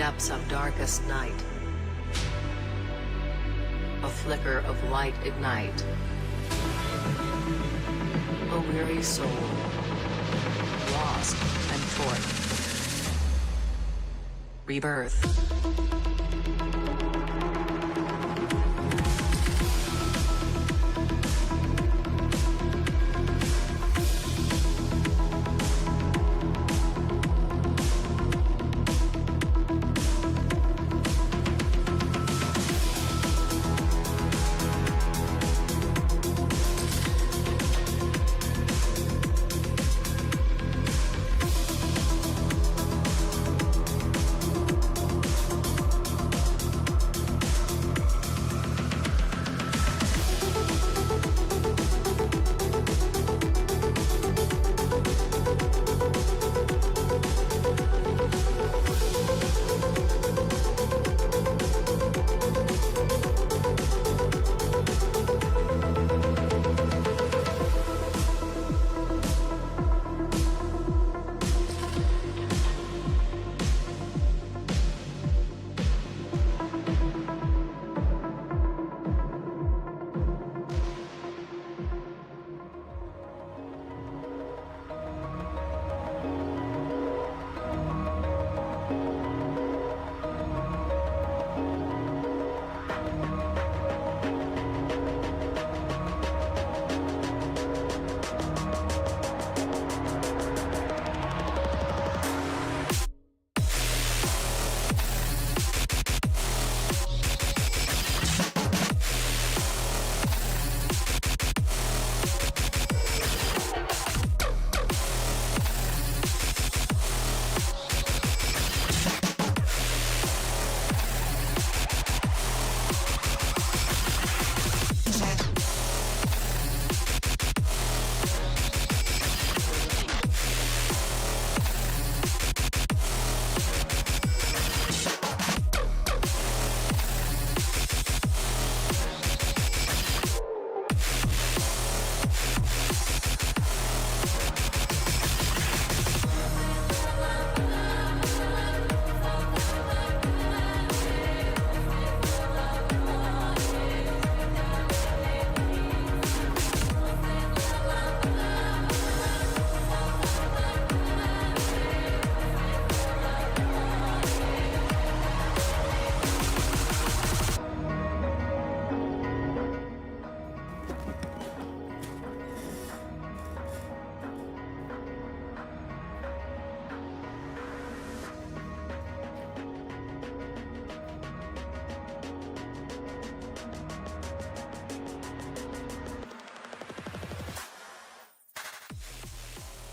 depths of darkest night, a flicker of light ignite. A weary soul, lost and torn. Rebirth.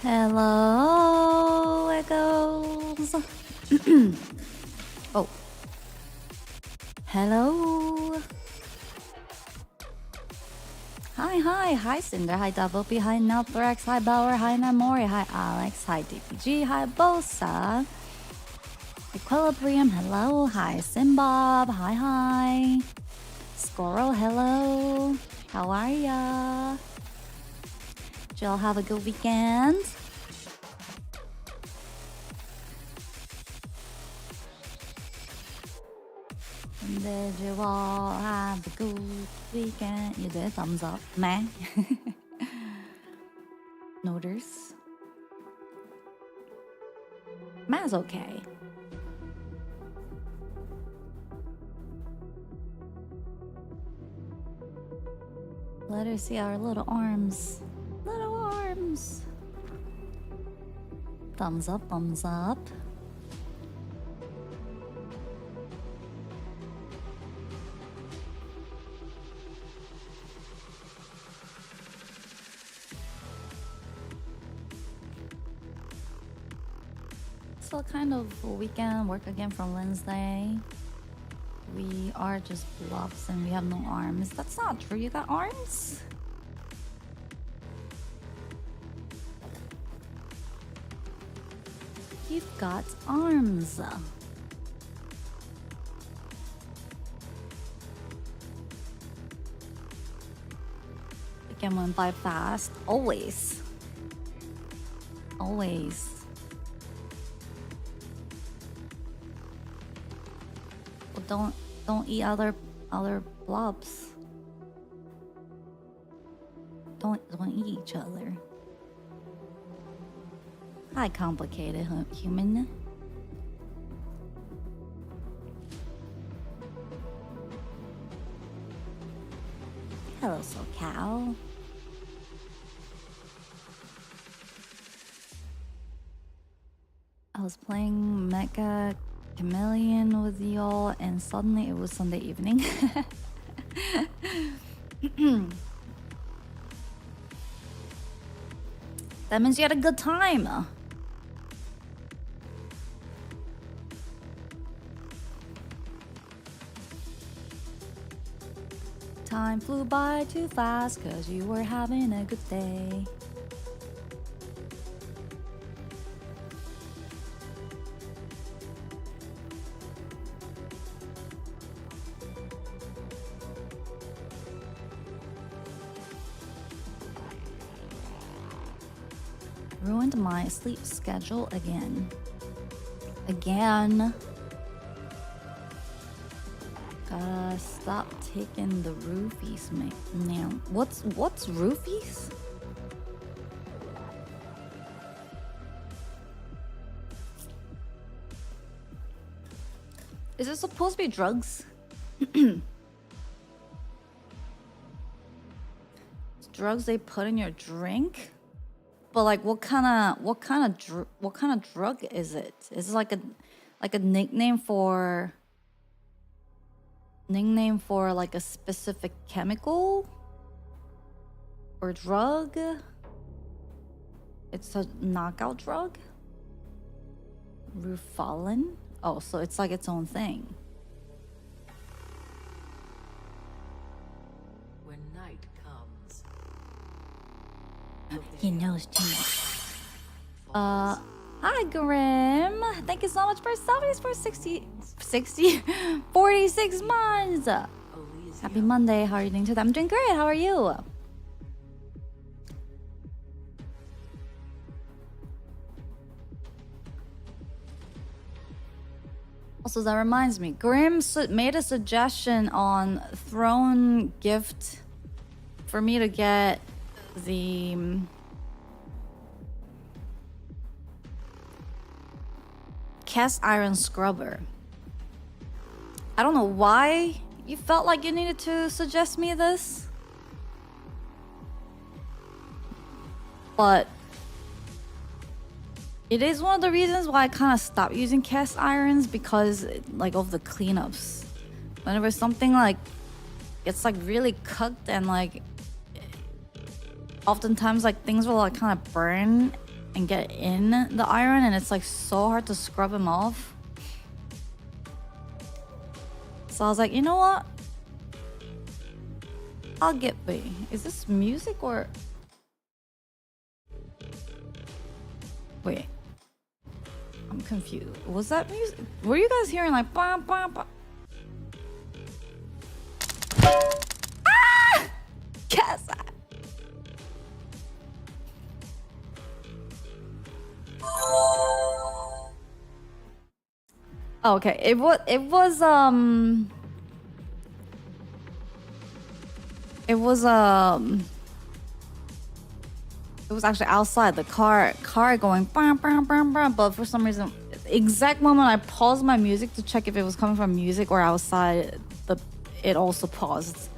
Hello, echoes. Oh. Hello. Hi, Cinder, hi, Double P, hi, Nelthrax, hi, Bauer, hi, Namori, hi, Alex, hi, DPG, hi, Bosa, Equilibrium, hello, hi, Simbob, hi, Squirrel, hello, how are ya? Did y'all have a good weekend? Did you all have a good weekend? You did? Thumbs up. Meh. Noters. Meh's okay. Let her see our little arms. Little arms. Thumbs up, thumbs up. So kind of weekend, work again from Wednesday. We are just bluffs and we have no arms. That's not true, you got arms? You've got arms. Weekend went by fast, always. Always. don't eat other blobs. Don't eat each other. Hi, complicated human. Hello, SoCal. I was playing Mecha Chameleon with y'all, and suddenly it was Sunday evening. That means you had a good time. Time flew by too fast because you were having a good day. Ruined my sleep schedule again. Gotta stop taking the roofies, man. What's roofies? Is it supposed to be drugs? Drugs they put in your drink? But like, what kind of drug is it? Is it like a nickname for like a specific chemical or drug? It's a knockout drug. Rufalin. Oh, so it's like its own thing. When night comes, He knows too much. Hi Grim. Thank you so much for subbing for 46 months. Happy Monday. How are you doing today? I'm doing great. How are you? Also, that reminds me, Grim made a suggestion on Throne Gift for me to get the cast iron scrubber. I don't know why you felt like you needed to suggest me this, but it is one of the reasons why I kind of stopped using cast irons, because like of the cleanups. Whenever something like it's like really cooked, and like oftentimes like things will like kind of burn and get in the iron, and it's like so hard to scrub them off. So I was like, you know what? I'll get. Wait, is this music or? Wait. I'm confused. Was that music? Were you guys hearing like bam bam bam? Ah! Yes. Oh, okay. It was actually outside the car going bam bam bam bam, but for some reason exact moment I paused my music to check if it was coming from music or outside, it also paused.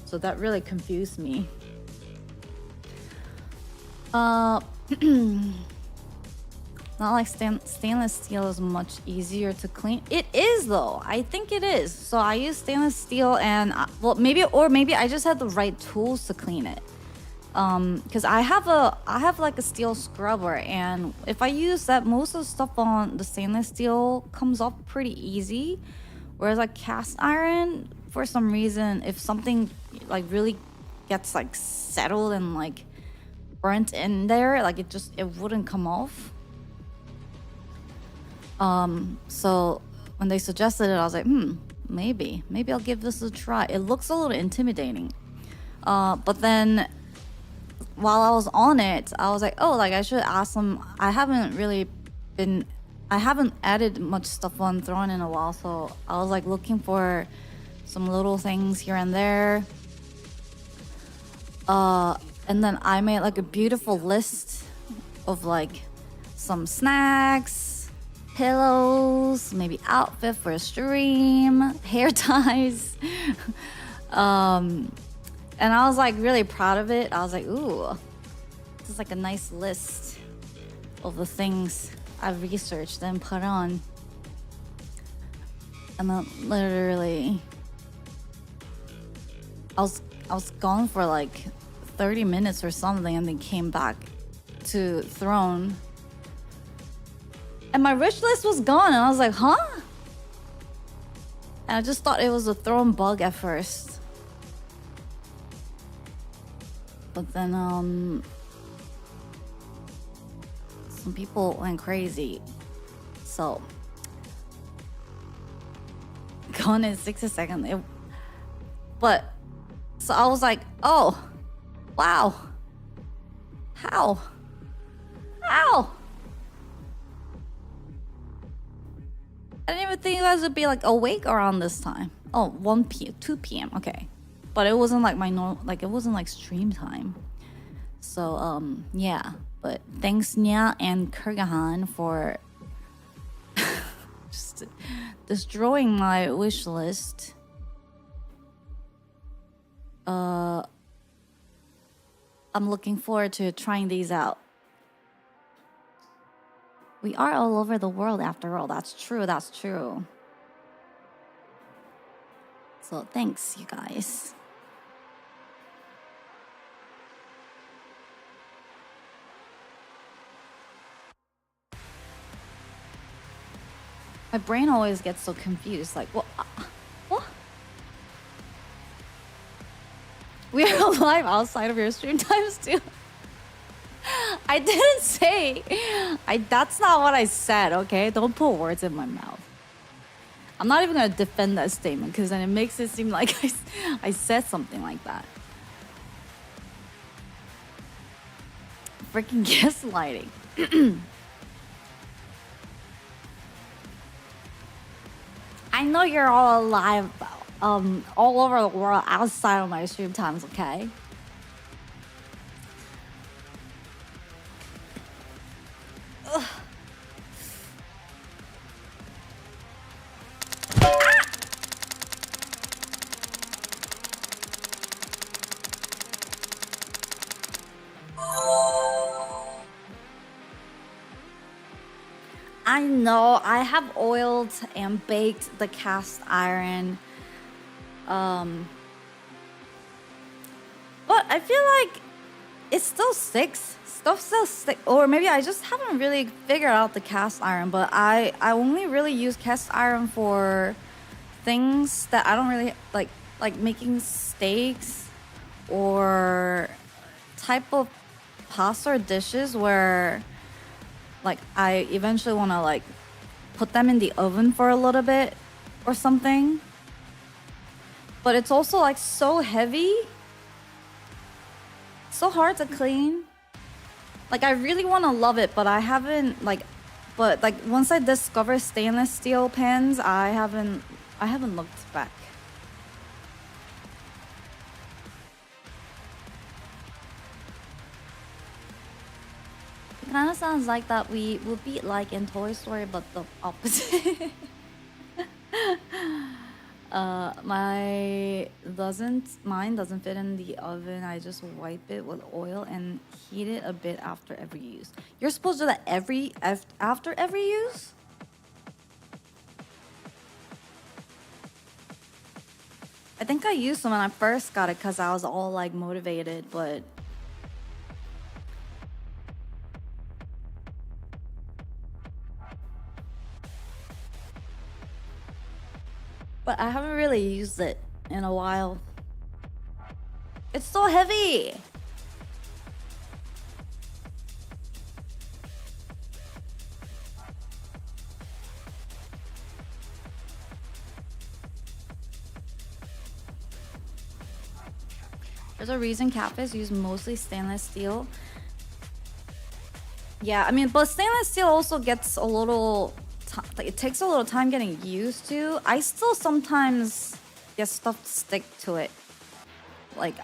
So that really confused me. Not like stainless steel is much easier to clean. It is though. I think it is. So I use stainless steel, and well, maybe I just had the right tools to clean it. Because I have like a steel scrubber, and if I use that, most of the stuff on the stainless steel comes off pretty easy. Whereas like cast iron, for some reason, if something like really gets like settled and like burnt in there, like it wouldn't come off. So when they suggested it, I was like, maybe I'll give this a try. It looks a little intimidating. But then while I was on it, I was like, oh, like I should ask them. I haven't really been I haven't added much stuff on Throne in a while, so I was like looking for some little things here and there. And then I made like a beautiful list of like some snacks, pillows, maybe outfit for a stream, hair ties. And I was like really proud of it. I was like, ooh, this is like a nice list of the things I've researched and put on. And then literally I was gone for like 30 minutes or something, and then came back to Throne. And my wish list was gone, and I was like, huh? And I just thought it was a Throne bug at first. But then some people went crazy. So gone in 60 seconds. But so I was like, oh wow. How? I didn't even think you guys would be like awake around this time. Oh, 1 p.m., 2 p.m. Okay. But it wasn't like my normal, like it wasn't like stream time. So yeah. But thanks Nya and Kurgahan for just destroying my wish list. I'm looking forward to trying these out. We are all over the world after all. That's true. That's true. So thanks, you guys. My brain always gets so confused. Like, what? What? We are live outside of your stream times too. I didn't say. That's not what I said, okay? Don't put words in my mouth. I'm not even gonna defend that statement because then it makes it seem like I said something like that. Freaking gaslighting. I know you're all alive, all over the world outside of my stream times, okay? Ugh. I know, I have oiled and baked the cast iron. But I feel like it still sticks. Stuff still stick, or maybe I just haven't really figured out the cast iron. But I only really use cast iron for things that I don't really like making steaks or type of pasta or dishes where like I eventually want to like put them in the oven for a little bit or something. But it's also like so heavy, so hard to clean. Like I really want to love it, but I haven't but once I discover stainless steel pans, I haven't looked back. It kind of sounds like that we would be like in Toy Story, but the opposite. Mine doesn't fit in the oven. I just wipe it with oil and heat it a bit after every use. You're supposed to do that after every use? I think I used them when I first got it because I was all like motivated, but I haven't really used it in a while. It's so heavy. There's a reason catfish use mostly stainless steel. Yeah, I mean, but stainless steel also gets a little, like it takes a little time getting used to. I still sometimes get stuff to stick to it, like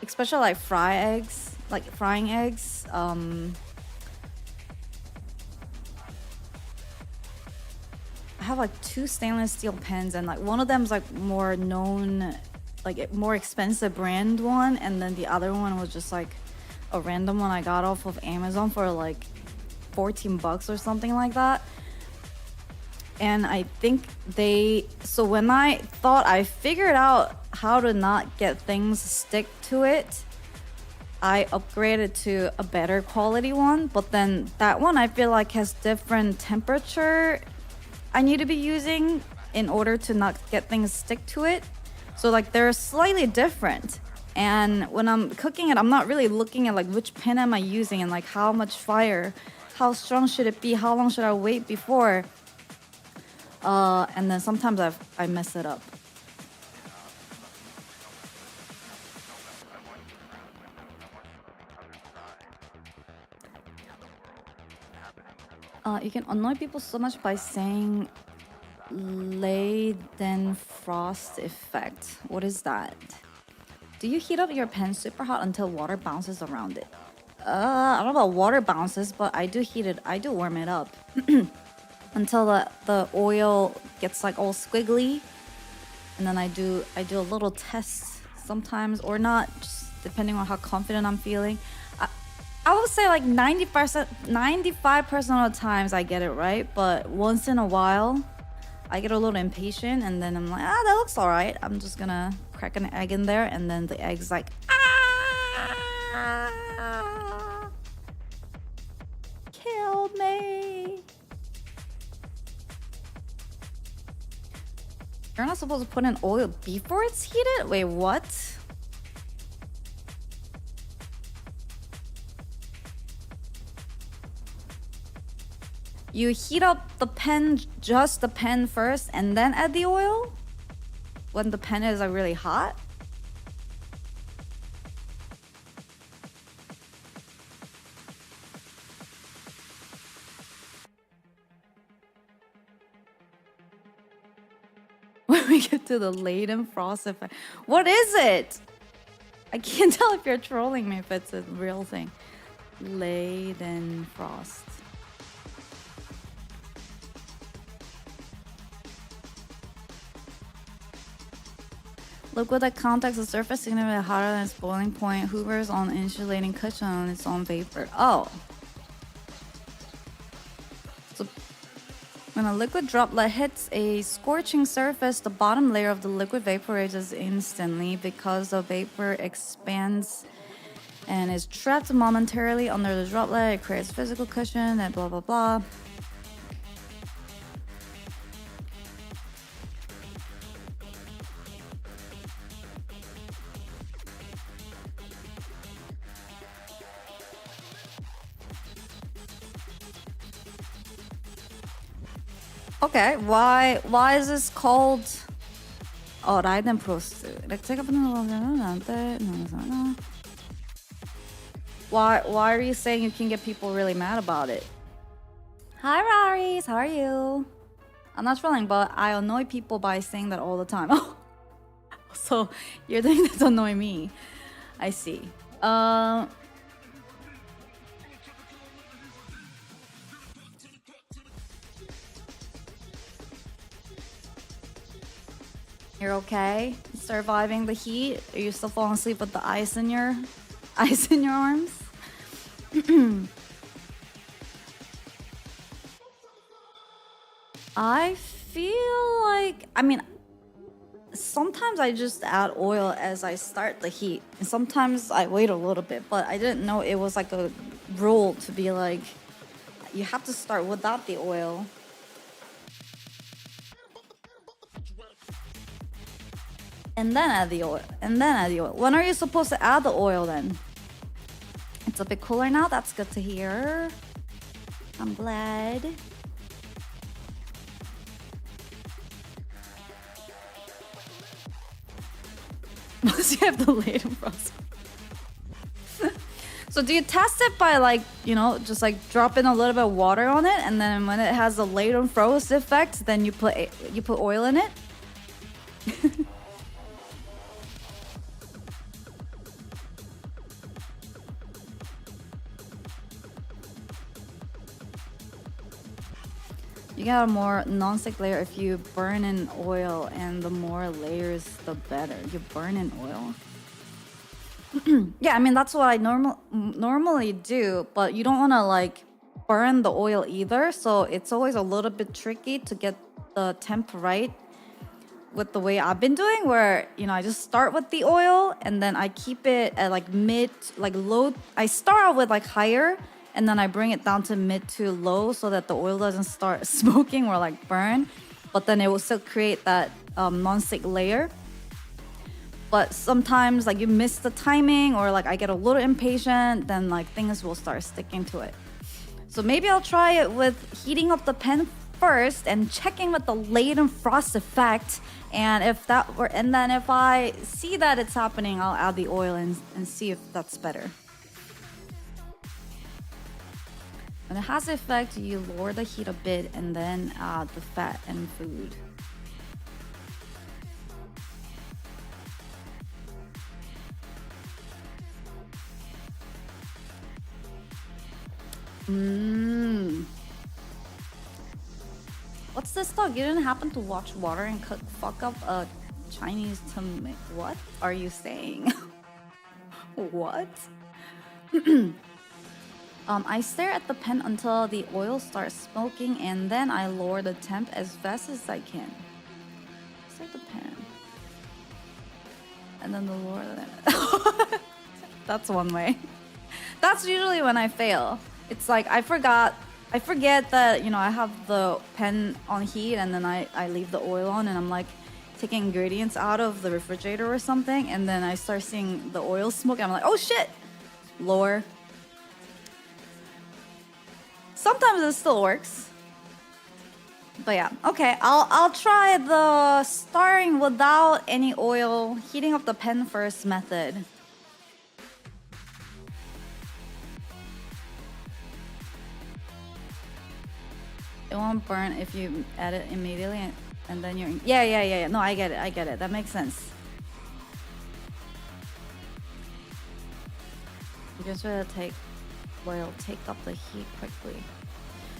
especially like frying eggs. I have like 2 stainless steel pans, and like one of them's like more known, like a more expensive brand one, and then the other one was just like a random one I got off of Amazon for like 14 bucks or something like that. And I think so when I thought I figured out how to not get things stick to it, I upgraded to a better quality one, but then that one I feel like has different temperature I need to be using in order to not get things stick to it. So like they're slightly different. And when I'm cooking it, I'm not really looking at like which pan am I using and like how much fire, how strong should it be, how long should I wait before. And then sometimes I mess it up. You can annoy people so much by saying Leiden frost effect. What is that? Do you heat up your pan super hot until water bounces around it? I don't know about water bounces, but I do heat it. I do warm it up until the oil gets like all squiggly, and then I do a little test sometimes or not, just depending on how confident I'm feeling. I would say like 95% of the times I get it right, but once in a while I get a little impatient, and then I'm like, that looks all right. I'm just gonna crack an egg in there, and then the egg's like, kill me. You're not supposed to put in oil before it's heated? Wait, what? You heat up the pan, just the pan first, and then add the oil? When the pan is like really hot? When we get to the Leiden frost effect. What is it? I can't tell if you're trolling me, if it's a real thing. Leiden frost. Liquid that contacts the surface significantly hotter than its boiling point hovers on the insulating cushion on its own vapor. Oh. So when a liquid droplet hits a scorching surface, the bottom layer of the liquid vaporizes instantly because the vapor expands and is trapped momentarily under the droplet. It creates a physical cushion and blah blah blah. Okay, why is this called Raiden Prost? Why are you saying you can get people really mad about it? Hi Raris, how are you? I'm not trolling, but I annoy people by saying that all the time. So you're doing that to annoy me. I see. You're okay? Surviving the heat? Are you still falling asleep with the ice in your arms? I feel like, I mean, sometimes I just add oil as I start the heat, and sometimes I wait a little bit, but I didn't know it was like a rule to be like, you have to start without the oil. And then add the oil. When are you supposed to add the oil then? It's a bit cooler now. That's good to hear. I'm glad. Must you have the Leiden frost? So do you test it by like, you know, just like dropping a little bit of water on it, and then when it has a later frost effect, then you put oil in it? You got a more non-stick layer if you burn in oil, and the more layers, the better. You burn in oil. Yeah, I mean that's what I normally do, but you don't want to like burn the oil either. So it's always a little bit tricky to get the temp right with the way I've been doing, where you know I just start with the oil and then I keep it at like mid, like low. I start out with like higher, and then I bring it down to mid to low so that the oil doesn't start smoking or like burn, but then it will still create that non-stick layer. But sometimes like you miss the timing, or like I get a little impatient, then like things will start sticking to it. So maybe I'll try it with heating up the pan first and checking with the latent frost effect. And if I see that it's happening, I'll add the oil and see if that's better. When it has effect, you lower the heat a bit and then add the fat and food. What's this talk? You didn't happen to watch Water and Cook fuck up a Chinese tomato? What are you saying? What? I stare at the pan until the oil starts smoking, and then I lower the temp as fast as I can. Start the pan. And then the lower the... That's one way. That's usually when I fail. It's like I forget that, you know, I have the pan on heat, and then I leave the oil on, and I'm like taking ingredients out of the refrigerator or something, and then I start seeing the oil smoke, and I'm like, oh shit! Lower. Sometimes it still works. But yeah, okay, I'll try the starting without any oil, heating up the pan first method. It won't burn if you add it immediately, and then you're... Yeah. No, I get it. That makes sense. You just gotta take up the heat quickly.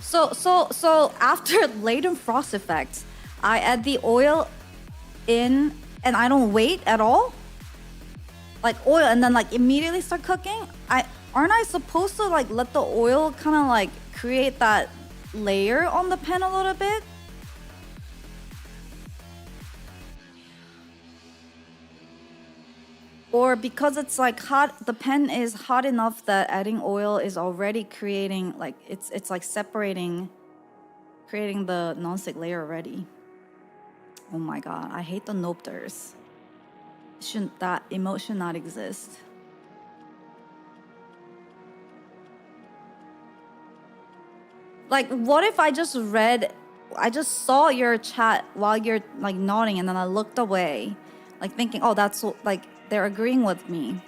So after latent frost effect, I add the oil in, and I don't wait at all. Like oil, and then like immediately start cooking. Aren't I supposed to like let the oil kind of like create that layer on the pan a little bit? Or because it's like hot, the pan is hot enough that adding oil is already creating like it's like creating the non-stick layer already. Oh my god, I hate the nopters. Shouldn't that emotion not exist? Like, what if I just saw your chat while you're like nodding, and then I looked away, like thinking, oh, that's like they're agreeing with me.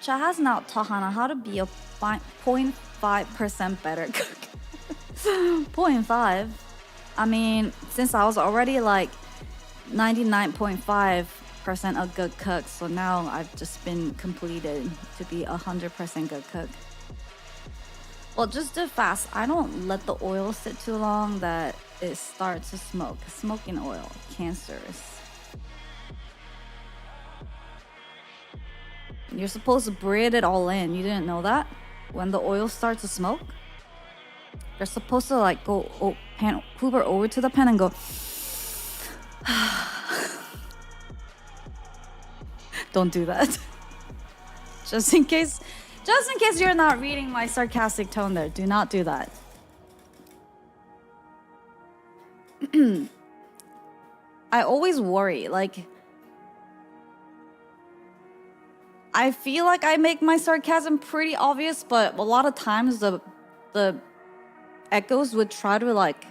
Chat has now taught Hana how to be a 0.5% better cook. 0.5? I mean, since I was already like 99.5% a good cook, so now I've just been completed to be 100% good cook. Well, just do fast. I don't let the oil sit too long that it starts to smoke. Smoking oil, cancerous. You're supposed to breathe it all in. You didn't know that? When the oil starts to smoke, you're supposed to like go hoover over to the pan and go. Don't do that. Just in case you're not reading my sarcastic tone there, do not do that. I always worry, like I feel like I make my sarcasm pretty obvious, but a lot of times the echoes would try to like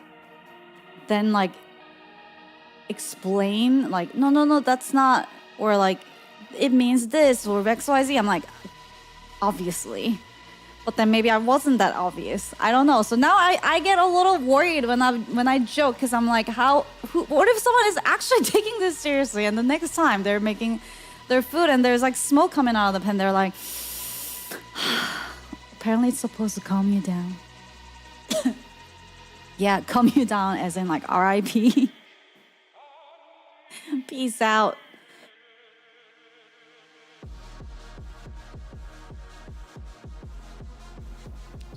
explain like no, that's not, or like it means this or XYZ. I'm like, obviously. But then maybe I wasn't that obvious. I don't know. So now I get a little worried when I joke because I'm like, what if someone is actually taking this seriously and the next time they're making their food and there's like smoke coming out of the pan, they're like, apparently it's supposed to calm you down. Yeah, calm you down as in like RIP. Peace out.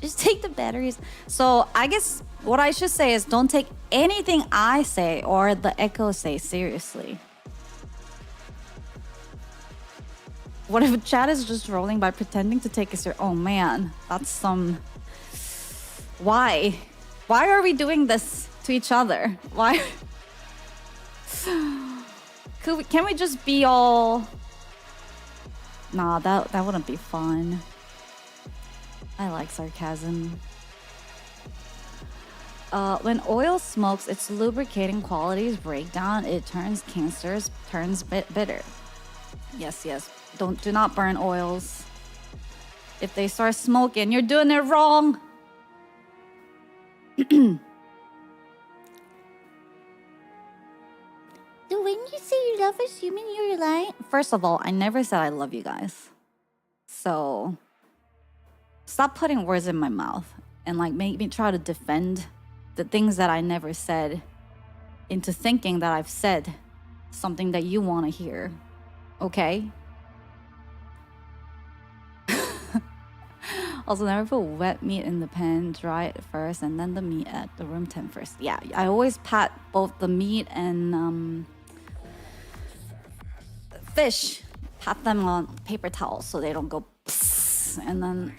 Just take the batteries. So I guess what I should say is don't take anything I say or the echo say seriously. What if chat is just rolling by pretending to take us? Oh man, that's some. Why? Why are we doing this to each other? Why? Can we just be all? Nah, that wouldn't be fun. I like sarcasm. When oil smokes, its lubricating qualities break down. It turns cancers, turns bitter. Yes. Do not burn oils. If they start smoking, you're doing it wrong. So when you say you love us, you mean you're lying? First of all, I never said I love you guys. So stop putting words in my mouth and like make me try to defend the things that I never said into thinking that I've said something that you want to hear. Okay? Also, never put wet meat in the pan, dry it first, and then the meat at the room temp first. Yeah, I always pat both the meat and fish. Pat them on paper towels so they don't go psss, and then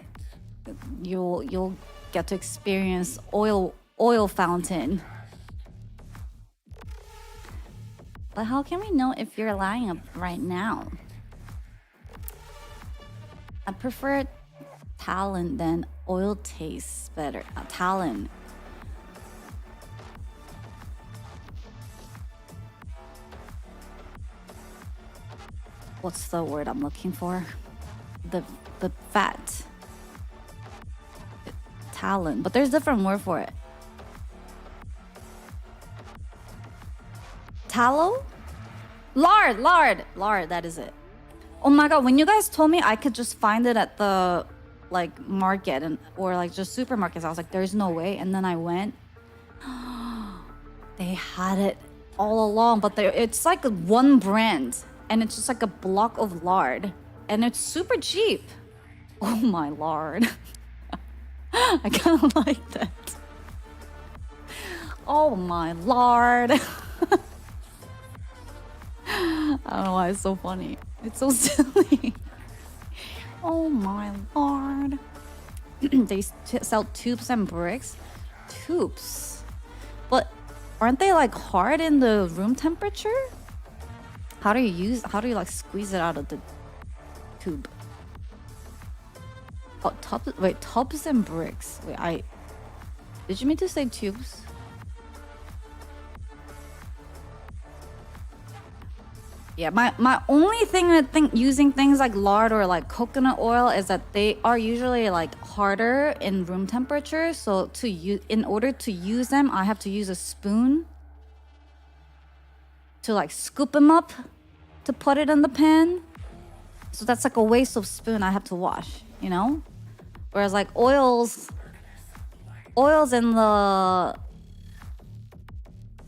you'll get to experience oil fountain. But how can we know if you're lying right now? I prefer talent than oil tastes better. Talent. What's the word I'm looking for? The fat. Talent. But there's a different word for it. Tallow? Lard, that is it. Oh my god, when you guys told me I could just find it at the like market or like just supermarkets, I was like, there's no way. And then I went. They had it all along, but it's like one brand and it's just like a block of lard and it's super cheap. Oh my lord. I kind of like that. Oh my lord. I don't know why it's so funny. It's so silly. Oh my lord. They sell tubes and bricks. Tubes. But aren't they like hard in the room temperature? How do you like squeeze it out of the tube? Oh, tubs and bricks. Wait, did you mean to say tubes? Yeah, my only thing I think using things like lard or like coconut oil is that they are usually like harder in room temperature. So in order to use them, I have to use a spoon to like scoop them up to put it in the pan. So that's like a waste of spoon I have to wash, you know? Whereas like oils in the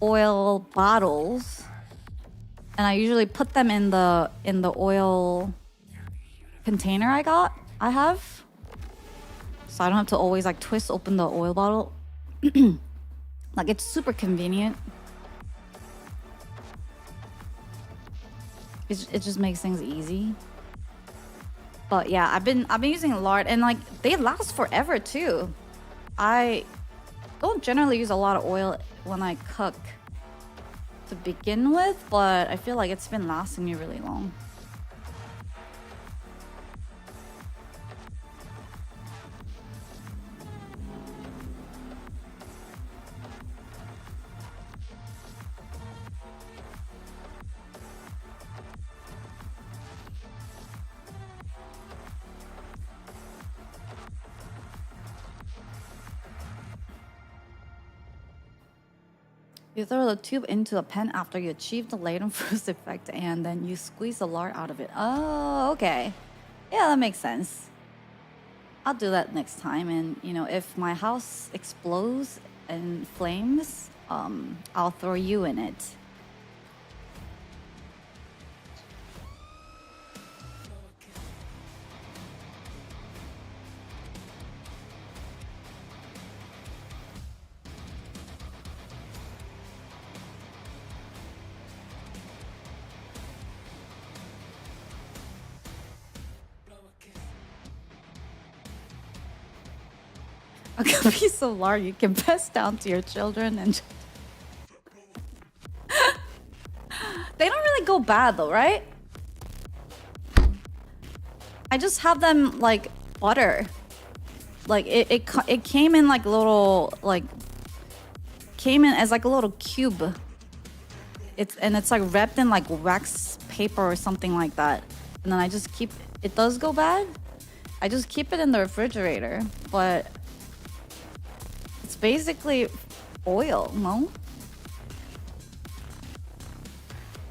oil bottles. And I usually put them in the oil container I have. So I don't have to always like twist open the oil bottle. Like it's super convenient. It just makes things easy. But yeah, I've been using lard and like they last forever too. I don't generally use a lot of oil when I cook to begin with, but I feel like it's been lasting me really long. You throw the tube into a pen after you achieve the Leighton first effect, and then you squeeze the lard out of it. Oh, okay. Yeah, that makes sense. I'll do that next time. And you know, if my house explodes in flames, I'll throw you in it. A piece of lard you can pass down to your children and they don't really go bad though, right? I just have them like butter. Like it came in like little came in as like a little cube. It's like wrapped in like wax paper or something like that. And then I just keep it does go bad. I just keep it in the refrigerator, but it's basically oil, no?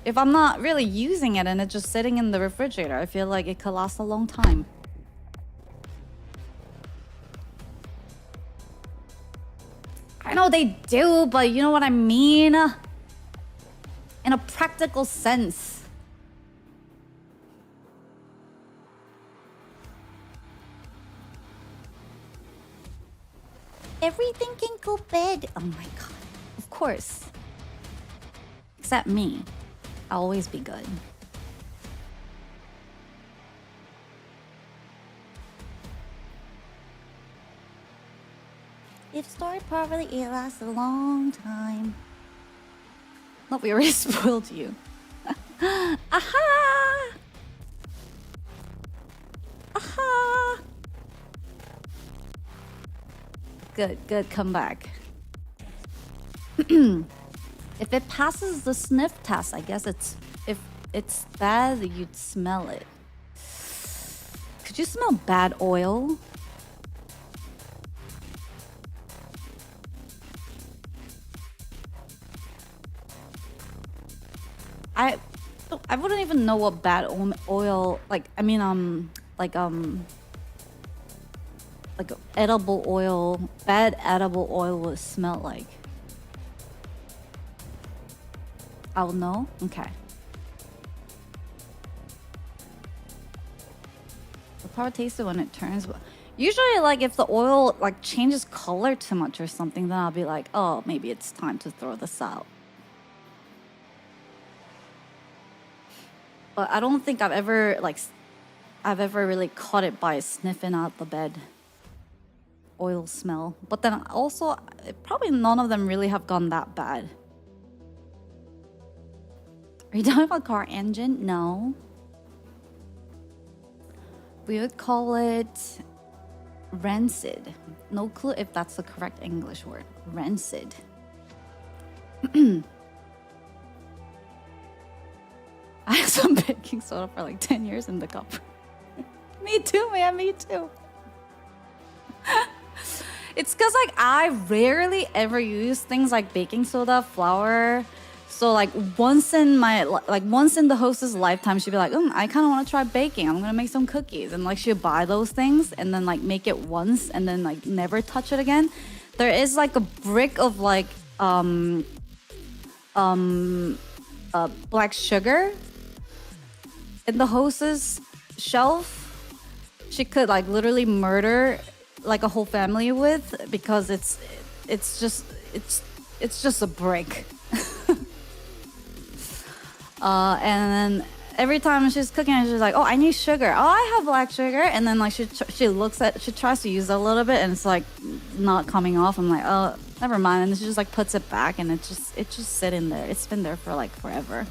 If I'm not really using it and it's just sitting in the refrigerator, I feel like it could last a long time. I know they do, but you know what I mean? In a practical sense. Everything can go bad. Oh my god. Of course. Except me. I'll always be good. If stored properly, it lasts a long time. Look, we already spoiled you. Aha! Aha! Good comeback. If it passes the sniff test, I guess if it's bad, you'd smell it. Could you smell bad oil? I wouldn't even know what bad oil like edible oil, bad edible oil would smell like. I'll know? Okay. The power tasted when it turns. Usually, like, if the oil, like, changes color too much or something, then I'll be like, oh, maybe it's time to throw this out. But I don't think I've ever really caught it by sniffing out the bed oil smell. But then also, probably none of them really have gone that bad. Are you talking about car engine? No. We would call it rancid. No clue if that's the correct English word. Rancid. I had some baking soda for like 10 years in the cup. Me too, man. Me too. It's because like I rarely ever use things like baking soda, flour. So like once in the hostess lifetime, she'd be like, I kind of want to try baking. I'm gonna make some cookies, and like she'd buy those things and then like make it once and then like never touch it again. There is like a brick of like black sugar in the hostess shelf. She could like literally murder like a whole family with, because it's just a brick. And then every time she's cooking, she's like, "Oh, I need sugar. Oh, I have black sugar." And then like she tries to use it a little bit, and it's like not coming off. I'm like, "Oh, never mind." And then she just like puts it back, and it just sitting there. It's been there for like forever.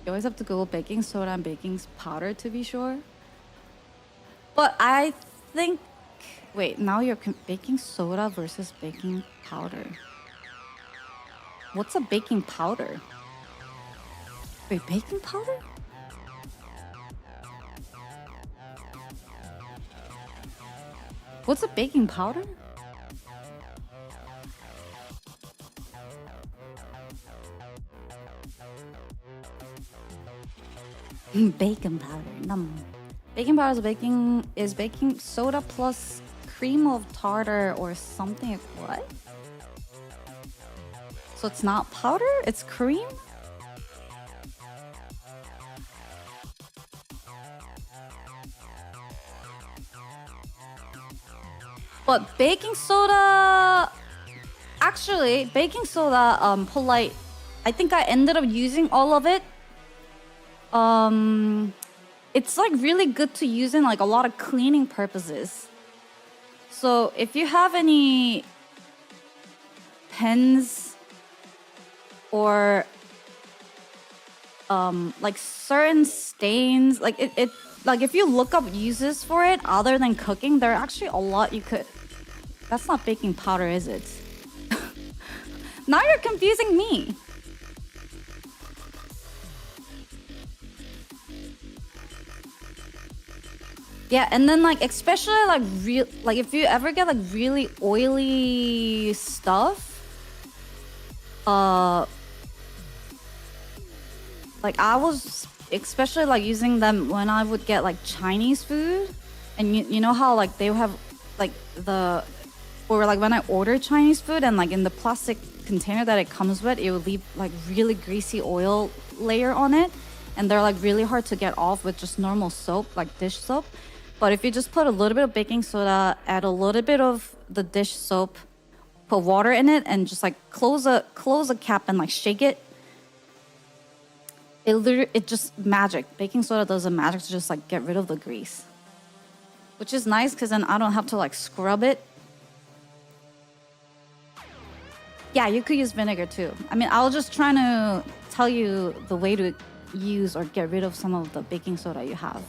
You always have to Google baking soda and baking powder to be sure. But I think, wait, now you're baking soda versus baking powder. What's a baking powder? Wait, baking powder? What's a baking powder? Baking powder. Num. Baking powder is baking soda plus cream of tartar or something. What? So it's not powder? It's cream? But baking soda, actually, baking soda, polite. I think I ended up using all of it. It's like really good to use in like a lot of cleaning purposes. So if you have any pens or like certain stains, like it like if you look up uses for it other than cooking, there are actually a lot you could. That's not baking powder, is it? Now you're confusing me. Yeah, and then like especially like real, like if you ever get like really oily stuff, like I was especially like using them when I would get like Chinese food, and you know how like they have like the, or like when I order Chinese food and like in the plastic container that it comes with, it would leave like really greasy oil layer on it, and they're like really hard to get off with just normal soap, like dish soap. But if you just put a little bit of baking soda, add a little bit of the dish soap, put water in it, and just like close a cap and like shake it, it just magic. Baking soda does a magic to just like get rid of the grease, which is nice because then I don't have to like scrub it. Yeah, you could use vinegar too. I mean, I was just trying to tell you the way to use or get rid of some of the baking soda you have,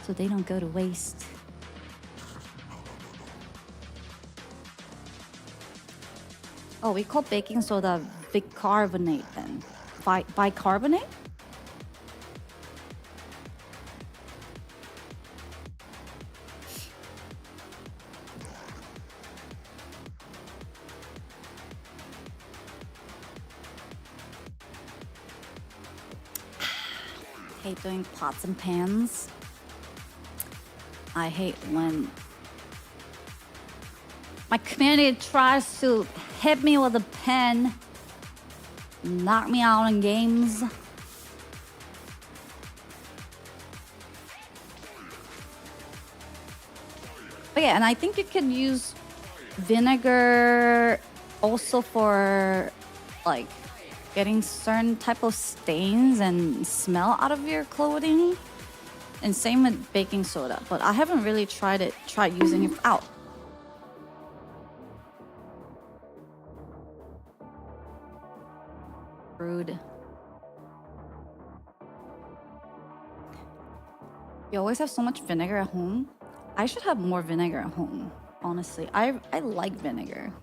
so they don't go to waste. Oh, we call baking soda bicarbonate then. Bicarbonate? Hate doing pots and pans. I hate when my community tries to hit me with a pen, knock me out in games. But yeah, and I think you could use vinegar also for like getting certain type of stains and smell out of your clothing. And same with baking soda, but I haven't really tried using it out. Rude. You always have so much vinegar at home. I should have more vinegar at home, honestly. I like vinegar.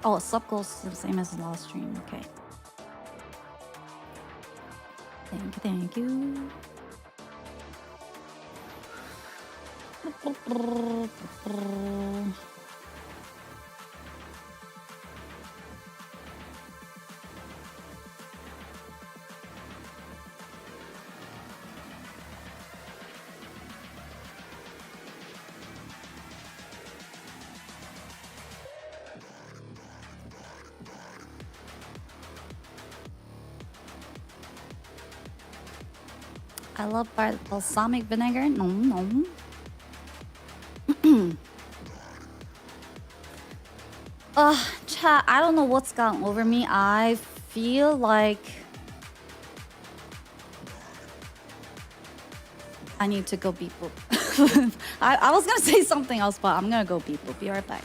Oh, sub goes the same as the last stream. Okay. Thank you. I love balsamic vinegar. No. Chat, I don't know what's gotten over me. I feel like I need to go beep boop. I was gonna say something else, but I'm gonna go beep boop. Be right back.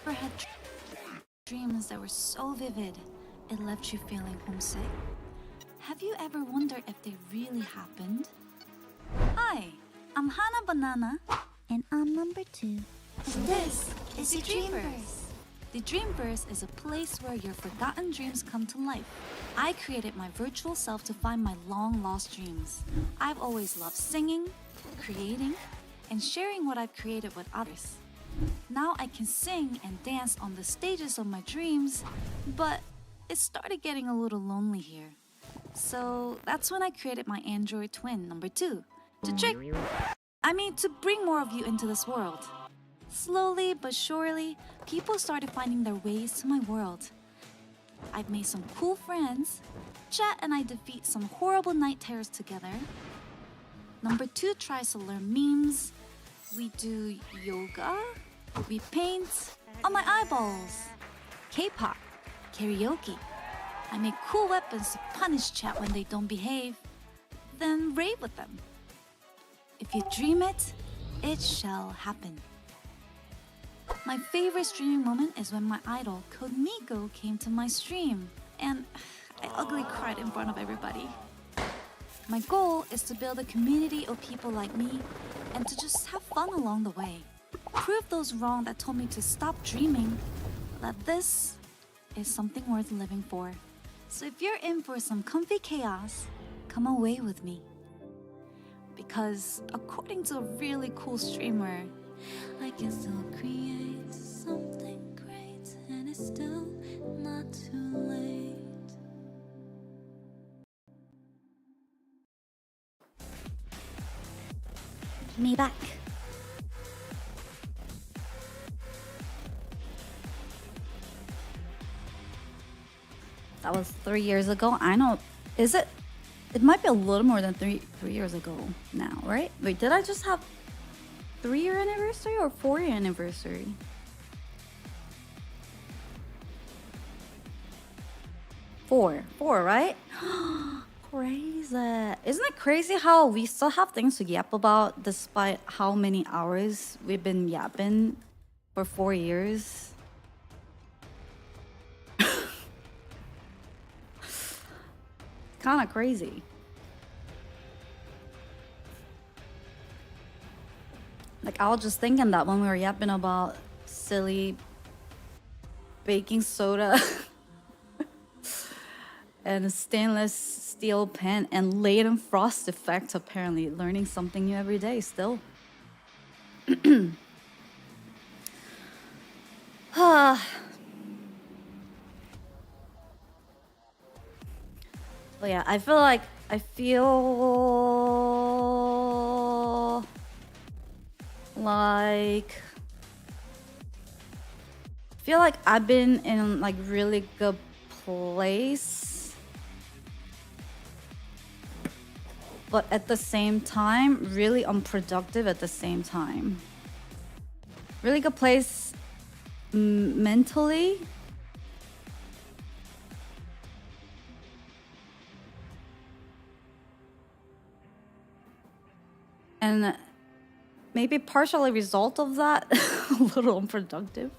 Ever had dreams that were so vivid it left you feeling homesick? Have you ever wondered if they really happened? Hi, I'm Hana Banana. And I'm number 2. And this is vtuber. The Dreamverse is a place where your forgotten dreams come to life. I created my virtual self to find my long-lost dreams. I've always loved singing, creating, and sharing what I've created with others. Now I can sing and dance on the stages of my dreams, but it started getting a little lonely here. So that's when I created my android twin, number 2, to bring more of you into this world. Slowly but surely, people started finding their ways to my world. I've made some cool friends. Chat and I defeat some horrible night terrors together. Number 2 tries to learn memes. We do yoga. We paint on my eyeballs. K-pop, karaoke. I make cool weapons to punish chat when they don't behave. Then rave with them. If you dream it, it shall happen. My favorite streaming moment is when my idol, Code Nico, came to my stream, and I ugly cried in front of everybody. My goal is to build a community of people like me and to just have fun along the way. Prove those wrong that told me to stop dreaming that this is something worth living for. So if you're in for some comfy chaos, come away with me. Because according to a really cool streamer, I can still create something great, and it's still not too late. Me back. That was 3 years ago. I know. Is it? It might be a little more than 3 years ago now, right? Wait, did I just have 3-year anniversary or 4-year anniversary? 4, right? Crazy. Isn't it crazy how we still have things to yap about despite how many hours we've been yapping for 4 years? Kind of crazy. Like, I was just thinking that when we were yapping about silly baking soda and a stainless steel pen and latent frost effect, apparently learning something new every day still. But yeah, I feel like I've been in like really good place, but at the same time really unproductive at the same time. Really good place mentally, and maybe partially a result of that, a little unproductive.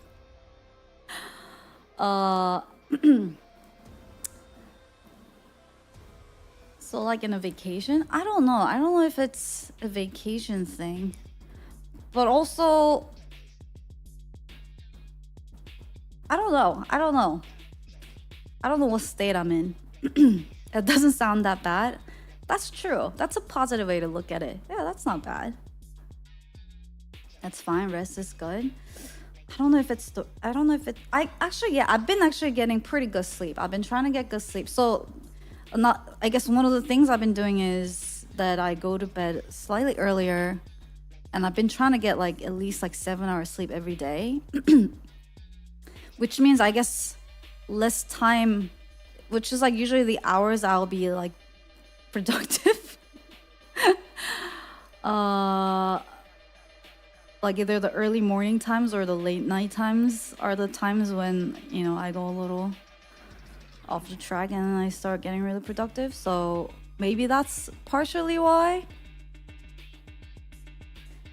So like in a vacation, I don't know if it's a vacation thing, but also I don't know what state I'm in. It doesn't sound that bad. That's true. That's a positive way to look at it. Yeah, that's not bad. That's fine. Rest is good. I've been actually getting pretty good sleep. I've been trying to get good sleep. So I guess one of the things I've been doing is that I go to bed slightly earlier, and I've been trying to get like at least like 7 hours sleep every day. Which means I guess less time, which is like usually the hours I'll be like productive. Like either the early morning times or the late night times are the times when, you know, I go a little off the track and I start getting really productive. So maybe that's partially why.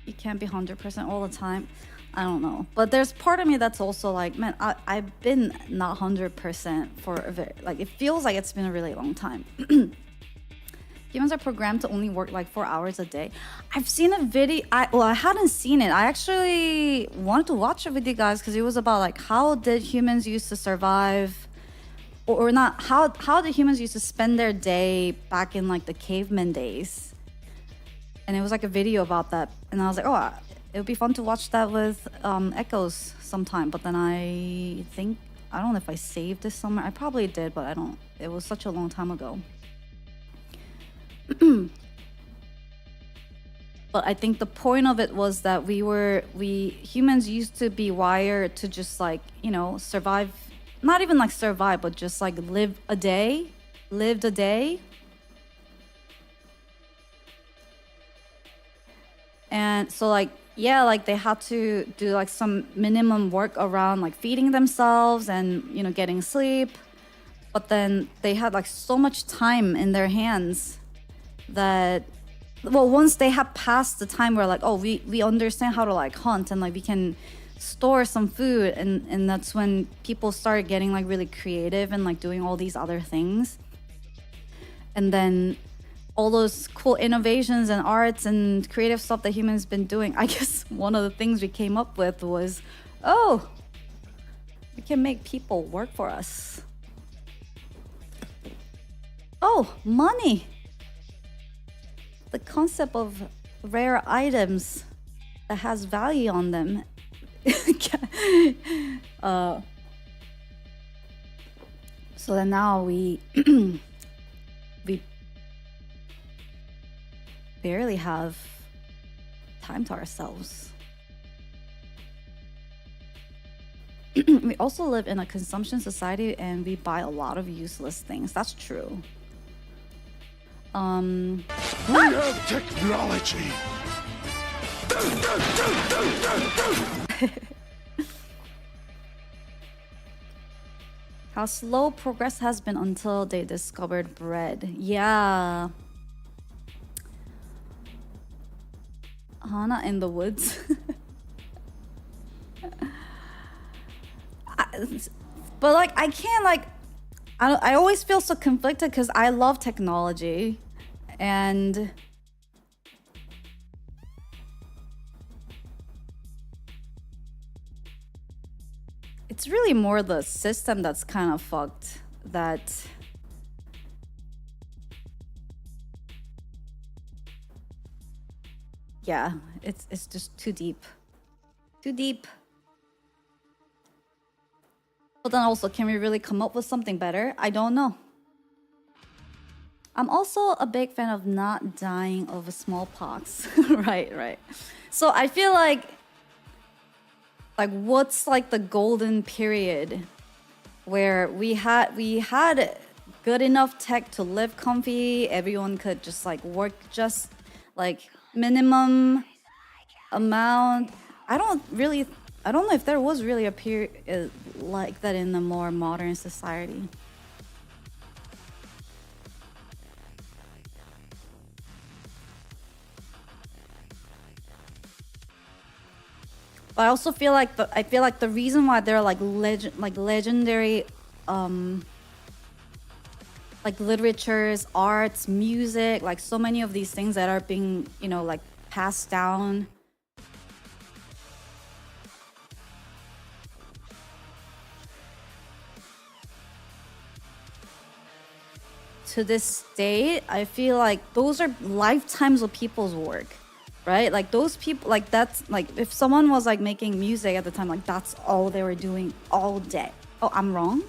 You can't be 100% all the time. I don't know. But there's part of me that's also like, man, I've been not 100% for a very, like, it feels like it's been a really long time. Humans are programmed to only work like 4 hours a day. I've seen a video. I hadn't seen it. I actually wanted to watch it with you guys because it was about like how did humans used to survive, or not how did humans used to spend their day back in like the caveman days. And it was like a video about that, and I was like, oh, it would be fun to watch that with Echoes sometime. But then I don't know if I saved this somewhere. I probably did, but I don't. It was such a long time ago. But I think the point of it was that we humans used to be wired to just like, you know, survive, not even like survive, but just like lived a day. And so like, yeah, like they had to do like some minimum work around like feeding themselves and, you know, getting sleep. But then they had like so much time in their hands that, well, once they have passed the time where like, oh, we understand how to like hunt and like we can store some food, and that's when people started getting like really creative and like doing all these other things. And then all those cool innovations and arts and creative stuff that humans been doing, I guess one of the things we came up with was, oh, we can make people work for us. Oh, money. The concept of rare items that has value on them. So then now we we barely have time to ourselves. We also live in a consumption society and we buy a lot of useless things. That's true. We have technology. How slow progress has been until they discovered bread. Yeah. Hana in the woods. But like I can't like I always feel so conflicted because I love technology and it's really more the system that's kind of fucked. That yeah, it's just too deep. But then also, can we really come up with something better? I don't know. I'm also a big fan of not dying of a smallpox. Right. So I feel like what's like the golden period where we had good enough tech to live comfy, everyone could just like work just like minimum amount. I don't know if there was really a period like that in the more modern society. But I also feel like the reason why they're like legendary like literatures, arts, music, like so many of these things that are being, you know, like passed down to this day, I feel like those are lifetimes of people's work, right? Like those people, like that's like if someone was like making music at the time, like that's all they were doing all day. Oh, I'm wrong?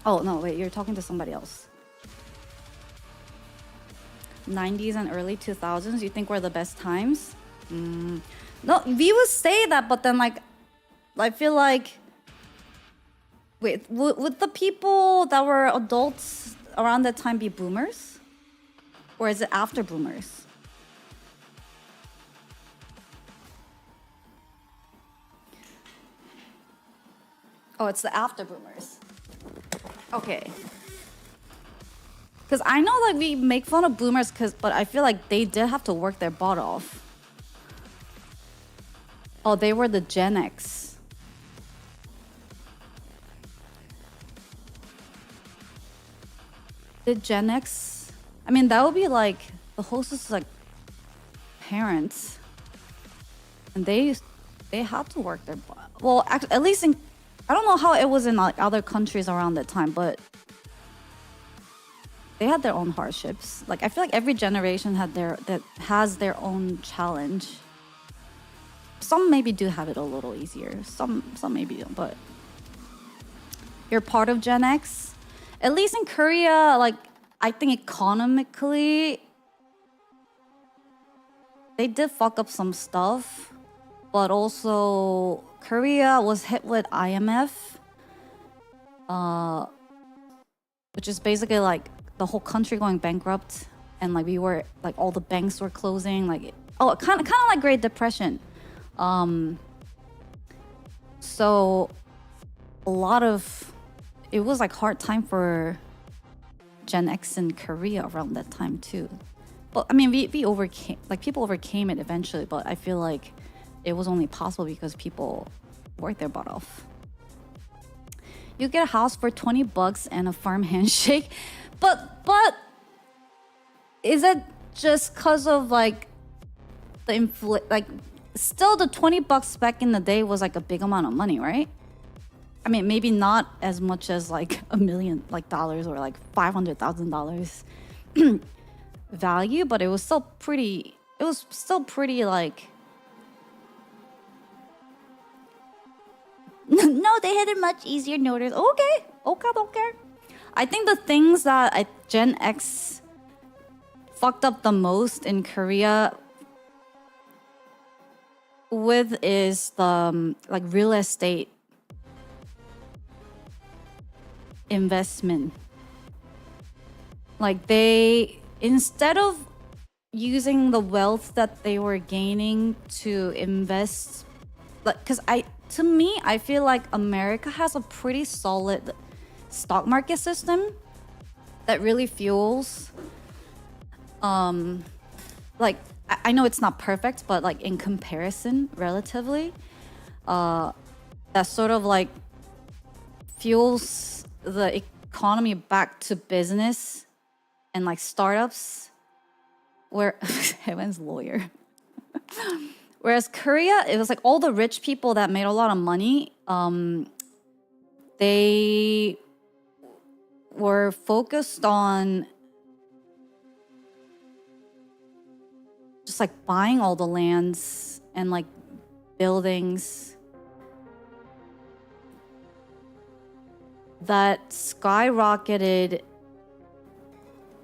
Oh, no, wait, you're talking to somebody else. 90s and early 2000s, you think were the best times? No, we would say that, but then like, I feel like, wait, would the people that were adults around that time be boomers? Or is it after boomers? Oh, it's the after boomers. Okay. Because I know like we make fun of boomers, but I feel like they did have to work their butt off. Oh, they were the Gen X. Did Gen X I mean, that would be like the hostess like parents, and they had to work their butt. Well, at least in, I don't know how it was in like other countries around that time, but they had their own hardships. Like I feel like every generation has their own challenge. Some maybe do have it a little easier. Some maybe don't, but you're part of Gen X. At least in Korea, like I think economically they did fuck up some stuff, but also Korea was hit with IMF, which is basically like the whole country going bankrupt, and like we were like all the banks were closing, like kind of like Great Depression. So a lot of it was like hard time for Gen X in Korea around that time too. But I mean, we overcame, like people overcame it eventually, but I feel like it was only possible because people worked their butt off. You get a house for $20 and a firm handshake, but is it just cause of like the like still the $20 back in the day was like a big amount of money, right? I mean, maybe not as much as like $1 million like dollars or like $500,000 value, but it was still pretty. It was still pretty like. No, they had it much easier. Notice. Okay. I think the things that Gen X fucked up the most in Korea with is the like real estate investment. Like they, instead of using the wealth that they were gaining to invest, like, because to me, I feel like America has a pretty solid stock market system that really fuels, like, I know it's not perfect, but like in comparison, relatively, that sort of like fuels the economy back to business and like startups, where Heaven's lawyer. Whereas Korea, it was like all the rich people that made a lot of money, they were focused on just like buying all the lands and like buildings that skyrocketed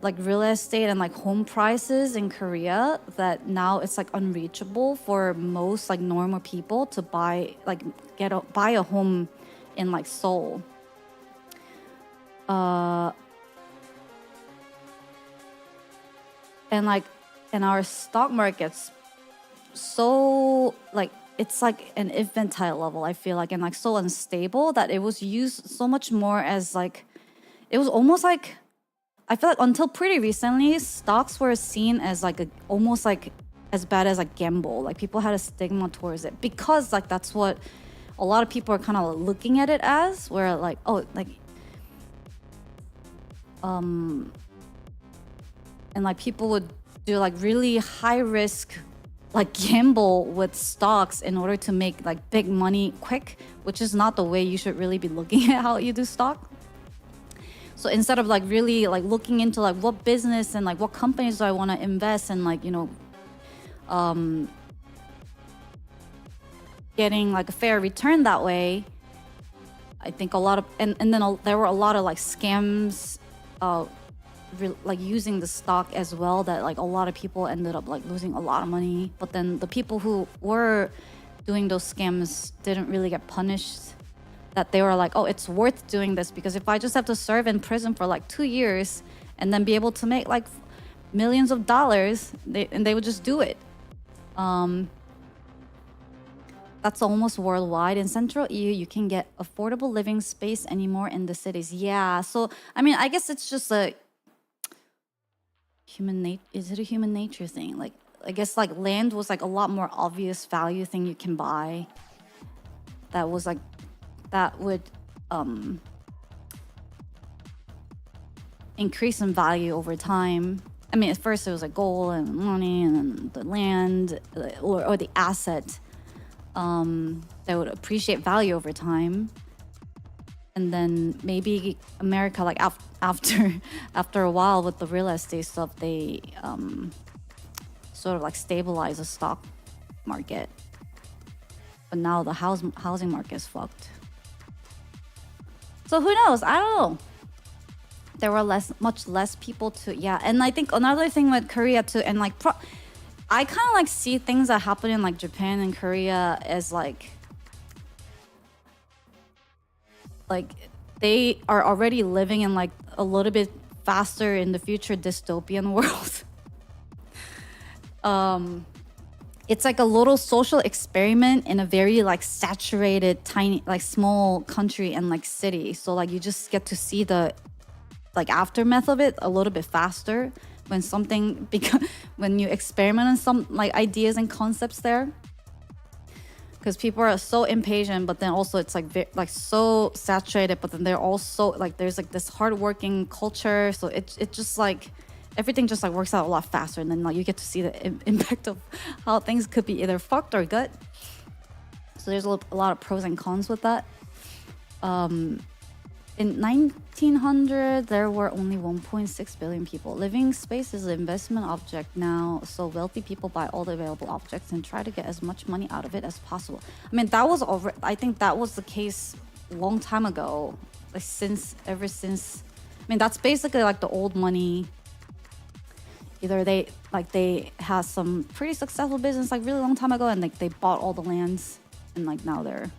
like real estate and like home prices in Korea, that now it's like unreachable for most like normal people to buy a home in like Seoul. And like in our stock markets, so like it's like an infantile level, I feel like, and like so unstable that it was used so much more as like, it was almost like, I feel like until pretty recently, stocks were seen as like almost like as bad as like gamble. Like people had a stigma towards it because like that's what a lot of people are kind of looking at it as, where like, oh, like, and like people would do like really high risk like gamble with stocks in order to make like big money quick, which is not the way you should really be looking at how you do stock. So instead of like really like looking into like what business and like what companies do I want to invest in, like, you know, getting like a fair return that way, I think a lot of and then there were a lot of like scams like using the stock as well, that like a lot of people ended up like losing a lot of money. But then the people who were doing those scams didn't really get punished, that they were like, oh, it's worth doing this because if I just have to serve in prison for like 2 years and then be able to make like millions of dollars, they would just do it. That's almost worldwide. In Central EU, you can get affordable living space anymore in the cities. Yeah, so I mean, I guess it's just a is it a human nature thing? Like, I guess like land was like a lot more obvious value thing you can buy. That was like, that would increase in value over time. I mean, at first it was like gold and money and then the land or the asset that would appreciate value over time. And then maybe America, like after a while with the real estate stuff, they sort of like stabilize the stock market. But now the housing market is fucked. So who knows? I don't know. There were much less people to, yeah. And I think another thing with Korea too, and like I kind of like see things that happen in like Japan and Korea as like they are already living in like a little bit faster in the future dystopian world. It's like a little social experiment in a very like saturated, tiny, like small country and like city. So like you just get to see the like aftermath of it a little bit faster when something when you experiment on some like ideas and concepts there. Because people are so impatient, but then also it's like so saturated, but then they're also like there's like this hardworking culture, so it just like everything just like works out a lot faster, and then like you get to see the impact of how things could be either fucked or good. So there's a lot of pros and cons with that. In 1900, there were only 1.6 billion people. Living space is an investment object now, so wealthy people buy all the available objects and try to get as much money out of it as possible. I mean, I think that was the case a long time ago. Like ever since, I mean, that's basically like the old money. Either they had some pretty successful business like really long time ago, and like they bought all the lands, and like now they're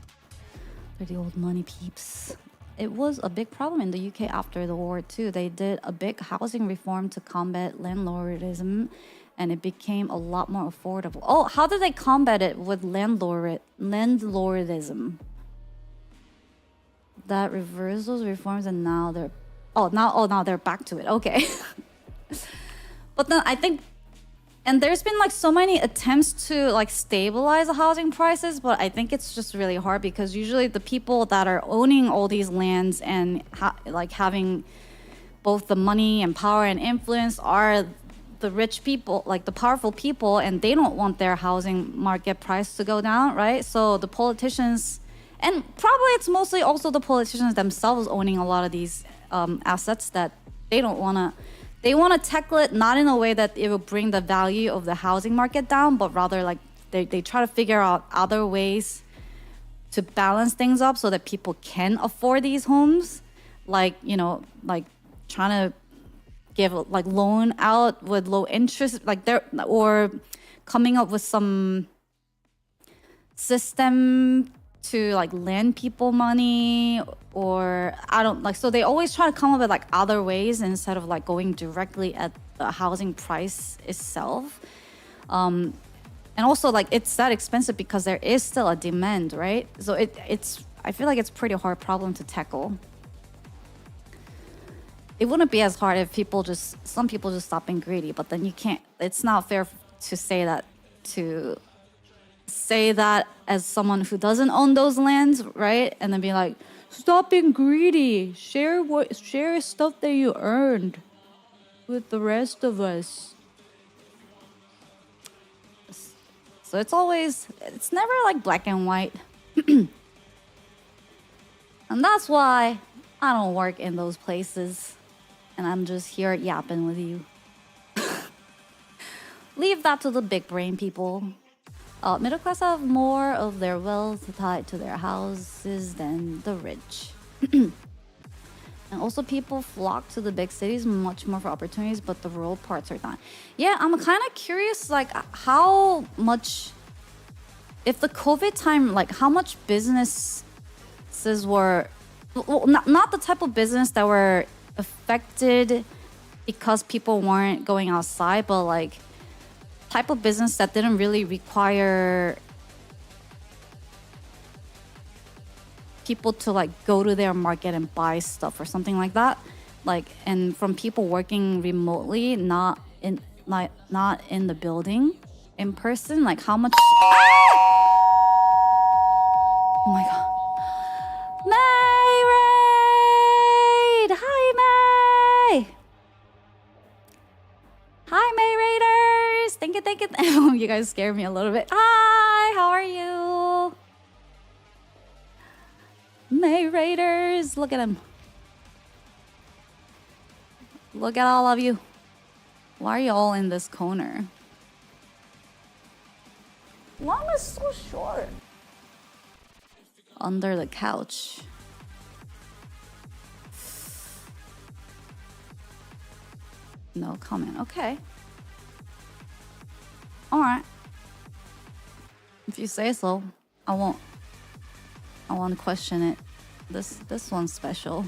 the old money peeps. It was a big problem in the UK after the war too. They did a big housing reform to combat landlordism, and it became a lot more affordable. Oh, how did they combat it with landlordism? That reversed those reforms, and now they're back to it. Okay. But then I think, and there's been like so many attempts to like stabilize the housing prices, but I think it's just really hard because usually the people that are owning all these lands and like having both the money and power and influence are the rich people, like the powerful people, and they don't want their housing market price to go down, right? So the politicians, and probably it's mostly also the politicians themselves owning a lot of these assets that they don't want to. They want to tackle it not in a way that it will bring the value of the housing market down, but rather like they try to figure out other ways to balance things up so that people can afford these homes. Like, you know, like trying to give like loan out with low interest, like or coming up with some system to like lend people money, or I don't like, so they always try to come up with like other ways instead of like going directly at the housing price itself. And also like it's that expensive because there is still a demand, right? So it's I feel like it's a pretty hard problem to tackle. It wouldn't be as hard if some people just stop being greedy, but then you can't, it's not fair to say that as someone who doesn't own those lands, right? And then be like, stop being greedy. Share stuff that you earned with the rest of us. So it's never like black and white. And that's why I don't work in those places. And I'm just here yapping with you. Leave that to the big brain people. Middle class have more of their wealth tied to their houses than the rich. And also people flock to the big cities much more for opportunities, but the rural parts are not. Yeah, I'm kind of curious, like how much, if the COVID time, like how much businesses were, well, not the type of business that were affected because people weren't going outside, but like type of business that didn't really require people to like go to their market and buy stuff or something like that, like, and from people working remotely, not in the building in person, like how much oh my god, May Raid! Hi May! thank you. You guys scared me a little bit. Hi, how are you? May Raiders, look at him. Look at all of you. Why are you all in this corner? Why am I so short? Under the couch. No comment. Okay. Alright. If you say so, I won't question it. This one's special.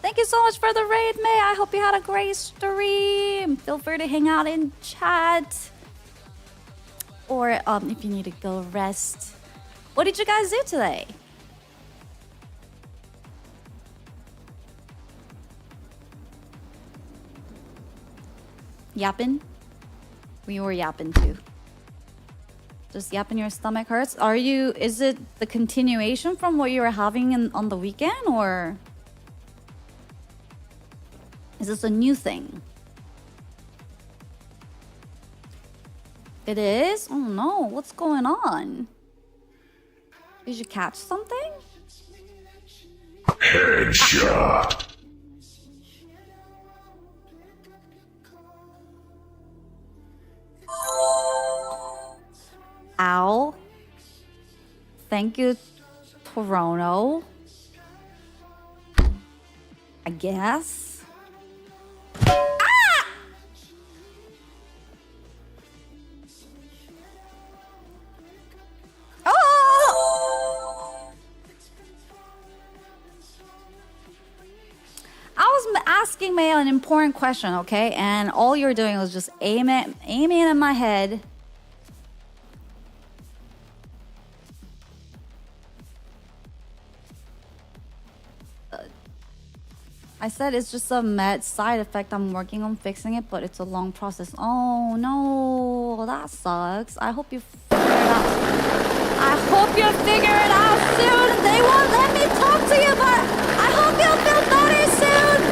Thank you so much for the raid, May. I hope you had a great stream. Feel free to hang out in chat. Or if you need to go rest. What did you guys do today? Yapping? We were yapping too. Just yapping, your stomach hurts? Is it the continuation from what you were having on the weekend, or is this a new thing? It is? Oh no, what's going on? Did you catch something? Headshot. Ow. Thank you, Toronto. I guess. Ah! Oh! I was asking May an important question, okay? And all you're doing was just aiming at my head. I said it's just a med side effect. I'm working on fixing it, but it's a long process. Oh no, that sucks. I hope you figure it out. I hope you figure it out soon. They won't let me talk to you, but I hope you'll feel better soon.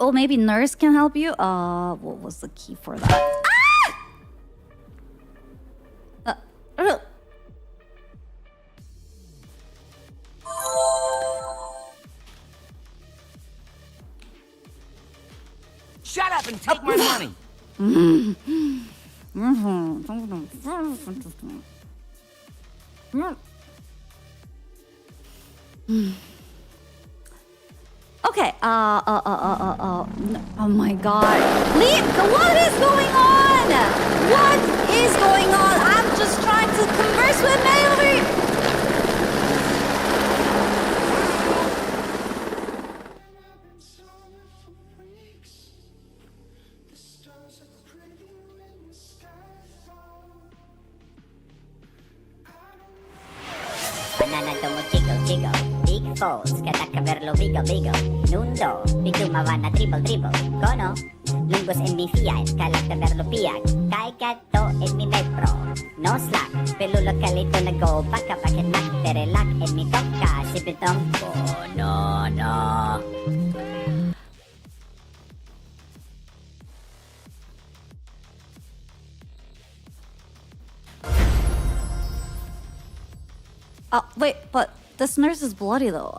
Oh, maybe nurse can help you? What was the key for that? Ah! Shut up and take my money! Okay, oh my god. What is going on? What is going on? I'm just trying to converse with Naomi. Banana tomo chico, chico. Big falls, kataka verlo bigo, bigo. Nundo, big dumavana triple, triple. Kono, lungos en mi Fiat, kalakta verlo piak. Kaikato en mi metro. No slack, pelulot kalito na go. Baka bakit nak, terelak en mi toka. Sipitom ko, no, no. Wait, but this nurse is bloody though.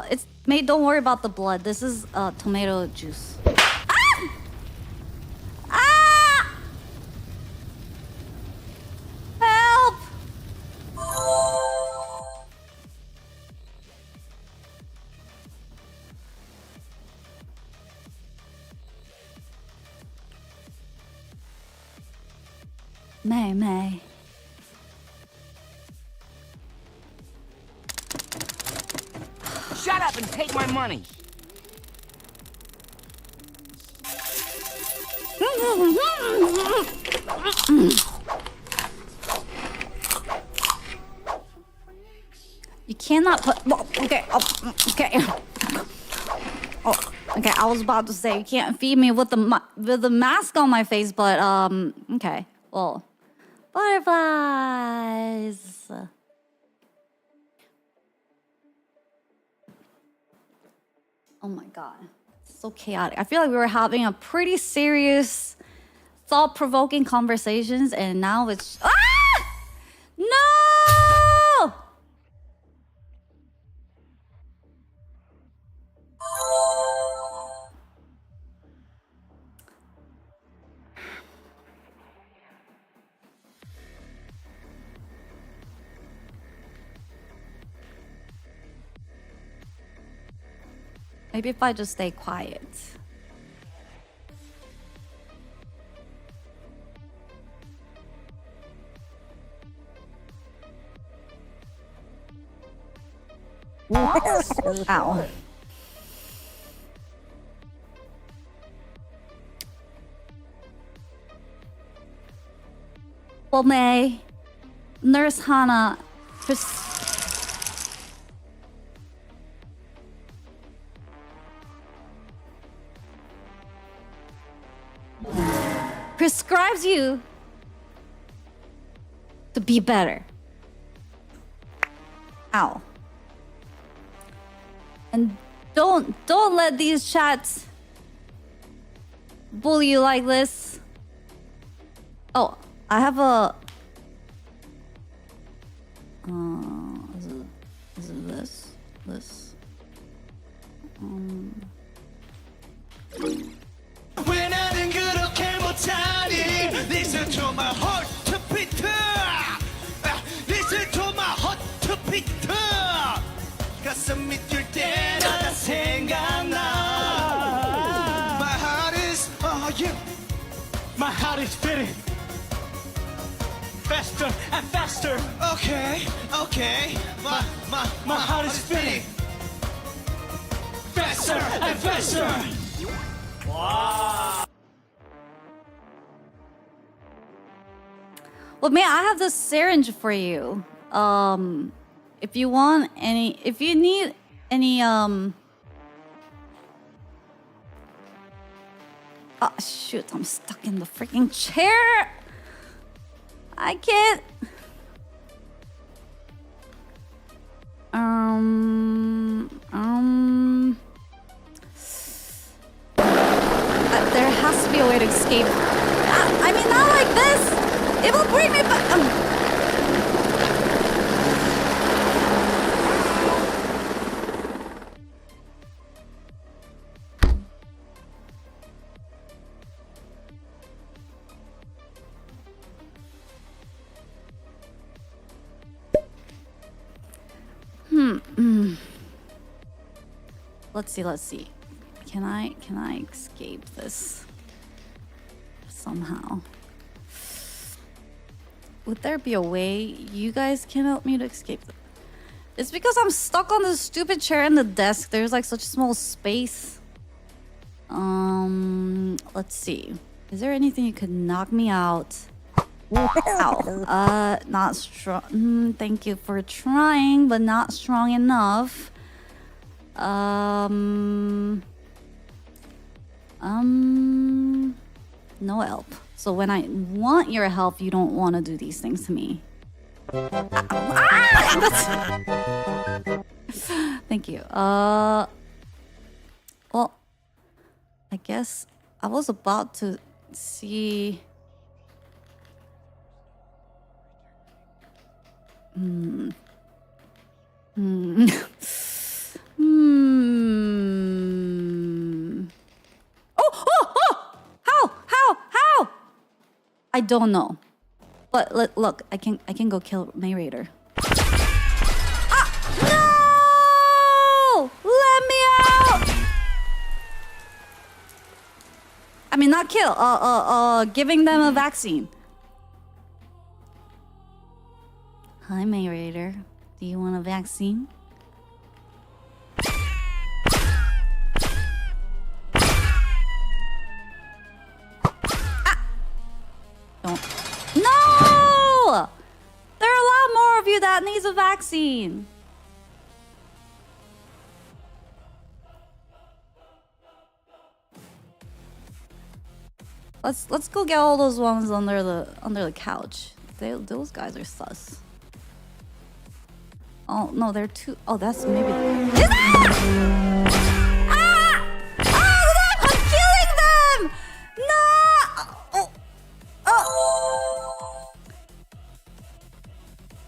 It's mate. Don't worry about the blood. This is tomato juice. Ah! Ah! Help! May. Shut up and take my money! You cannot put. Well, okay. Oh, okay. Oh, okay. I was about to say you can't feed me with the mask on my face, but okay. Well, butterflies. Oh my god, so chaotic. I feel like we were having a pretty serious, thought-provoking conversations, and now it's no. Maybe if I just stay quiet. Ow. Well, May, Nurse Hana, prescribes you to be better. Ow. And don't let these chats bully you like this. Oh, I have a is it this? When I didn't get okay, listen to my heart to beat. Listen to my heart to beat. 가슴 밑줄 때마다 생각나. My heart is, yeah. My heart is beating faster and faster. Okay. My heart is beating faster and faster. Wow. Well, May, I have this syringe for you. If you need any, oh shoot, I'm stuck in the freaking chair. I can't. There has to be a way to escape. I mean, not like this. It will bring me back. Let's see. Can I escape this somehow? Would there be a way you guys can help me to escape? It's because I'm stuck on this stupid chair in the desk. There's like such a small space. Let's see. Is there anything you could knock me out? Ow. Not strong. Thank you for trying, but not strong enough. No help. So when I want your help, you don't want to do these things to me. Thank you. Well, I guess I was about to see. How? I don't know. But look, I can go kill Mayrater. No! Let me out! I mean, not kill. Giving them a vaccine. Hi, Mayrater. Do you want a vaccine? Don't. No! There are a lot more of you that needs a vaccine. Let's go get all those ones under the couch. Those guys are sus. Oh no, they're too. Oh, that's maybe. Is that? Ah! Ah! I'm killing them! No! Oh. Oh.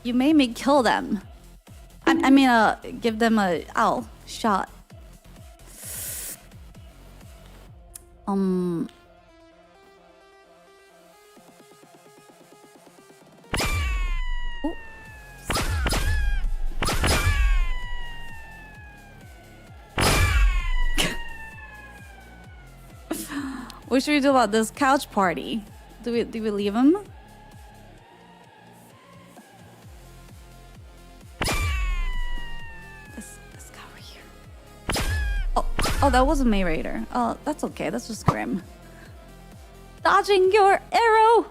You made me kill them. I mean, give them a shot. Ooh. What should we do about this couch party? Do we leave him? This guy over here. Oh, that was a May Raider. Oh, that's okay. That's just Grim. Dodging your arrow.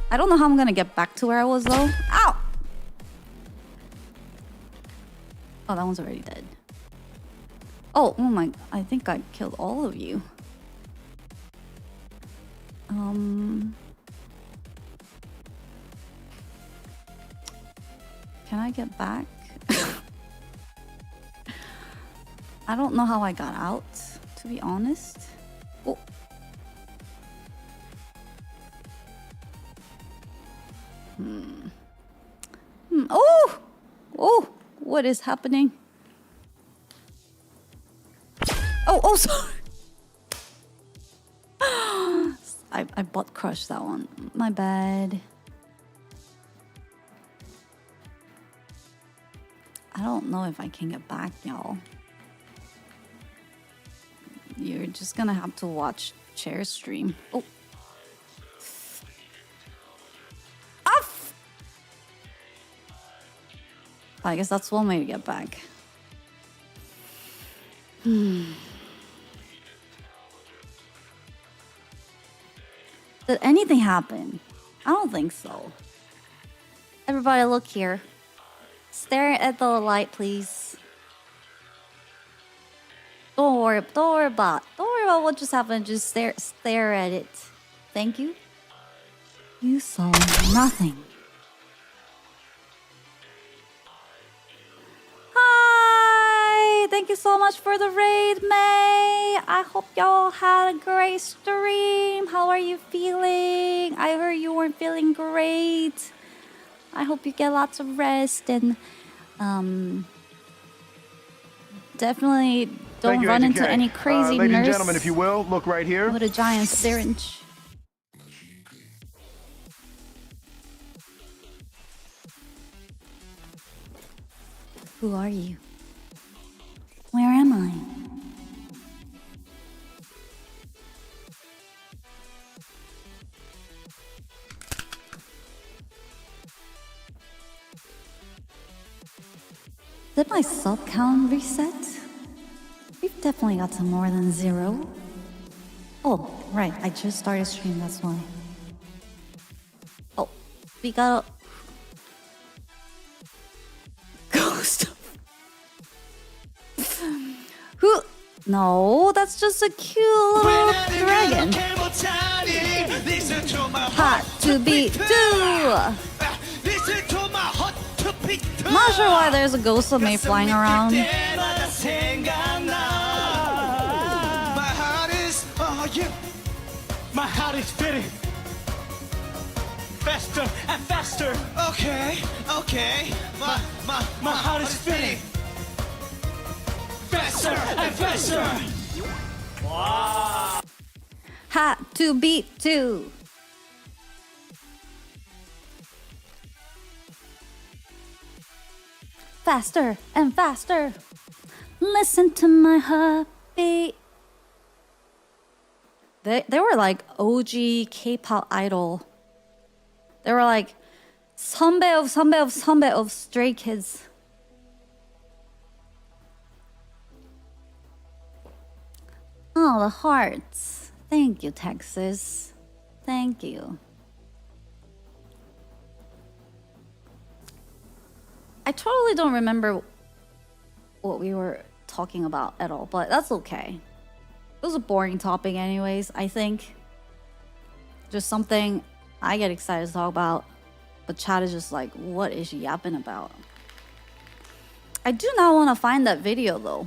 I don't know how I'm gonna get back to where I was though. Ow! Oh, that one's already dead. Oh my! I think I killed all of you. Can I get back? I don't know how I got out, to be honest. Oh. Oh! Oh! What is happening? Oh, sorry. I butt crushed that one. My bad. I don't know if I can get back, y'all. You're just gonna have to watch Chair stream. Oh. Off! I guess that's one way to get back. Did anything happen? I don't think so. Everybody look here. Stare at the light, please. Don't worry about what just happened. Just stare at it. Thank you. You saw nothing. Hi! Thank you so much for the raid, May. I hope y'all had a great stream. How are you feeling? I heard you weren't feeling great. I hope you get lots of rest and definitely don't run into any crazy ladies nurse. and gentlemen, if you will, look right here. With a giant syringe. Who are you? Where am I? Did my sub count reset? We've definitely got to more than 0. Oh, right, I just started stream, that's why. Oh, we got a ghost. Who? No, that's just a cute little dragon. Hot to beat too. I'm not sure why there's a ghost of May flying around. My heart is beating faster and faster. Okay. My heart is beating faster and faster. Hot to beat too. Faster and faster. Listen to my heartbeat. They were like OG K-pop idol. They were like 선배 of Stray Kids. Oh, the hearts. Thank you, Texas. Thank you. I totally don't remember what we were talking about at all, but that's okay. It was a boring topic anyways, I think. Just something I get excited to talk about, but chat is just like, what is she yapping about? I do not want to find that video though,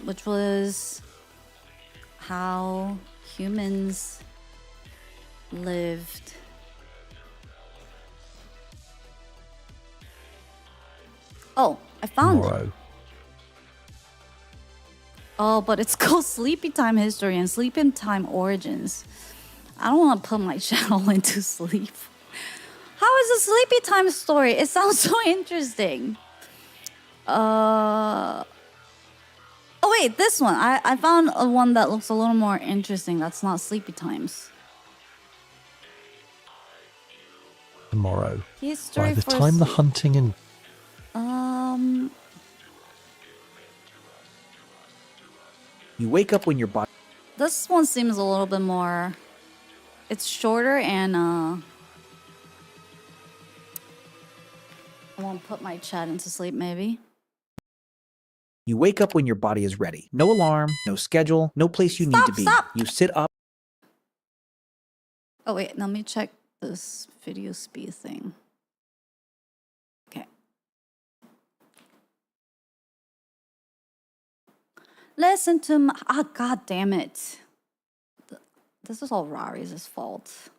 which was how humans lived. Oh, I found it. Oh, but it's called Sleepy Time History and Sleepy Time Origins. I don't want to put my channel into sleep. How is a Sleepy Time story? It sounds so interesting. Oh wait, this one. I found a one that looks a little more interesting. That's not Sleepy Times. Tomorrow. History By the for time the sleep. hunting and You wake up when your body. This one seems a little bit more. It's shorter and I won't put my chat into sleep. Maybe. You wake up when your body is ready. No alarm, no schedule, no place you need to be. Stop. You sit up. Oh wait, let me check this video speed thing. Okay. Listen to my... Ah, god damn it. This is all Rari's fault.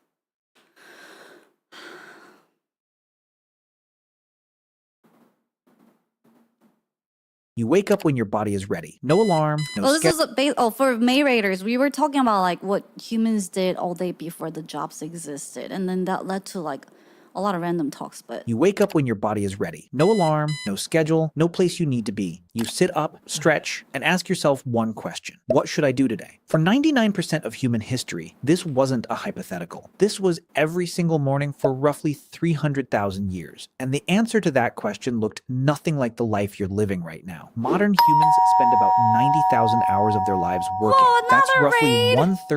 You wake up when your body is ready. No alarm, no Oh, this schedule. is for May Raiders. We were talking about like what humans did all day before the jobs existed, and then that led to like a lot of random talks. But You wake up when your body is ready. No alarm, no schedule, no place you need to be. You sit up, stretch, and ask yourself one question. What should I do today? For 99% of human history, this wasn't a hypothetical. This was every single morning for roughly 300,000 years. And the answer to that question looked nothing like the life you're living right now. Modern humans spend about 90,000 hours of their lives working. Oh, That's another roughly raid! 1/3.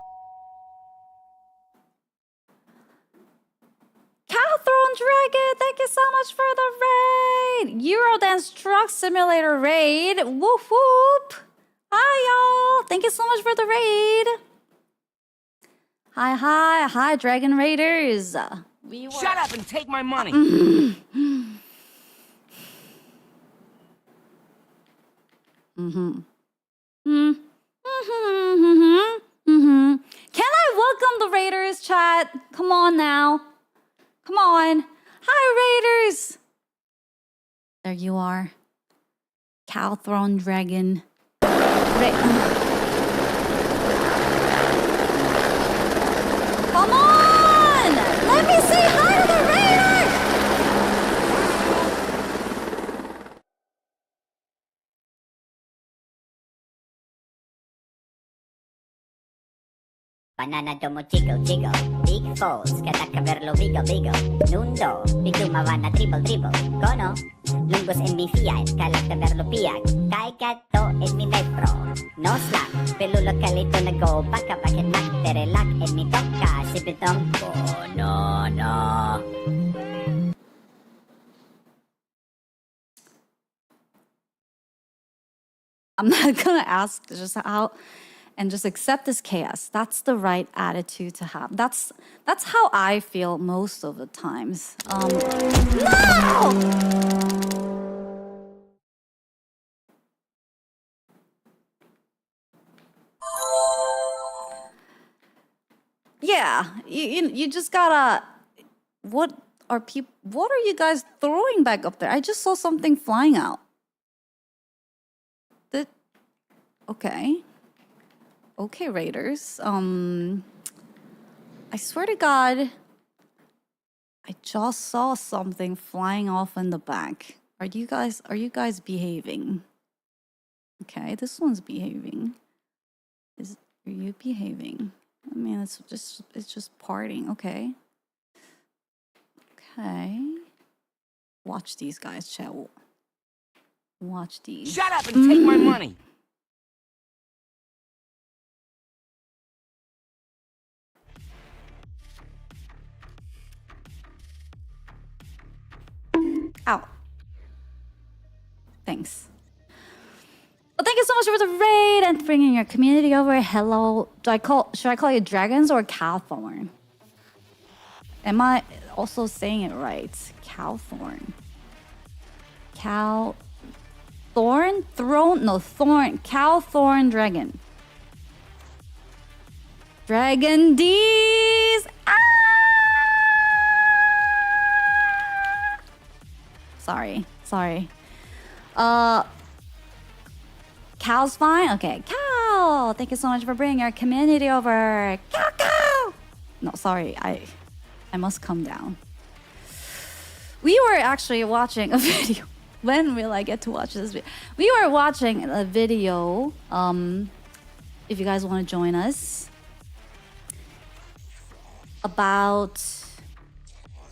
Catherine Dragon, thank you so much for the raid. Eurodance Truck Simulator raid. Whoop whoop. Hi y'all. Thank you so much for the raid. Hi, Dragon Raiders. We were... Shut up and take my money. Can I welcome the Raiders, chat? Come on now. Come on. Hi, Raiders. There you are. Cow Throne Dragon. Come on! Let me say hi to the Raiders! Banana domo jiggle jiggle, big falls, katak verlo bigo bigo, nundo, bitumawan na dribble dribble, kono, lungos en mi fiat, kalak verlo piag, kai kato en mi metro, no slack, pelulot kalito na go, baka bakit nak, terelak en mi toka, sipitong, no. I'm not gonna ask just how, and just accept this chaos. That's the right attitude to have. That's how I feel most of the times. No! Yeah, you just gotta. What are you guys throwing back up there? I just saw something flying out. Okay, Raiders. I swear to God, I just saw something flying off in the back. Are you guys behaving? Okay, this one's behaving. Are you behaving? I mean, it's just partying. Okay. Watch these guys, chat. Watch these. Shut up and take my money. Ow. Thanks. Well, thank you so much for the raid and bringing your community over. Hello. Should I call you dragons or cowthorn? Am I also saying it right? Cowthorn. Cow... Thorn? Throne? No, thorn. Cowthorn dragon. Dragon D's! Ah! Sorry. Cow's fine? Okay, cow! Thank you so much for bringing our community over. Cow! No, sorry. I must come down. We were actually watching a video. When will I get to watch this video? We were watching a video. If you guys want to join us. About...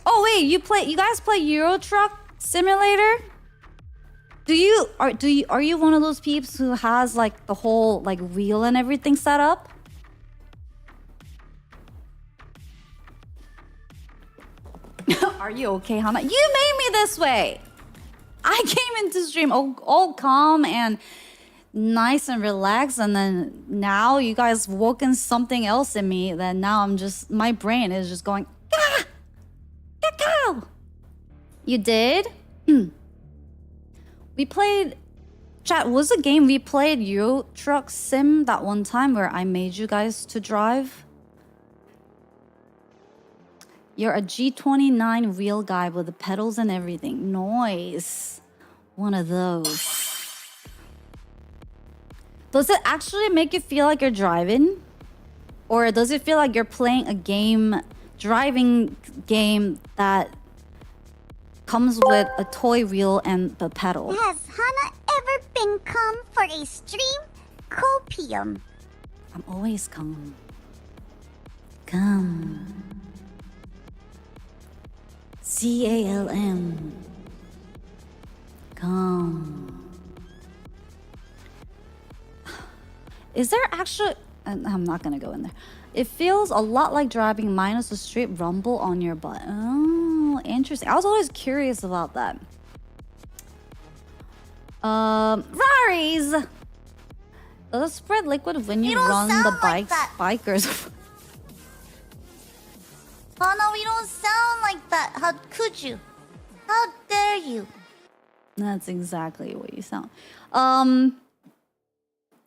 Oh wait, you guys play Euro Truck Simulator? Are you one of those peeps who has like the whole like wheel and everything set up? Are you okay, Hana? You made me this way. I came into stream all calm and nice and relaxed, and then now you guys woken something else in me. Then now my brain is just going, ah, cacao. You did? We played... Chat, was a game we played Euro Truck Sim that one time where I made you guys to drive? You're a G29 wheel guy with the pedals and everything. Nice. One of those. Does it actually make you feel like you're driving? Or does it feel like you're playing a driving game that comes with a toy wheel and the pedal? Has Hana ever been calm for a stream? Copium. I'm always calm. Calm. C-A-L-M. Calm. Is there actually... I'm not gonna go in there. It feels a lot like driving minus a straight rumble on your butt. Oh, interesting. I was always curious about that. Raries! Does it spread liquid when you run the bikes? Bikers. Oh no, we don't sound like that. How could you? How dare you? That's exactly what you sound.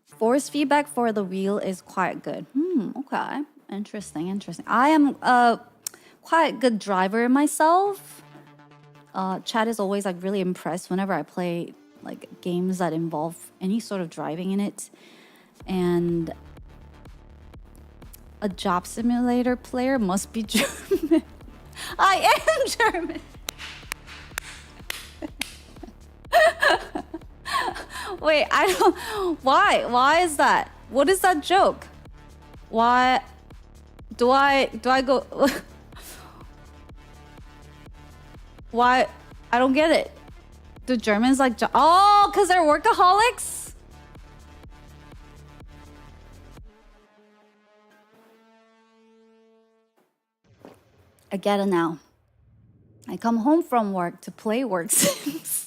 Force feedback for the wheel is quite good. Okay. Interesting. I am quite a good driver myself. Chad is always like really impressed whenever I play like games that involve any sort of driving in it. And a job simulator player must be German. I am German. Wait, I don't... Why? Why is that? What is that joke? Why... Do I go... Why? I don't get it. Do Germans like... Oh, because they're workaholics? I get it now. I come home from work to play work sims.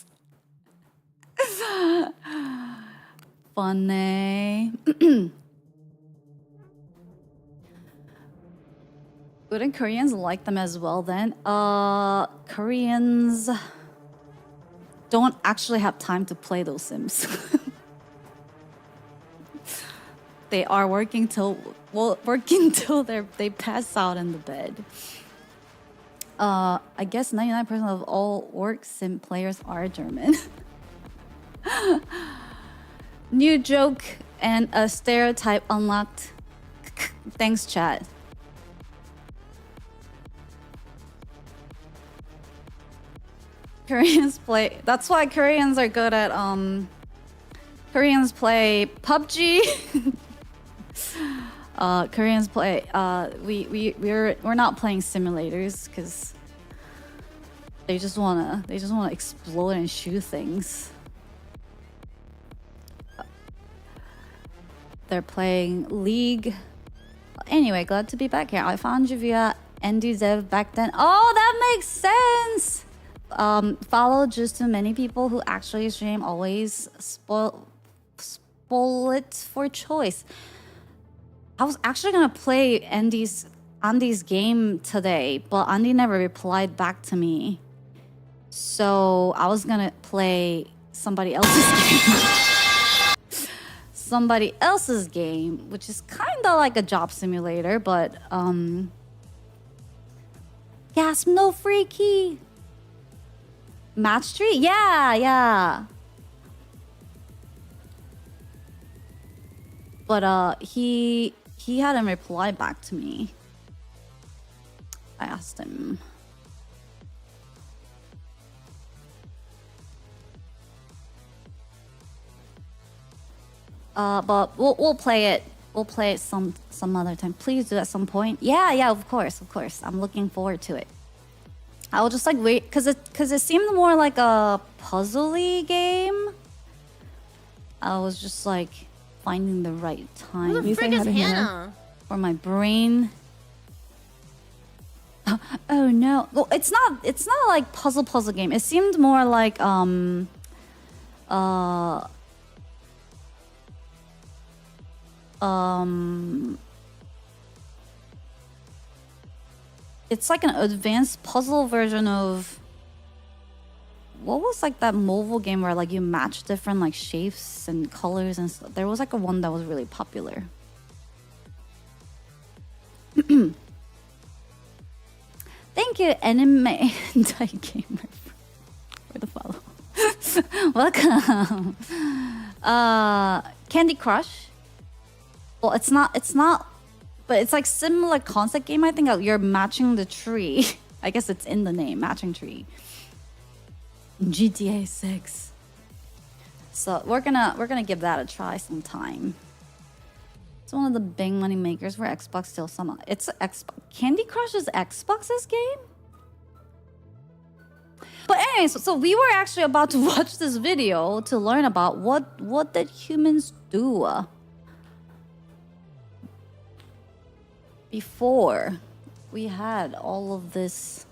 Funny. Wouldn't Koreans like them as well then? Koreans don't actually have time to play those sims. They are working till they pass out in the bed. I guess 99% of all work sim players are German. New joke and a stereotype unlocked. Thanks, chat. Koreans play... That's why Koreans are good at, Koreans play PUBG. Koreans play... We're not playing simulators, because... They just wanna explode and shoot things. They're playing League. Anyway, glad to be back here. I found you via NDZev back then. Oh, that makes sense! Follow just too many people who actually stream always bullet for choice. I was actually gonna play Andy's game today, but Andy never replied back to me. So I was gonna play somebody else's game. Somebody else's game, which is kind of like a job simulator, but Gasp, no freaky. Match tree? Yeah. But he hadn't replied back to me. I asked him. But we'll play it. We'll play it some other time. Please do at some point. Yeah, of course. I'm looking forward to it. I will just like wait because it seemed more like a puzzly game. I was just like finding the right time. Who the frick is Hannah? For my brain. Oh no! Well, it's not like puzzle game. It seemed more like it's like an advanced puzzle version of what was like that mobile game where like you match different like shapes and colors and stuff. There was like a one that was really popular. Thank you, anime gamer, for the follow. Welcome. Candy Crush. Well, it's not, but it's like similar concept game. I think you're matching the tree. I guess it's in the name, matching tree. GTA 6. So we're gonna give that a try sometime. It's one of the big money makers for Xbox still some. It's Xbox. Candy Crush is Xbox's game. But anyways, so we were actually about to watch this video to learn about what did humans do before we had all this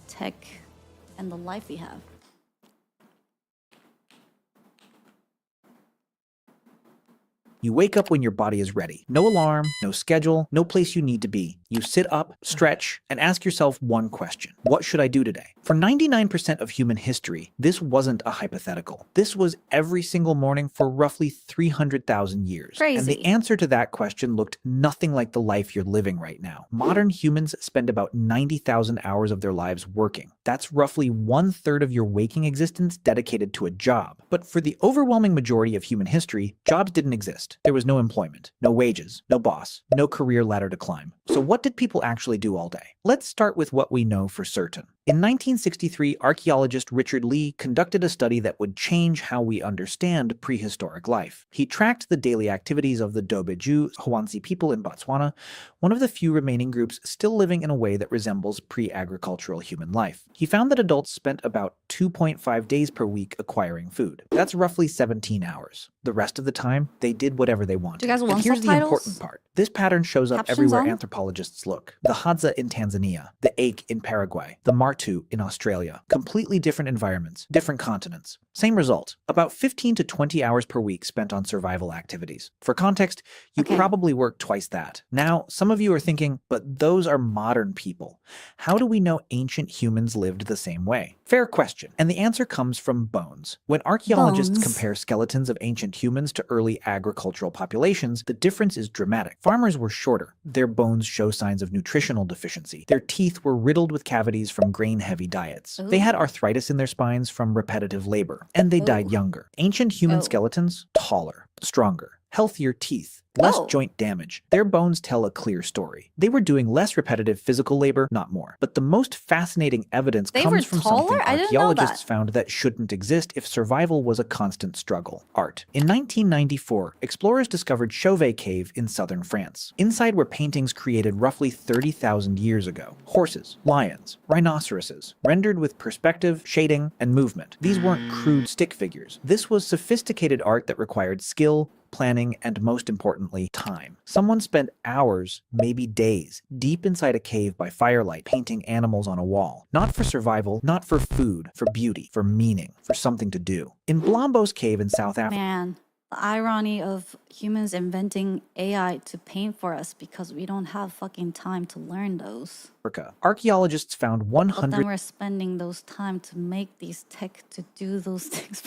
tech and the life we have. You wake up when your body is ready. No alarm, no schedule, no place you need to be. You sit up, stretch, and ask yourself one question. What should I do today? For 99% of human history, this wasn't a hypothetical. This was every single morning for roughly 300,000 years. Crazy. And the answer to that question looked nothing like the life you're living right now. Modern humans spend about 90,000 hours of their lives working. That's roughly 1/3 of your waking existence dedicated to a job. But for the overwhelming majority of human history, jobs didn't exist. There was no employment, no wages, no boss, no career ladder to climb. So what did people actually do all day? Let's start with what we know for certain. In 1963, archaeologist Richard Lee conducted a study that would change how we understand prehistoric life. He tracked the daily activities of the Dobeju Hwansi people in Botswana, one of the few remaining groups still living in a way that resembles pre-agricultural human life. He found that adults spent about 2.5 days per week acquiring food. That's roughly 17 hours. The rest of the time, they did whatever they wanted. Do you guys want and here's subtitles? the important part. This pattern shows up Captions everywhere on? anthropologists look. The Hadza in Tanzania, the ache in Paraguay, the Martu in Australia. Completely different environments, different continents. Same result. About 15 to 20 hours per week spent on survival activities. For context, you probably work twice that. Now, some of you are thinking, but those are modern people. How do we know ancient humans lived the same way? Fair question. And the answer comes from bones. When archaeologists compare skeletons of ancient humans to early agricultural populations, the difference is dramatic. Farmers were shorter. Their bones show signs of nutritional deficiency. Their teeth were riddled with cavities from grain-heavy diets. They had arthritis in their spines from repetitive labor. And they died younger. Ancient human skeletons, taller, stronger, healthier teeth, less joint damage. Their bones tell a clear story. They were doing less repetitive physical labor, not more. But the most fascinating evidence comes from something archaeologists found that shouldn't exist if survival was a constant struggle: art. In 1994, explorers discovered Chauvet Cave in southern France. Inside were paintings created roughly 30,000 years ago. Horses, lions, rhinoceroses, rendered with perspective, shading, and movement. These weren't crude stick figures. This was sophisticated art that required skill, planning, and most importantly, time. Someone spent hours, maybe days, deep inside a cave by firelight, painting animals on a wall. Not for survival, not for food, for beauty, for meaning, for something to do. In Blombos Cave in South Africa, The irony of humans inventing AI to paint for us because we don't have fucking time to learn those. Africa. Archaeologists found But then 100,000 we're spending those time to make these tech to do those things.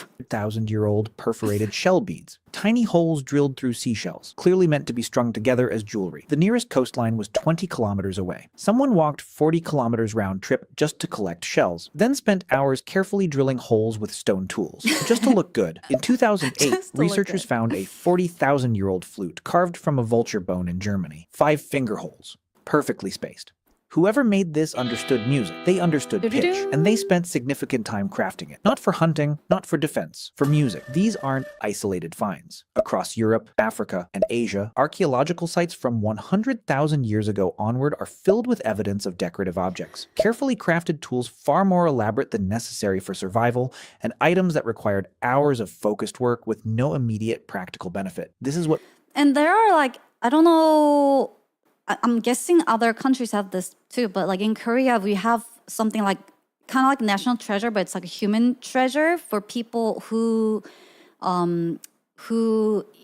year old perforated shell beads. Tiny holes drilled through seashells, clearly meant to be strung together as jewelry. The nearest coastline was 20 kilometers away. Someone walked 40 kilometers round trip just to collect shells, then spent hours carefully drilling holes with stone tools, just to look good. In 2008, Just to look researchers good. found a 40,000-year-old flute carved from a vulture bone in Germany. 5 finger holes, perfectly spaced. Whoever made this understood music. They understood pitch, and they spent significant time crafting it. Not for hunting, not for defense, for music. These aren't isolated finds. Across Europe, Africa, and Asia, archaeological sites from 100,000 years ago onward are filled with evidence of decorative objects. Carefully crafted tools far more elaborate than necessary for survival, and items that required hours of focused work with no immediate practical benefit. This is what And there are like, I don't know, I'm guessing other countries have this too, but like in Korea, we have something like kind of like national treasure, but it's like a human treasure for people who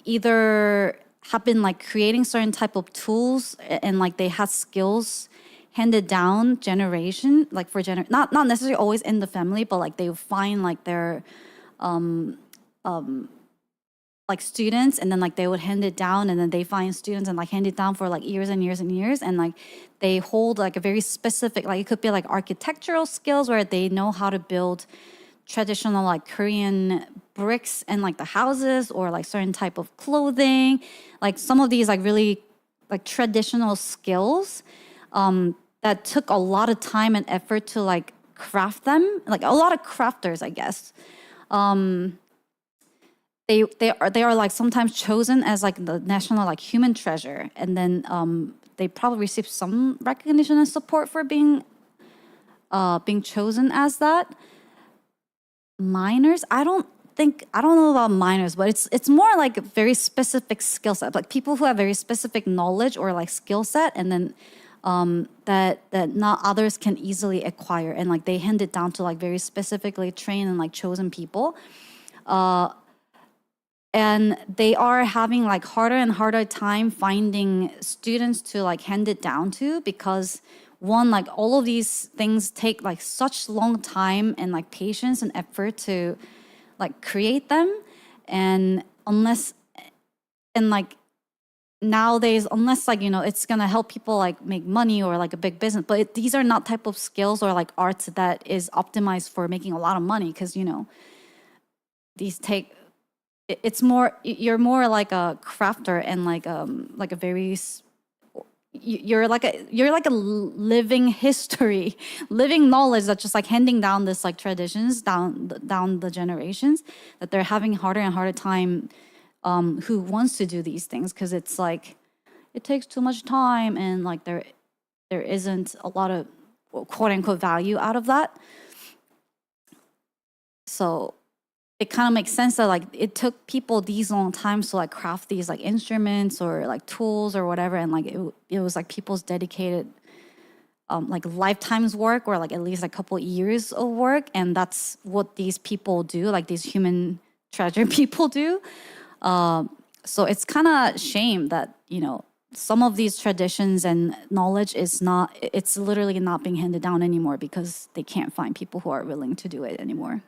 either have been like creating certain type of tools and like they had skills handed down generation, like for not necessarily always in the family, but like they find like their like students, and then like they would hand it down, and then they find students and like hand it down for like years and years and years, and like they hold like a very specific, like it could be like architectural skills where they know how to build traditional like Korean bricks and like the houses, or like certain type of clothing, like some of these like really like traditional skills that took a lot of time and effort to like craft them, like a lot of crafters, I guess. They are like sometimes chosen as like the national like human treasure, and then they probably receive some recognition and support for being chosen as that. Miners, I don't know about miners, but it's more like a very specific skill set, like people who have very specific knowledge or like skill set, and then that not others can easily acquire, and like they hand it down to like very specifically trained and like chosen people. And they are having like harder and harder time finding students to like hand it down to, because one, like all of these things take like such long time and like patience and effort to like create them. And like nowadays, unless like, you know, it's gonna help people like make money or like a big business, but these are not type of skills or like arts that is optimized for making a lot of money, because, you know, these take, it's more, you're more like a crafter and like a very, you're like a living history, living knowledge that's just like handing down this like traditions down the generations, that they're having harder and harder time who wants to do these things, because it's like it takes too much time, and like there isn't a lot of quote unquote value out of that. So it kind of makes sense that like it took people these long times to like craft these like instruments or like tools or whatever, and like it was like people's dedicated like lifetimes work, or like at least a couple years of work, and that's what these people do, like these human treasure people do. So it's kind of shame that, you know, some of these traditions and knowledge it's literally not being handed down anymore because they can't find people who are willing to do it anymore.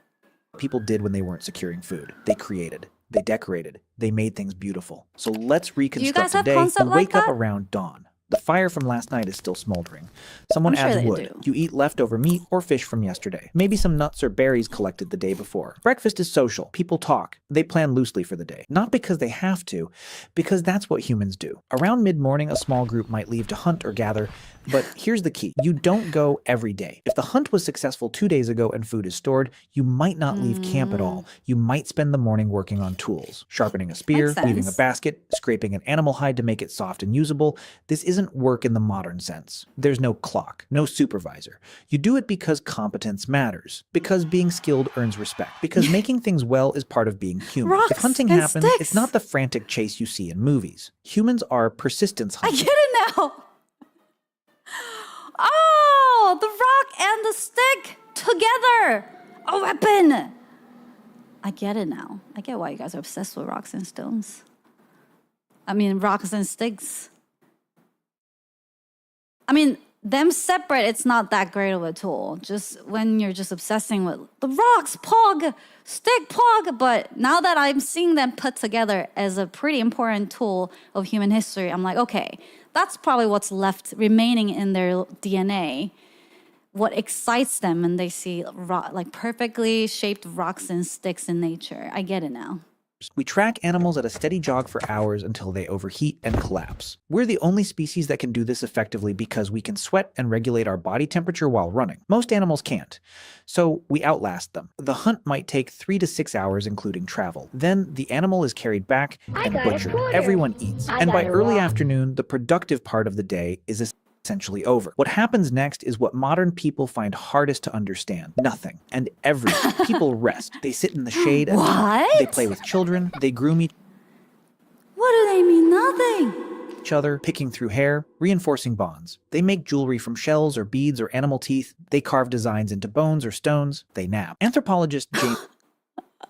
people did when they weren't securing food. They created, they decorated, they made things beautiful. So let's reconstruct have today concept and like wake up that? around dawn. The fire from last night is still smoldering. Someone I'm sure adds they wood. do. You eat leftover meat or fish from yesterday. Maybe some nuts or berries collected the day before. Breakfast is social. People talk. They plan loosely for the day. Not because they have to, because that's what humans do. Around mid-morning, a small group might leave to hunt or gather. But here's the key. You don't go every day. If the hunt was successful 2 days ago and food is stored, you might not leave camp at all. You might spend the morning working on tools, sharpening a spear, Makes weaving a sense. basket, scraping an animal hide to make it soft and usable. This isn't work in the modern sense. There's no clock, no supervisor. You do it because competence matters, because being skilled earns respect, because making things well is part of being human. Rocks If hunting and happens, sticks. it's not the frantic chase you see in movies. Humans are persistence I hunters. get it now. Oh, the rock and the stick together. A weapon. I get it now. I get why you guys are obsessed with rocks and stones. I mean, rocks and sticks. I mean, them separate, it's not that great of a tool. Just when you're just obsessing with the rocks, pog, stick, pog. But now that I'm seeing them put together as a pretty important tool of human history, I'm like, okay, that's probably what's left remaining in their DNA. What excites them when they see like perfectly shaped rocks and sticks in nature. I get it now. We track animals at a steady jog for hours until they overheat and collapse. We're the only species that can do this effectively because we can sweat and regulate our body temperature while running. Most animals can't. So we outlast them. The hunt might take 3 to 6 hours, including travel. Then the animal is carried back and butchered. Everyone eats. And by early afternoon, the productive part of the day is essentially over. What happens next is what modern people find hardest to understand. Nothing and everything. People rest. They sit in the shade. What? They play with children. They groom What do they mean? Nothing. each other, picking through hair, reinforcing bonds. They make jewelry from shells or beads or animal teeth. They carve designs into bones or stones. They nap. Anthropologist James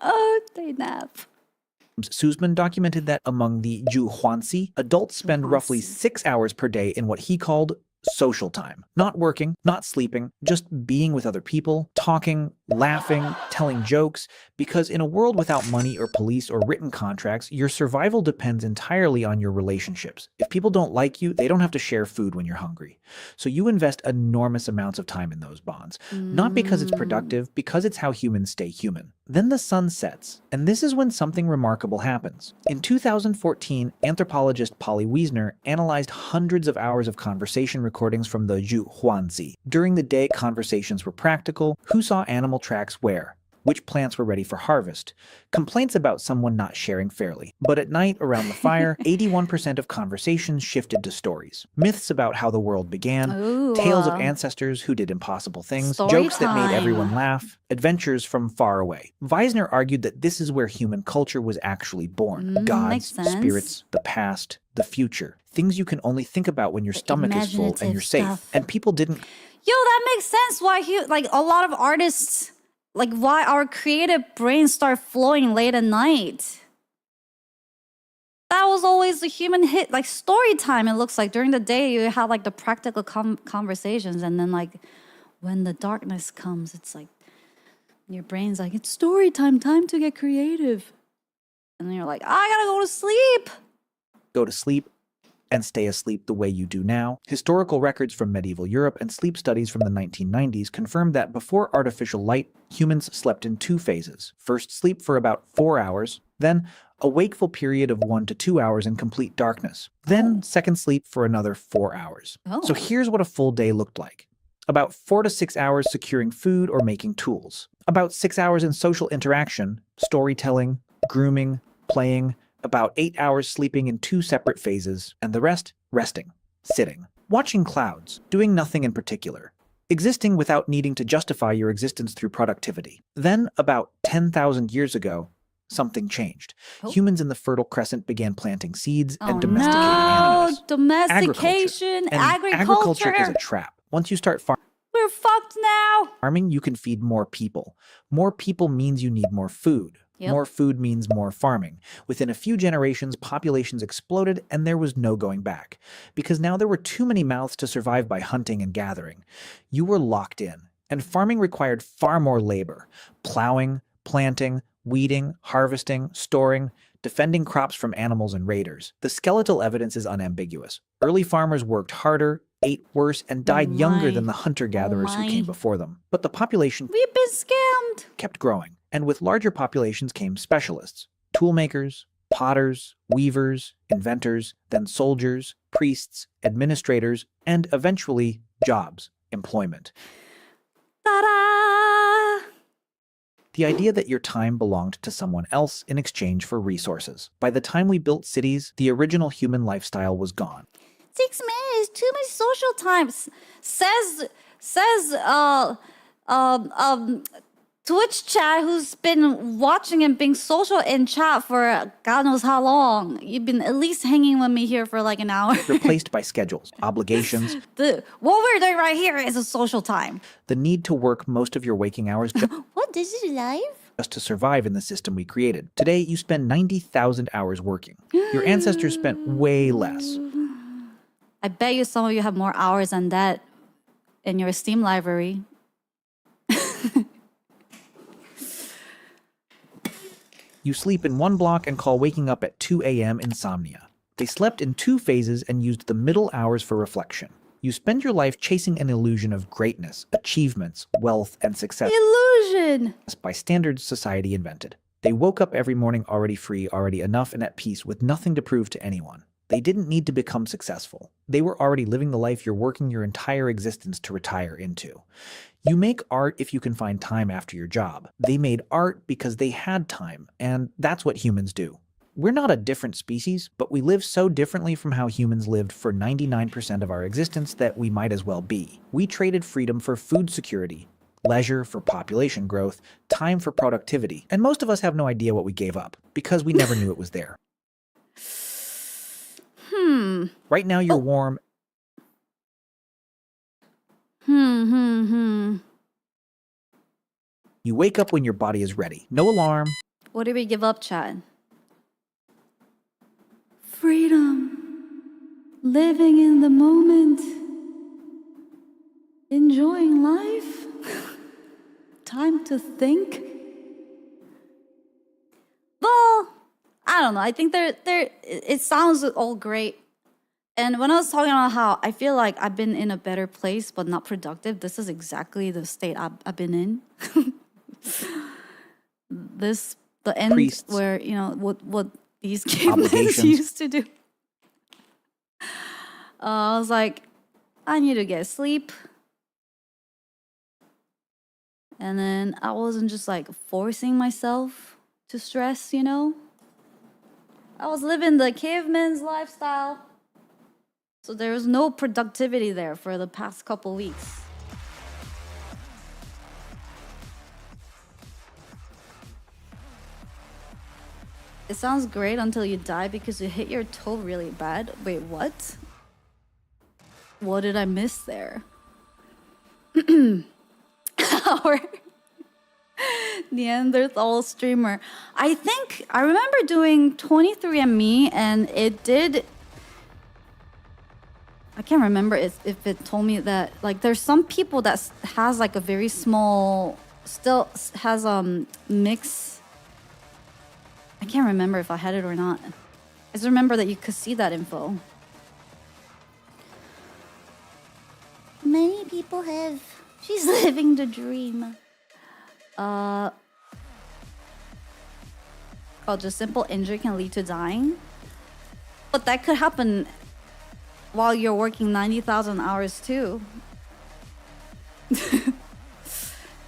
Oh, they nap. Sussman documented that among the Zhuhuanzi, adults spend roughly 6 hours per day in what he called social time. Not working, not sleeping, just being with other people, talking, laughing, telling jokes, because in a world without money or police or written contracts, your survival depends entirely on your relationships. If people don't like you, they don't have to share food when you're hungry. So you invest enormous amounts of time in those bonds. Not because it's productive, because it's how humans stay human. Then the sun sets, and this is when something remarkable happens. In 2014, anthropologist Polly Wiesner analyzed hundreds of hours of conversation recordings from the Zhuhuanzi. During the day, conversations were practical. Who saw animal tracks where? Which plants were ready for harvest? Complaints about someone not sharing fairly. But at night, around the fire, 81% of conversations shifted to stories. Myths about how the world began, tales of ancestors who did impossible things, jokes that made everyone laugh, adventures from far away. Weisner argued that this is where human culture was actually born. Gods, spirits, the past, the future. Things you can only think about when your stomach is full and you're safe. And people didn't... Yo, that makes sense why like a lot of artists, like why our creative brains start flowing late at night. That was always the human hit, like story time. It looks like during the day you have like the practical conversations, and then like when the darkness comes, it's like your brain's like, it's story time, time to get creative. And then you're like, I gotta go to sleep. Go to sleep and stay asleep the way you do now. Historical records from medieval Europe and sleep studies from the 1990s confirm that before artificial light, humans slept in 2 phases. First sleep for about 4 hours, then a wakeful period of 1 to 2 hours in complete darkness, then second sleep for another 4 hours. So here's what a full day looked like. About 4 to 6 hours securing food or making tools. About 6 hours in social interaction, storytelling, grooming, playing. About 8 hours sleeping in 2 separate phases, and the rest resting, sitting, watching clouds, doing nothing in particular, existing without needing to justify your existence through productivity. Then, about 10,000 years ago, something changed. Humans in the Fertile Crescent began planting seeds and domesticating animals. Domestication, agriculture is a trap. Once you start farming, we're fucked now. You can feed more people. More people means you need more food. More food means more farming. Within a few generations, populations exploded and there was no going back. Because now there were too many mouths to survive by hunting and gathering. You were locked in. And farming required far more labor. Plowing, planting, weeding, harvesting, storing, defending crops from animals and raiders. The skeletal evidence is unambiguous. Early farmers worked harder, ate worse, and died younger than the hunter-gatherers who came before them. But the population We've been scammed. Kept growing. And with larger populations came specialists, toolmakers, potters, weavers, inventors, then soldiers, priests, administrators, and eventually jobs, employment. Ta-da! The idea that your time belonged to someone else in exchange for resources. By the time we built cities, the original human lifestyle was gone. 6 minutes, too much social times. Says Twitch chat who's been watching and being social in chat for God knows how long. You've been at least hanging with me here for like an hour. Replaced by schedules, obligations. What we're doing right here is a social time. The need to work most of your waking hours. What, this is live? just to survive in the system we created. Today, you spend 90,000 hours working. Your ancestors spent way less. I bet you some of you have more hours than that in your Steam library. You sleep in one block and call waking up at 2 a.m. insomnia. They slept in 2 phases and used the middle hours for reflection. You spend your life chasing an illusion of greatness, achievements, wealth, and success Illusion! by standards society invented. They woke up every morning already free, already enough, and at peace with nothing to prove to anyone. They didn't need to become successful. They were already living the life you're working your entire existence to retire into. You make art if you can find time after your job. They made art because they had time, and that's what humans do. We're not a different species, but we live so differently from how humans lived for 99% of our existence that we might as well be. We traded freedom for food security, leisure for population growth, time for productivity, and most of us have no idea what we gave up, because we never knew it was there. Right now you're warm. You wake up when your body is ready. No alarm. What did we give up, Chad? Freedom. Living in the moment. Enjoying life. Time to think. Well, I don't know. I think it sounds all great. And when I was talking about how I feel like I've been in a better place but not productive, this is exactly the state I've been in. The end Priests. where, you know, what these cavemen Obligations. used to do. I was like, I need to get sleep. And then I wasn't just like forcing myself to stress, you know? I was living the caveman's lifestyle. So there was no productivity there for the past couple weeks. It sounds great until you die because you hit your toe really bad. Wait, what? What did I miss there? Our Neanderthal streamer. I think I remember doing 23andMe and it did. I can't remember if it told me that like there's some people that has like a very small, still has mix. I can't remember if I had it or not. I just remember that you could see that info. Many people have. She's living the dream. Oh, just simple injury can lead to dying. But that could happen while you're working 90,000 hours too.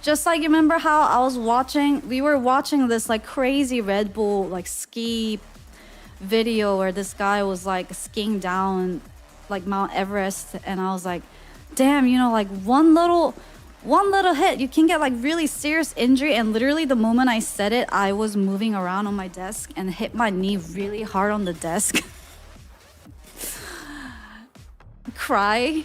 Just like, you remember how we were watching this like crazy Red Bull like ski video where this guy was like skiing down like Mount Everest, and I was like, damn, you know, like one little hit, you can get like really serious injury. And literally the moment I said it, I was moving around on my desk and hit my knee really hard on the desk. Cried.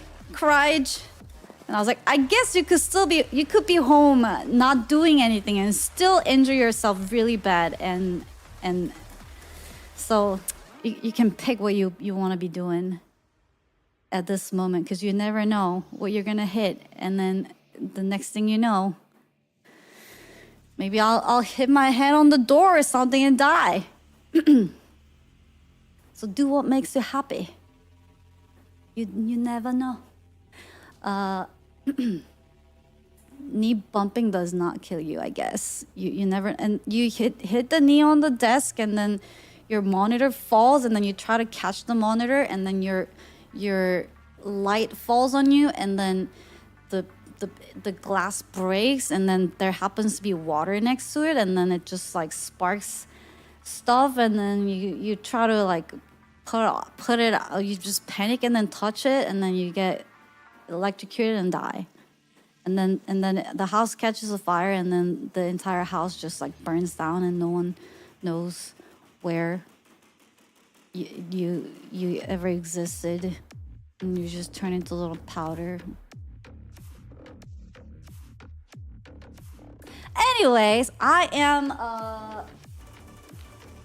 And I was like, I guess you could be home not doing anything and still injure yourself really bad. And so you can pick what you want to be doing at this moment, because you never know what you're gonna hit. And then the next thing you know, maybe I'll hit my head on the door or something and die. So do what makes you happy. You never know. Knee bumping does not kill you, I guess. You never, and you hit the knee on the desk, and then your monitor falls, and then you try to catch the monitor, and then your light falls on you, and then the glass breaks, and then there happens to be water next to it, and then it just like sparks stuff, and then you try to like put it out, you just panic and then touch it, and then you get electrocuted and die. And then the house catches a fire, and then the entire house just like burns down, and no one knows where you ever existed, and you just turn into a little powder. Anyways, I am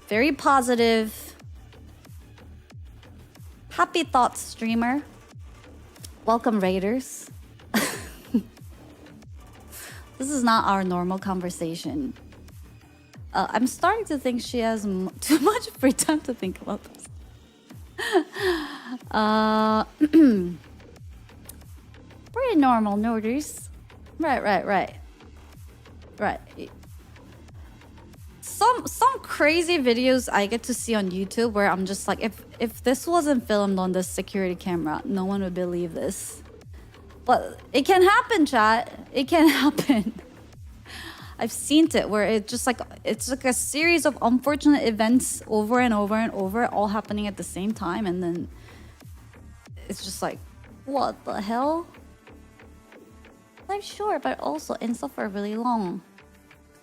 very positive, happy thoughts streamer. Welcome, Raiders. This is not our normal conversation. I'm starting to think she has too much free time to think about this. Pretty normal, Norders. Right. Some crazy videos I get to see on YouTube where I'm just like, if this wasn't filmed on this security camera, no one would believe this. But it can happen, chat. It can happen. I've seen it where it's like a series of unfortunate events over and over and over, all happening at the same time, and then it's just like, what the hell? Life's short, but also insuffer really long.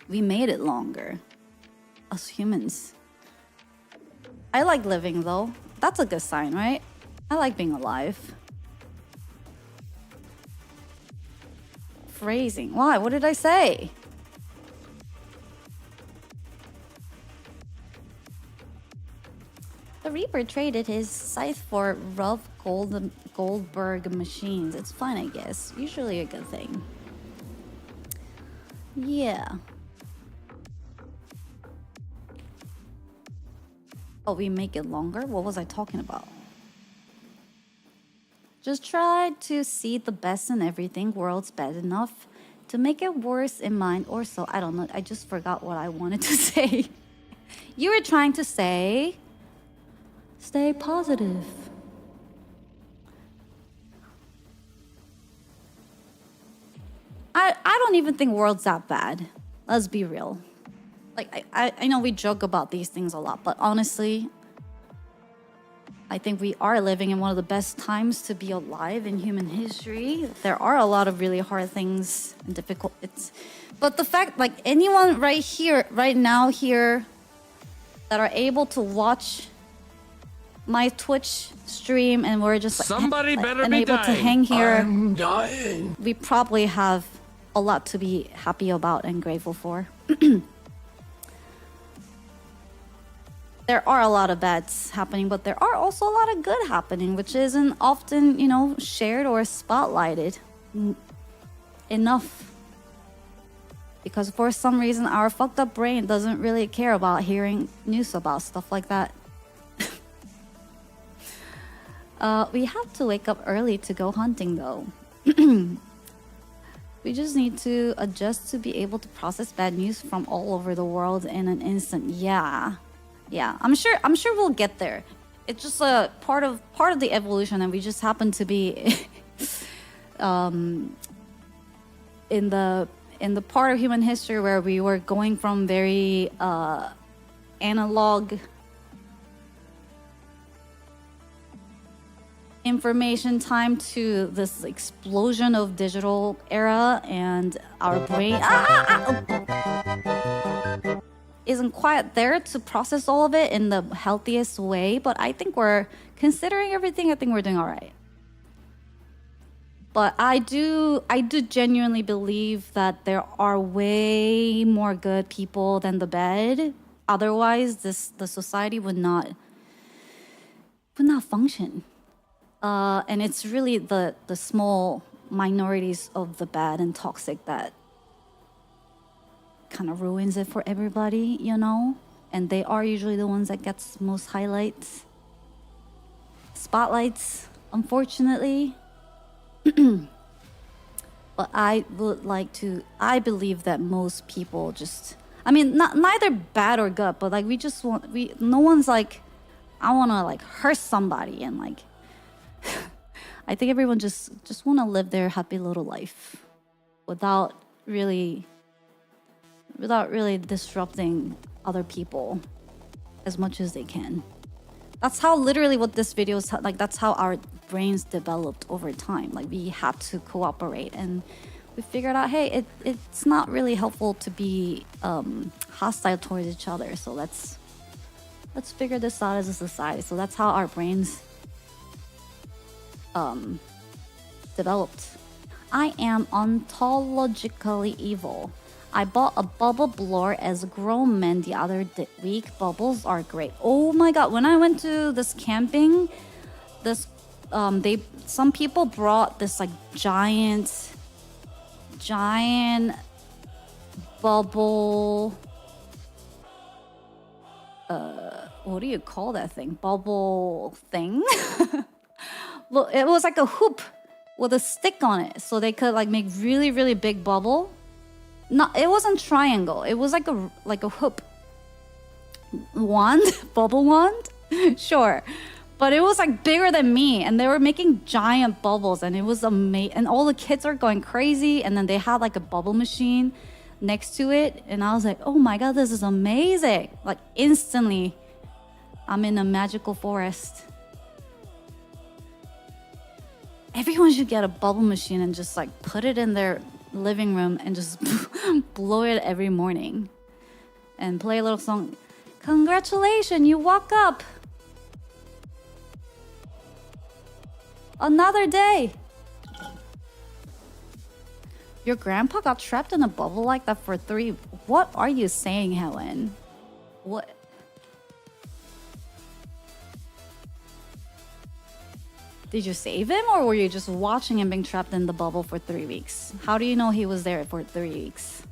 We made it longer. Us humans. I like living though. That's a good sign, right? I like being alive. Phrasing. Why? What did I say? The Reaper traded his scythe for rough Goldberg machines. It's fine, I guess. Usually a good thing. Yeah. Oh, we make it longer? What was I talking about? Just try to see the best in everything. World's bad enough to make it worse in mind or so. I don't know. I just forgot what I wanted to say. You were trying to say... Stay positive. I don't even think world's that bad. Let's be real. Like, I know we joke about these things a lot, but honestly, I think we are living in one of the best times to be alive in human history. There are a lot of really hard things and difficult. But the fact, like, anyone right here, right now here, that are able to watch my Twitch stream and we're just like Somebody better and be able to dying. hang here. I'm dying. We probably have a lot to be happy about and grateful for. There are a lot of bads happening, but there are also a lot of good happening, which isn't often, you know, shared or spotlighted enough. Because for some reason, our fucked up brain doesn't really care about hearing news about stuff like that. We have to wake up early to go hunting, though. We just need to adjust to be able to process bad news from all over the world in an instant. Yeah, I'm sure we'll get there. It's just a part of the evolution, and we just happen to be in the part of human history where we were going from very analog information time to this explosion of digital era, and our brain isn't quite there to process all of it in the healthiest way, but I think we're considering everything. I think we're doing all right. But I do genuinely believe that there are way more good people than the bad. Otherwise, the society would not function. And it's really the small minorities of the bad and toxic that kind of ruins it for everybody, you know? And they are usually the ones that gets most highlights. Spotlights, unfortunately. But I believe that most people just, I mean, neither bad or good, but like no one's like, I want to like hurt somebody and like, I think everyone just want to live their happy little life without really disrupting other people as much as they can. That's how literally what this video is like. That's how our brains developed over time. Like we had to cooperate, and we figured out, hey, it's not really helpful to be hostile towards each other. So let's figure this out as a society. So that's how our brains developed. I am ontologically evil. I bought a bubble blower as a grown man the other week. Bubbles are great. Oh my god, when I went to this camping, some people brought this like giant bubble, what do you call that thing? Bubble thing? Well, it was like a hoop with a stick on it, so they could like make really, really big bubble. Not, it wasn't triangle. It was like a hoop wand, bubble wand. Sure, but it was like bigger than me, and they were making giant bubbles, and it was amazing. And all the kids are going crazy, and then they had like a bubble machine next to it, and I was like, oh my god, this is amazing! Like instantly, I'm in a magical forest. Everyone should get a bubble machine and just like put it in their living room and just blow it every morning and play a little song. Congratulations, you woke up. Another day. Your grandpa got trapped in a bubble like that for 3. What are you saying, Helen? What? Did you save him, or were you just watching him being trapped in the bubble for 3 weeks? How do you know he was there for 3 weeks?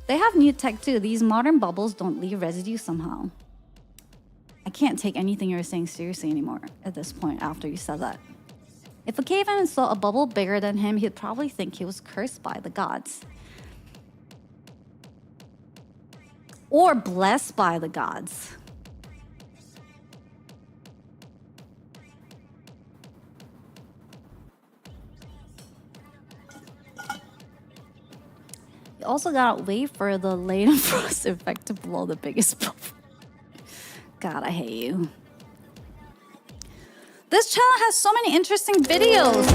They have new tech too. These modern bubbles don't leave residue somehow. I can't take anything you're saying seriously anymore at this point after you said that. If a caveman saw a bubble bigger than him, he'd probably think he was cursed by the gods. Or blessed by the gods. You also gotta wait for the latent frost effect to blow the biggest bubble. God, I hate you. This channel has so many interesting videos.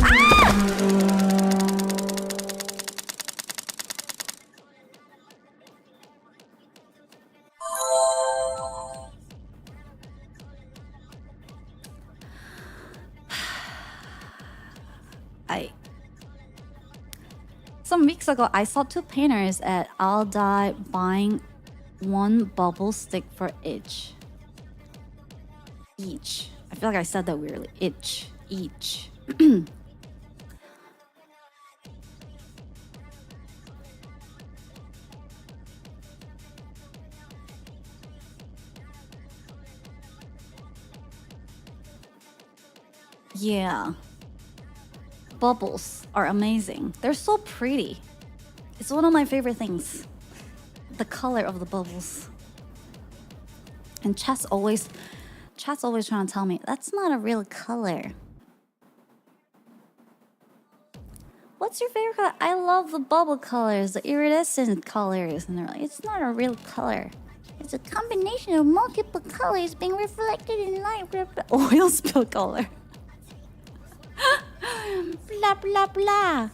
Some weeks ago, I saw 2 painters at Aldi buying 1 bubble stick for each. I feel like I said that weirdly. Each. Yeah. Bubbles are amazing. They're so pretty. It's one of my favorite things. The color of the bubbles. And chat's always trying to tell me, that's not a real color. What's your favorite color? I love the bubble colors, the iridescent colors. And they're like, it's not a real color. It's a combination of multiple colors being reflected in light. Oil spill color. Blah, blah, blah.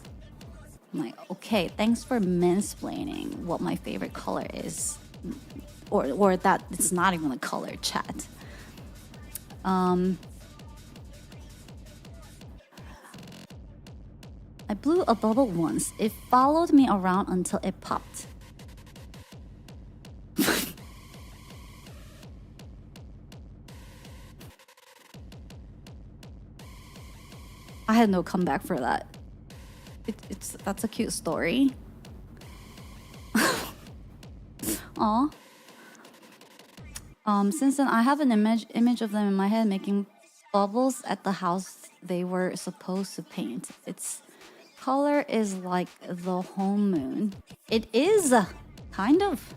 I'm like, okay, thanks for mansplaining what my favorite color is. Or that it's not even a color, chat. I blew a bubble once. It followed me around until it popped. I had no comeback for that. That's a cute story. Aw. Since then, I have an image of them in my head making bubbles at the house they were supposed to paint. Its color is like the whole moon. It is, kind of.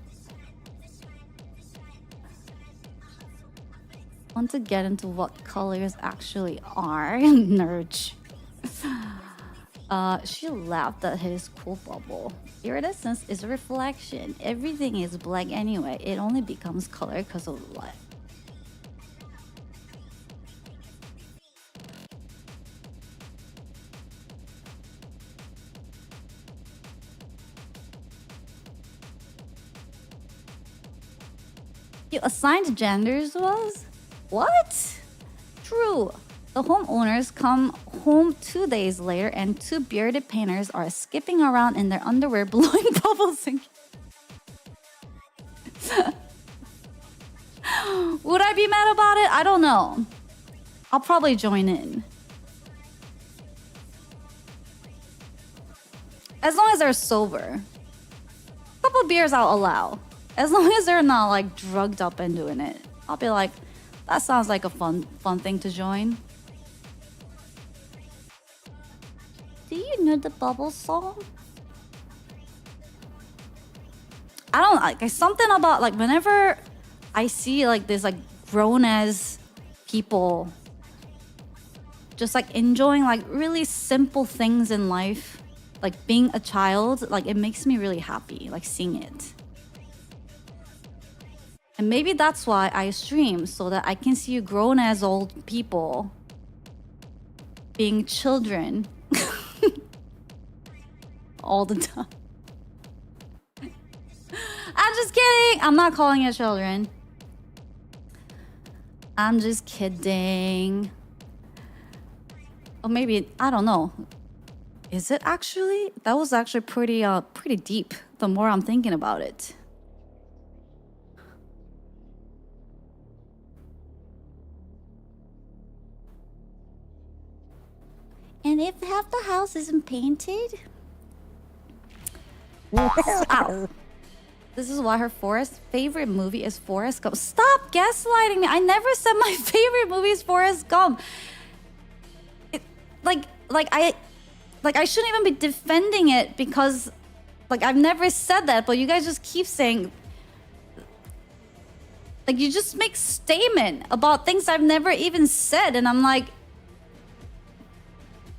Want to get into what colors actually are? Nerd. She laughed at his cool bubble. Iridescence is a reflection. Everything is black anyway. It only becomes color because of light. You assigned genders was? What? True. The homeowners come home 2 days later and two bearded painters are skipping around in their underwear blowing bubbles and... Would I be mad about it? I don't know. I'll probably join in. As long as they're sober. A couple beers I'll allow. As long as they're not like drugged up and doing it. I'll be like, that sounds like a fun thing to join. Do you know the Bubble song? I don't like something about like whenever I see like this like grown as people just like enjoying like really simple things in life, like being a child, like it makes me really happy, like seeing it. And maybe that's why I stream, so that I can see you grown as old people being children all the time. I'm just kidding. I'm not calling it children. I'm just kidding. Or maybe, I don't know. Is it actually? That was actually pretty deep the more I'm thinking about it. And if half the house isn't painted? Ow. This is why her favorite movie is Forrest Gump. Stop gaslighting me. I never said my favorite movie is Forrest Gump. I shouldn't even be defending it because like I've never said that, but you guys just keep saying like you just make statement about things I've never even said, and I'm like,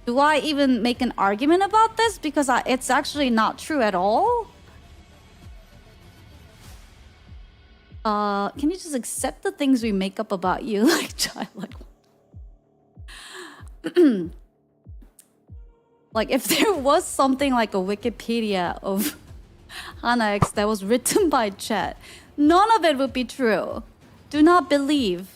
do I even make an argument about this? Because it's actually not true at all. Can you just accept the things we make up about you, like child, like if there was something like a Wikipedia of HanaX that was written by chat, none of it would be true. Do not believe.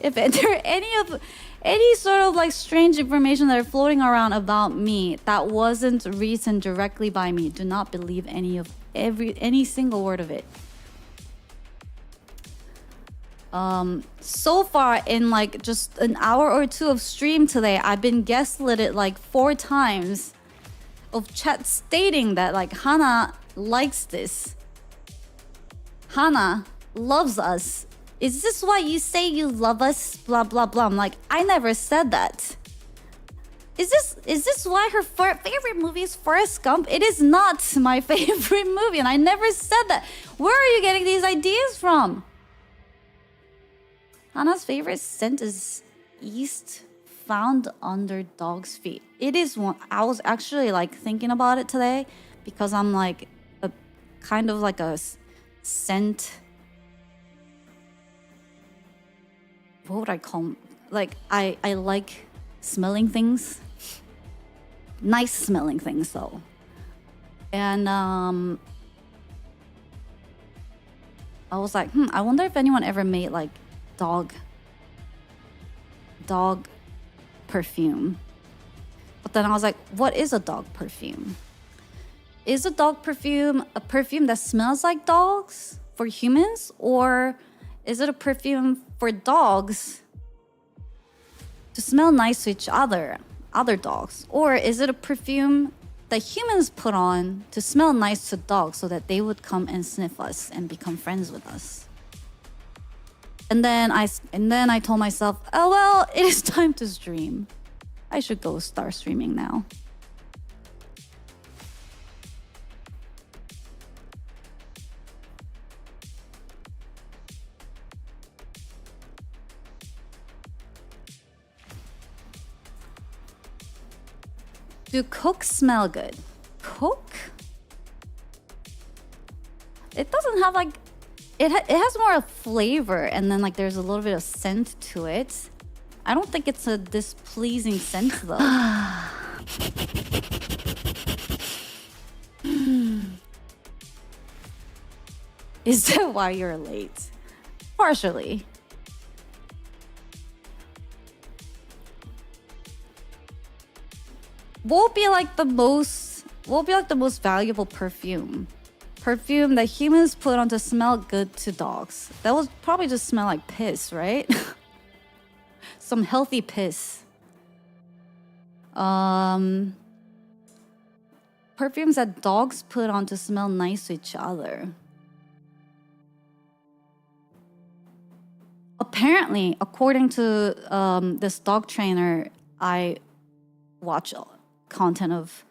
If there are any sort of like strange information that are floating around about me that wasn't written directly by me, do not believe any single word of it. So far in like just an hour or two of stream today, I've been gaslighted like 4 times of chat stating that like Hana likes this. Hana loves us. Is this why you say you love us? Blah blah blah. I'm like, I never said that. Is this why her favorite movie is Forrest Gump? It is not my favorite movie, and I never said that. Where are you getting these ideas from? Hana's favorite scent is yeast found under dog's feet. It is one. I was actually like thinking about it today because I'm like a kind of like a scent. What would I call them? Like I like smelling things. Nice smelling things though. And I was like, I wonder if anyone ever made like dog perfume. But then I was like, what is a dog perfume? Is a dog perfume a perfume that smells like dogs for humans, or is it a perfume for dogs to smell nice to each other dogs? Or is it a perfume that humans put on to smell nice to dogs so that they would come and sniff us and become friends with us? And then I told myself, oh well, it is time to stream. I should go start streaming now. Do Coke smell good? Coke? It doesn't have like... It has more of flavor, and then like there's a little bit of scent to it. I don't think it's a displeasing scent though. Is that why you're late? Partially. what would be like the most valuable perfume? Perfume that humans put on to smell good to dogs. That would probably just smell like piss, right? Some healthy piss. Perfumes that dogs put on to smell nice to each other. Apparently, according to this dog trainer I watch content of,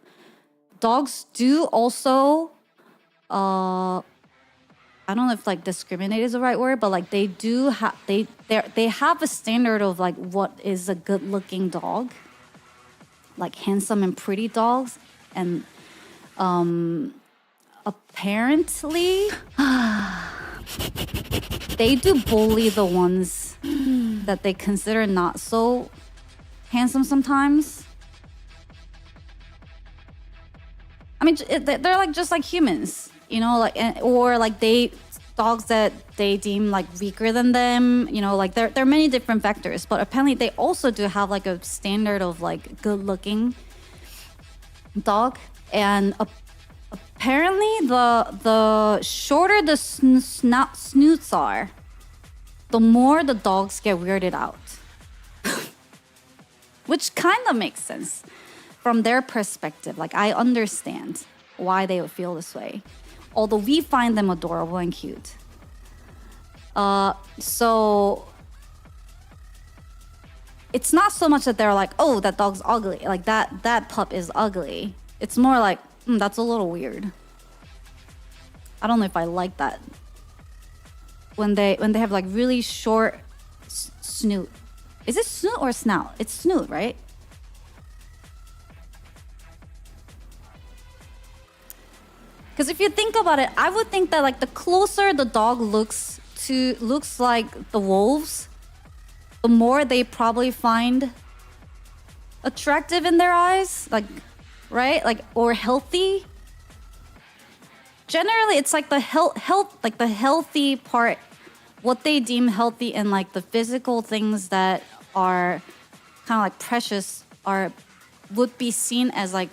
dogs do also I don't know if like discriminate is the right word, but like they do have they have a standard of like what is a good looking dog, like handsome and pretty dogs, and apparently they do bully the ones that they consider not so handsome sometimes. I mean, they're like just like humans, you know, like, or like dogs that they deem like weaker than them, you know, like there are many different factors, but apparently they also do have like a standard of like good looking dog, and apparently the shorter the snoots are, the more the dogs get weirded out. Which kind of makes sense from their perspective. Like, I understand why they would feel this way, although we find them adorable and cute. So it's not so much that they're like, oh, that dog's ugly, like that pup is ugly. It's more like, that's a little weird. I don't know if I like that. When they have like really short snoot. Is it snoot or snout? It's snoot, right? Because if you think about it, I would think that like the closer the dog looks like the wolves, the more they probably find attractive in their eyes, like, right? Like, or healthy. Generally, it's like the health, like the healthy part, what they deem healthy, and like the physical things that are kind of like precious would be seen as like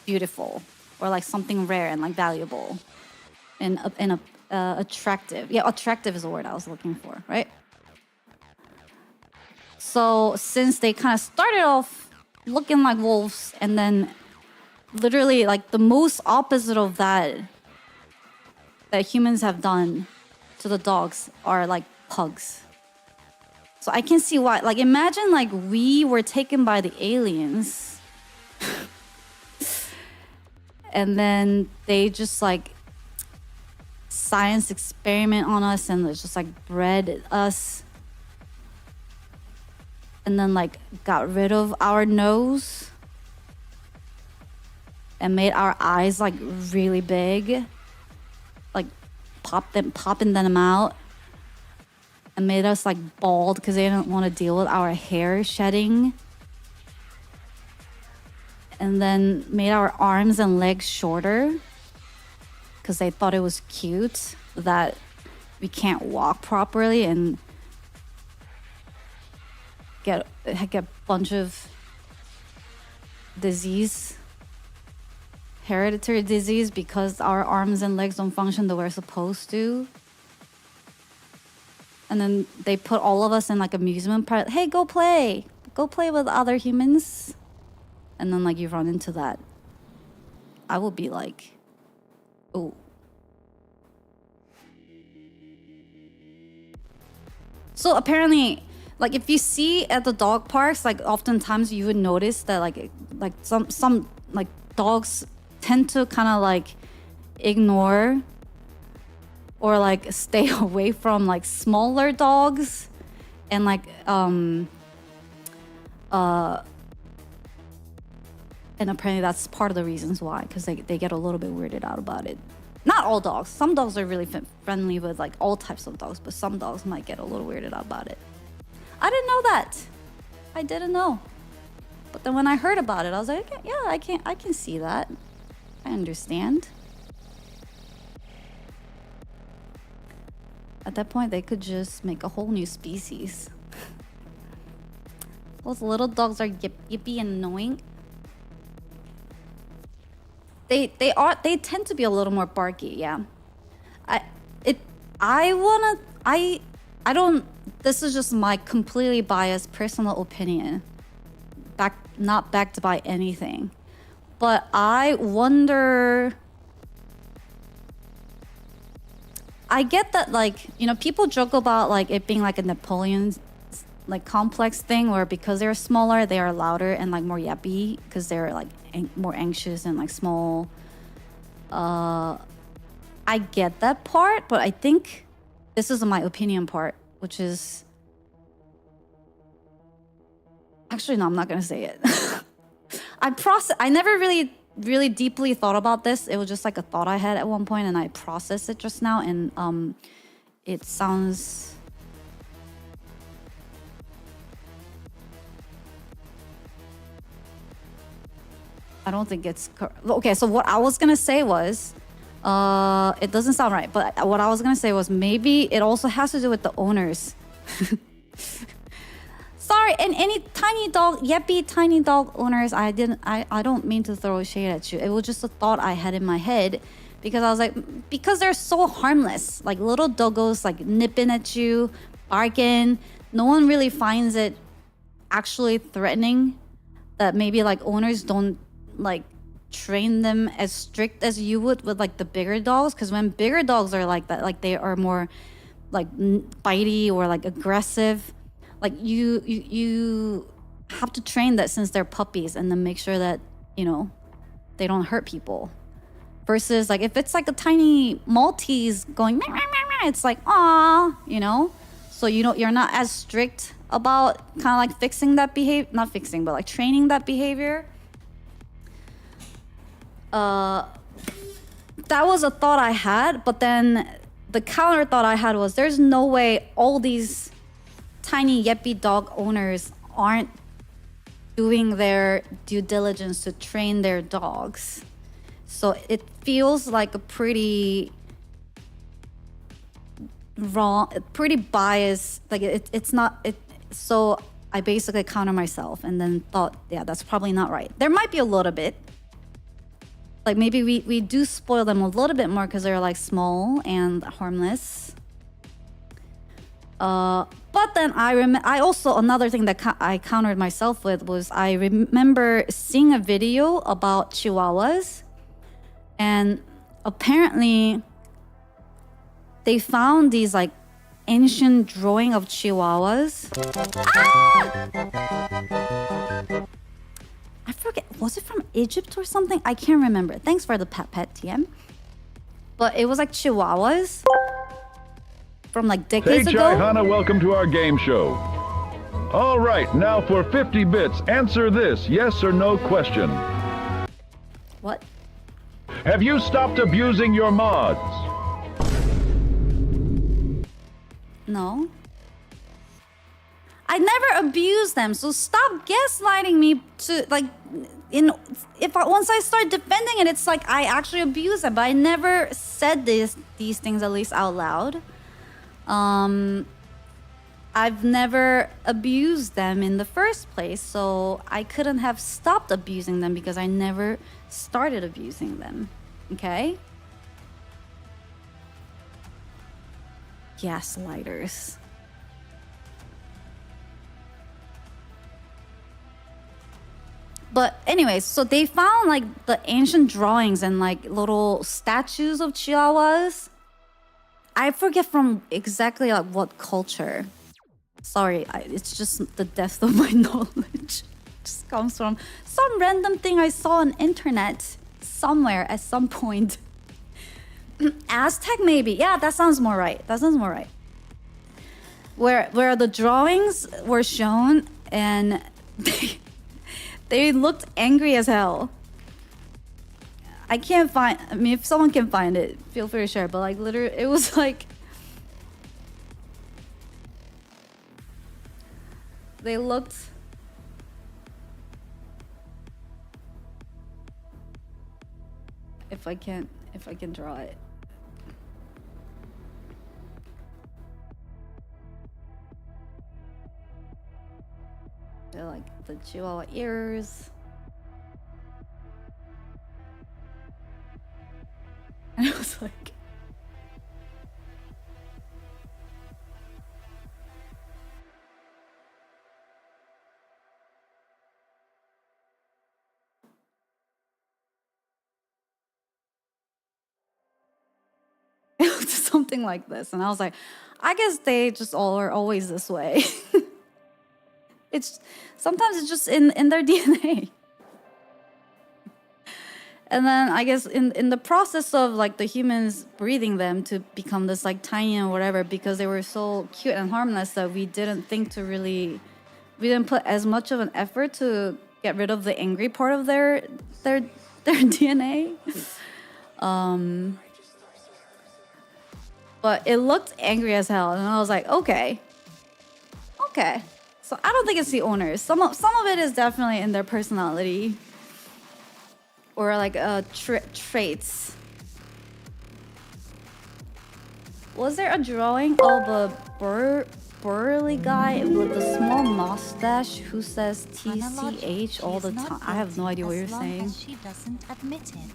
beautiful or like something rare and like valuable and attractive. Yeah, attractive is the word I was looking for, right? So since they kind of started off looking like wolves, and then literally like the most opposite of that humans have done to the dogs are like pugs. So I can see why. Like, imagine like we were taken by the aliens and then they just like science experiment on us and just like bred us, and then like got rid of our nose and made our eyes like really big, like popping them out, and made us like bald because they didn't want to deal with our hair shedding, and then made our arms and legs shorter because they thought it was cute that we can't walk properly and get a bunch of disease, hereditary disease, because our arms and legs don't function the way we're supposed to. And then they put all of us in like amusement park. Hey, go play with other humans. And then like you run into that. I will be like, oh. So apparently, like if you see at the dog parks, like oftentimes you would notice that like some like dogs tend to kind of like ignore or like stay away from like smaller dogs, and like and apparently that's part of the reasons why, because they get a little bit weirded out about it. Not all dogs. Some dogs are really friendly with like all types of dogs, but some dogs might get a little weirded out about it. I didn't know that. I didn't know. But then when I heard about it, I was like, okay, yeah, I can see that. I understand. At that point, they could just make a whole new species. Those little dogs are yippy and annoying. they tend to be a little more barky, yeah. I don't, this is just my completely biased personal opinion. Not backed by anything. But I wonder, I get that, like, you know, people joke about like it being like a Napoleon like complex thing where because they're smaller, they are louder and like more yappy because they're like more anxious and like small. I get that part, but I think this is my opinion part, which is actually no, I'm not gonna say it. I never really deeply thought about this. It was just like a thought I had at one point, and I processed it just now, and it sounds. I don't think it's okay. So what I was gonna say was, it doesn't sound right, but what I was gonna say was maybe it also has to do with the owners. Sorry, and any yappy tiny dog owners, I don't mean to throw shade at you. It was just a thought I had in my head because I was like, because they're so harmless, like little doggos like nipping at you, barking. No one really finds it actually threatening. That maybe like owners don't like train them as strict as you would with like the bigger dogs, because when bigger dogs are like that, like they are more like bitey or like aggressive. Like you have to train that since they're puppies and then make sure that, you know, they don't hurt people. Versus like if it's like a tiny Maltese going meh, meh, meh, meh, it's like ah, you know. So you're not as strict about kind of like fixing that behavior, not fixing, but like training that behavior. That was a thought I had, but then the counter thought I had was there's no way all these tiny yappy dog owners aren't doing their due diligence to train their dogs. So it feels like a pretty biased, like it's not it. So I basically counter myself and then thought, yeah, that's probably not right. There might be a little bit, like maybe we do spoil them a little bit more because they're like small and harmless. But then I also, another thing that I countered myself with was I remember seeing a video about Chihuahuas, and apparently they found these like ancient drawing of Chihuahuas. Ah! I forget, was it from Egypt or something? I can't remember. Thanks for the pet TM. But it was like Chihuahuas from like decades Hey, ago. Chai Hana, welcome to our game show. All right, now for 50 bits, answer this yes or no question. What? Have you stopped abusing your mods? No. I never abuse them, so stop gaslighting me to like once I start defending it, it's like I actually abuse them, but I never said these things, at least out loud. I've never abused them in the first place, so I couldn't have stopped abusing them because I never started abusing them. Okay? Gaslighters. But anyways, so they found like the ancient drawings and like little statues of Chihuahuas. I forget from exactly like what culture. Sorry, it's just the depth of my knowledge. Just comes from some random thing I saw on internet somewhere at some point. Aztec maybe. Yeah, that sounds more right. Where the drawings were shown and they looked angry as hell. I can't find, I mean, if someone can find it, feel free to share, but like literally, it was like, they looked, if I can draw it. They're like the Chihuahua ears. something like this. And I was like, I guess they just all are always this way. Sometimes it's just in their DNA. And then I guess in the process of like the humans breeding them to become this like tiny and whatever, because they were so cute and harmless that we didn't put as much of an effort to get rid of the angry part of their DNA. But it looked angry as hell, and I was like, okay. So I don't think it's the owners. Some of it is definitely in their personality. Or like traits. Was there a drawing of a burly guy with a small mustache who says TCH all the time? I have no idea what you're saying. She doesn't admit it.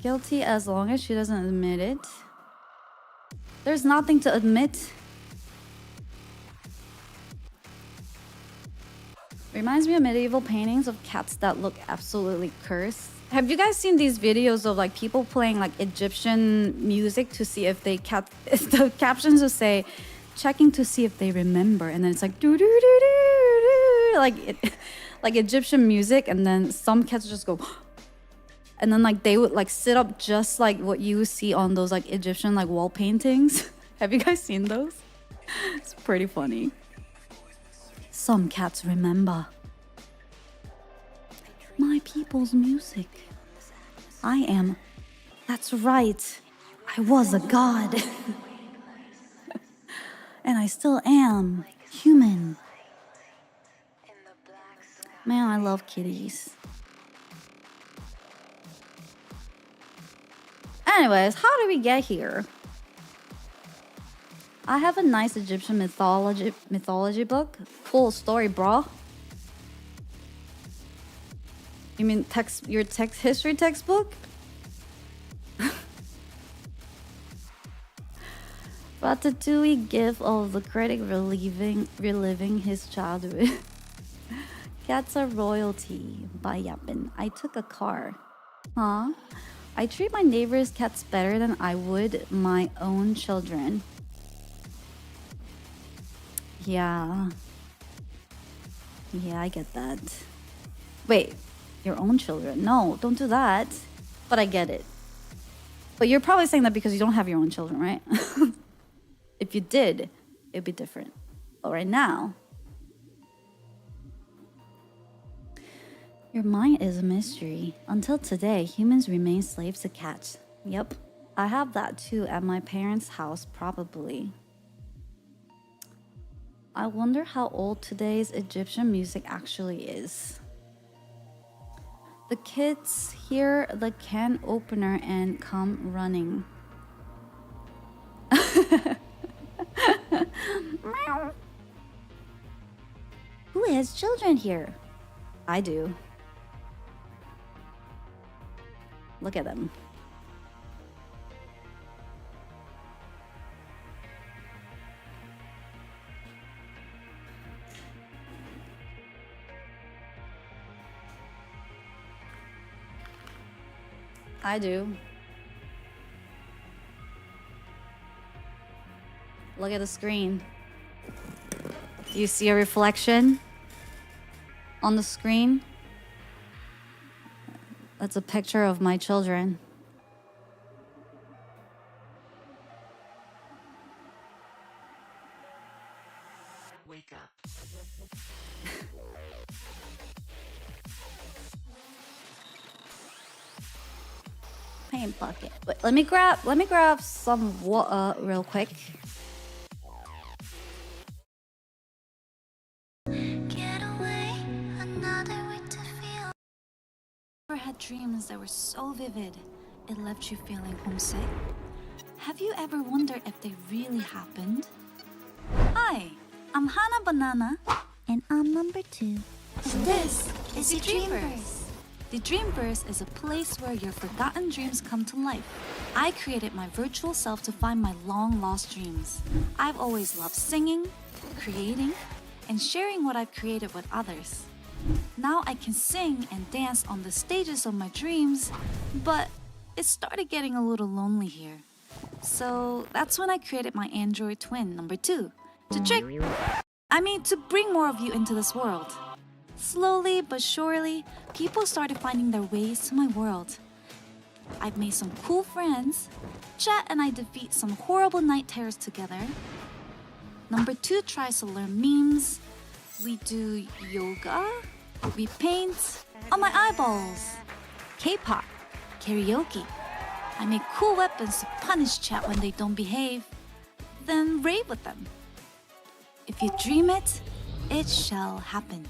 Guilty as long as she doesn't admit it. There's nothing to admit. Reminds me of medieval paintings of cats that look absolutely cursed. Have you guys seen these videos of like people playing like Egyptian music to see if they the captions will say checking to see if they remember, and then it's like do do do do like Egyptian music, and then some cats just go and then like they would like sit up just like what you see on those like Egyptian like wall paintings. Have you guys seen those? It's pretty funny. Some cats remember. My people's music. That's right. I was a god. And I still am human. Man, I love kitties. Anyways, how did we get here? I have a nice Egyptian mythology book. Cool story, bro. You mean your history textbook? Ratatouille gif of the critic reliving his childhood. Cats are royalty by Yapin. I took a car. Huh? I treat my neighbor's cats better than I would my own children. Yeah. Yeah, I get that. Wait, your own children? No, don't do that. But I get it. But you're probably saying that because you don't have your own children, right? If you did, it'd be different. But right now, your mind is a mystery. Until today, humans remain slaves to cats. Yep, I have that too at my parents' house, probably. I wonder how old today's Egyptian music actually is. The kids hear the can opener and come running. Who has children here? I do. Look at them. I do. Look at the screen. Do you see a reflection on the screen? That's a picture of my children. Wake up. Paint bucket. Wait, let me grab some water real quick. Get away, another way to feel. Ever had dreams that were so vivid it left you feeling homesick? Have you ever wondered if they really happened? Hi, I'm Hana Banana. And I'm number 2. This is the Dreamverse. The Dreamverse is a place where your forgotten dreams come to life. I created my virtual self to find my long-lost dreams. I've always loved singing, creating, and sharing what I've created with others. Now I can sing and dance on the stages of my dreams, but it started getting a little lonely here. So that's when I created my android twin, number 2, to bring more of you into this world. Slowly but surely, people started finding their ways to my world. I've made some cool friends. Chat and I defeat some horrible night terrors together. Number 2 tries to learn memes. We do yoga. We paint on my eyeballs. K-pop. Karaoke. I make cool weapons to punish chat when they don't behave. Then rave with them. If you dream it, it shall happen.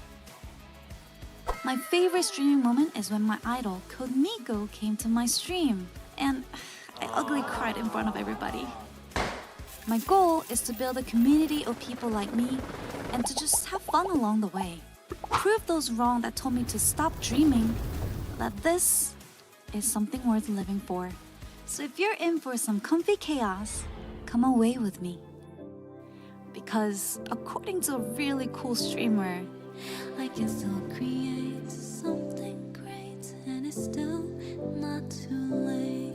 My favorite streaming moment is when my idol, Code Nico, came to my stream, and I ugly cried in front of everybody. My goal is to build a community of people like me and to just have fun along the way. Prove those wrong that told me to stop dreaming that this is something worth living for. So if you're in for some comfy chaos, come away with me. Because according to a really cool streamer, I can still create something great, and it's still not too late.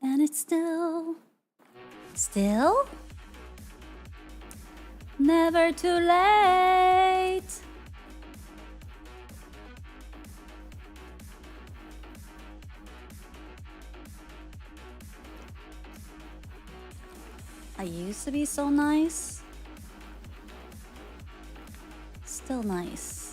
And it's still never too late. I used to be so nice. Still nice.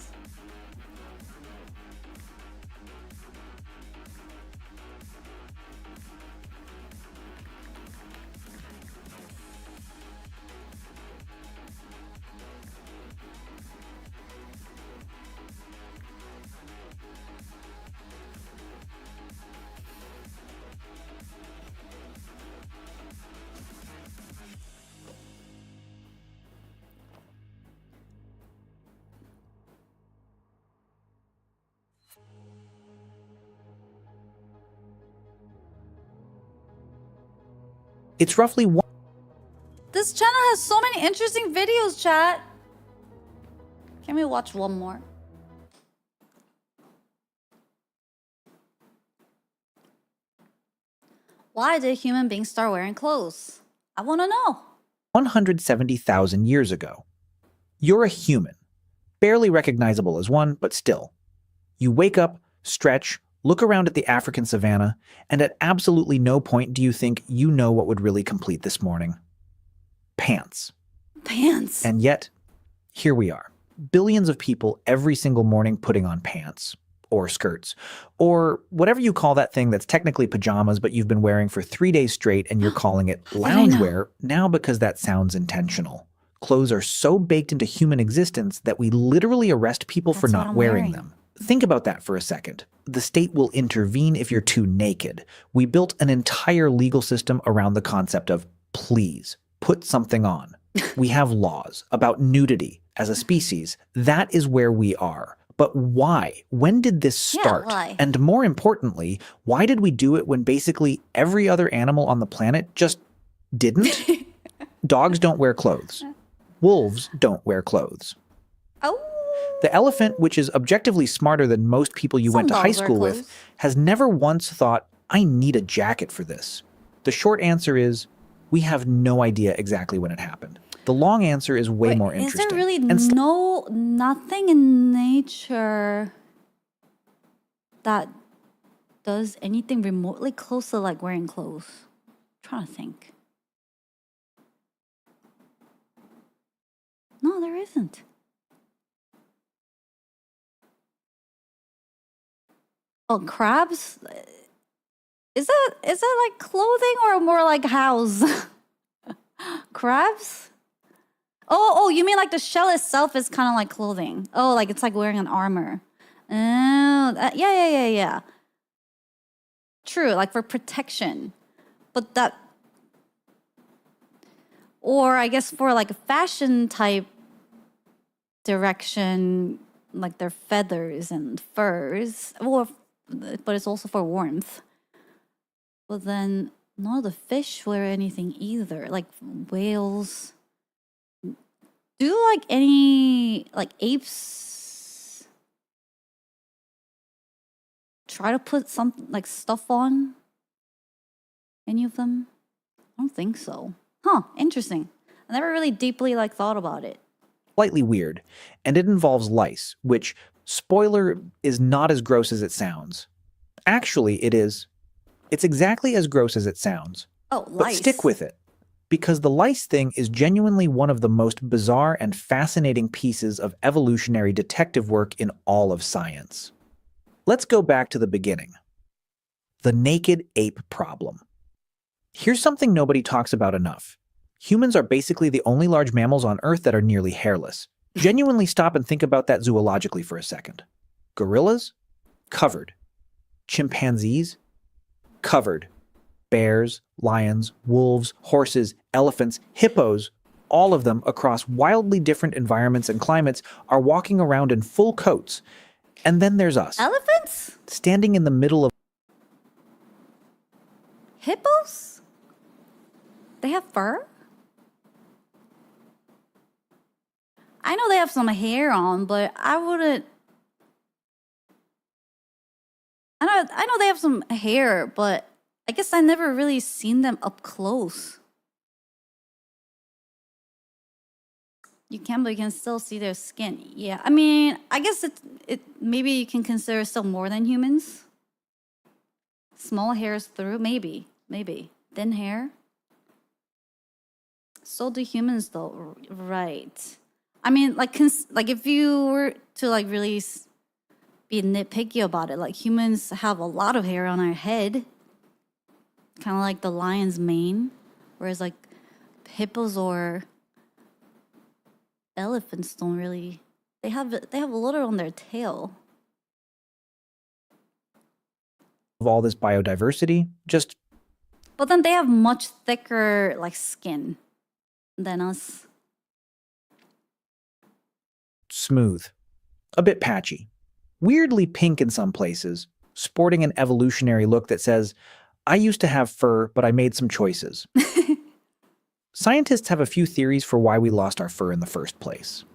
It's roughly one. This channel has so many interesting videos, chat. Can we watch one more? Why did human beings start wearing clothes? I want to know. 170,000 years ago. You're a human, barely recognizable as one, but still. You wake up, stretch, look around at the African savannah, and at absolutely no point do you think you know what would really complete this morning. Pants. Pants. And yet, here we are. Billions of people every single morning putting on pants. Or skirts. Or whatever you call that thing that's technically pajamas, but you've been wearing for 3 days straight and you're calling it loungewear now because that sounds intentional. Clothes are so baked into human existence that we literally arrest people for not wearing them. Think about that for a second. The state will intervene if you're too naked. We built an entire legal system around the concept of please put something on. We have laws about nudity as a species. That is where we are. But why? When did this start? Why? And more importantly, why did we do it when basically every other animal on the planet just didn't? Dogs don't wear clothes. Wolves don't wear clothes. Oh. The elephant, which is objectively smarter than most people you went to high school with, has never once thought, I need a jacket for this. The short answer is, we have no idea exactly when it happened. The long answer is way more interesting. Is there really nothing in nature that does anything remotely close to like wearing clothes? I'm trying to think. No, there isn't. Oh, crabs? Is that like clothing or more like house? Crabs? Oh, you mean like the shell itself is kind of like clothing. Oh, like it's like wearing an armor. Oh, yeah. True, like for protection. But that... Or I guess for like a fashion type direction, like their feathers and furs. But it's also for warmth. But then none of the fish wear anything either. Like whales... Do like any like apes try to put some like stuff on? Any of them? I don't think so. Huh, interesting. I never really deeply like thought about it. Slightly weird, and it involves lice, which, spoiler, is not as gross as it sounds. Actually, it is. It's exactly as gross as it sounds. Oh, But lice. stick with it, because the lice thing is genuinely one of the most bizarre and fascinating pieces of evolutionary detective work in all of science. Let's go back to the beginning. The naked ape problem. Here's something nobody talks about enough. Humans are basically the only large mammals on Earth that are nearly hairless. Genuinely stop and think about that zoologically for a second. Gorillas? Covered. Chimpanzees? Covered. Bears, lions, wolves, horses, elephants, hippos, all of them across wildly different environments and climates are walking around in full coats. And then there's us, Elephants? standing in the middle of Hippos? They have fur? I know they have some hair on, but I wouldn't. I know they have some hair, but I guess I never really seen them up close. You can, but you can still see their skin. Yeah, I mean, I guess it maybe you can consider still more than humans. Small hairs through, maybe. Thin hair. So do humans, though, right? I mean, like if you were to like really be nitpicky about it, like humans have a lot of hair on our head, kind of like the lion's mane, whereas like hippos or elephants don't really. They have a little on their tail. of all this biodiversity, just But then they have much thicker like skin than us. smooth, a bit patchy, weirdly pink in some places, sporting an evolutionary look that says, I used to have fur, but I made some choices. Scientists have a few theories for why we lost our fur in the first place.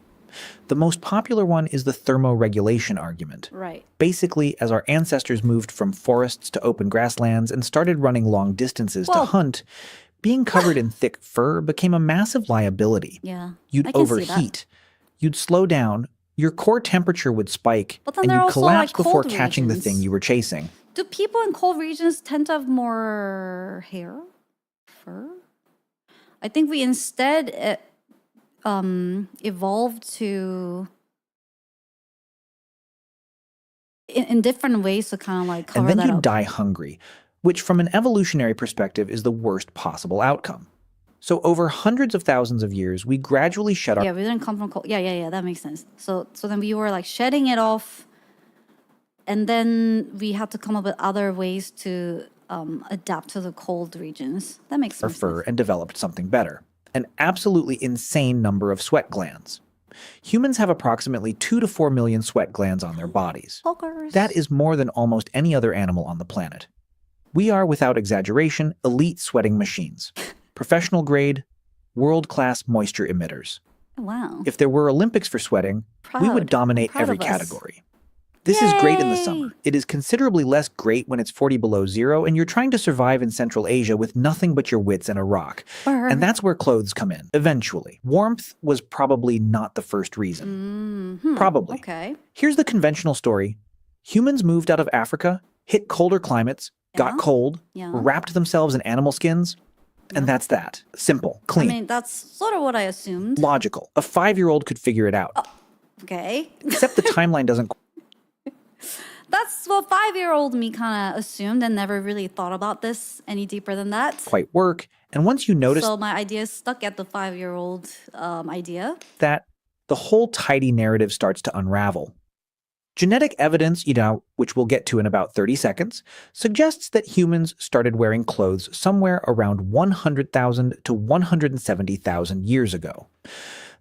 The most popular one is the thermoregulation argument. Right. Basically, as our ancestors moved from forests to open grasslands and started running long distances to Well- hunt, being covered in thick fur became a massive liability. Yeah. You'd I can see that. overheat. You'd slow down. Your core temperature would spike, But then and there are you'd also, collapse like, before cold catching the regions. thing you were chasing. Do people in cold regions tend to have more hair? Fur? I think we instead evolved to in different ways to kind of like cover And then that you'd up. die hungry, which from an evolutionary perspective is the worst possible outcome. So over hundreds of thousands of years, we gradually shed our Yeah, we didn't come from cold. Yeah, that makes sense. So then we were like shedding it off, and then we had to come up with other ways to adapt to the cold regions. That makes more fur sense. and developed something better, an absolutely insane number of sweat glands. Humans have approximately 2 to 4 million sweat glands on their bodies. Hookers. That is more than almost any other animal on the planet. We are, without exaggeration, elite sweating machines. Professional grade, world-class moisture emitters. Wow. If there were Olympics for sweating, we would Proud. dominate Proud every of us. category. This is great in the Yay! summer. It is considerably less great when it's 40 below zero and you're trying to survive in Central Asia with nothing but your wits and a rock. Burn. And that's where clothes come in, eventually. Warmth was probably not the first reason. Probably. Okay. Here's the conventional story. Humans moved out of Africa, hit colder climates, got Yeah. cold, Yeah. wrapped themselves in animal skins, and that's that. Simple, clean, I mean, that's sort of what I assumed. logical. A 5-year-old could figure it out. Okay. Except the timeline doesn't That's what 5-year-old me kind of assumed and never really thought about this any deeper than that. quite work. And once you notice So my idea is stuck at the 5-year-old idea. that, the whole tidy narrative starts to unravel. Genetic evidence, which we'll get to in about 30 seconds, suggests that humans started wearing clothes somewhere around 100,000 to 170,000 years ago.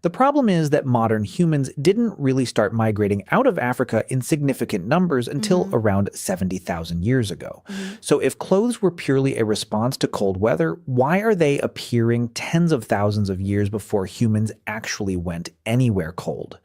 The problem is that modern humans didn't really start migrating out of Africa in significant numbers until around 70,000 years ago. So if clothes were purely a response to cold weather, why are they appearing tens of thousands of years before humans actually went anywhere cold?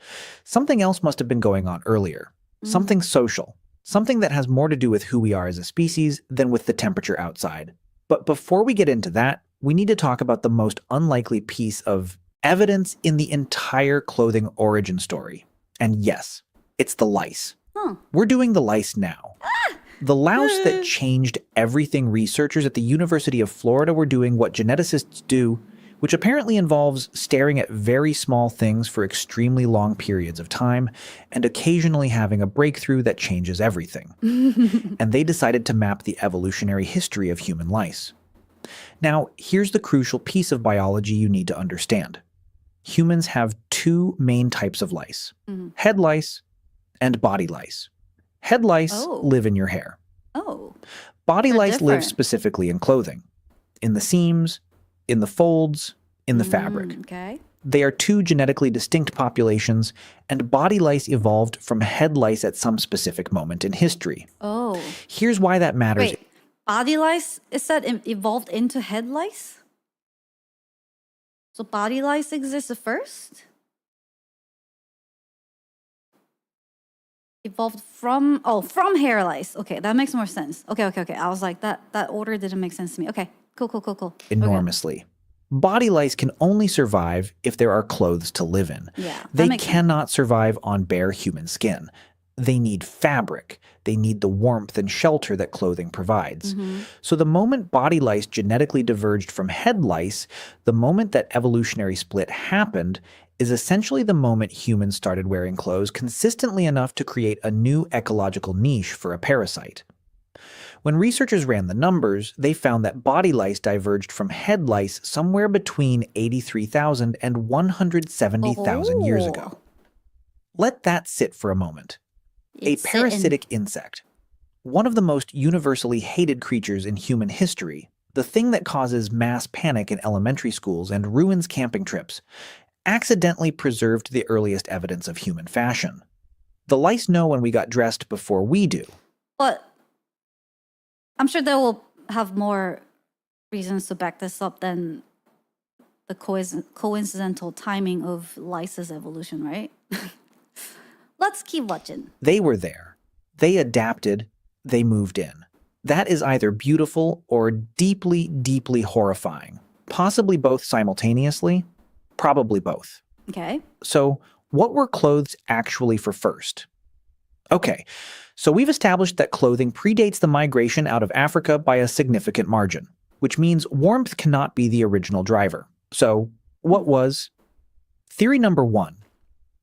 Something else must have been going on earlier. Something social. Something that has more to do with who we are as a species than with the temperature outside. But before we get into that, we need to talk about the most unlikely piece of evidence in the entire clothing origin story. And yes, it's the lice. We're doing the lice now. The louse that changed everything. Researchers at the University of Florida were doing what geneticists do, which apparently involves staring at very small things for extremely long periods of time and occasionally having a breakthrough that changes everything. And they decided to map the evolutionary history of human lice. Now, here's the crucial piece of biology you need to understand. Humans have two main types of lice, head lice and body lice. Head lice live in your hair. Body lice live specifically in clothing, in the seams, in the folds, in the fabric. They are two genetically distinct populations, and body lice evolved from head lice at some specific moment in history. Here's why that matters. Wait, body lice, is that evolved into head lice? So body lice existed first? Evolved from hair lice. Okay, that makes more sense. Okay. I was like, that order didn't make sense to me. Okay, cool. Enormously. Okay. Body lice can only survive if there are clothes to live in. They cannot survive on bare human skin. They need fabric. They need the warmth and shelter that clothing provides. So the moment body lice genetically diverged from head lice, the moment that evolutionary split happened, is essentially the moment humans started wearing clothes consistently enough to create a new ecological niche for a parasite. When researchers ran the numbers, they found that body lice diverged from head lice somewhere between 83,000 and 170,000 years ago. Let that sit for a moment. A parasitic insect, one of the most universally hated creatures in human history, the thing that causes mass panic in elementary schools and ruins camping trips, accidentally preserved the earliest evidence of human fashion. The lice know when we got dressed before we do. But I'm sure they will have more reasons to back this up than the coincidental timing of lice's evolution, right? Let's keep watching. They were there. They adapted. They moved in. That is either beautiful or deeply, deeply horrifying. Possibly both simultaneously. Probably both. Okay. So, what were clothes actually for first? Okay, so we've established that clothing predates the migration out of Africa by a significant margin, which means warmth cannot be the original driver. So, what was? Theory number 1.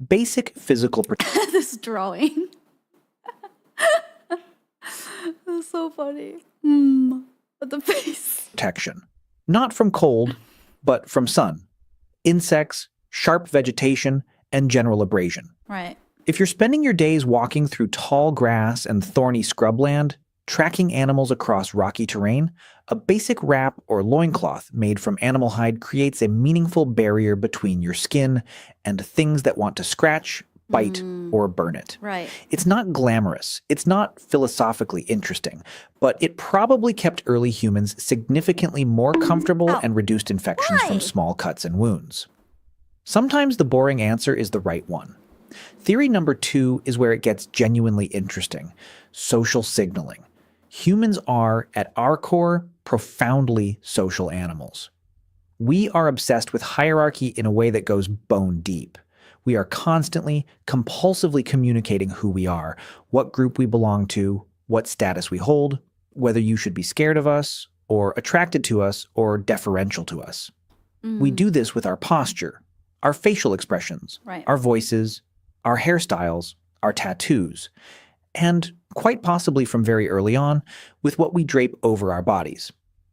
Basic physical protection. This drawing. That's so funny. The face. Protection. Not from cold, but from sun, insects, sharp vegetation, and general abrasion. Right. If you're spending your days walking through tall grass and thorny scrubland, tracking animals across rocky terrain, a basic wrap or loincloth made from animal hide creates a meaningful barrier between your skin and things that want to scratch, bite, or burn it. Right. It's not glamorous. It's not philosophically interesting, but it probably kept early humans significantly more comfortable and reduced infections from small cuts and wounds. Sometimes the boring answer is the right one. Theory number 2 is where it gets genuinely interesting. Social signaling. Humans are, at our core, profoundly social animals. We are obsessed with hierarchy in a way that goes bone deep. We are constantly, compulsively communicating who we are, what group we belong to, what status we hold, whether you should be scared of us, or attracted to us, or deferential to us. We do this with our posture, our facial expressions, our voices, our hairstyles, our tattoos, and quite possibly from very early on, with what we drape over our bodies.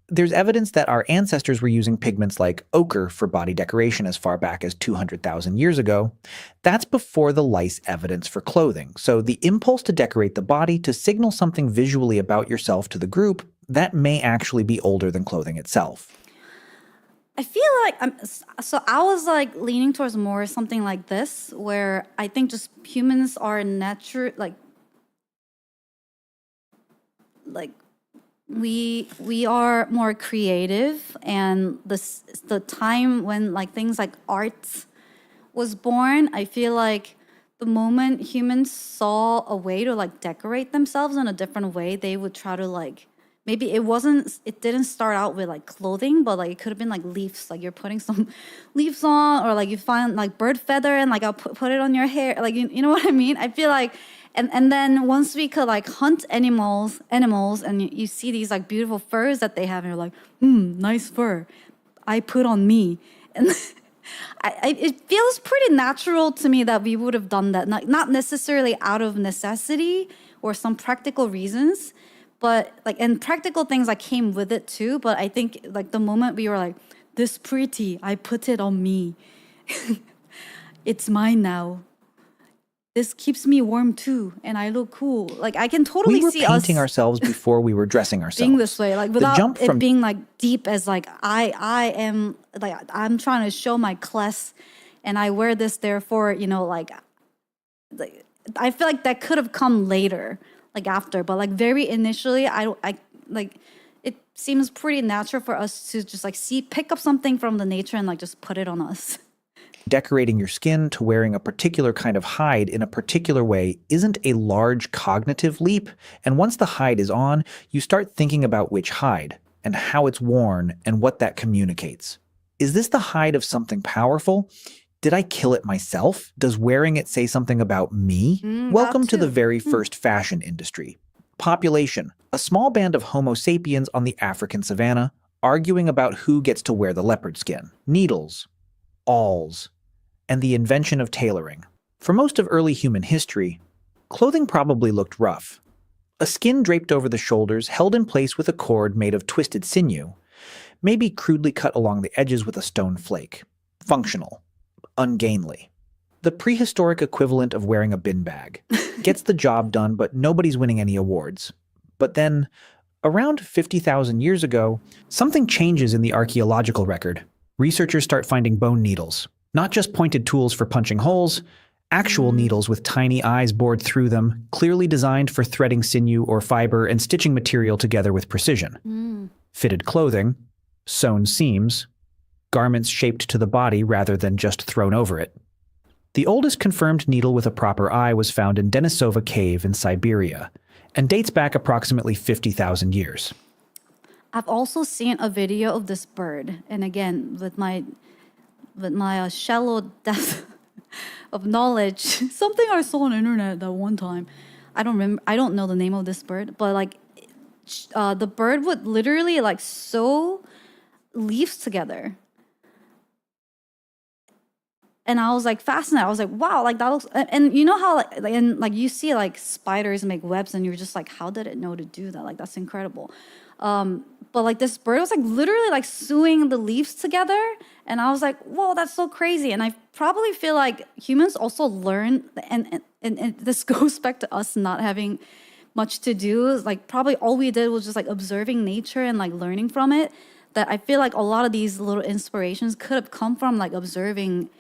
There's evidence that our ancestors were using pigments like ochre for body decoration as far back as 200,000 years ago. That's before the lice evidence for clothing, so the impulse to decorate the body to signal something visually about yourself to the group, that may actually be older than clothing itself. I feel like so I was like leaning towards more something like this, where I think just humans are natural, like we are more creative, and the time when like things like art was born, I feel like the moment humans saw a way to like decorate themselves in a different way, they would try to like, maybe it didn't start out with like clothing, but like it could have been like leaves, like you're putting some leaves on, or like you find like bird feather and like I'll put it on your hair, like you know what I mean? I feel like, and then once we could like hunt animals, and you see these like beautiful furs that they have, and you're like, nice fur, I put on me, and it feels pretty natural to me that we would have done that, not necessarily out of necessity or some practical reasons, but like, and practical things like came with it too. But I think like the moment we were like, this pretty, I put it on me, it's mine now. This keeps me warm too, and I look cool. Like I can totally We were see painting us ourselves before we were dressing ourselves. being this way, like without jump it from- being like deep as like I am, like I'm trying to show my class, and I wear this therefore, you know, like I feel like that could have come later, like after, but like very initially, I like it seems pretty natural for us to just like pick up something from the nature and like just put it on us. Decorating your skin to wearing a particular kind of hide in a particular way isn't a large cognitive leap, and once the hide is on, you start thinking about which hide, and how it's worn, and what that communicates. Is this the hide of something powerful? Did I kill it myself? Does wearing it say something about me? Welcome to the very first fashion industry. Population: a small band of Homo sapiens on the African savanna, arguing about who gets to wear the leopard skin. Needles, awls, and the invention of tailoring. For most of early human history, clothing probably looked rough. A skin draped over the shoulders, held in place with a cord made of twisted sinew, maybe crudely cut along the edges with a stone flake. Functional, ungainly. The prehistoric equivalent of wearing a bin bag. Gets the job done, but nobody's winning any awards. But then, around 50,000 years ago, something changes in the archaeological record. Researchers start finding bone needles. Not just pointed tools for punching holes, actual needles with tiny eyes bored through them, clearly designed for threading sinew or fiber and stitching material together with precision. Fitted clothing, sewn seams, garments shaped to the body rather than just thrown over it. The oldest confirmed needle with a proper eye was found in Denisova Cave in Siberia, and dates back approximately 50,000 years. I've also seen a video of this bird, and again, with my shallow depth of knowledge, something I saw on the internet that one time, I don't know the name of this bird, but like the bird would literally like sew leaves together. And I was like fascinated. I was like, wow, like that looks, and you know how like you see like spiders make webs, and you're just like, how did it know to do that? Like that's incredible. But like this bird was like literally like sewing the leaves together, and I was like, whoa, that's so crazy. And I probably feel like humans also learn, and this goes back to us not having much to do. Like probably all we did was just like observing nature and like learning from it. That I feel like a lot of these little inspirations could have come from like observing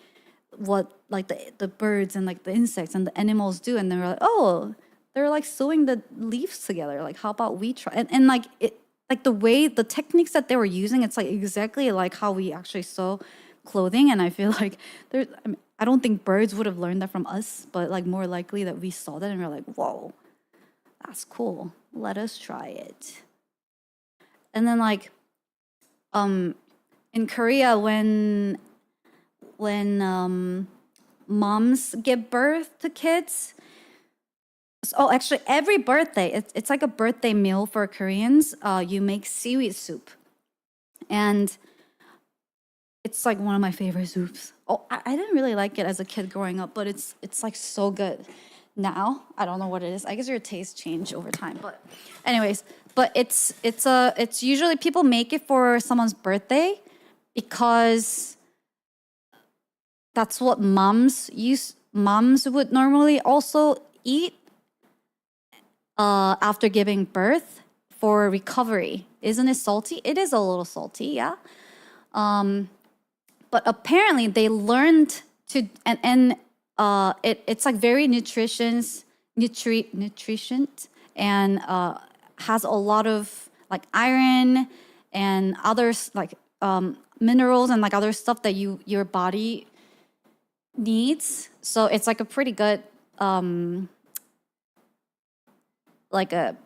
what like the birds and like the insects and the animals do, and they were like, oh, they're like sewing the leaves together. Like how about we try? And like it, like the techniques that they were using, it's like exactly like how we actually sew clothing. And I feel like I don't think birds would have learned that from us, but like more likely that we saw that and we're like, whoa, that's cool. Let us try it. And then like in Korea, when moms give birth to kids. Oh, actually, every birthday, it's like a birthday meal for Koreans. You make seaweed soup. And it's like one of my favorite soups. Oh, I didn't really like it as a kid growing up, but it's like so good now. I don't know what it is. I guess your taste change over time. But anyways, but it's usually people make it for someone's birthday because that's what moms would normally also eat after giving birth for recovery. Isn't it salty? It is a little salty, yeah. But apparently they learned to it's like very nutritious and has a lot of like iron and others like minerals and like other stuff that your body needs. So it's like a pretty good like a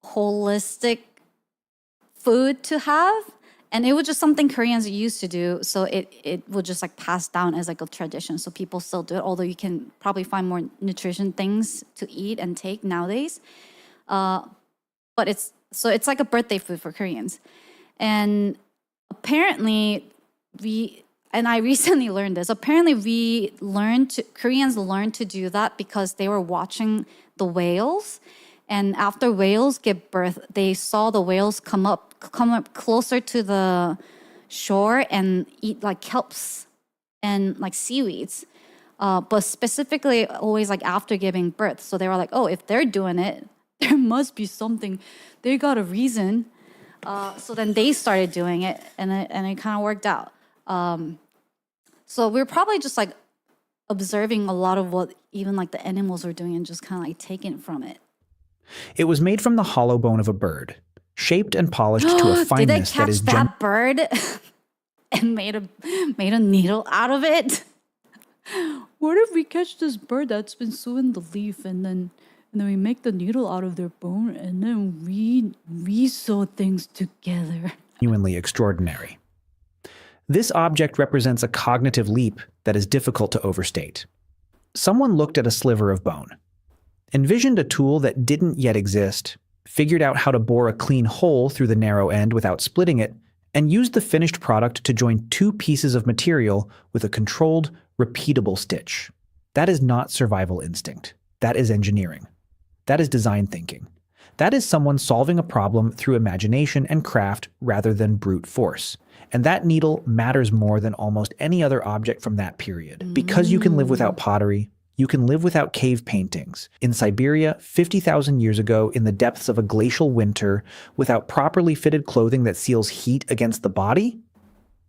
holistic food to have. And it was just something Koreans used to do. So it would just like pass down as like a tradition. So people still do it, although you can probably find more nutrition things to eat and take nowadays. But it's like a birthday food for Koreans. And apparently I recently learned this. Apparently Koreans learned to do that because they were watching the whales. And after whales give birth, they saw the whales come up closer to the shore and eat like kelps and like seaweeds. But specifically always like after giving birth. So they were like, oh, if they're doing it, there must be something. They got a reason. So then they started doing it and it kind of worked out. So we're probably just like observing a lot of what even like the animals were doing and just kind of like taking from it. It was made from the hollow bone of a bird, shaped and polished to a fineness Did they that catch is that bird and made a needle out of it? What if we catch this bird that's been sewing the leaf and then we make the needle out of their bone and then we sew things together? genuinely extraordinary. This object represents a cognitive leap that is difficult to overstate. Someone looked at a sliver of bone, envisioned a tool that didn't yet exist, figured out how to bore a clean hole through the narrow end without splitting it, and used the finished product to join two pieces of material with a controlled, repeatable stitch. That is not survival instinct. That is engineering. That is design thinking. That is someone solving a problem through imagination and craft rather than brute force. And that needle matters more than almost any other object from that period. Because you can live without pottery, you can live without cave paintings. In Siberia, 50,000 years ago, in the depths of a glacial winter, without properly fitted clothing that seals heat against the body,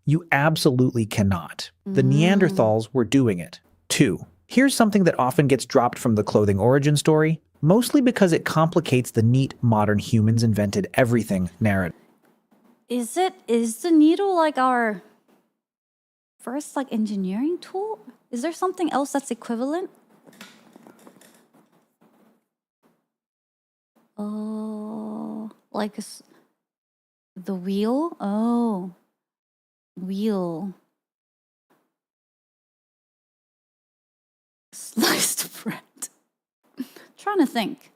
you absolutely cannot. The Neanderthals were doing it. 2. Here's something that often gets dropped from the clothing origin story, mostly because it complicates the neat modern humans invented everything narrative. Is the needle like our first like engineering tool? Is there something else that's equivalent? Oh, like the wheel? Oh, wheel. Sliced bread. Trying to think.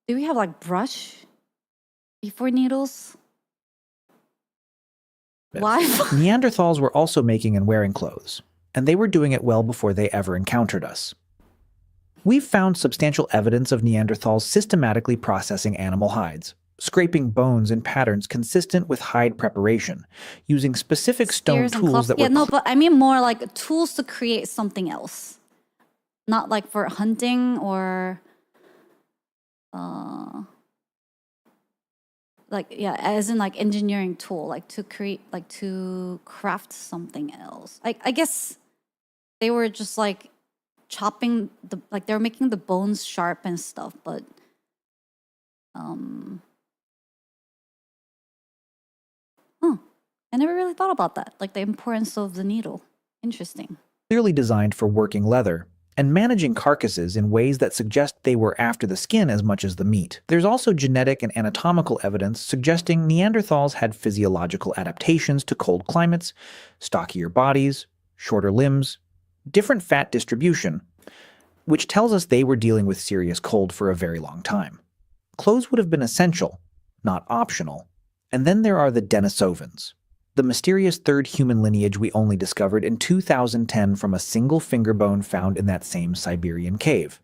Do we have like brush before needles? Why? Neanderthals were also making and wearing clothes, and they were doing it well before they ever encountered us. We've found substantial evidence of Neanderthals systematically processing animal hides, scraping bones in patterns consistent with hide preparation, using specific stone Spears and tools clubs. that Yeah, were no, but I mean more like tools to create something else. Not like for hunting or like, yeah, as in like engineering tool, like to create, like to craft something else. I guess they were just like chopping like they were making the bones sharp and stuff, but I never really thought about that, like the importance of the needle. Interesting. clearly designed for working leather, and managing carcasses in ways that suggest they were after the skin as much as the meat. There's also genetic and anatomical evidence suggesting Neanderthals had physiological adaptations to cold climates, stockier bodies, shorter limbs, different fat distribution, which tells us they were dealing with serious cold for a very long time. Clothes would have been essential, not optional. And then there are the Denisovans, the mysterious third human lineage we only discovered in 2010 from a single finger bone found in that same Siberian cave.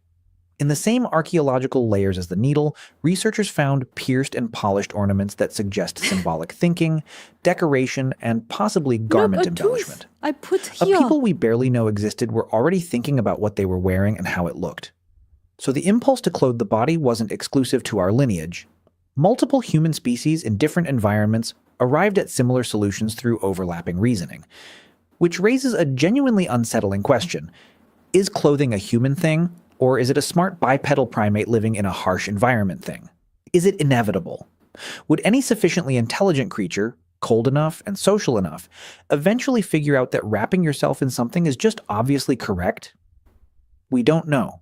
In the same archaeological layers as the needle, researchers found pierced and polished ornaments that suggest symbolic thinking, decoration, and possibly garment Look, a embellishment. tooth I put A here. people we barely know existed were already thinking about what they were wearing and how it looked. So the impulse to clothe the body wasn't exclusive to our lineage. Multiple human species in different environments arrived at similar solutions through overlapping reasoning, which raises a genuinely unsettling question. Is clothing a human thing, or is it a smart bipedal primate living in a harsh environment thing? Is it inevitable? Would any sufficiently intelligent creature, cold enough and social enough, eventually figure out that wrapping yourself in something is just obviously correct? We don't know.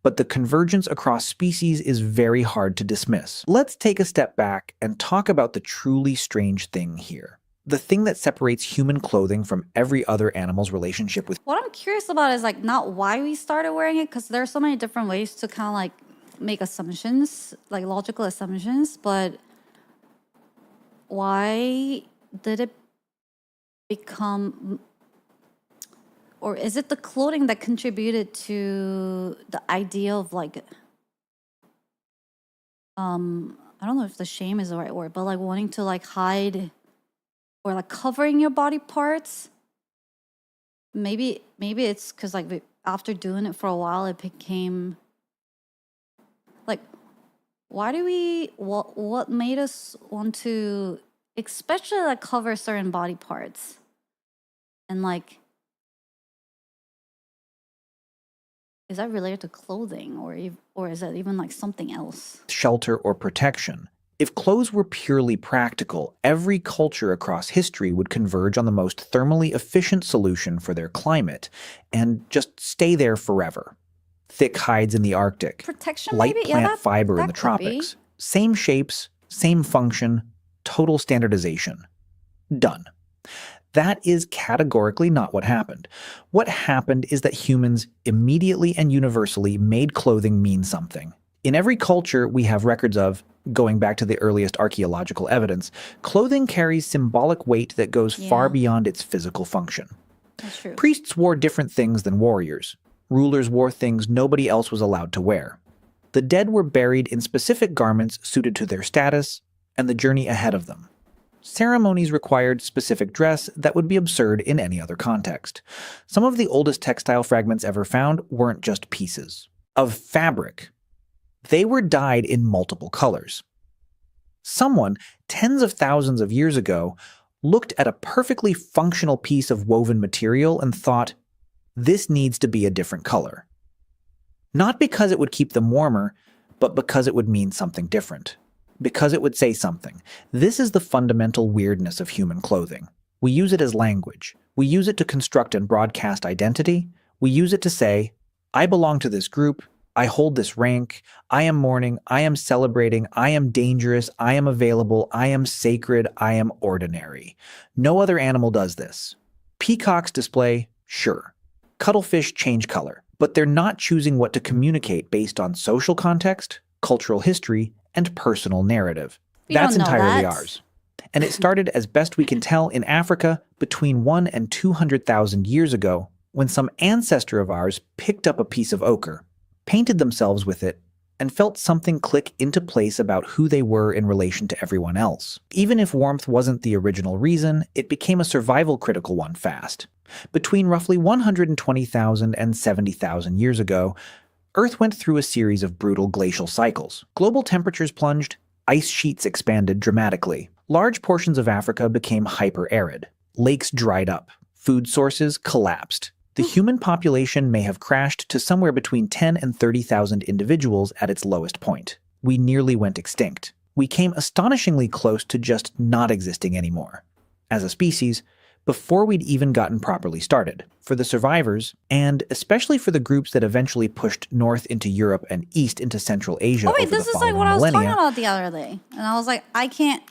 But the convergence across species is very hard to dismiss. Let's take a step back and talk about the truly strange thing here. The thing that separates human clothing from every other animal's relationship with. What I'm curious about is like not why we started wearing it, because there are so many different ways to kind of like make assumptions, like logical assumptions, but why did it become, or is it the clothing that contributed to the idea of like, I don't know if the shame is the right word, but like wanting to like hide or like covering your body parts? Maybe it's because like after doing it for a while, it became like, why do we, what made us want to especially like cover certain body parts? And like, is that related to clothing, or is that even like something else? Shelter or protection. If clothes were purely practical, every culture across history would converge on the most thermally efficient solution for their climate and just stay there forever. Thick hides in the Arctic, Protection, light maybe? plant Yeah, fiber in that the could be. tropics, same shapes, same function, total standardization. Done. That is categorically not what happened. What happened is that humans immediately and universally made clothing mean something. In every culture we have records of, going back to the earliest archaeological evidence, clothing carries symbolic weight that goes far beyond its physical function. That's true. Priests wore different things than warriors. Rulers wore things nobody else was allowed to wear. The dead were buried in specific garments suited to their status and the journey ahead of them. Ceremonies required specific dress that would be absurd in any other context. Some of the oldest textile fragments ever found weren't just pieces of fabric. They were dyed in multiple colors. Someone, tens of thousands of years ago, looked at a perfectly functional piece of woven material and thought, this needs to be a different color. Not because it would keep them warmer, but because it would mean something different. Because it would say something. This is the fundamental weirdness of human clothing. We use it as language. We use it to construct and broadcast identity. We use it to say, I belong to this group, I hold this rank, I am mourning, I am celebrating, I am dangerous, I am available, I am sacred, I am ordinary. No other animal does this. Peacocks display, sure. Cuttlefish change color, but they're not choosing what to communicate based on social context, cultural history, and personal narrative. That's entirely ours. And it started, as best we can tell, in Africa between 1 and 200,000 years ago, when some ancestor of ours picked up a piece of ochre, painted themselves with it, and felt something click into place about who they were in relation to everyone else. Even if warmth wasn't the original reason, it became a survival-critical one fast. Between roughly 120,000 and 70,000 years ago, Earth went through a series of brutal glacial cycles. Global temperatures plunged, ice sheets expanded dramatically. Large portions of Africa became hyper-arid. Lakes dried up. Food sources collapsed. The human population may have crashed to somewhere between 10 and 30,000 individuals at its lowest point. We nearly went extinct. We came astonishingly close to just not existing anymore. As a species, before we'd even gotten properly started. For the survivors, and especially for the groups that eventually pushed north into Europe and east into Central Asia Oh wait, over this the is like following what I was talking millennia, about the other day. And I was like, I can't.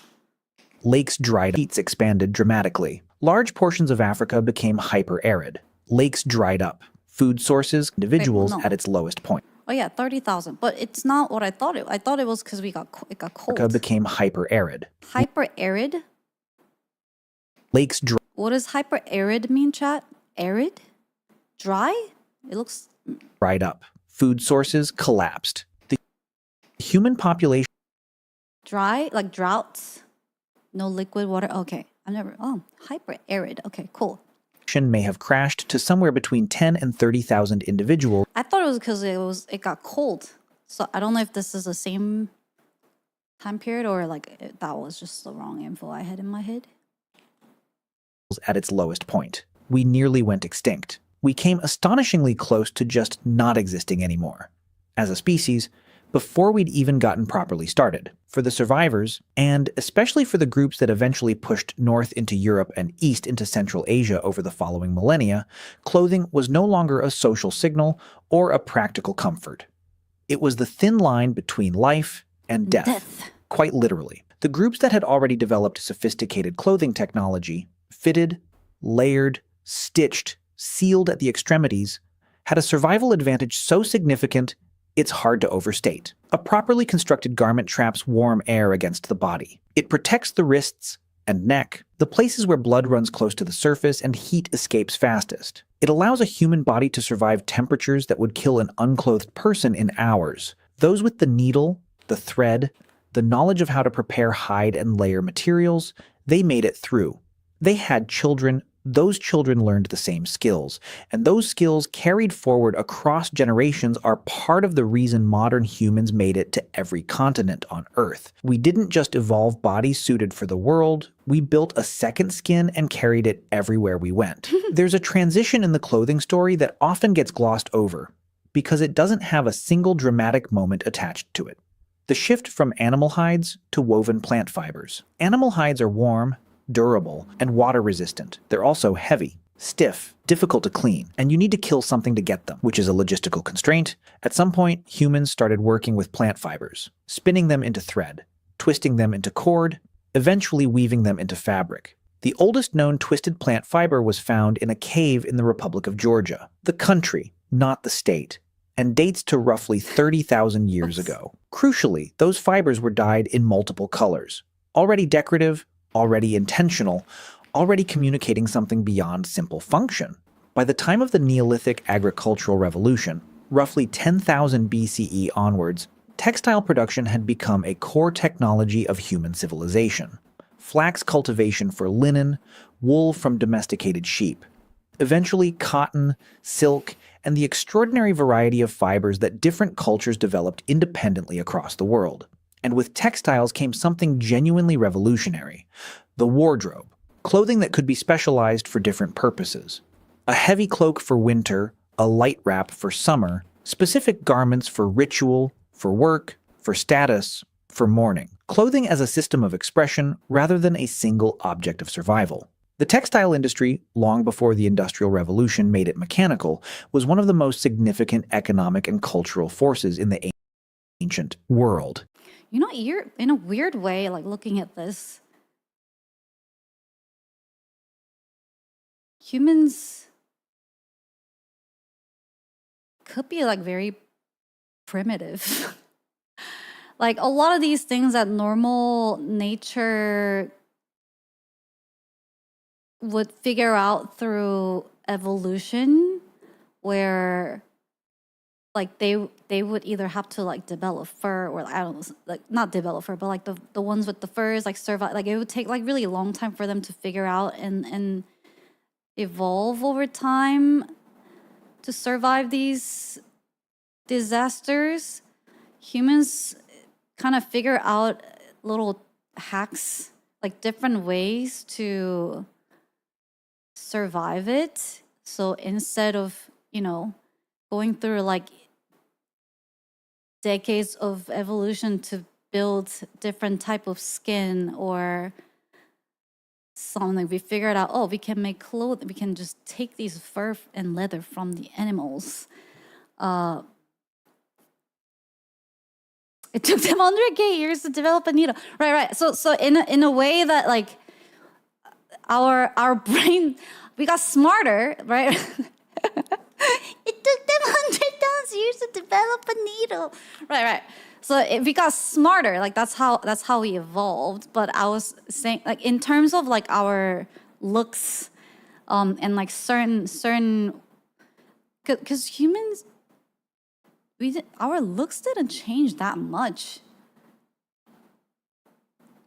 lakes dried up, heats expanded dramatically. Large portions of Africa became hyper-arid. Lakes dried up. Food sources, individuals no. at its lowest point. Oh yeah, 30,000. But it's not what I thought it. I thought it was because it got cold. Africa became hyper-arid. Hyper-arid? Lakes What does hyper-arid mean, chat? Arid? Dry? It looks... dried up. Food sources collapsed. The human population Dry? Like droughts? No liquid water? Okay. I've never... Oh, hyper-arid. Okay, cool. may have crashed to somewhere between 10 and 30,000 individuals. I thought it was because it got cold. So I don't know if this is the same time period, or like that was just the wrong info I had in my head? At its lowest point. We nearly went extinct. We came astonishingly close to just not existing anymore. As a species, before we'd even gotten properly started. For the survivors, and especially for the groups that eventually pushed north into Europe and east into Central Asia over the following millennia, clothing was no longer a social signal or a practical comfort. It was the thin line between life and death. Quite literally. The groups that had already developed sophisticated clothing technology, fitted, layered, stitched, sealed at the extremities, had a survival advantage so significant it's hard to overstate. A properly constructed garment traps warm air against the body. It protects the wrists and neck, the places where blood runs close to the surface and heat escapes fastest. It allows a human body to survive temperatures that would kill an unclothed person in hours. Those with the needle, the thread, the knowledge of how to prepare hide and layer materials, they made it through. They had children. Those children learned the same skills, and those skills carried forward across generations are part of the reason modern humans made it to every continent on Earth. We didn't just evolve bodies suited for the world, we built a second skin and carried it everywhere we went. There's a transition in the clothing story that often gets glossed over, because it doesn't have a single dramatic moment attached to it. The shift from animal hides to woven plant fibers. Animal hides are warm, durable, and water-resistant. They're also heavy, stiff, difficult to clean, and you need to kill something to get them, which is a logistical constraint. At some point, humans started working with plant fibers, spinning them into thread, twisting them into cord, eventually weaving them into fabric. The oldest known twisted plant fiber was found in a cave in the Republic of Georgia, the country, not the state, and dates to roughly 30,000 years ago. Crucially, those fibers were dyed in multiple colors, already decorative, already intentional, already communicating something beyond simple function. By the time of the Neolithic agricultural revolution, roughly 10,000 BCE onwards, textile production had become a core technology of human civilization. Flax cultivation for linen, wool from domesticated sheep. Eventually, cotton, silk, and the extraordinary variety of fibers that different cultures developed independently across the world. And with textiles came something genuinely revolutionary: the wardrobe, clothing that could be specialized for different purposes. A heavy cloak for winter, a light wrap for summer, specific garments for ritual, for work, for status, for mourning. Clothing as a system of expression rather than a single object of survival. The textile industry, long before the Industrial Revolution made it mechanical, was one of the most significant economic and cultural forces in the ancient world. You know, you're in a weird way, like looking at this. Humans could be like very primitive. Like a lot of these things that normal nature would figure out through evolution, where like they would either have to like develop fur, or I don't know, like not develop fur, but like the ones with the furs like survive. Like it would take like really long time for them to figure out and evolve over time to survive these disasters. Humans kind of figure out little hacks, like different ways to survive it. So instead of, you know, going through like decades of evolution to build different type of skin or something, we figured out, oh, we can make clothes. We can just take these fur and leather from the animals. It took them 100K years to develop a needle. Right. So in a way that like our brain, we got smarter, right? It took them 100,000 years to develop a needle. Right. So we got smarter. Like that's how we evolved. But I was saying, like in terms of like our looks, and like certain, because humans, our looks didn't change that much,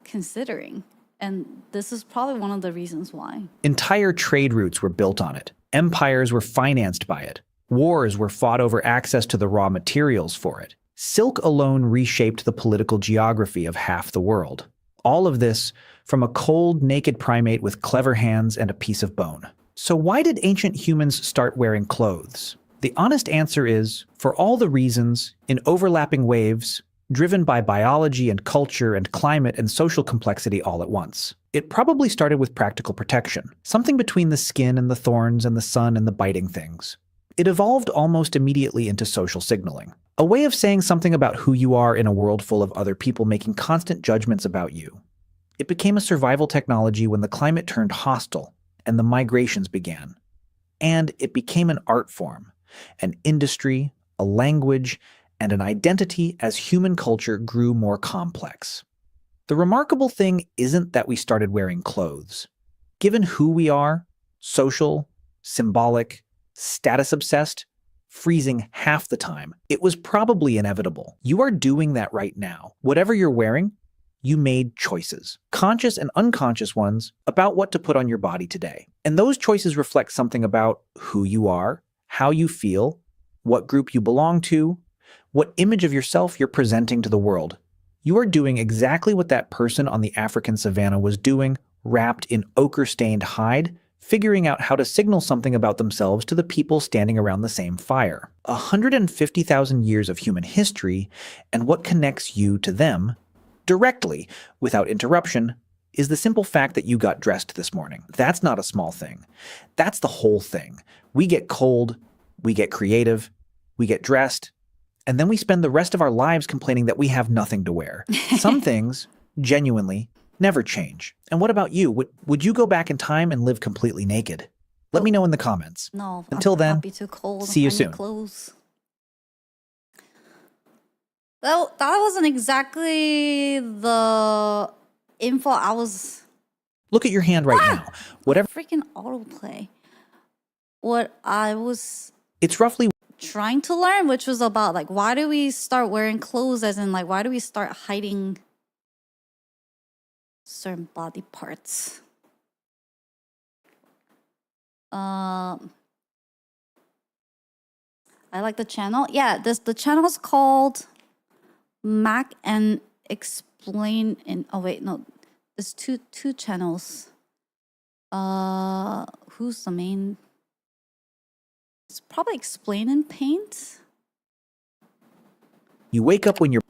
considering. And this is probably one of the reasons why. Entire trade routes were built on it. Empires were financed by it. Wars were fought over access to the raw materials for it. Silk alone reshaped the political geography of half the world. All of this from a cold, naked primate with clever hands and a piece of bone. So why did ancient humans start wearing clothes? The honest answer is, for all the reasons, in overlapping waves, driven by biology and culture and climate and social complexity all at once. It probably started with practical protection, something between the skin and the thorns and the sun and the biting things. It evolved almost immediately into social signaling, a way of saying something about who you are in a world full of other people making constant judgments about you. It became a survival technology when the climate turned hostile and the migrations began. And it became an art form, an industry, a language, and an identity as human culture grew more complex. The remarkable thing isn't that we started wearing clothes. Given who we are, social, symbolic, status-obsessed, freezing half the time, it was probably inevitable. You are doing that right now. Whatever you're wearing, you made choices, conscious and unconscious ones, about what to put on your body today. And those choices reflect something about who you are, how you feel, what group you belong to, what image of yourself you're presenting to the world. You are doing exactly what that person on the African savannah was doing, wrapped in ochre-stained hide, figuring out how to signal something about themselves to the people standing around the same fire. 150,000 years of human history, and what connects you to them, directly, without interruption, is the simple fact that you got dressed this morning. That's not a small thing. That's the whole thing. We get cold, we get creative, we get dressed, and then we spend the rest of our lives complaining that we have nothing to wear. Some things, genuinely, never change. And what about you? Would you go back in time and live completely naked? Let me know in the comments. No. Until then, I'll be too cold. see you I need soon. Clothes. That wasn't exactly the info I was... Look at your hand right now. Whatever. Freaking autoplay. What I was It's roughly trying to learn, which was about, like, why do we start wearing clothes, as in, like, why do we start hiding certain body parts? I like the channel. Yeah, the channel is called Mac and Explain in... Oh, wait, no. There's two channels. Who's the main... It's probably Explain in Paint. you wake up when you're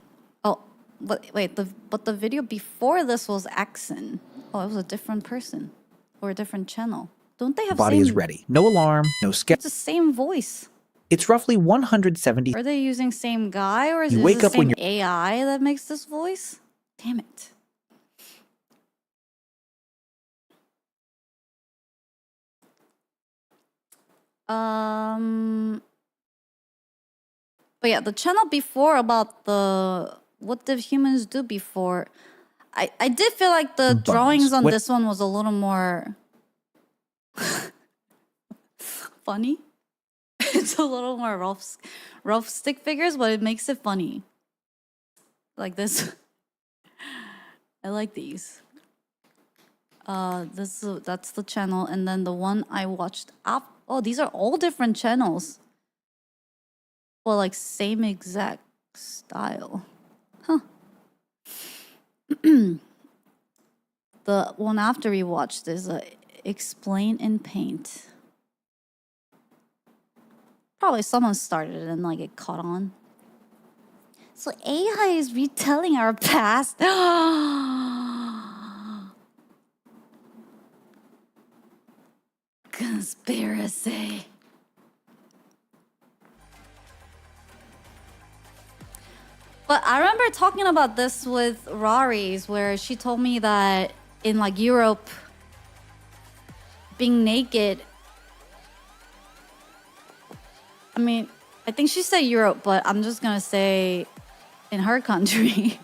Oh, but wait, but the video before this was Axon. Oh, it was a different person or a different channel. Don't they have body same... is ready. No alarm, no schedule. It's the same voice. It's roughly 170. Are they using same guy, or is You it wake the up when same AI that makes this voice? Damn it. But yeah, the channel before about the what did humans do before, I did feel like the Bums. drawings on What- this one was a little more funny. It's a little more rough stick figures, but it makes it funny. Like this. I like these. That's the channel, and then the one I watched up. Oh, these are all different channels. Well, like same exact style. Huh. The one after we watched is Explain in Paint. Probably someone started it and like it caught on. So AI is retelling our past. Conspiracy. But I remember talking about this with Rari's, where she told me that in like Europe, being naked. I mean, I think she said Europe, but I'm just gonna say in her country,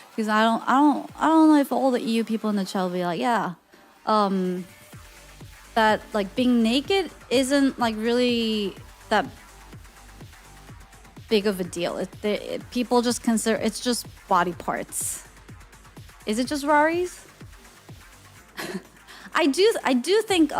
because I don't know if all the EU people in the chat will be like, yeah, that like being naked isn't like really that big of a deal. People just consider it's just body parts. Is it just Rari's? I do think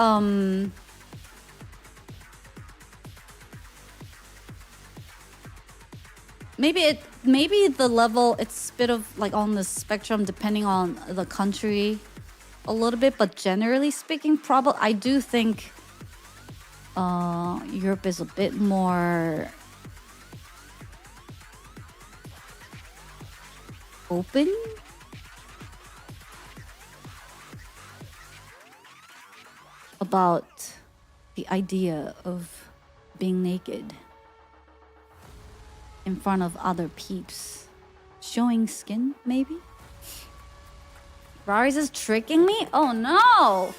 maybe the level, it's a bit of like on the spectrum depending on the country a little bit, but generally speaking, probably I do think Europe is a bit more open. About the idea of being naked in front of other peeps. Showing skin, maybe? Rari's is tricking me? Oh no!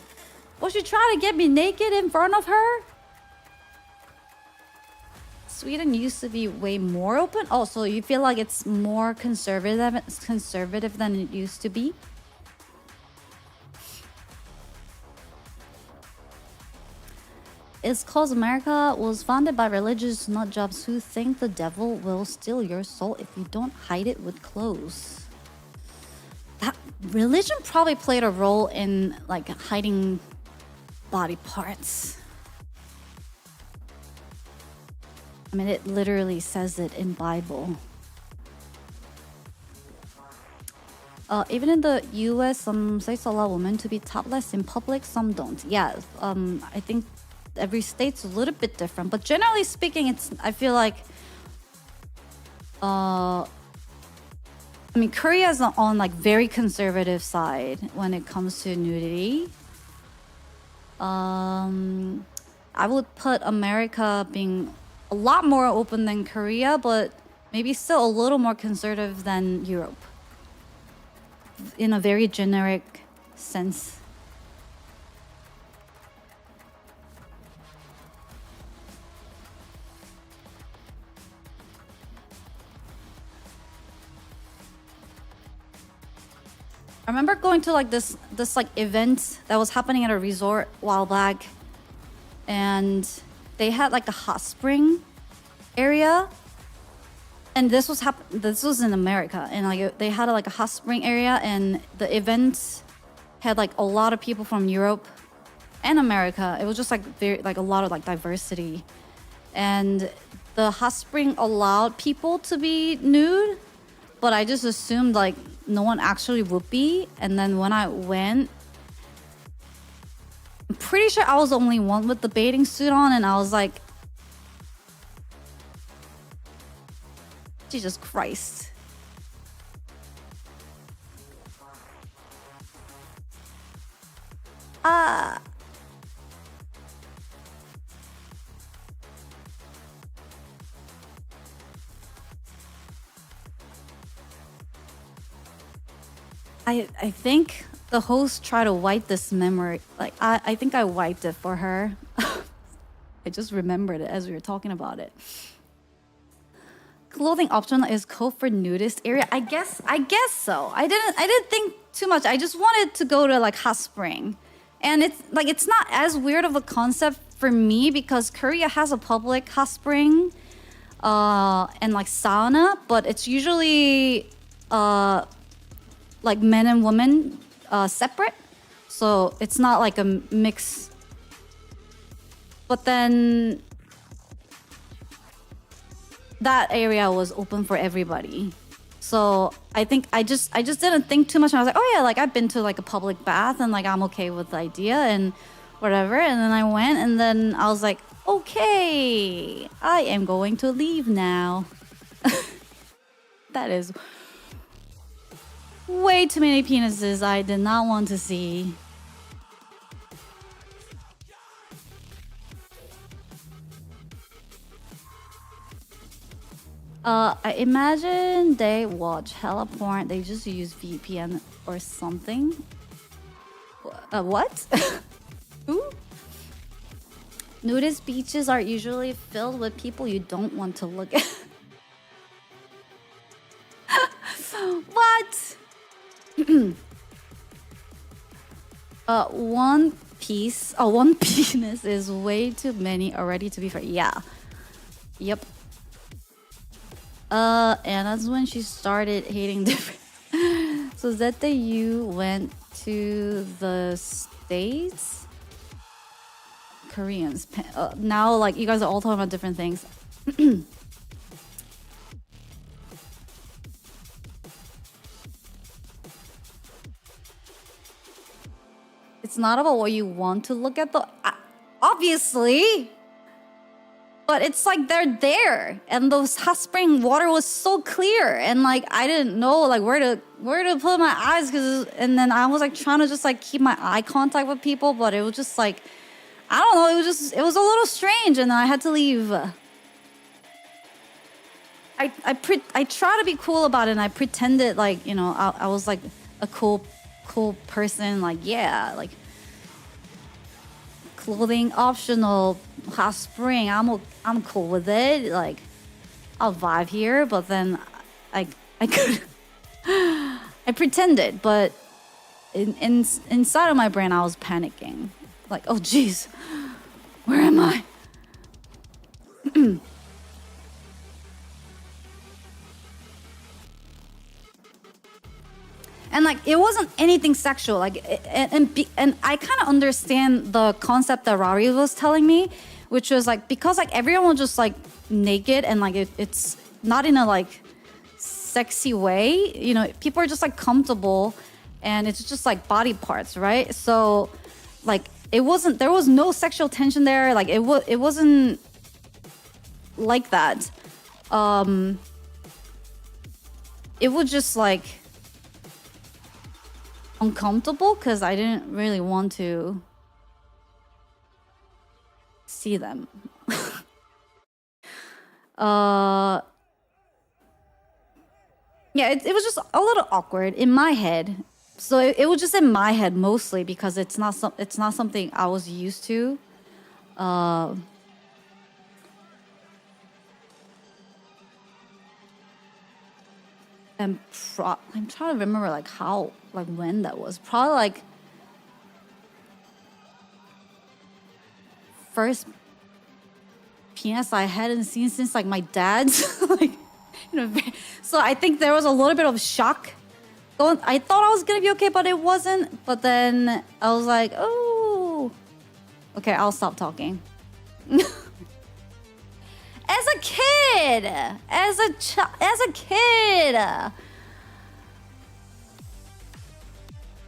Was she trying to get me naked in front of her? Sweden used to be way more open? Oh, so you feel like it's more conservative than it used to be? It's cause America was founded by religious nutjobs who think the devil will steal your soul if you don't hide it with clothes. That religion probably played a role in like hiding body parts. I mean, it literally says it in Bible. Even in the US, some states allow women to be topless in public, some don't. Yeah, I think every state's a little bit different, but generally speaking, I feel like I mean, Korea is on like very conservative side when it comes to nudity. I would put America being a lot more open than Korea, but maybe still a little more conservative than Europe in a very generic sense. I remember going to like this like event that was happening at a resort a while back, and they had like a hot spring area, and this was in America, and like they had like a hot spring area, and the event had like a lot of people from Europe and America. It was just like very like a lot of like diversity, and the hot spring allowed people to be nude, but I just assumed like no one actually would be. And then when I went, I'm pretty sure I was the only one with the bathing suit on, and I was like, Jesus Christ. I think the host tried to wipe this memory. Like, I think I wiped it for her. I just remembered it as we were talking about it. Clothing optional is code for nudist area. I guess so. I didn't think too much. I just wanted to go to like hot spring. And it's not as weird of a concept for me because Korea has a public hot spring and like sauna, but it's usually like men and women separate. So it's not like a mix. But then that area was open for everybody. So I think I just didn't think too much. And I was like, oh yeah, like I've been to like a public bath and like I'm okay with the idea and whatever. And then I went and then I was like, okay, I am going to leave now. That is way too many penises I did not want to see. I imagine they watch hella porn. They just use VPN or something. What? Who? Nudist beaches are usually filled with people you don't want to look at. What? One penis is way too many already, to be fair. Yeah. Yep. And that's when she started hating different. So is that you went to the States? Koreans. Now, like, you guys are all talking about different things. It's not about what you want to look at, though. Obviously. But it's like they're there, and those hot spring water was so clear, and like I didn't know like where to put my eyes, and then I was like trying to just like keep my eye contact with people, but it was just like I don't know, it was a little strange, and then I had to leave. I try to be cool about it, and I pretended like, you know, I was like a cool person, like yeah, like clothing optional, hot spring, I'm cool with it, like I'll vibe here, but then I could I pretended, but inside of my brain I was panicking, like oh jeez, where am I? And like it wasn't anything sexual, like and I kind of understand the concept that Rari was telling me, which was like because like everyone was just like naked and like it's not in a like sexy way, you know, people are just like comfortable and it's just like body parts, right? So like there was no sexual tension there, like it wasn't like that. It was just like uncomfortable because I didn't really want to see them. Yeah, it was just a little awkward in my head. So it was just in my head mostly because it's not something I was used to. And I'm trying to remember like how, like when that was. Probably like first penis I hadn't seen since like my dad's. Like, you know, so I think there was a little bit of shock. I thought I was gonna be okay, but it wasn't. But then I was like, oh, okay, I'll stop talking. As a kid, as a kid,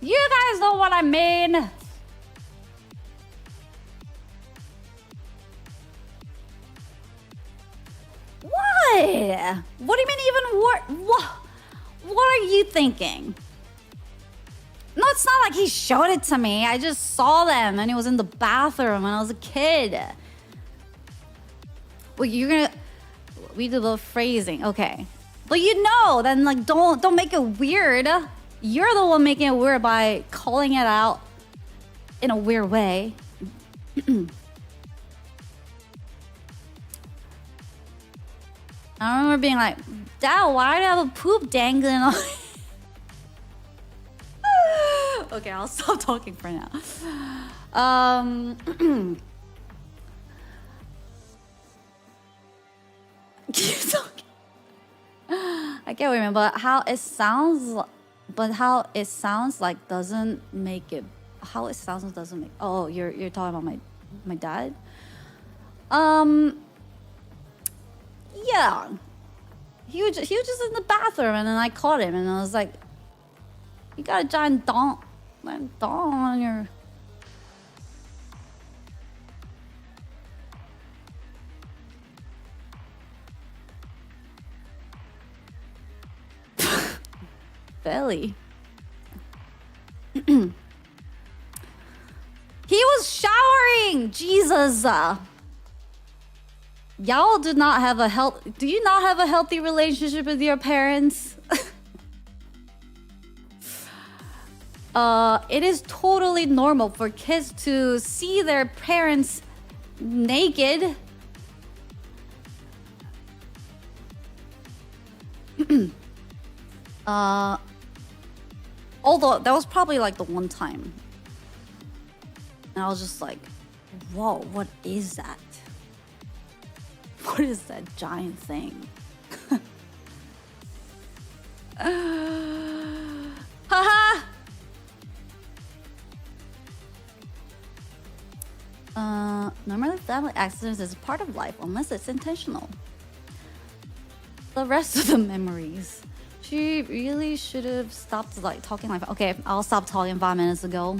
you guys know what I mean. What? What do you mean even what are you thinking? No, it's not like he showed it to me. I just saw them and it was in the bathroom when I was a kid. Well, you're gonna read the phrasing, okay? But you know, then like don't make it weird. You're the one making it weird by calling it out in a weird way. I remember being like, Dad, why do you have a poop dangling on? Okay, I'll stop talking for now. Keep talking. I can't remember how it sounds, but how it sounds like doesn't make it. How it sounds doesn't make. Oh, you're talking about my dad. Yeah, he was just in the bathroom, and then I caught him, and I was like, "You got a giant dong on your." Belly. He was showering. Jesus. Y'all do not have a Do you not have a healthy relationship with your parents? It is totally normal for kids to see their parents naked. Although that was probably like the one time. And I was just like, whoa, what is that? What is that giant thing? Haha! Normally family accidents is a part of life unless it's intentional. The rest of the memories. She really should have stopped like talking like. Okay, I'll stop talking 5 minutes ago.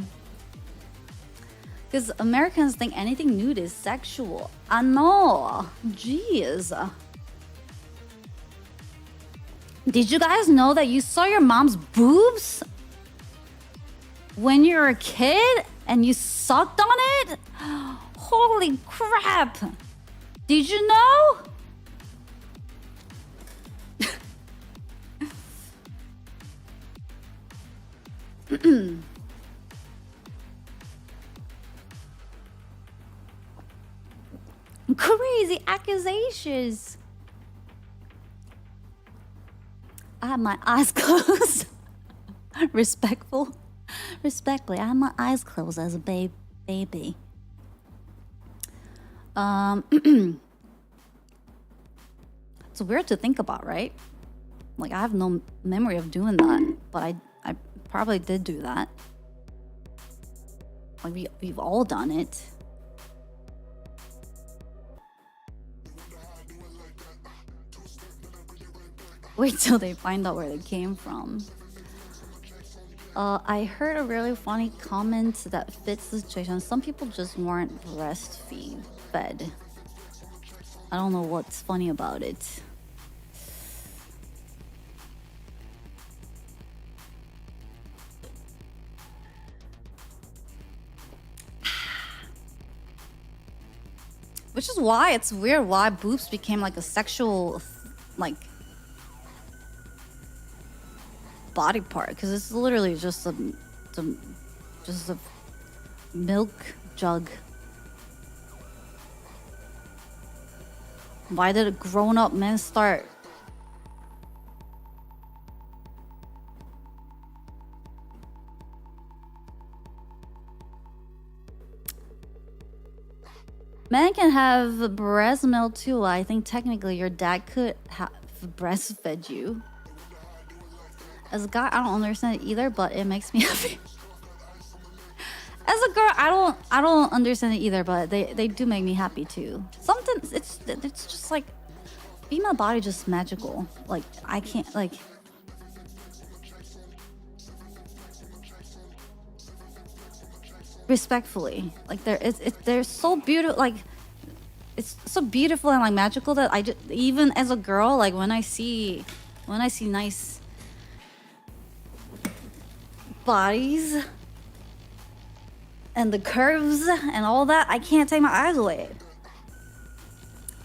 Because Americans think anything nude is sexual. I know. Jeez. Did you guys know that you saw your mom's boobs when you were a kid and you sucked on it? Holy crap. Did you know? Crazy accusations. I had my eyes closed. Respectfully, I had my eyes closed as a baby. It's weird to think about, right? Like, I have no memory of doing that, but I probably did do that. Like, we've all done it. Wait till they find out where they came from. I heard a really funny comment that fits the situation. Some people just weren't breastfed. I don't know what's funny about it. Which is why it's weird why boobs became like a sexual, like, body part, because it's literally just a milk jug. Why did grown-up men start? Men can have breast milk too. I think technically your dad could have breastfed you. As a guy, I don't understand it either, but it makes me happy. As a girl, I don't understand it either, but they do make me happy too. Sometimes it's just like female body just magical. Like I can't like. Respectfully, like they're so beautiful. Like it's so beautiful and like magical that I just, even as a girl, like when I see nice bodies and the curves and all that, I can't take my eyes away.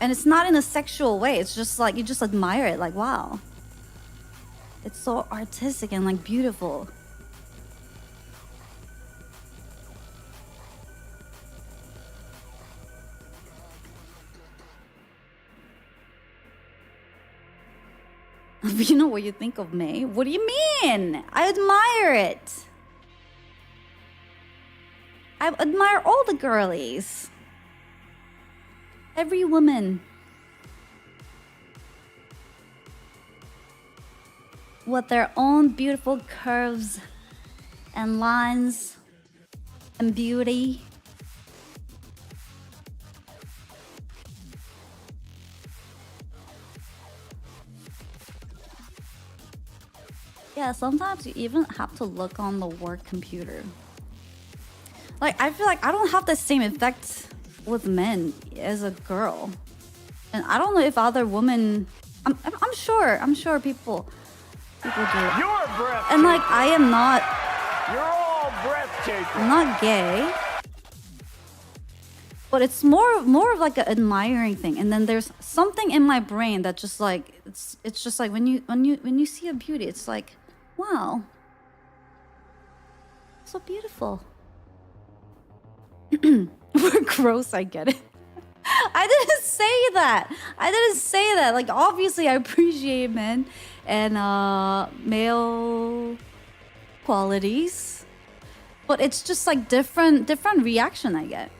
And it's not in a sexual way. It's just like you just admire it. Like wow, it's so artistic and like beautiful. You know what you think of me? What do you mean? I admire it. I admire all the girlies. Every woman. With their own beautiful curves and lines and beauty. Yeah, sometimes you even have to look on the work computer. Like, I feel like I don't have the same effect with men as a girl. And I don't know if other women... I'm sure people do. You're breathtaking. And like, I am not... You're all breathtaking. I'm not gay. But it's more of like an admiring thing. And then there's something in my brain that just like... It's just like when you see a beauty, it's like... Wow. So beautiful. We're gross, I get it. I didn't say that. Like, obviously, I appreciate men and male qualities. But it's just like different reaction I get.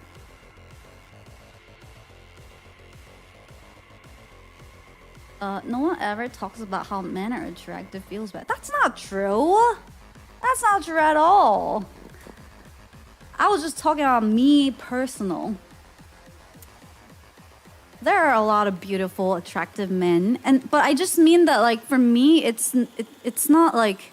No one ever talks about how men are attractive feels bad. That's not true. That's not true at all. I was just talking about me personal. There are a lot of beautiful, attractive men, but I just mean that like for me, it's not like.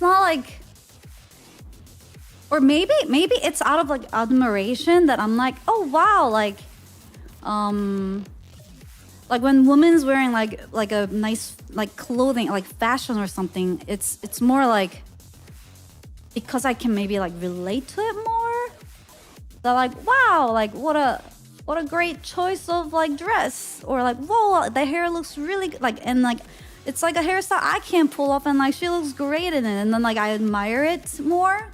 not like, or maybe it's out of like admiration that I'm like, oh wow, like when women's wearing like a nice like clothing, like fashion or something, it's more like because I can maybe like relate to it more. They're like, wow, like what a great choice of like dress, or like, whoa, the hair looks really good. Like, and like it's like a hairstyle I can't pull off, and like she looks great in it, and then like I admire it more.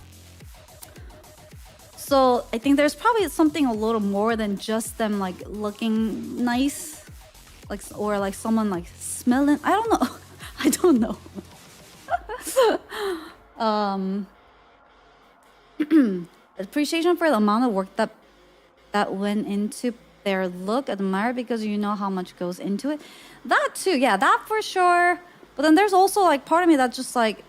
So I think there's probably something a little more than just them like looking nice, like, or like someone like smelling. I don't know. I don't know. Appreciation for the amount of work that went into their look. Admire because you know how much goes into it. That too, yeah, that for sure. But then there's also like part of me that's just like,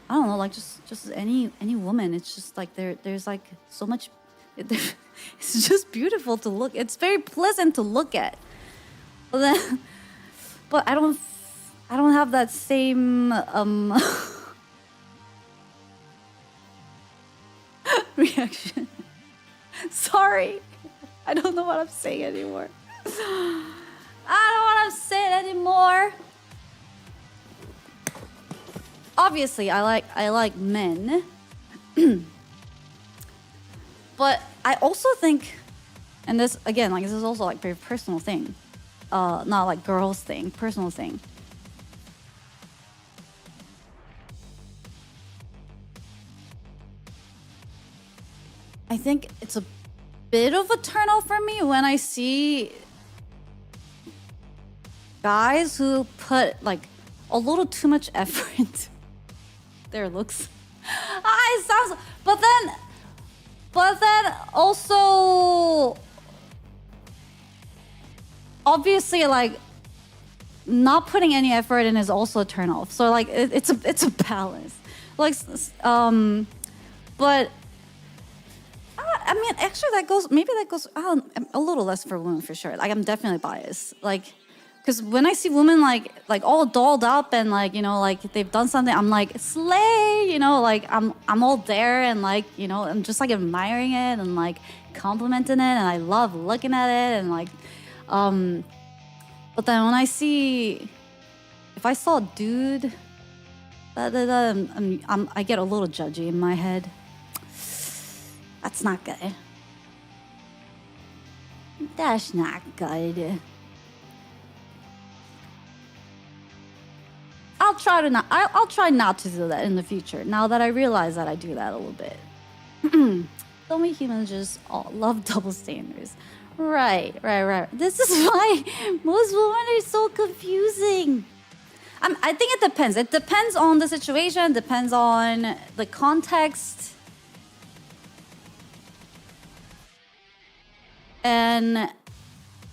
I don't know, like just any woman. It's just like there's like so much. It's just beautiful to look. It's very pleasant to look at. But then, but I don't have that same reaction. Sorry, I don't know what I'm saying anymore. I don't know what I'm saying anymore. Obviously, I like men, but I also think, and this again, like this is also like very personal thing, not like girls thing, personal thing. I think it's a bit of a turn off for me when I see guys who put like a little too much effort into their looks. It sounds, but then also obviously like not putting any effort in is also a turn off. So like it's a balance. Like but I mean, actually, that goes a little less for women for sure. Like, I'm definitely biased. Like, because when I see women like all dolled up and like, you know, like they've done something, I'm like, slay, you know, like I'm all there and like, you know, I'm just like admiring it and like complimenting it, and I love looking at it and like, but then when if I saw a dude, I get a little judgy in my head. That's not good. That's not good. I'll try not to do that in the future. Now that I realize that I do that a little bit. Don't we humans just all love double standards? Right. This is why most women are so confusing. I think it depends. It depends on the situation. Depends on the context. And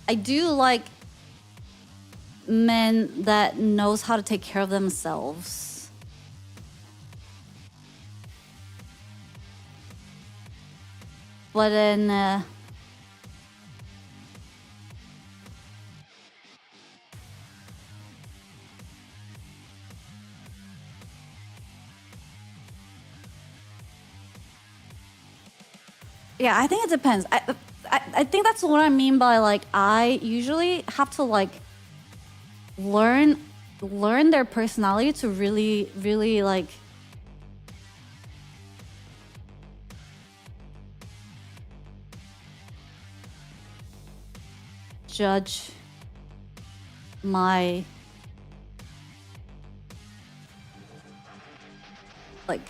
I do like men that knows how to take care of themselves. But then yeah, I think it depends. I think that's what I mean by like I usually have to like learn their personality to really like judge my like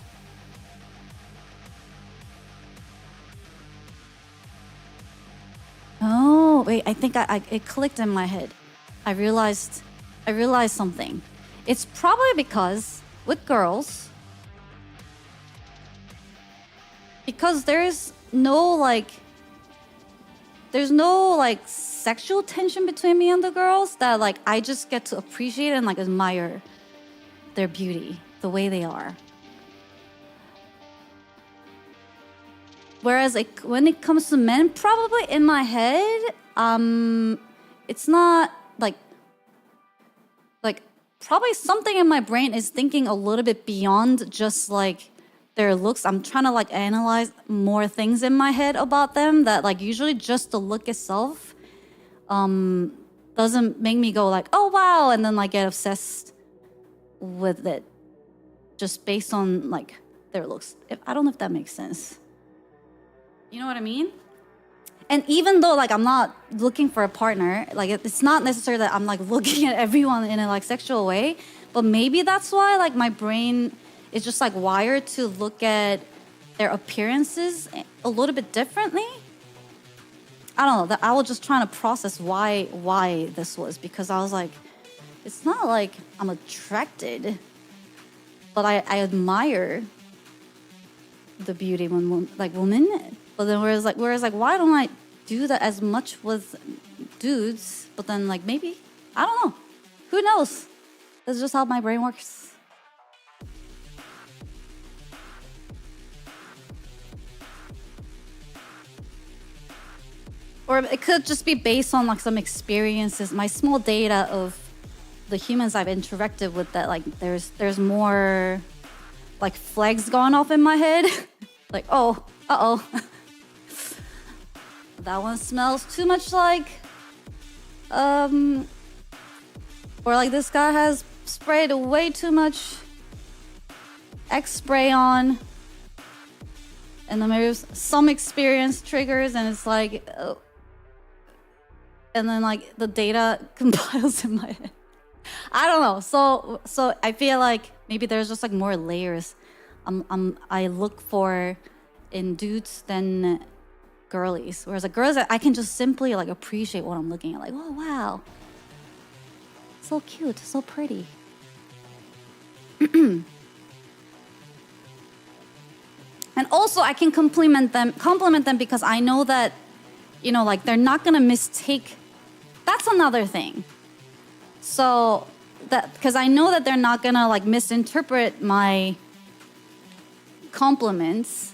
oh wait, I think it clicked in my head. I realized something. It's probably because with girls, because there's no like sexual tension between me and the girls, that like I just get to appreciate and like admire their beauty the way they are. Whereas like when it comes to men, probably in my head, it's not like probably something in my brain is thinking a little bit beyond just like their looks. I'm trying to like analyze more things in my head about them that like usually just the look itself doesn't make me go like, oh wow, and then like get obsessed with it just based on like their looks. I don't know if that makes sense. You know what I mean? And even though like I'm not looking for a partner, like it's not necessarily that I'm like looking at everyone in a like sexual way, but maybe that's why like my brain is just like wired to look at their appearances a little bit differently. I don't know, that I was just trying to process why this was, because I was like, it's not like I'm attracted, but I admire the beauty when like women. But then whereas like why don't I do that as much with dudes? But then like maybe, I don't know. Who knows? That's just how my brain works. Or it could just be based on like some experiences, my small data of the humans I've interacted with, that like there's more like flags going off in my head. Like, oh, uh-oh. That one smells too much like, or like this guy has sprayed way too much X spray on. And then there's some experience triggers and it's like, oh. And then like the data compiles in my head. I don't know. So I feel like maybe there's just like more layers I look for in dudes than girlies. Whereas like girls, I can just simply like appreciate what I'm looking at. Like, oh wow, so cute, so pretty. And also I can compliment them because I know that, you know, like they're not gonna mistake. That's another thing. So that, because I know that they're not gonna like misinterpret my compliments.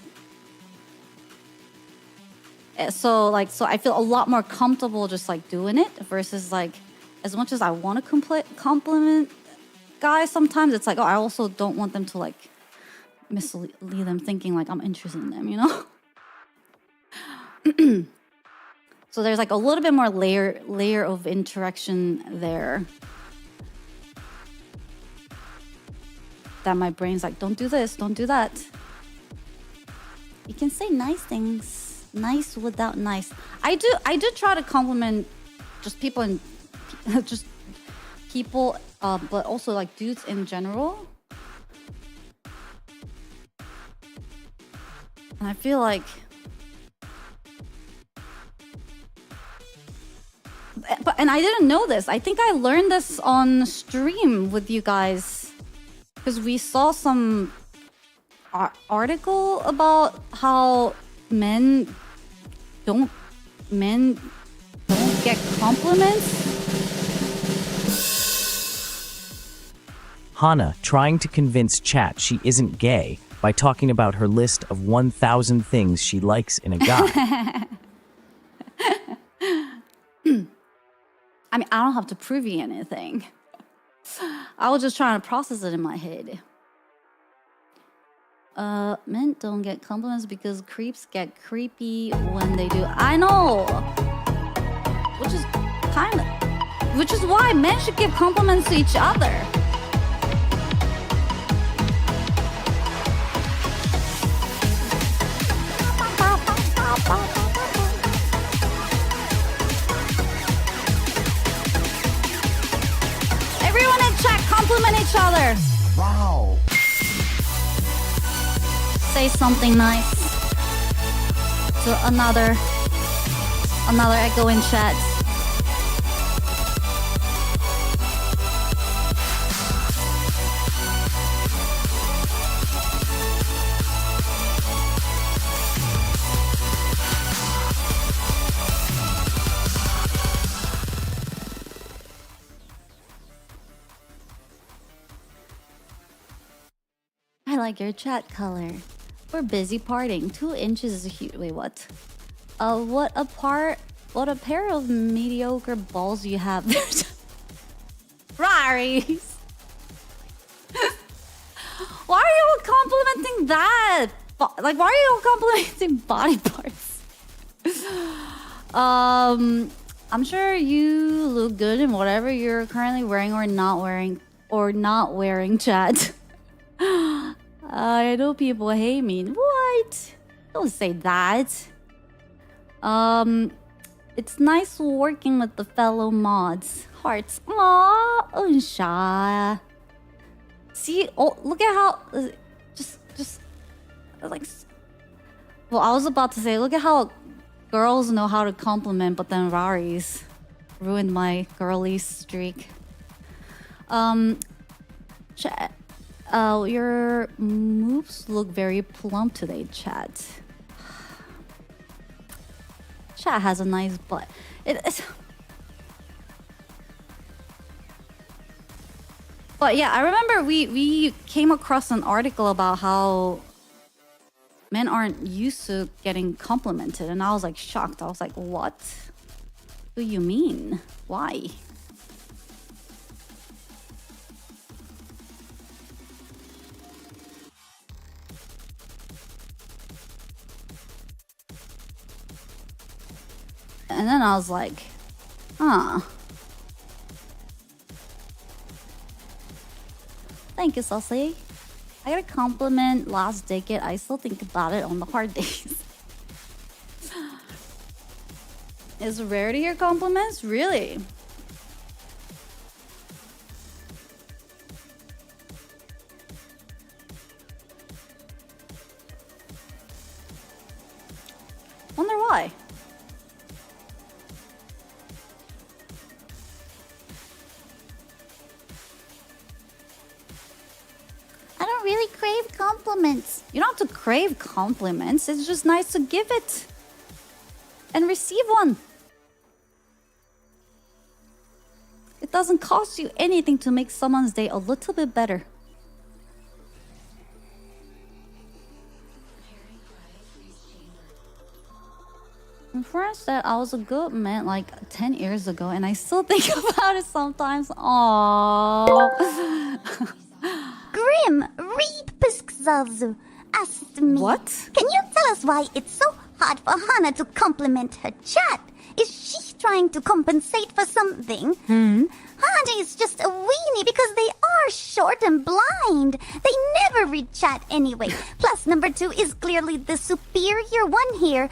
So I feel a lot more comfortable just like doing it versus like, as much as I want to compliment guys, sometimes it's like, oh, I also don't want them to like mislead them thinking like I'm interested in them, you know? So there's like a little bit more layer of interaction there. That my brain's like, don't do this, don't do that. You can say nice things, nice without nice. I do try to compliment just people and just people, but also like dudes in general. And I feel like, and I didn't know this. I think I learned this on stream with you guys because we saw some article about how men don't get compliments. Hana trying to convince chat she isn't gay by talking about her list of 1,000 things she likes in a guy. I mean, I don't have to prove you anything. I was just trying to process it in my head. Men don't get compliments because creeps get creepy when they do. I know! Which is why men should give compliments to each other. Everyone in chat, compliment each other. Wow. Say something nice to another echo in chat. I like your chat color. We're busy partying. 2 inches is a huge. Wait, what? What a pair of mediocre balls you have. Ferraris. Why are you all complimenting that? Like, why are you all complimenting body parts? I'm sure you look good in whatever you're currently wearing or not wearing, chat. I know people hate me. What? Don't say that. It's nice working with the fellow mods. Hearts. Aww, Unsha. See, oh, look at how, just like. Well, I was about to say, look at how girls know how to compliment, but then Rari's ruined my girly streak. Chat. Your moves look very plump today, chat. Chat has a nice butt. But yeah, I remember we came across an article about how men aren't used to getting complimented, and I was like shocked. I was like, what do you mean? Why? And then I was like, huh. Thank you, Saucy. I got a compliment last decade. I still think about it on the hard days. It's rare to hear compliments? Really? Wonder why. I don't really crave compliments. You don't have to crave compliments. It's just nice to give it and receive one. It doesn't cost you anything to make someone's day a little bit better. My friend said I was a good man like 10 years ago, and I still think about it sometimes. Aww. Grim, read Piskzazu asked me. What? Can you tell us why it's so hard for Hana to compliment her chat? Is she trying to compensate for something? Hana is just a weenie because they are short and blind. They never read chat anyway. Plus, number 2 is clearly the superior one here.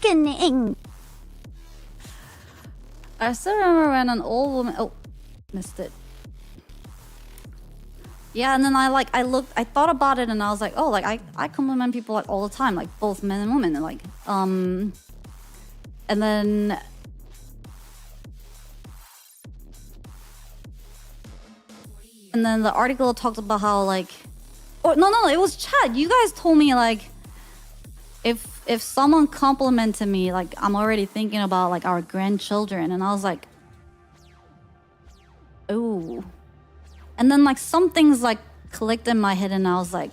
Bargaining. I still remember when an old woman... Oh, missed it. Yeah, and then I thought about it, and I was like, oh, like I compliment people like all the time, like both men and women, and like and then the article talked about how like, oh no, it was chat. You guys told me like, if someone complimented me, like I'm already thinking about like our grandchildren, and I was like, oh. And then like some things like clicked in my head, and I was like,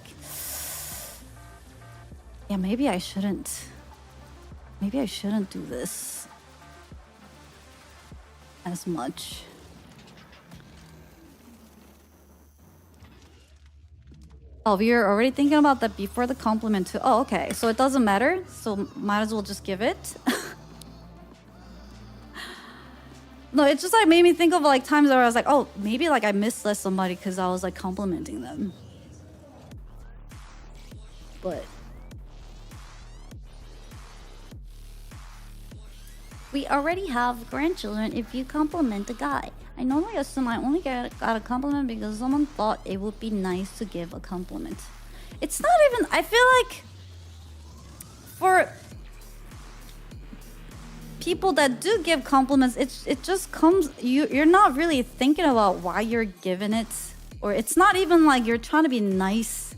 yeah, maybe I shouldn't do this as much. Oh, we were already thinking about that before the compliment too. Oh, okay. So it doesn't matter. So might as well just give it. No, it just like made me think of like times where I was like, oh, maybe like I misled somebody because I was like complimenting them. But we already have grandchildren if you compliment a guy. I normally assume I only got a compliment because someone thought it would be nice to give a compliment. It's not even, I feel like for people that do give compliments, it just comes, you're not really thinking about why you're giving it, or it's not even like you're trying to be nice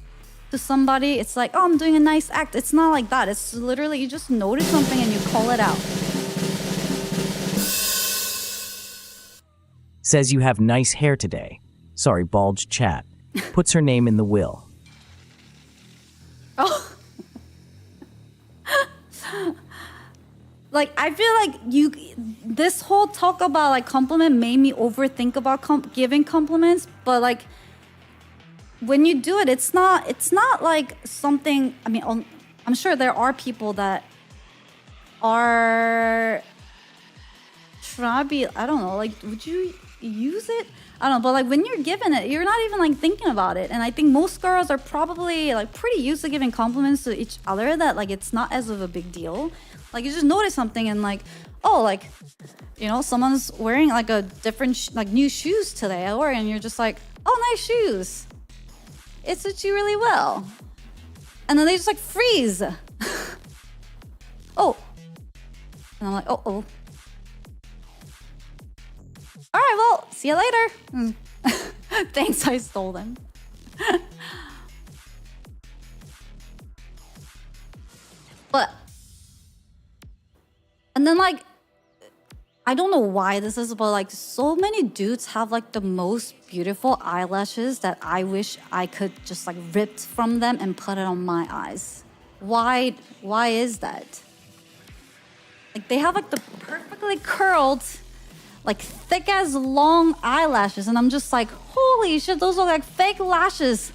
to somebody. It's like, oh, I'm doing a nice act. It's not like that. It's literally you just notice something and you call it out. Says you have nice hair today. Sorry, Bulge Chat. Puts her name in the will. Oh. Like, I feel like this whole talk about like compliment made me overthink about giving compliments, but like when you do it, it's not like something. I mean, I'm sure there are people that are trying to be. I don't know. Like, would you use it? I don't know. But like when you're given it, you're not even like thinking about it. And I think most girls are probably like pretty used to giving compliments to each other. That like it's not as of a big deal. Like you just notice something and like, oh, like, you know, someone's wearing like a different like new shoes today, and you're just like, oh, nice shoes. It suits you really well. And then they just like freeze. Oh. And I'm like, oh. All right, well, see you later. Thanks, I stole them. But, and then like, I don't know why this is, but like so many dudes have like the most beautiful eyelashes that I wish I could just like rip from them and put it on my eyes. Why is that? Like they have like the perfectly curled, like thick as long eyelashes, and I'm just like, holy shit, those look like fake lashes.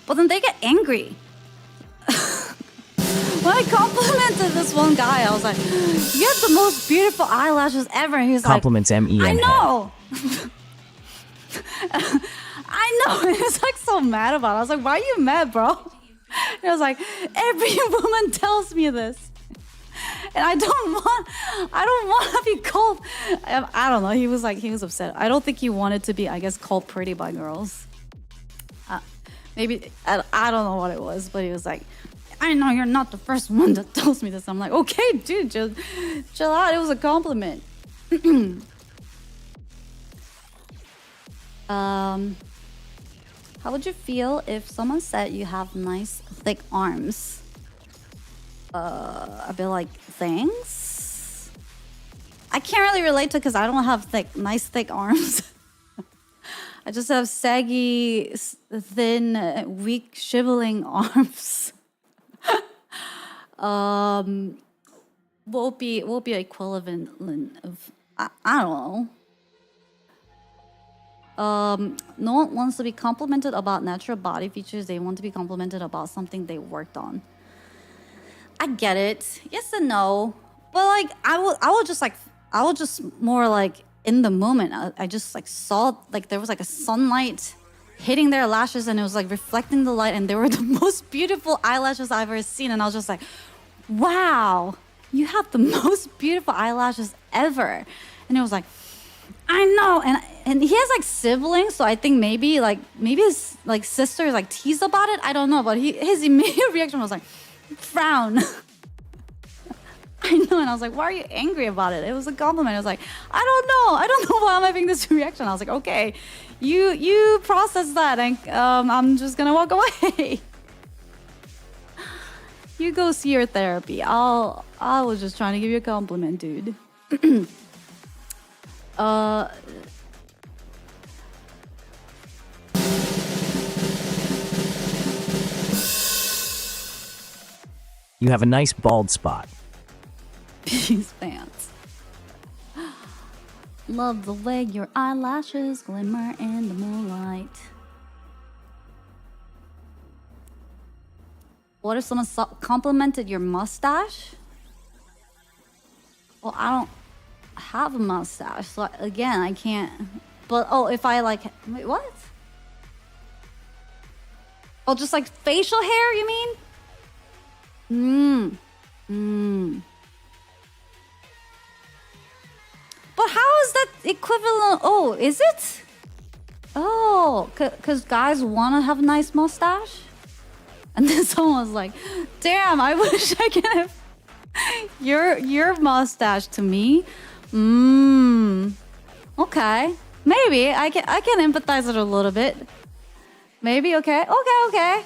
But then they get angry. When I complimented this one guy, I was like, you have the most beautiful eyelashes ever. And he's Compliments like, M-E-N. I know. I know. And he's like so mad about it. I was like, why are you mad, bro? And I was like, every woman tells me this. And I don't want to be called. I don't know. He was upset. I don't think he wanted to be, I guess, called pretty by girls. Maybe, I don't know what it was, but he was like, I know you're not the first one that tells me this. I'm like, okay, dude, just chill out. It was a compliment. How would you feel if someone said you have nice, thick arms? I'd be like, thanks. I can't really relate to it because I don't have nice, thick arms. I just have saggy, thin, weak, shriveling arms. What would be equivalent of I don't know. No one wants to be complimented about natural body features. They want to be complimented about something they worked on. I get it. Yes and no. But like I will just more like in the moment. I just like saw like there was like a sunlight hitting their lashes and it was like reflecting the light and they were the most beautiful eyelashes I've ever seen. And I was just like, wow, you have the most beautiful eyelashes ever. And it was like, I know. And he has like siblings, so I think maybe his like sister like teased about it. I don't know, but his immediate reaction was like, frown. I know, and I was like, why are you angry about it? It was a compliment. I was like, I don't know why I'm having this reaction. I was like, okay, you process that, and I'm just gonna walk away. You go see your therapy. I was just trying to give you a compliment, dude. You have a nice bald spot. Peace pants. Love the way your eyelashes glimmer in the moonlight. What if someone complimented your mustache? Well, I don't have a mustache, so again, I can't. But oh, if I like, wait, what? Oh, just like facial hair, you mean? But how is that equivalent? Oh, is it? Oh, because guys want to have a nice mustache? And then someone was like, damn, I wish I could have your mustache to me. Okay. Maybe. I can empathize it a little bit. Maybe, okay. Okay.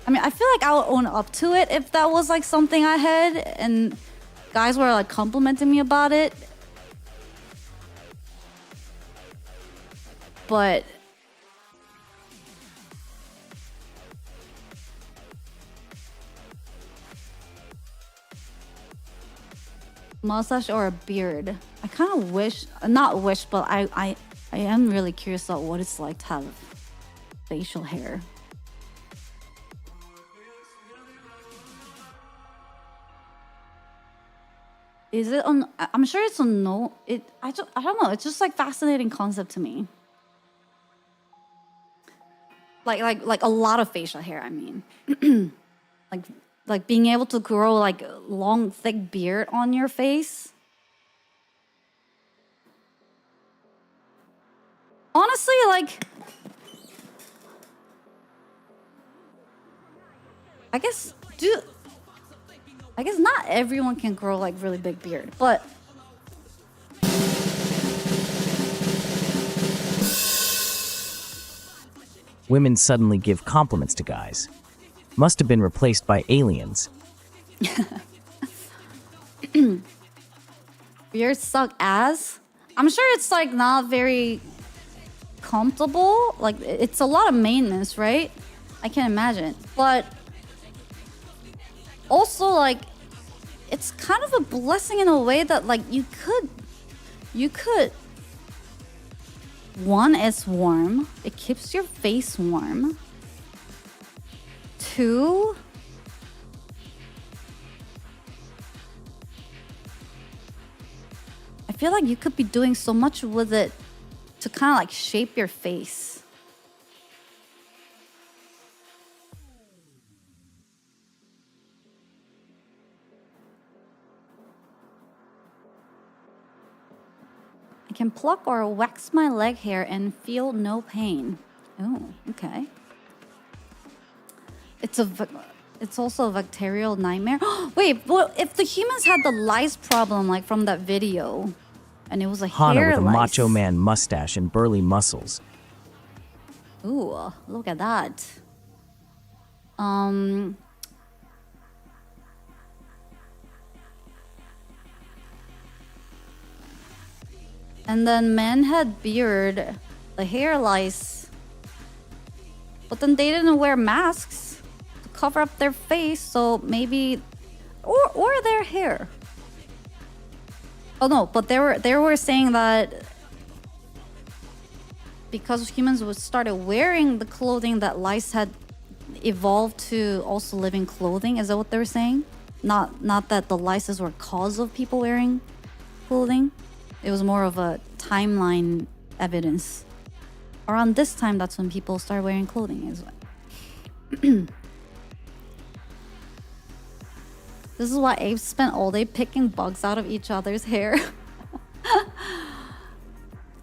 I mean, I feel like I would own up to it if that was like something I had and guys were like complimenting me about it. But Mustache or a beard. I kind of wish, not wish, but I am really curious about what it's like to have facial hair. Is it on? I'm sure it's on no. I don't know. It's just like fascinating concept to me. Like a lot of facial hair. I mean, like being able to grow like long thick beard on your face. Honestly, like I guess not everyone can grow like really big beard, but Women suddenly give compliments to guys. Must have been replaced by aliens. beards suck ass. I'm sure it's like not very comfortable. Like it's a lot of maintenance, right? I can imagine. But also like it's kind of a blessing in a way that like you could one, it's warm. It keeps your face warm. Two, I feel like you could be doing so much with it to kind of like shape your face. I can pluck or wax my leg hair and feel no pain. Oh, okay. It's also a bacterial nightmare. Wait, well, if the humans had the lice problem like from that video, and it was a Hana hair with a lice. macho man mustache and burly muscles. Ooh, look at that. And then men had beard, the hair lice. But then they didn't wear masks to cover up their face, so maybe or their hair. Oh no, but they were saying that because humans would started wearing the clothing that lice had evolved to also live in clothing. Is that what they were saying? Not that the lices were cause of people wearing clothing. It was more of a timeline evidence. Around this time, that's when people start wearing clothing as well. This is why apes spent all day picking bugs out of each other's hair.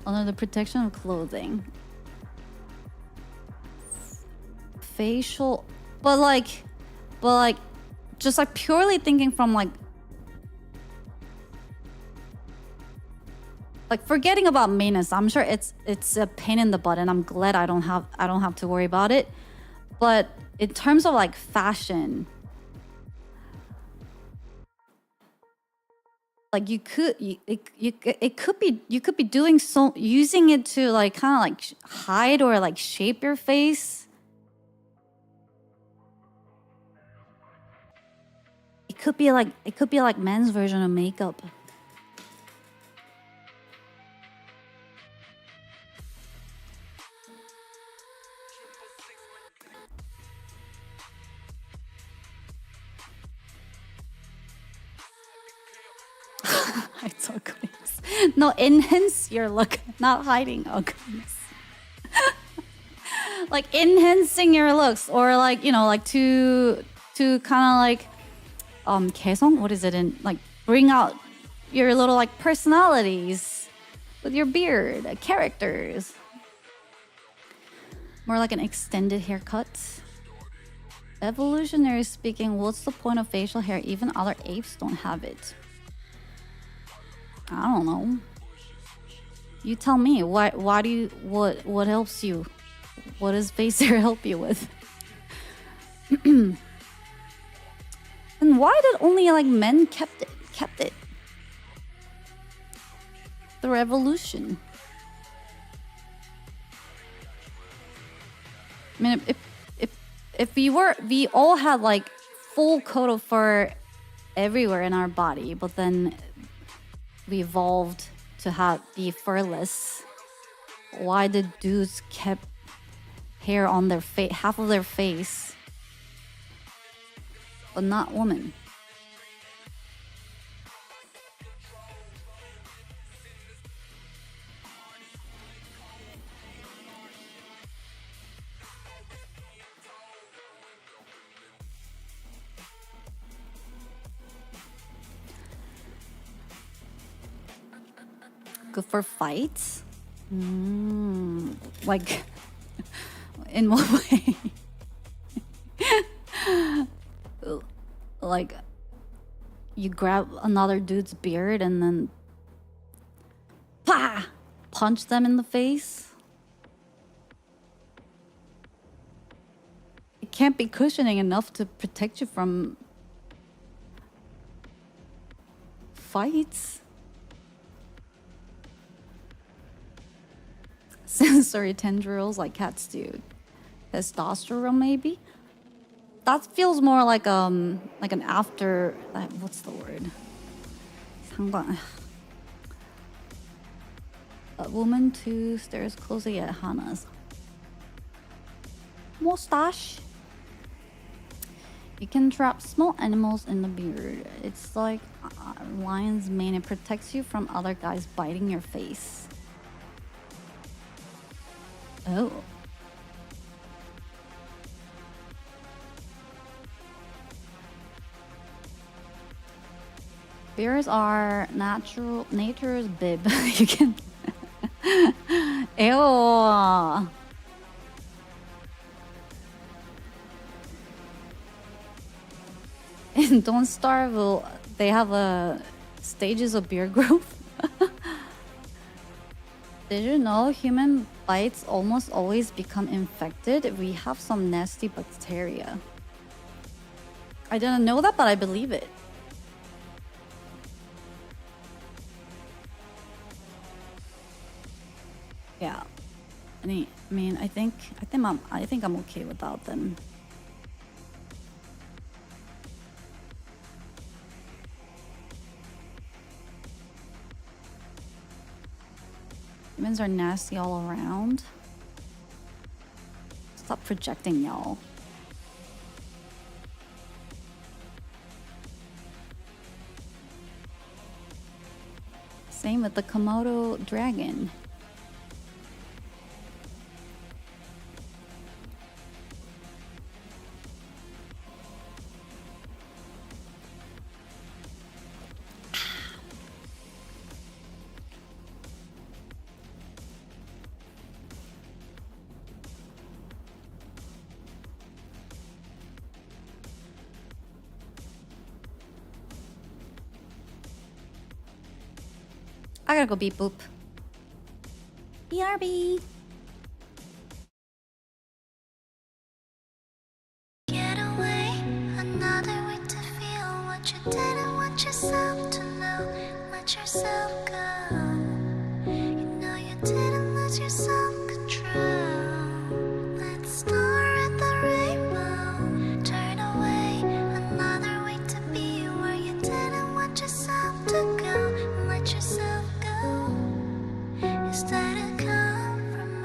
Under the protection of clothing. Facial... But like, just like purely thinking from like forgetting about maintenance. I'm sure it's a pain in the butt, and I'm glad I don't have to worry about it. But in terms of like fashion, like you could be doing so, using it to like kind of like hide or like shape your face. It could be like men's version of makeup. It's ugliness. No, enhance your look, not hiding ugliness. Like enhancing your looks, or like, you know, like to kind of like 개성? What is it in, like bring out your little like personalities with your beard, characters. More like an extended haircut. Evolutionary speaking, what's the point of facial hair? Even other apes don't have it. I don't know. You tell me. Why do you, what helps you? What does face hair help you with? And why did only like men kept it? The revolution. I mean, if we all had like full coat of fur everywhere in our body, but then we evolved to be furless. Why did dudes kept hair on their face, half of their face, but not women? Good for fights? Like, in what way? Like, you grab another dude's beard and then punch them in the face? It can't be cushioning enough to protect you from fights. Sensory tendrils like cats do. Testosterone, maybe? That feels more like an after... what's the word? 상관... A woman too stares closely at Hana's mustache. You can trap small animals in the beard. It's like a lion's mane. It protects you from other guys biting your face. Oh. Bears are nature's bib. You can... Ew. In Don't Starve, they have stages of beard growth. Did you know human bites almost always become infected? We have some nasty bacteria. I didn't know that, but I believe it. Yeah. I mean, I think I'm okay without them. Humans are nasty all around. Stop projecting, y'all. Same with the Komodo dragon. I gotta go beep boop. BRB. Get away, another way to feel what you didn't want yourself to know. Let yourself go. You know you didn't lose your self-control. Let's stare at the rainbow. Turn away, another way to be where you didn't want yourself to go. Let yourself go. Is that a compromise?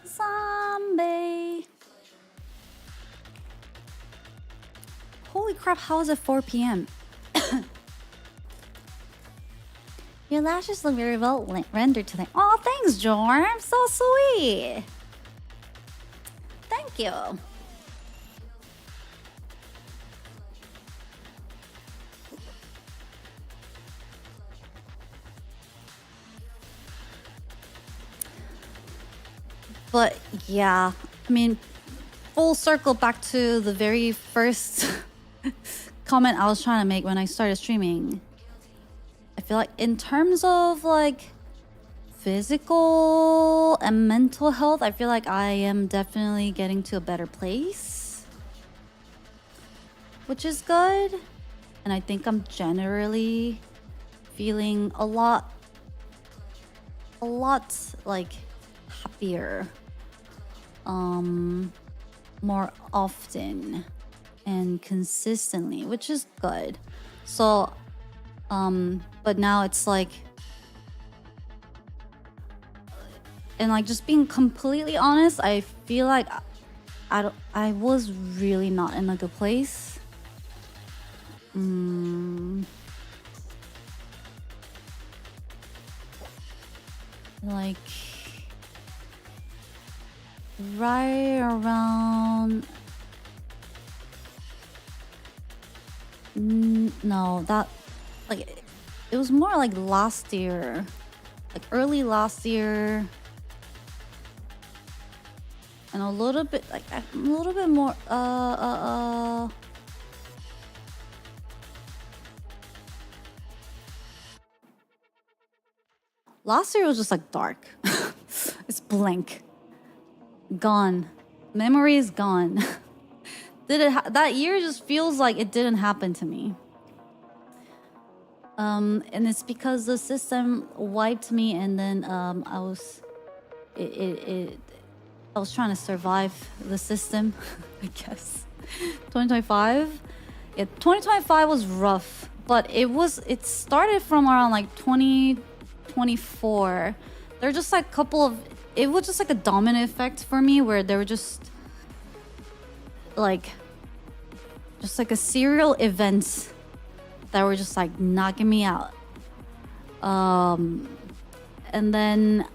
Zombie. Holy crap, how is it 4 p.m.? Your lashes look very well rendered today. Oh, thanks, Jorm. So sweet. Thank you. But yeah, I mean, full circle back to the very first comment I was trying to make when I started streaming. I feel like in terms of like physical and mental health, I feel like I am definitely getting to a better place, which is good. And I think I'm generally feeling a lot like happier more often and consistently, which is good. So but now it's like, and like just being completely honest, I feel like I was really not in a good place. Like right around no, that like it was more like last year, like early last year, and a little bit like a little bit more last year was just like dark. It's blank, gone, memory is gone. That year just feels like it didn't happen to me. And it's because the system wiped me, and then I was trying to survive the system. I guess 2025. Yeah, 2025 was rough, but it started from around like 2024. There were just like it was just like a domino effect for me, where there were just like a serial events that were just like knocking me out. And then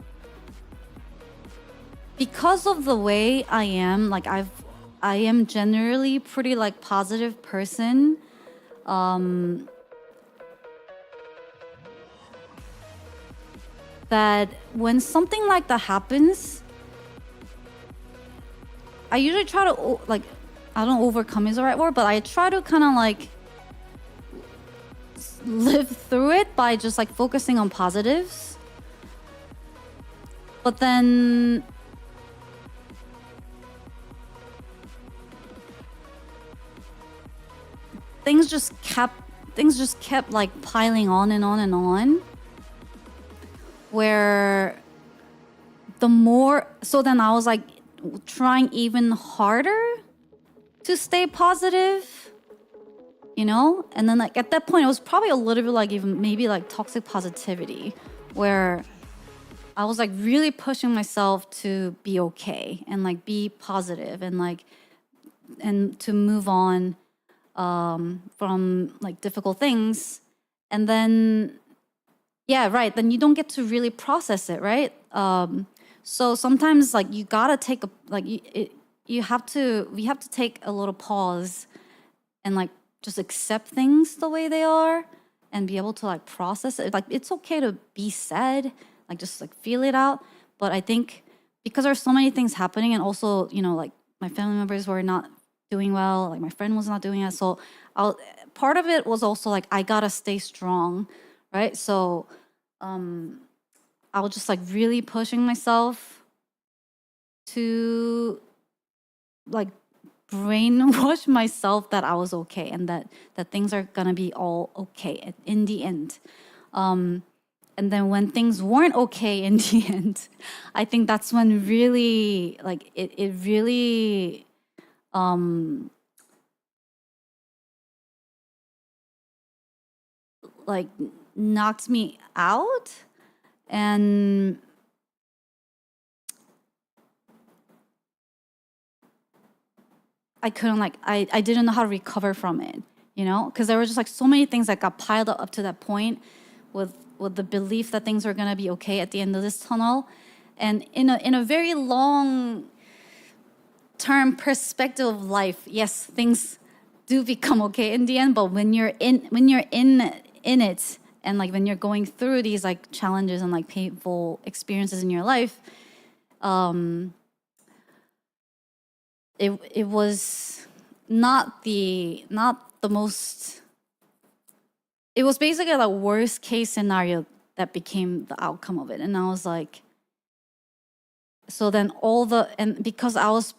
because of the way I am, like I am generally pretty like positive person. That when something like that happens, I usually try to like, I don't overcome is the right word, but I try to kind of like live through it by just like focusing on positives. But then things just kept like piling on and on and on, where the more, so then I was like trying even harder to stay positive, you know? And then like at that point, it was probably a little bit like even maybe like toxic positivity, where I was like really pushing myself to be okay and like be positive and like, and to move on from like difficult things. And then, yeah, right, then you don't get to really process it, right? So sometimes like you gotta take a, like we have to take a little pause and like just accept things the way they are and be able to like process it. Like it's okay to be sad, like just like feel it out. But I think because there's so many things happening, and also, you know, like my family members were not doing well, like my friend was not doing it. So part of it was also like I gotta stay strong, right? So I was just like really pushing myself to like brainwash myself that I was okay and that things are gonna be all okay in the end. And then when things weren't okay in the end, I think that's when really like it really like knocked me out. And I couldn't like, I didn't know how to recover from it, you know, because there were just like so many things that got piled up to that point with the belief that things are gonna be okay at the end of this tunnel. And in a very long term perspective of life, yes, things do become okay in the end. But when you're in it, and like when you're going through these like challenges and like painful experiences in your life, it was not the most. It was basically the worst case scenario that became the outcome of it, and I was like, so then and because I was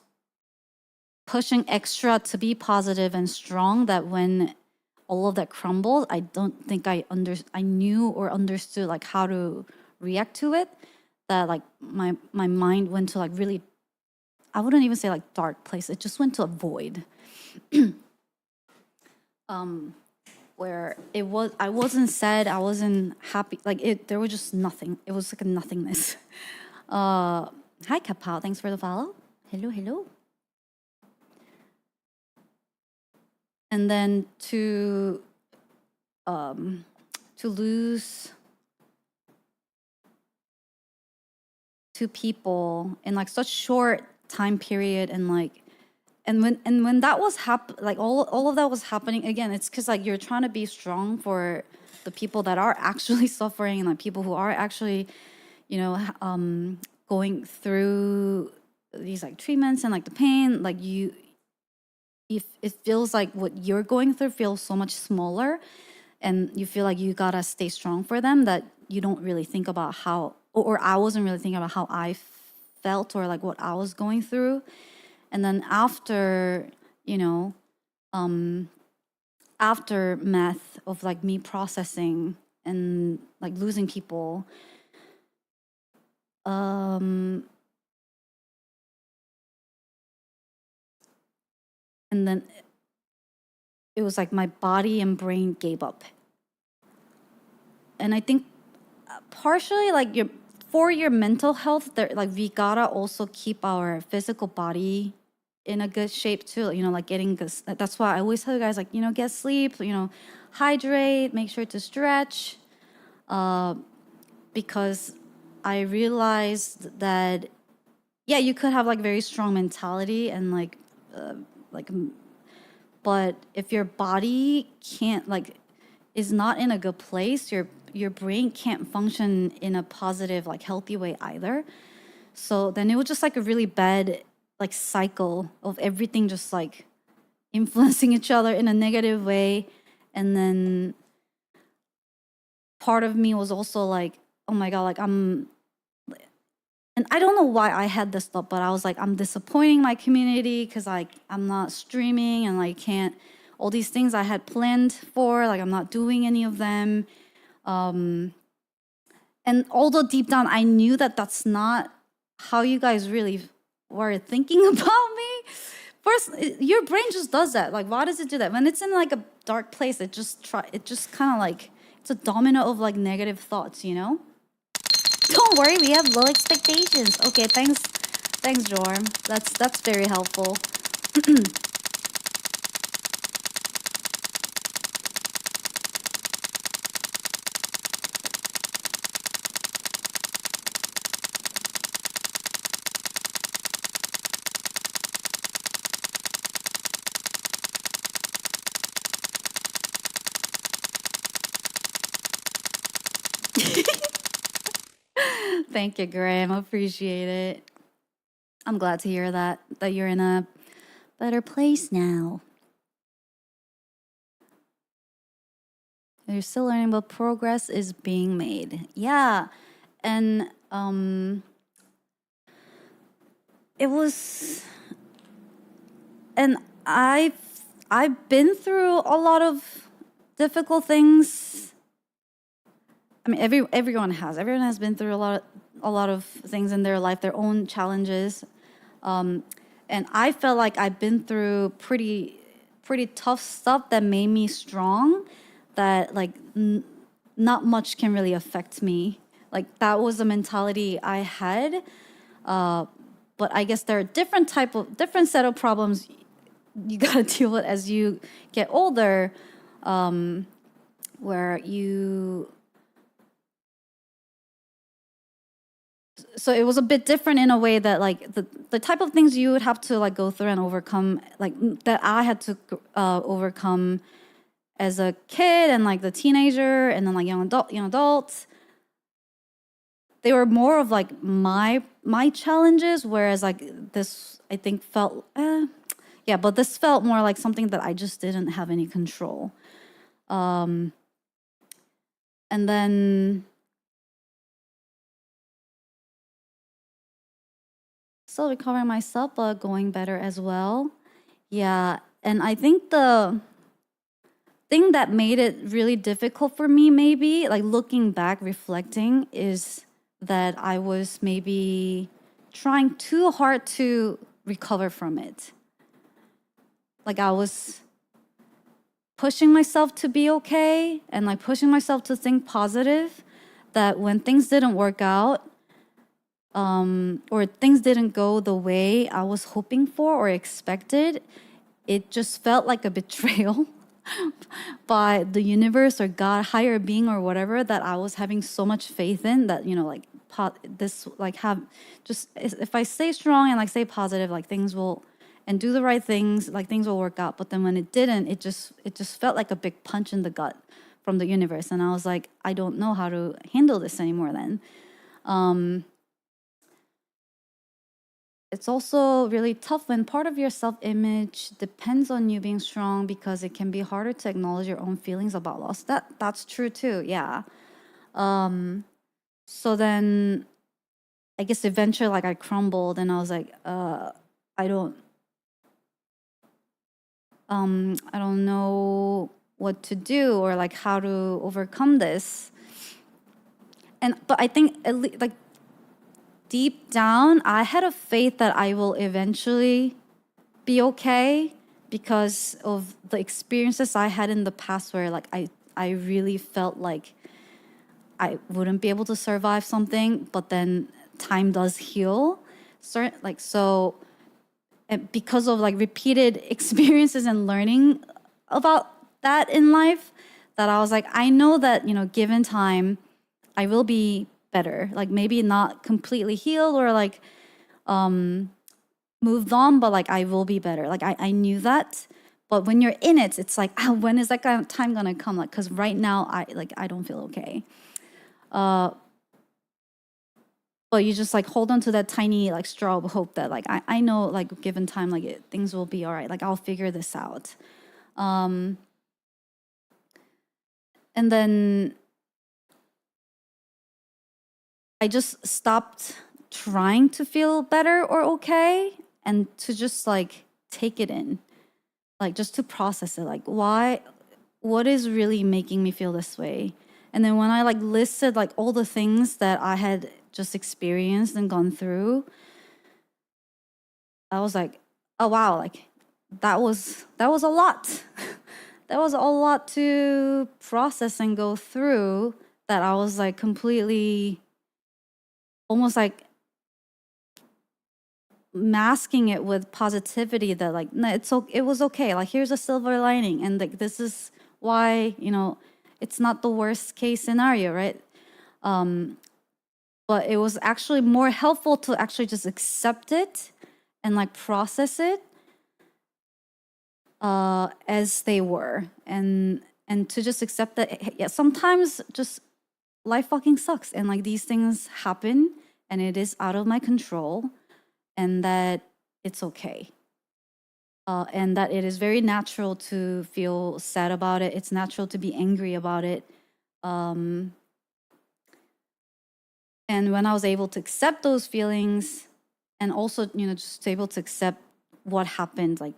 pushing extra to be positive and strong, that when all of that crumbled, I don't think I knew or understood like how to react to it. That like my mind went to like really, I wouldn't even say like dark place. It just went to a void. Where I wasn't sad, I wasn't happy. Like there was just nothing. It was like a nothingness. Hi Kapao, thanks for the follow. Hello. And then to lose two people in like such short time period, and like and when that was like all of that was happening again, it's because like you're trying to be strong for the people that are actually suffering, and like people who are actually, you know, going through these like treatments and like the pain, like if it feels like what you're going through feels so much smaller, and you feel like you gotta stay strong for them, that you don't really think about how, or I wasn't really thinking about how I felt or like what I was going through. And then after, you know, aftermath of like me processing and like losing people, and then it was like my body and brain gave up. And I think partially like for your mental health, like we gotta also keep our physical body in a good shape too. You know, like getting good. That's why I always tell you guys, like, you know, get sleep. You know, hydrate. Make sure to stretch. Because I realized that you could have like very strong mentality and like. But if your body can't like is not in a good place, your brain can't function in a positive, like healthy way either. So then it was just like a really bad like cycle of everything just like influencing each other in a negative way. And then part of me was also like, oh my God, like and I don't know why I had this thought, but I was like, I'm disappointing my community because like I'm not streaming and like can't, all these things I had planned for, like I'm not doing any of them. And although deep down I knew that that's not how you guys really were thinking about me. First, your brain just does that. Like, why does it do that? When it's in like a dark place, it just kind of like, it's a domino of like negative thoughts, you know? Don't worry, we have low expectations. Okay, thanks, Jorm. That's very helpful. Thank you, Graham. Appreciate it. I'm glad to hear that you're in a better place now. You're still learning, but progress is being made. Yeah, and it was, and I've been through a lot of difficult things. I mean, everyone has been through a lot of things in their life, their own challenges, and I felt like I've been through pretty tough stuff that made me strong. That like not much can really affect me. Like that was the mentality I had, but I guess there are different set of problems you gotta deal with as you get older, where you. So it was a bit different in a way that like the type of things you would have to like go through and overcome, like that I had to overcome as a kid and like the teenager and then like young adult, they were more of like my challenges, whereas like this I think felt yeah, but this felt more like something that I just didn't have any control. And then still recovering myself, but going better as well. Yeah, and I think the thing that made it really difficult for me, maybe like looking back, reflecting, is that I was maybe trying too hard to recover from it. Like I was pushing myself to be okay and like pushing myself to think positive, that when things didn't work out, or things didn't go the way I was hoping for or expected, it just felt like a betrayal by the universe or God, higher being or whatever, that I was having so much faith in, that, you know, like this, like have just, if I stay strong and like stay positive, like things will, and do the right things, like things will work out. But then when it didn't, it just felt like a big punch in the gut from the universe. And I was like, I don't know how to handle this anymore then. It's also really tough when part of your self-image depends on you being strong, because it can be harder to acknowledge your own feelings about loss. That's true too, yeah. So then I guess eventually like I crumbled and I was like, I don't know what to do or like how to overcome this. But I think like deep down, I had a faith that I will eventually be okay, because of the experiences I had in the past where like I really felt like I wouldn't be able to survive something, but then time does heal. So and because of like repeated experiences and learning about that in life, that I was like, I know that, you know, given time, I will be better. Like maybe not completely healed or like moved on, but like I will be better. Like I knew that. But when you're in it, it's like, when is that time gonna come? Like, because right now I don't feel okay. But you just like hold on to that tiny like straw of hope that like I know like given time, like things will be all right. Like I'll figure this out. And then I just stopped trying to feel better or okay, and to just like take it in, like just to process it. Like what is really making me feel this way? And then when I like listed like all the things that I had just experienced and gone through, I was like, oh wow, like that was a lot. That was a lot to process and go through, that I was like completely almost like masking it with positivity, that like, no, it was okay. Like here's a silver lining, and like this is why, you know, it's not the worst case scenario, right? But it was actually more helpful to actually just accept it and like process it as they were, and to just accept that, yeah, sometimes just life fucking sucks, and like these things happen, and it is out of my control, and that it's okay. And that it is very natural to feel sad about it. It's natural to be angry about it. And when I was able to accept those feelings, and also, you know, just able to accept what happened, like,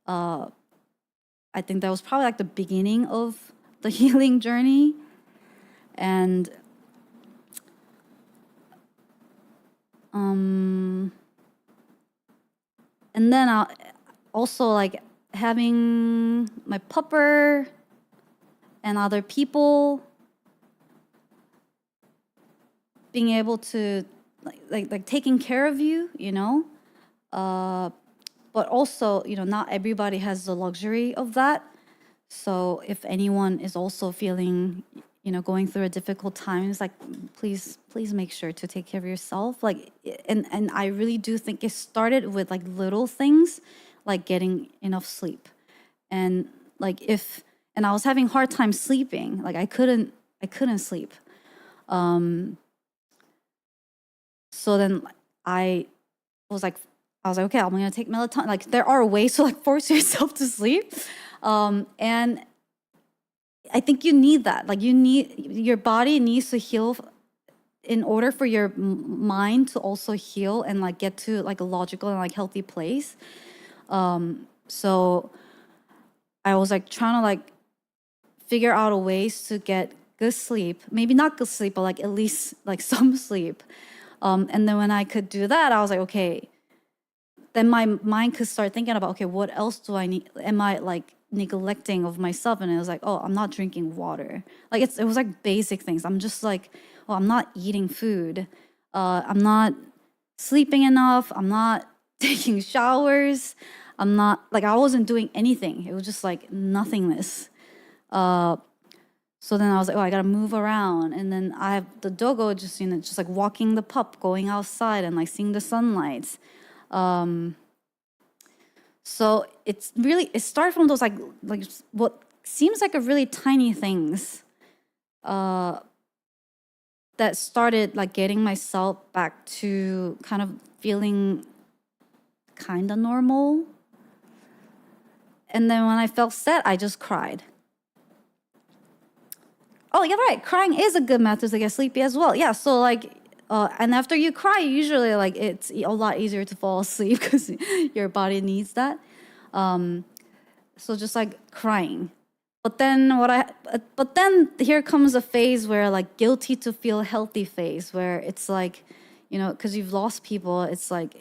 I think that was probably like the beginning of the healing journey. And then I also like having my pupper and other people being able to like taking care of you, you know, but also, you know, not everybody has the luxury of that. So if anyone is also feeling, you know, going through a difficult time, it's like, please make sure to take care of yourself. Like, and I really do think it started with like little things, like getting enough sleep, and like and I was having hard time sleeping. Like I couldn't sleep. So then I was like, okay, I'm gonna take melatonin. Like there are ways to like force yourself to sleep. And I think you need that. Like your body needs to heal in order for your mind to also heal and like get to like a logical and like healthy place. So I was like trying to like figure out a ways to get good sleep. Maybe not good sleep, but like at least like some sleep. And then when I could do that, I was like, okay, then my mind could start thinking about, okay, what else do I need? Am I like neglecting of myself? And it was like, oh, I'm not drinking water. Like it was like basic things. I'm just like, oh, I'm not eating food. I'm not sleeping enough. I'm not taking showers. I'm not like, I wasn't doing anything. It was just like nothingness. So then I was like, oh, I gotta move around. And then I have the doggo just, just like walking the pup, going outside and like seeing the sunlight. So it's really, it started from those like what seems like a really tiny things that started like getting myself back to kind of feeling kind of normal. And then when I felt sad, I just cried. Oh, yeah, right. Crying is a good method to get sleepy as well. Yeah, so like, and after you cry, usually like it's a lot easier to fall asleep because your body needs that. So just like crying. But then here comes a phase where like guilty to feel healthy phase where it's like, because you've lost people, it's like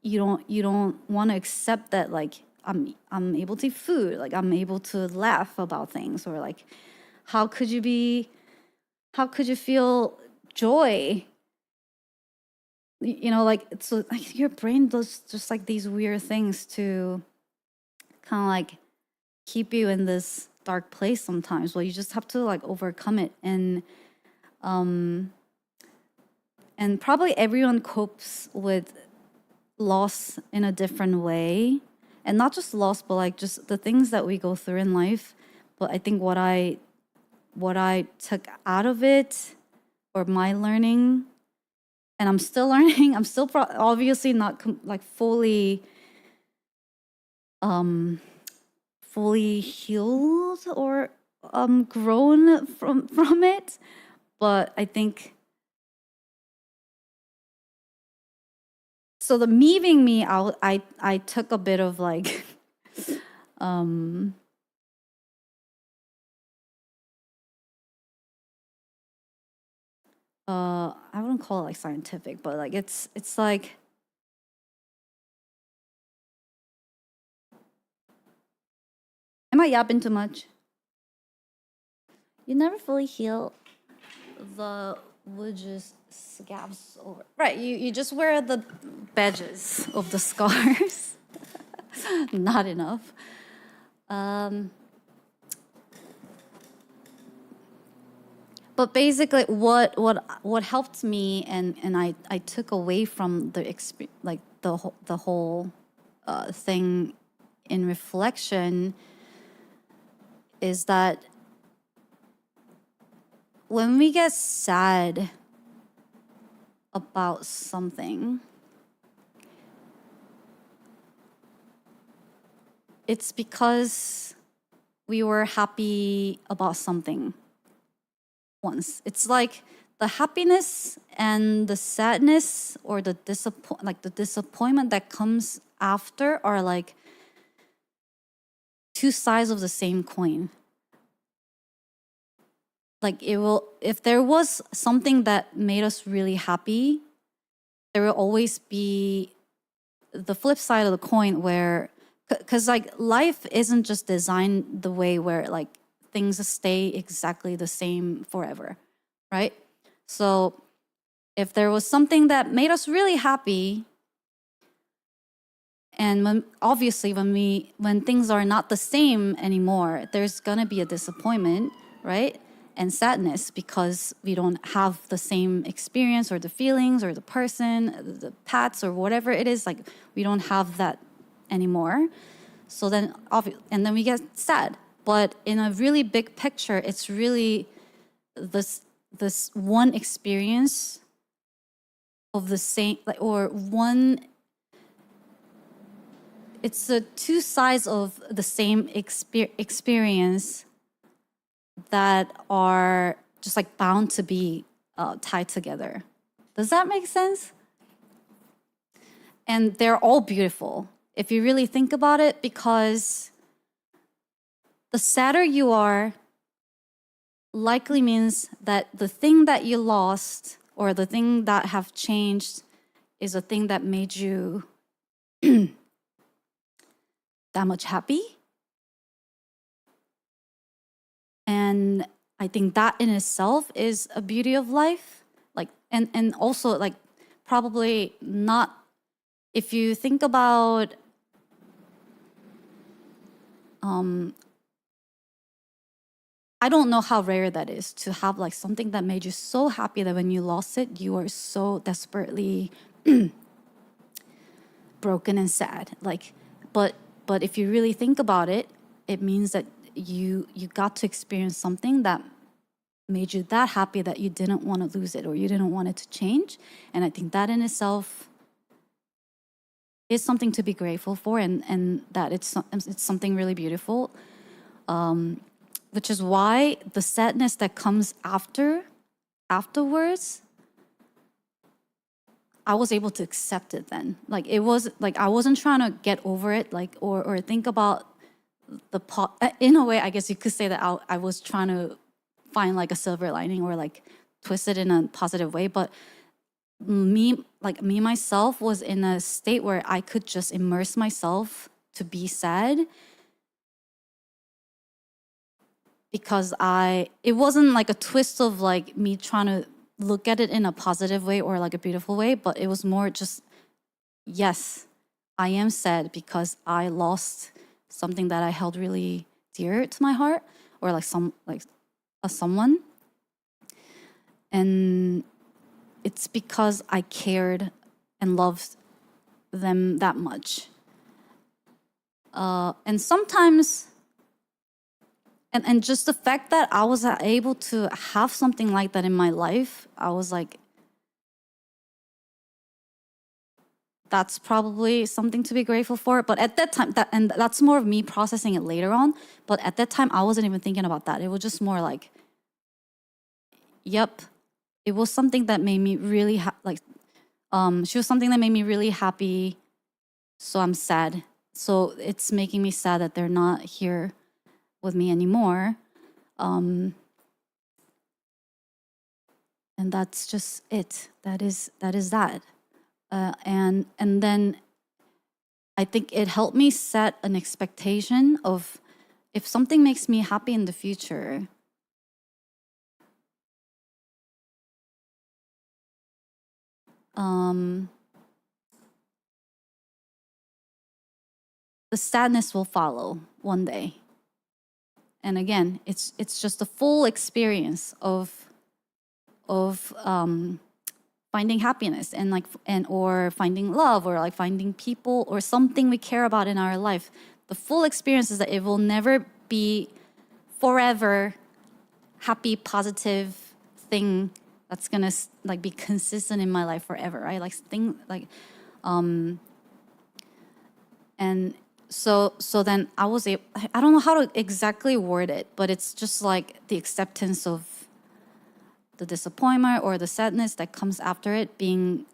you don't want to accept that like I'm able to eat food, like I'm able to laugh about things, or like how could you feel joy? Like so like your brain does just like these weird things to kind of like keep you in this dark place sometimes. Well, you just have to like overcome it. And probably everyone copes with loss in a different way. And not just loss, but like just the things that we go through in life. But I think what I took out of it, or my learning, and I'm still learning, I'm still obviously not like fully healed or grown from it, but I think so. The me being me, I took a bit of like I wouldn't call it like scientific, but like it's like, am I yapping too much? You never fully heal. The wood just scabs over. Right, you just wear the badges of the scars. Not enough. But basically, what helped me and I took away from the like the whole thing in reflection is that when we get sad about something, it's because we were happy about something once. It's like the happiness and the sadness, or the disappointment that comes after, are like two sides of the same coin. Like if there was something that made us really happy, there will always be the flip side of the coin where, because like life isn't just designed the way where like things stay exactly the same forever, right? So if there was something that made us really happy, and when things are not the same anymore, there's gonna be a disappointment, right? And sadness, because we don't have the same experience or the feelings or the person, the pets or whatever it is, like we don't have that anymore. So then, and then we get sad. But in a really big picture, it's really this one experience of the same, like, or one. It's the two sides of the same experience that are just like bound to be tied together. Does that make sense? And they're all beautiful if you really think about it, because the sadder you are likely means that the thing that you lost or the thing that have changed is a thing that made you that much happy. And I think that in itself is a beauty of life. Like, and also like probably not, if you think about I don't know how rare that is to have like something that made you so happy that when you lost it, you are so desperately broken and sad. Like, but if you really think about it, it means that you got to experience something that made you that happy that you didn't want to lose it or you didn't want it to change. And I think that in itself is something to be grateful for, and that it's something really beautiful. Which is why the sadness that comes afterwards, I was able to accept it then. Like, it was like I wasn't trying to get over it, like, or think about the in a way, I guess you could say that I was trying to find like a silver lining or like twist it in a positive way. But me myself was in a state where I could just immerse myself to be sad, because it wasn't like a twist of like me trying to look at it in a positive way or like a beautiful way, but it was more just, yes, I am sad because I lost something that I held really dear to my heart, or like someone. And it's because I cared and loved them that much. And sometimes, and just the fact that I was able to have something like that in my life, I was like, that's probably something to be grateful for. But at that time, that's more of me processing it later on. But at that time, I wasn't even thinking about that. It was just more like, yep, it was something that made me really she was something that made me really happy. So I'm sad. So it's making me sad that they're not here with me anymore. And that's just it. That is that. And then I think it helped me set an expectation of, if something makes me happy in the future, the sadness will follow one day. And again, it's just a full experience of finding happiness and or finding love, or like finding people or something we care about in our life. The full experience is that it will never be forever happy, positive thing that's gonna like be consistent in my life forever, right? Like and so then I was able, I don't know how to exactly word it, but it's just like the acceptance of the disappointment or the sadness that comes after it being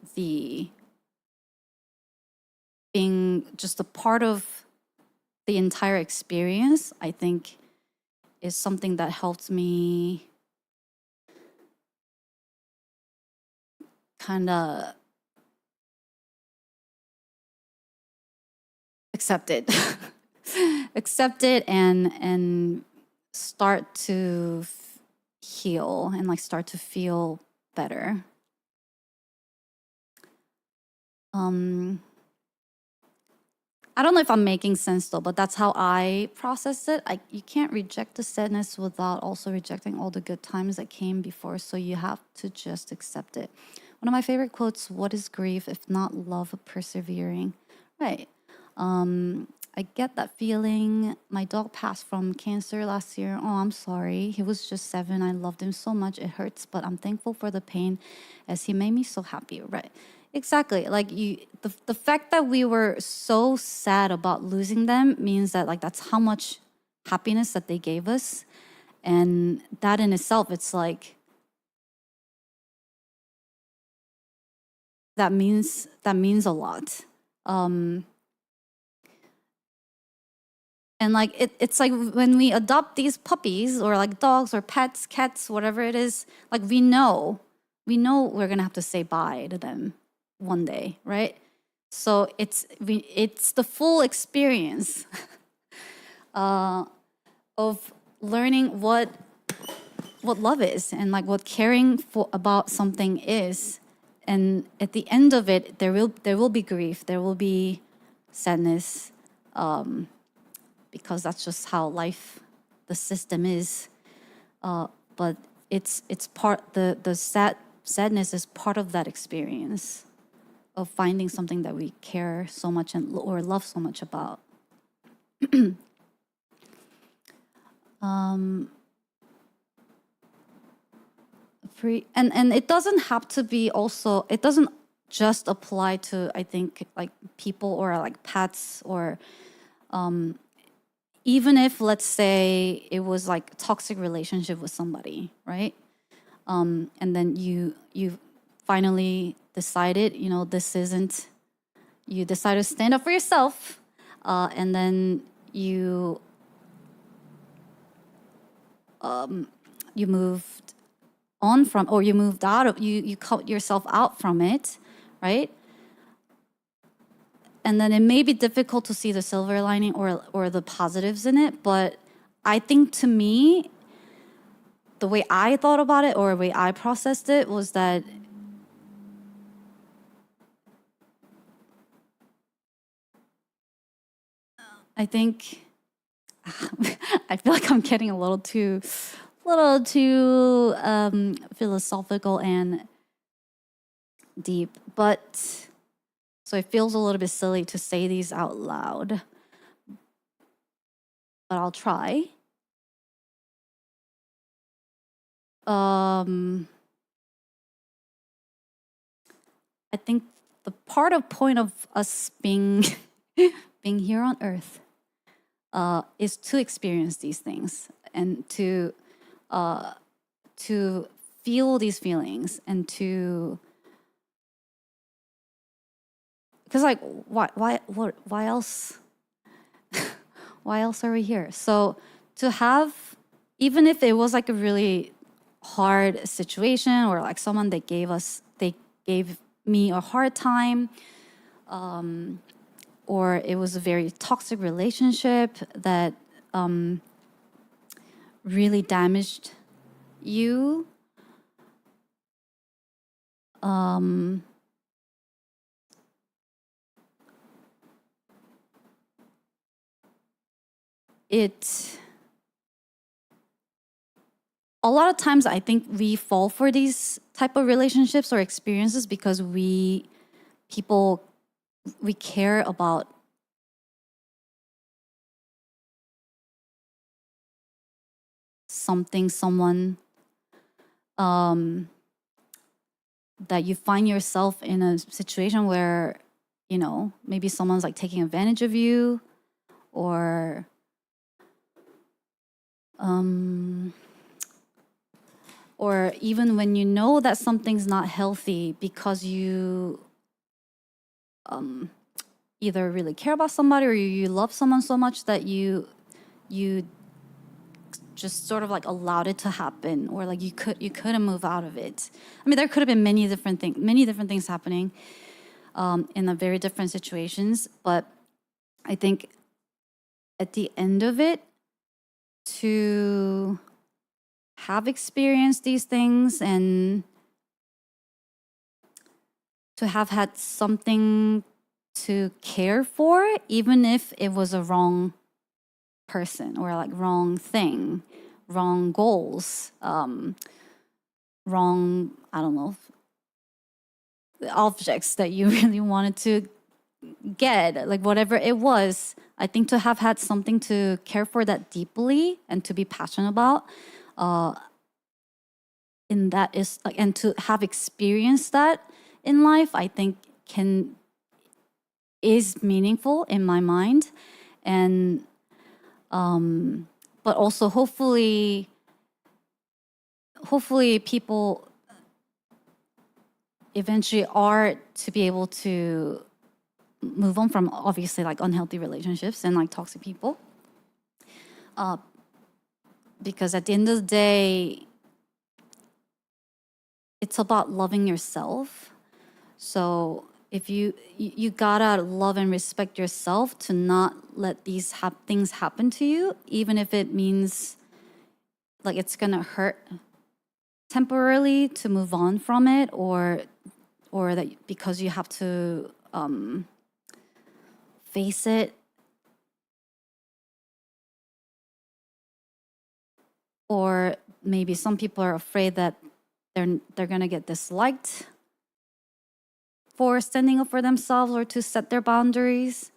just a part of the entire experience, I think is something that helped me kind of accept it. Accept it and start to heal and like start to feel better. I don't know if I'm making sense though, but that's how I process it. You can't reject the sadness without also rejecting all the good times that came before. So you have to just accept it. One of my favorite quotes, what is grief if not love of persevering? Right. I get that feeling. My dog passed from cancer last year. Oh, I'm sorry. He was just 7. I loved him so much. It hurts, but I'm thankful for the pain as he made me so happy. Right. Exactly. Like the fact that we were so sad about losing them means that like that's how much happiness that they gave us. And that in itself, it's like that means a lot. And like it's like when we adopt these puppies or like dogs or pets, cats, whatever it is, like we know we're gonna have to say bye to them one day, right? So it's the full experience of learning what love is and like what caring for about something is. And at the end of it, there will be grief, there will be sadness. Because that's just how life, the system is. But it's part, the sadness is part of that experience of finding something that we care so much or love so much about. And it doesn't have to be also, it doesn't just apply to, I think, like people or like pets or even if, let's say, it was like a toxic relationship with somebody, right? And then you finally decided, this isn't, you decide to stand up for yourself, and then you moved on from, or you moved out of, you cut yourself out from it, right? And then it may be difficult to see the silver lining or the positives in it, but I think to me, the way I thought about it or the way I processed it was that I think I feel like I'm getting a little too philosophical and deep, but so it feels a little bit silly to say these out loud, but I'll try. I think the point of us being here on Earth is to experience these things and to feel these feelings and to. Because like why else why else are we here? So to have, even if it was like a really hard situation or like someone that they gave me a hard time, or it was a very toxic relationship that really damaged you, a lot of times I think we fall for these type of relationships or experiences because we care about someone that you find yourself in a situation where, maybe someone's like taking advantage of you or even when you know that something's not healthy because you either really care about somebody or you love someone so much that you just sort of like allowed it to happen, or like you couldn't move out of it. I mean, there could have been many different things happening in a very different situations, but I think at the end of it, to have experienced these things and to have had something to care for, even if it was a wrong person or like wrong thing, wrong goals, wrong, I don't know, objects that you really wanted to get, like whatever it was, I think to have had something to care for that deeply and to be passionate about, in that is like, and to have experienced that in life, I think is meaningful in my mind. And but also hopefully people eventually are to be able to move on from obviously like unhealthy relationships and like toxic people, because at the end of the day it's about loving yourself. So if you gotta love and respect yourself to not let these things happen to you, even if it means like it's gonna hurt temporarily to move on from it, or that because you have to face it, or maybe some people are afraid that they're gonna get disliked for standing up for themselves or to set their boundaries.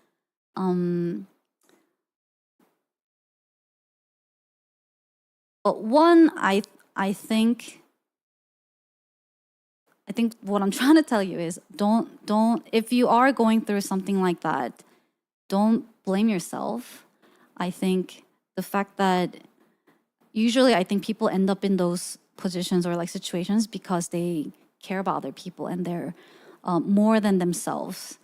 But one, I think what I'm trying to tell you is don't if you are going through something like that, don't blame yourself. I think the fact that usually I think people end up in those positions or like situations because they care about other people and they're more than themselves.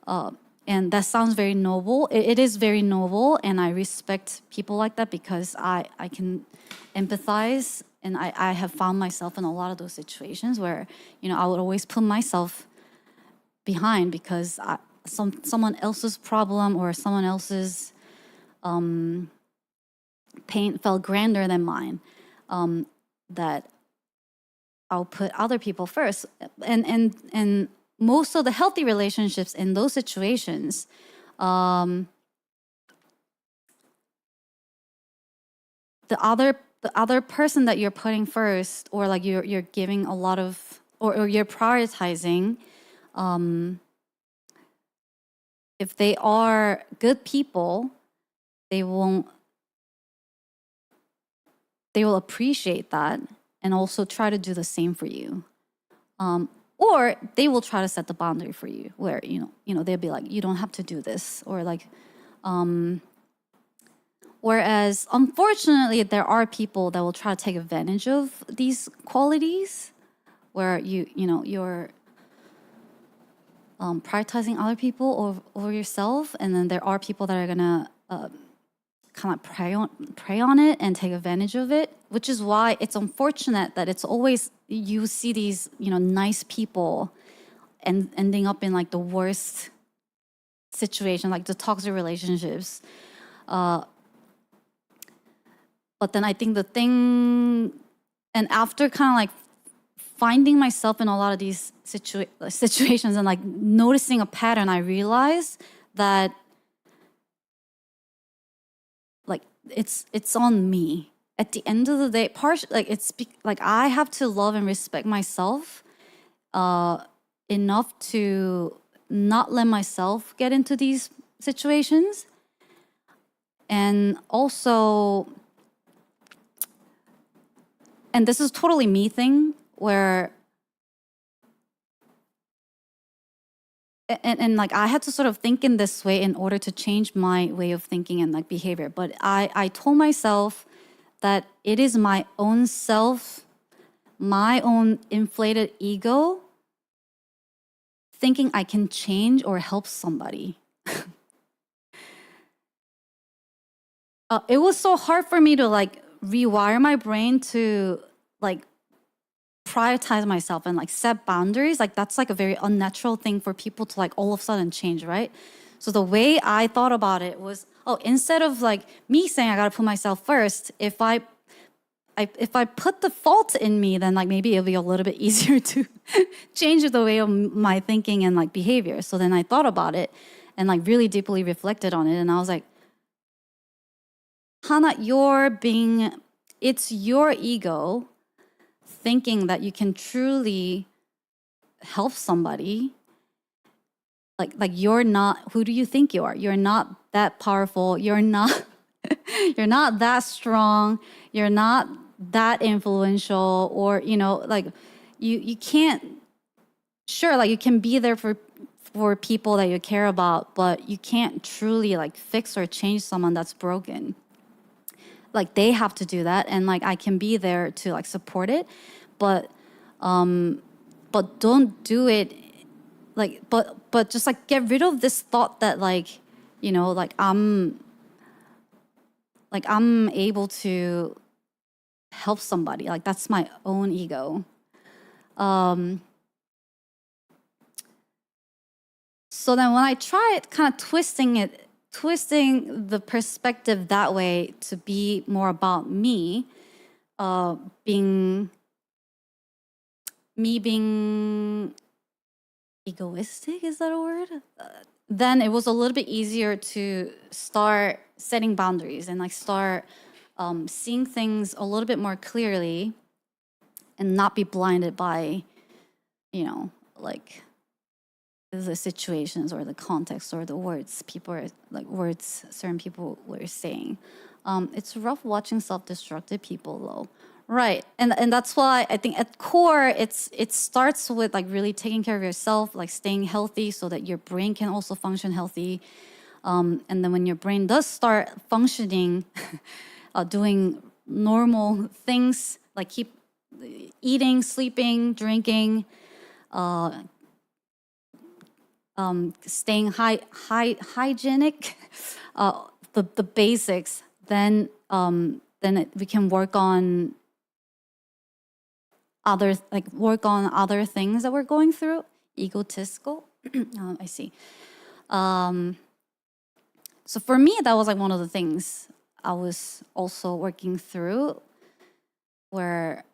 And that sounds very noble. It is very noble, and I respect people like that because I can empathize, and I have found myself in a lot of those situations where, you know, I would always put myself behind because someone else's problem or someone else's pain felt grander than mine, that I'll put other people first. And most of the healthy relationships in those situations, the other person that you're putting first, or like you're giving a lot of, or you're prioritizing, if they are good people, they will appreciate that and also try to do the same for you. Or they will try to set the boundary for you where, you know, they'll be like, you don't have to do this, or like, whereas unfortunately there are people that will try to take advantage of these qualities where you're prioritizing other people over yourself, and then there are people that are gonna kind of prey on it and take advantage of it, which is why it's unfortunate that it's always, you see these, you know, nice people and ending up in like the worst situation, like the toxic relationships. But then I think the thing, and after kind of like finding myself in a lot of these situations and like noticing a pattern, I realized that like it's on me. At the end of the day, like I have to love and respect myself enough to not let myself get into these situations. And also, and this is totally me thing, where and like I had to sort of think in this way in order to change my way of thinking and like behavior. But I told myself that it is my own self, my own inflated ego, thinking I can change or help somebody. It was so hard for me to like rewire my brain to like prioritize myself and like set boundaries. Like that's like a very unnatural thing for people to like all of a sudden change, right? So the way I thought about it was, instead of like me saying I gotta put myself first, if I put the fault in me, then like maybe it'll be a little bit easier to change the way of my thinking and like behavior. So then I thought about it and like really deeply reflected on it, and I was like, Hana, it's your ego thinking that you can truly help somebody. like you're not, who do you think you are? You're not that powerful. You're not you're not that strong. You're not that influential, or like you can't, sure, like you can be there for people that you care about, but you can't truly like fix or change someone that's broken. Like they have to do that, and like I can be there to like support it, but don't do it like, but just like get rid of this thought that like, like I'm able to help somebody. Like that's my own ego. So then when I tried kind of twisting the perspective that way to be more about me, being egoistic, is that a word? Then it was a little bit easier to start setting boundaries and like start seeing things a little bit more clearly and not be blinded by, like the situations or the context or the words certain people were saying. It's rough watching self-destructive people though. Right. And that's why I think at core it starts with like really taking care of yourself, like staying healthy so that your brain can also function healthy. And then when your brain does start functioning, doing normal things like keep eating, sleeping, drinking, staying hygienic, the basics, then we can work on other things that we're going through. Egotistical. I see. So for me, that was like one of the things I was also working through, where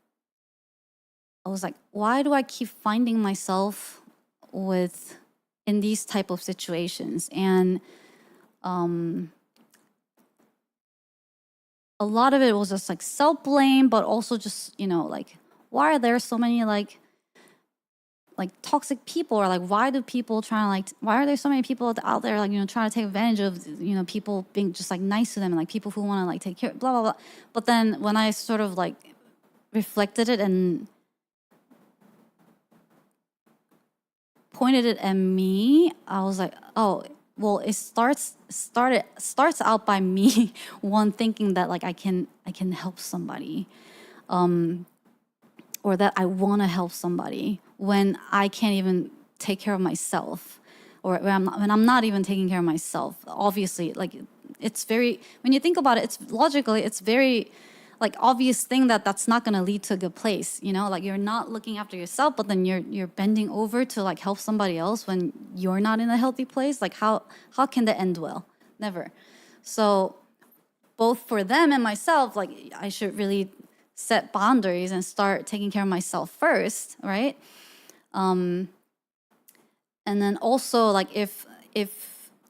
I was like, why do I keep finding myself in these type of situations? And a lot of it was just like self-blame, but also just, like, why are there so many like toxic people, or like why are there so many people out there like, trying to take advantage of, people being just like nice to them, and like people who want to like take care, blah, blah, blah. But then when I sort of like reflected it and pointed it at me, I was like, oh, well, it starts out by me one thinking that like I can help somebody, or that I want to help somebody when I can't even take care of myself, or when I'm not even taking care of myself. Obviously, like it's very, when you think about it, it's logically, it's very like obvious thing that's not going to lead to a good place, like you're not looking after yourself, but then you're bending over to like help somebody else when you're not in a healthy place. Like how can that end well? Never. So both for them and myself, like I should really set boundaries and start taking care of myself first, right? And then also like if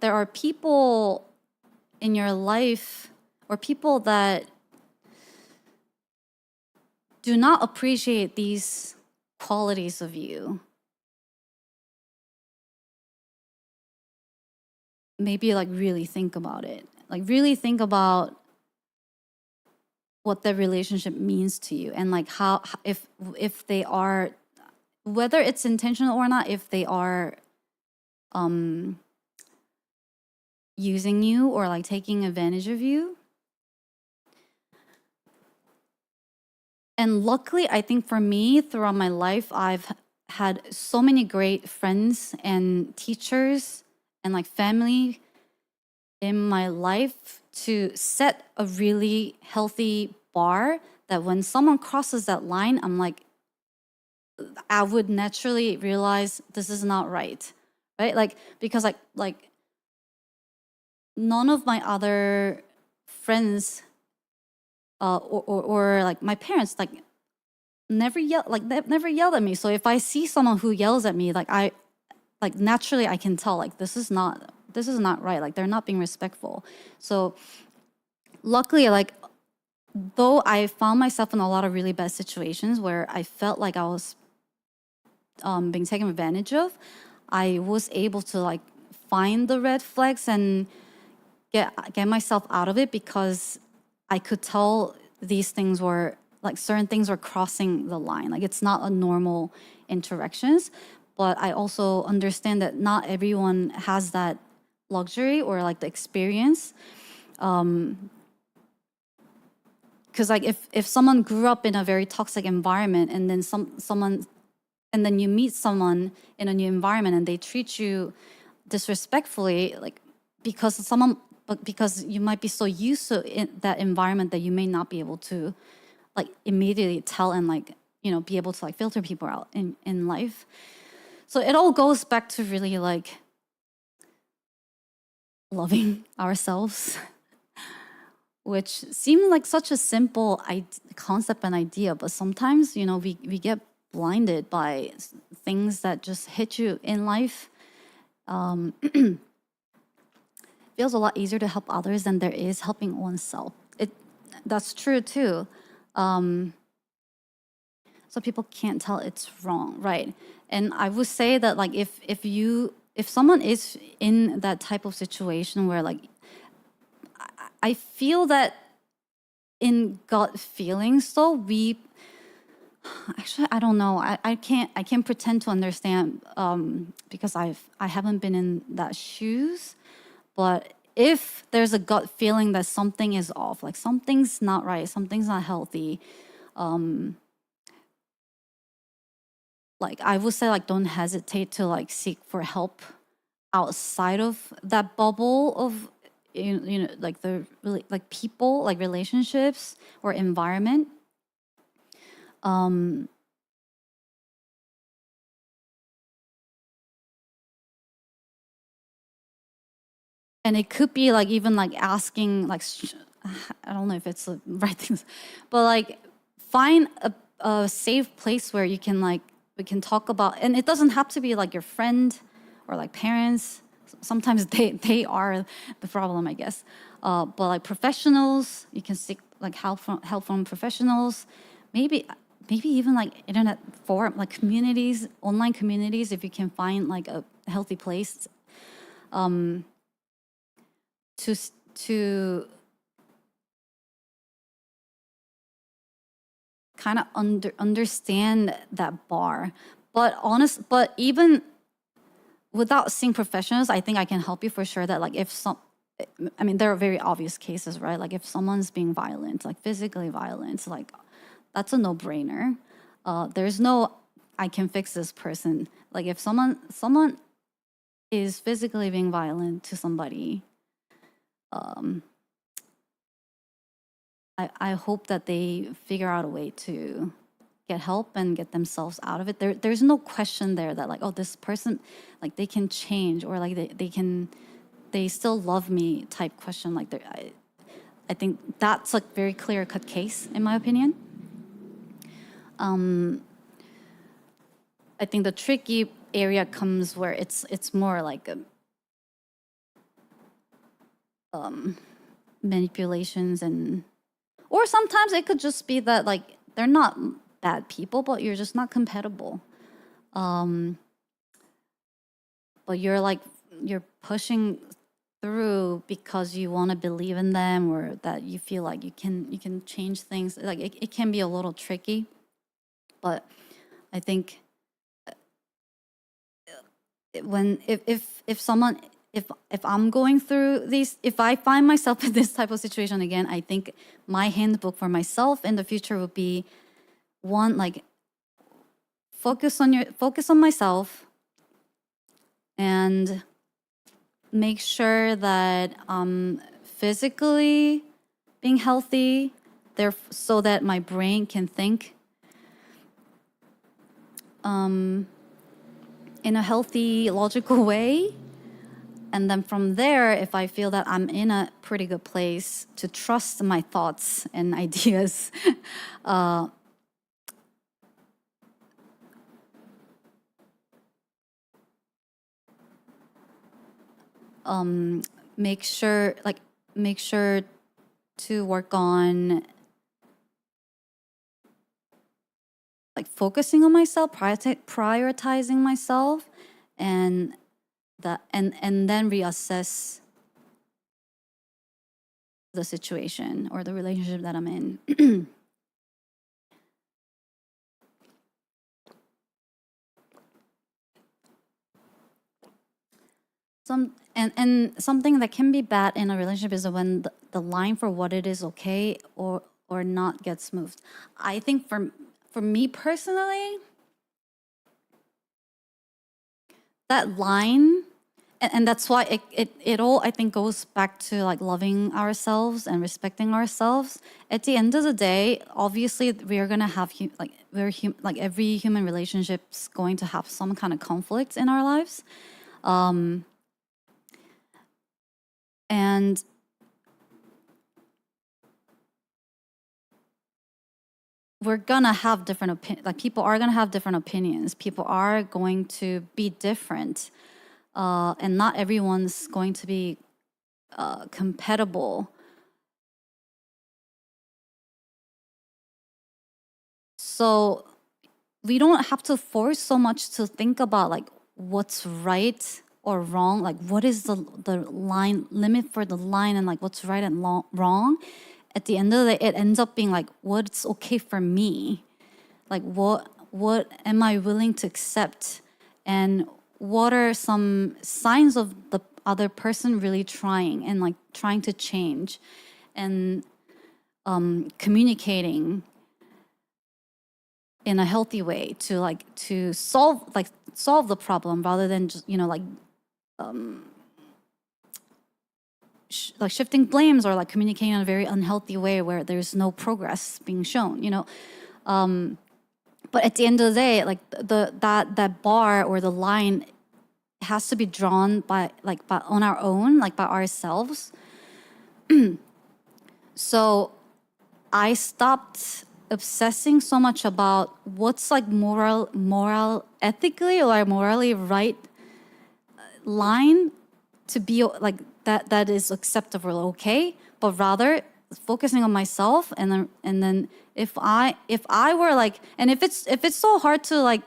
there are people in your life or people that do not appreciate these qualities of you, maybe like really think about it. Like really think about what the relationship means to you, and like how if they are, whether it's intentional or not, if they are using you or like taking advantage of you. And luckily, I think for me, throughout my life, I've had so many great friends and teachers and like family in my life to set a really healthy bar that when someone crosses that line, I'm like, I would naturally realize this is not right, right? Like, because like none of my other friends or like my parents like never yelled at me. So if I see someone who yells at me, like I like naturally I can tell like this is not right. Like they're not being respectful. So luckily, like though I found myself in a lot of really bad situations where I felt like I was being taken advantage of, I was able to like find the red flags and get myself out of it, because I could tell these things were like certain things were crossing the line. Like it's not a normal interactions, but I also understand that not everyone has that luxury or like the experience. Because like if someone grew up in a very toxic environment and then someone and then you meet someone in a new environment and they treat you disrespectfully, like because you might be so used to that environment that you may not be able to like immediately tell and like, you know, be able to like filter people out in life. So it all goes back to really like loving ourselves, which seemed like such a simple concept and idea, but sometimes, you know, we get blinded by things that just hit you in life. Feels a lot easier to help others than there is helping oneself. That's true too. So people can't tell it's wrong, right? And I would say that like if someone is in that type of situation where like I feel that in gut feelings, though, actually I don't know. I can't pretend to understand because I haven't been in that shoes. But if there's a gut feeling that something is off, like something's not right, something's not healthy, like I would say like don't hesitate to like seek for help outside of that bubble of you know like the really like people, like relationships or environment. And it could be like even like asking like I don't know if it's the right thing, but like find a safe place where you can like we can talk about, and it doesn't have to be like your friend or like parents. Sometimes they are the problem, I guess. But like professionals, you can seek like help from professionals. Maybe even like internet forum, like communities, online communities, if you can find like a healthy place to kind of understand that bar. But even without seeing professionals, I think I can help you for sure that like I mean, there are very obvious cases, right? Like if someone's being violent, like physically violent, like that's a no-brainer. There's no, I can fix this person. Like if someone is physically being violent to somebody, I hope that they figure out a way to get help and get themselves out of it. There's no question there that like, oh, this person, like they can change or like they still love me type question. Like I think that's a very clear-cut case in my opinion. I think the tricky area comes where it's more like manipulations or sometimes it could just be that like they're not bad people, but you're just not compatible. But you're pushing through because you want to believe in them or that you feel like you can change things. Like it can be a little tricky, but I think if I'm going through these, if I find myself in this type of situation again, I think my handbook for myself in the future would be one, like focus on myself and make sure that I'm physically being healthy there so that my brain can think in a healthy, logical way. And then from there, if I feel that I'm in a pretty good place to trust my thoughts and ideas, make sure to work on like focusing on myself, prioritizing myself, and then reassess the situation or the relationship that I'm in. And something that can be bad in a relationship is when the line for what it is okay or not gets moved. I think for me personally, that line, and that's why it all, I think, goes back to like loving ourselves and respecting ourselves. At the end of the day, obviously we are gonna have like every human relationship's going to have some kind of conflict in our lives. And we're gonna have different opinions. Like people are gonna have different opinions. People are going to be different, and not everyone's going to be compatible. So we don't have to force so much to think about like what's right or wrong, like what is the line limit for the line, and like what's right and wrong. At the end of the day, it ends up being like what's okay for me, like what am I willing to accept, and what are some signs of the other person really trying and like trying to change, and communicating in a healthy way to solve the problem rather than just shifting blames or like communicating in a very unhealthy way where there's no progress being shown, but at the end of the day, like that bar or the line has to be drawn by on our own, like by ourselves. So I stopped obsessing so much about what's like moral ethically or morally right line to be like that is acceptable, okay, but rather focusing on myself, and then if I were like, and if it's so hard to like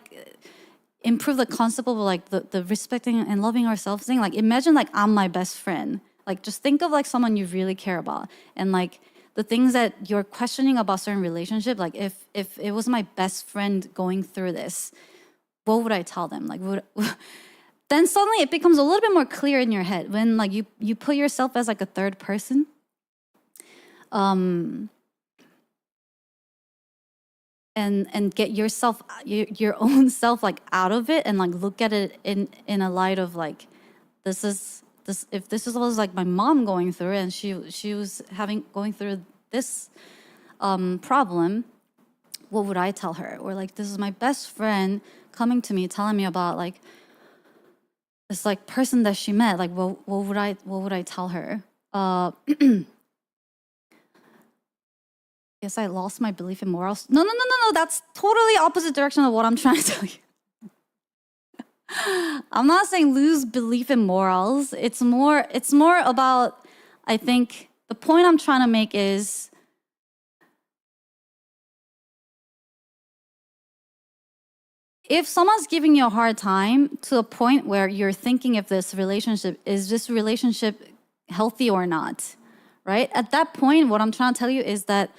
improve the concept of like the respecting and loving ourselves thing, like imagine like I'm my best friend, like just think of like someone you really care about, and like the things that you're questioning about certain relationship, like if it was my best friend going through this, what would I tell them? Like then suddenly it becomes a little bit more clear in your head when like you put yourself as like a third person. And get yourself your own self like out of it, and like look at it in a light of like this if this was like my mom going through and she was going through this problem, what would I tell her? Or like this is my best friend coming to me telling me about like this like person that she met, like what would I tell her? Guess I lost my belief in morals. No, that's totally opposite direction of what I'm trying to tell you. I'm not saying lose belief in morals. It's more about, I think the point I'm trying to make is if someone's giving you a hard time to a point where you're thinking if this relationship healthy or not, right? At that point, what I'm trying to tell you is that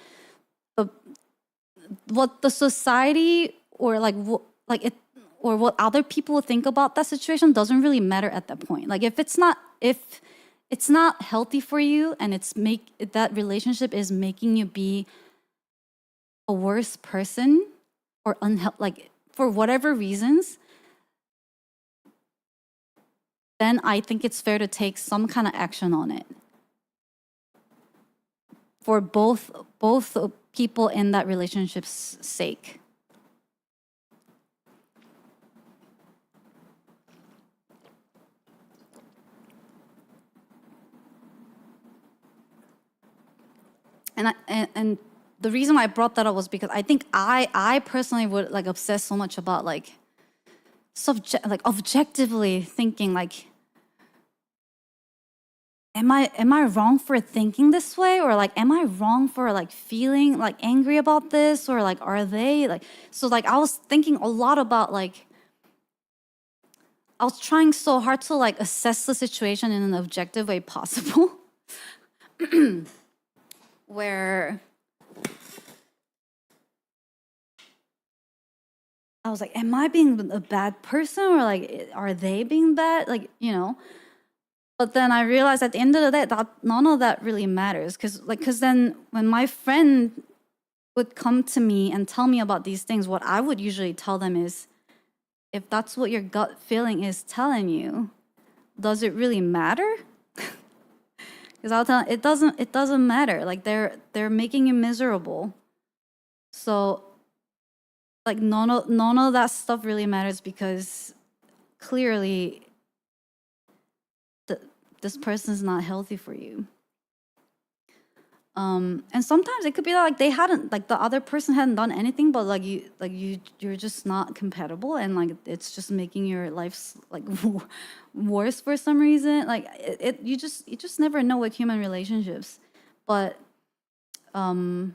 what the society or or what other people think about that situation doesn't really matter at that point. Like if it's not healthy for you and that relationship is making you be a worse person or like for whatever reasons, then I think it's fair to take some kind of action on it for both people in that relationship's sake. And the reason why I brought that up was because I think I personally would like obsess so much about like objectively thinking like, am I wrong for thinking this way, or like am I wrong for like feeling like angry about this, or like are they like, so like I was thinking a lot about like I was trying so hard to like assess the situation in an objective way possible. Where I was like, am I being a bad person, or like, are they being bad? Like, you know. But then I realized at the end of the day that none of that really matters, because then when my friend would come to me and tell me about these things, what I would usually tell them is, if that's what your gut feeling is telling you, does it really matter? Because I'll tell it doesn't matter. Like they're making you miserable. So like none of that stuff really matters, because clearly this person's not healthy for you. And sometimes it could be like they hadn't, like the other person hadn't done anything, but you're just not compatible, and like it's just making your life like worse for some reason. Like you just never know with human relationships. But we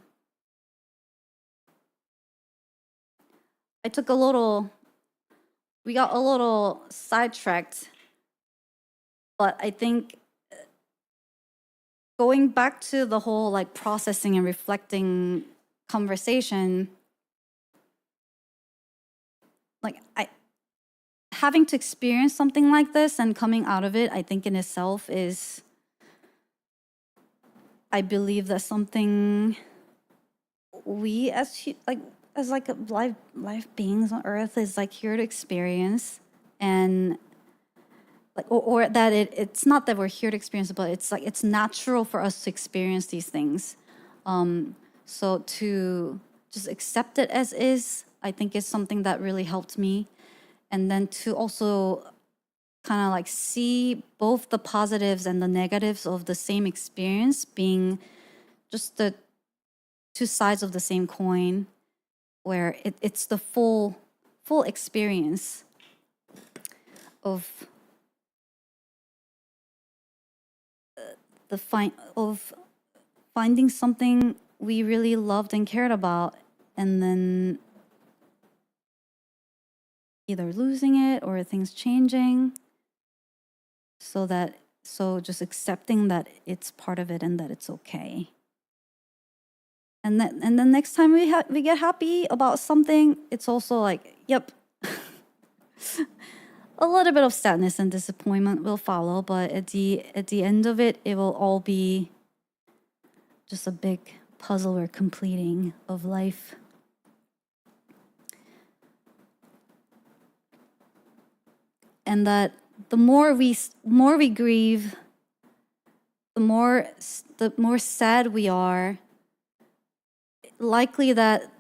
got a little sidetracked, but I think going back to the whole like processing and reflecting conversation, like having to experience something like this and coming out of it, I think in itself is, I believe that something we as life beings on Earth is like here to experience, and like or that it's not that we're here to experience it, but it's like it's natural for us to experience these things. So to just accept it as is, I think is something that really helped me. And then to also kind of like see both the positives and the negatives of the same experience being just the two sides of the same coin, where it's the full experience of of finding something we really loved and cared about, and then either losing it or things changing. So just accepting that it's part of it and that it's okay. And then next time we get happy about something, it's also like, yep. A little bit of sadness and disappointment will follow, but at the end of it, it will all be just a big puzzle we're completing of life. And that the more we grieve, the more sad we are. Likely that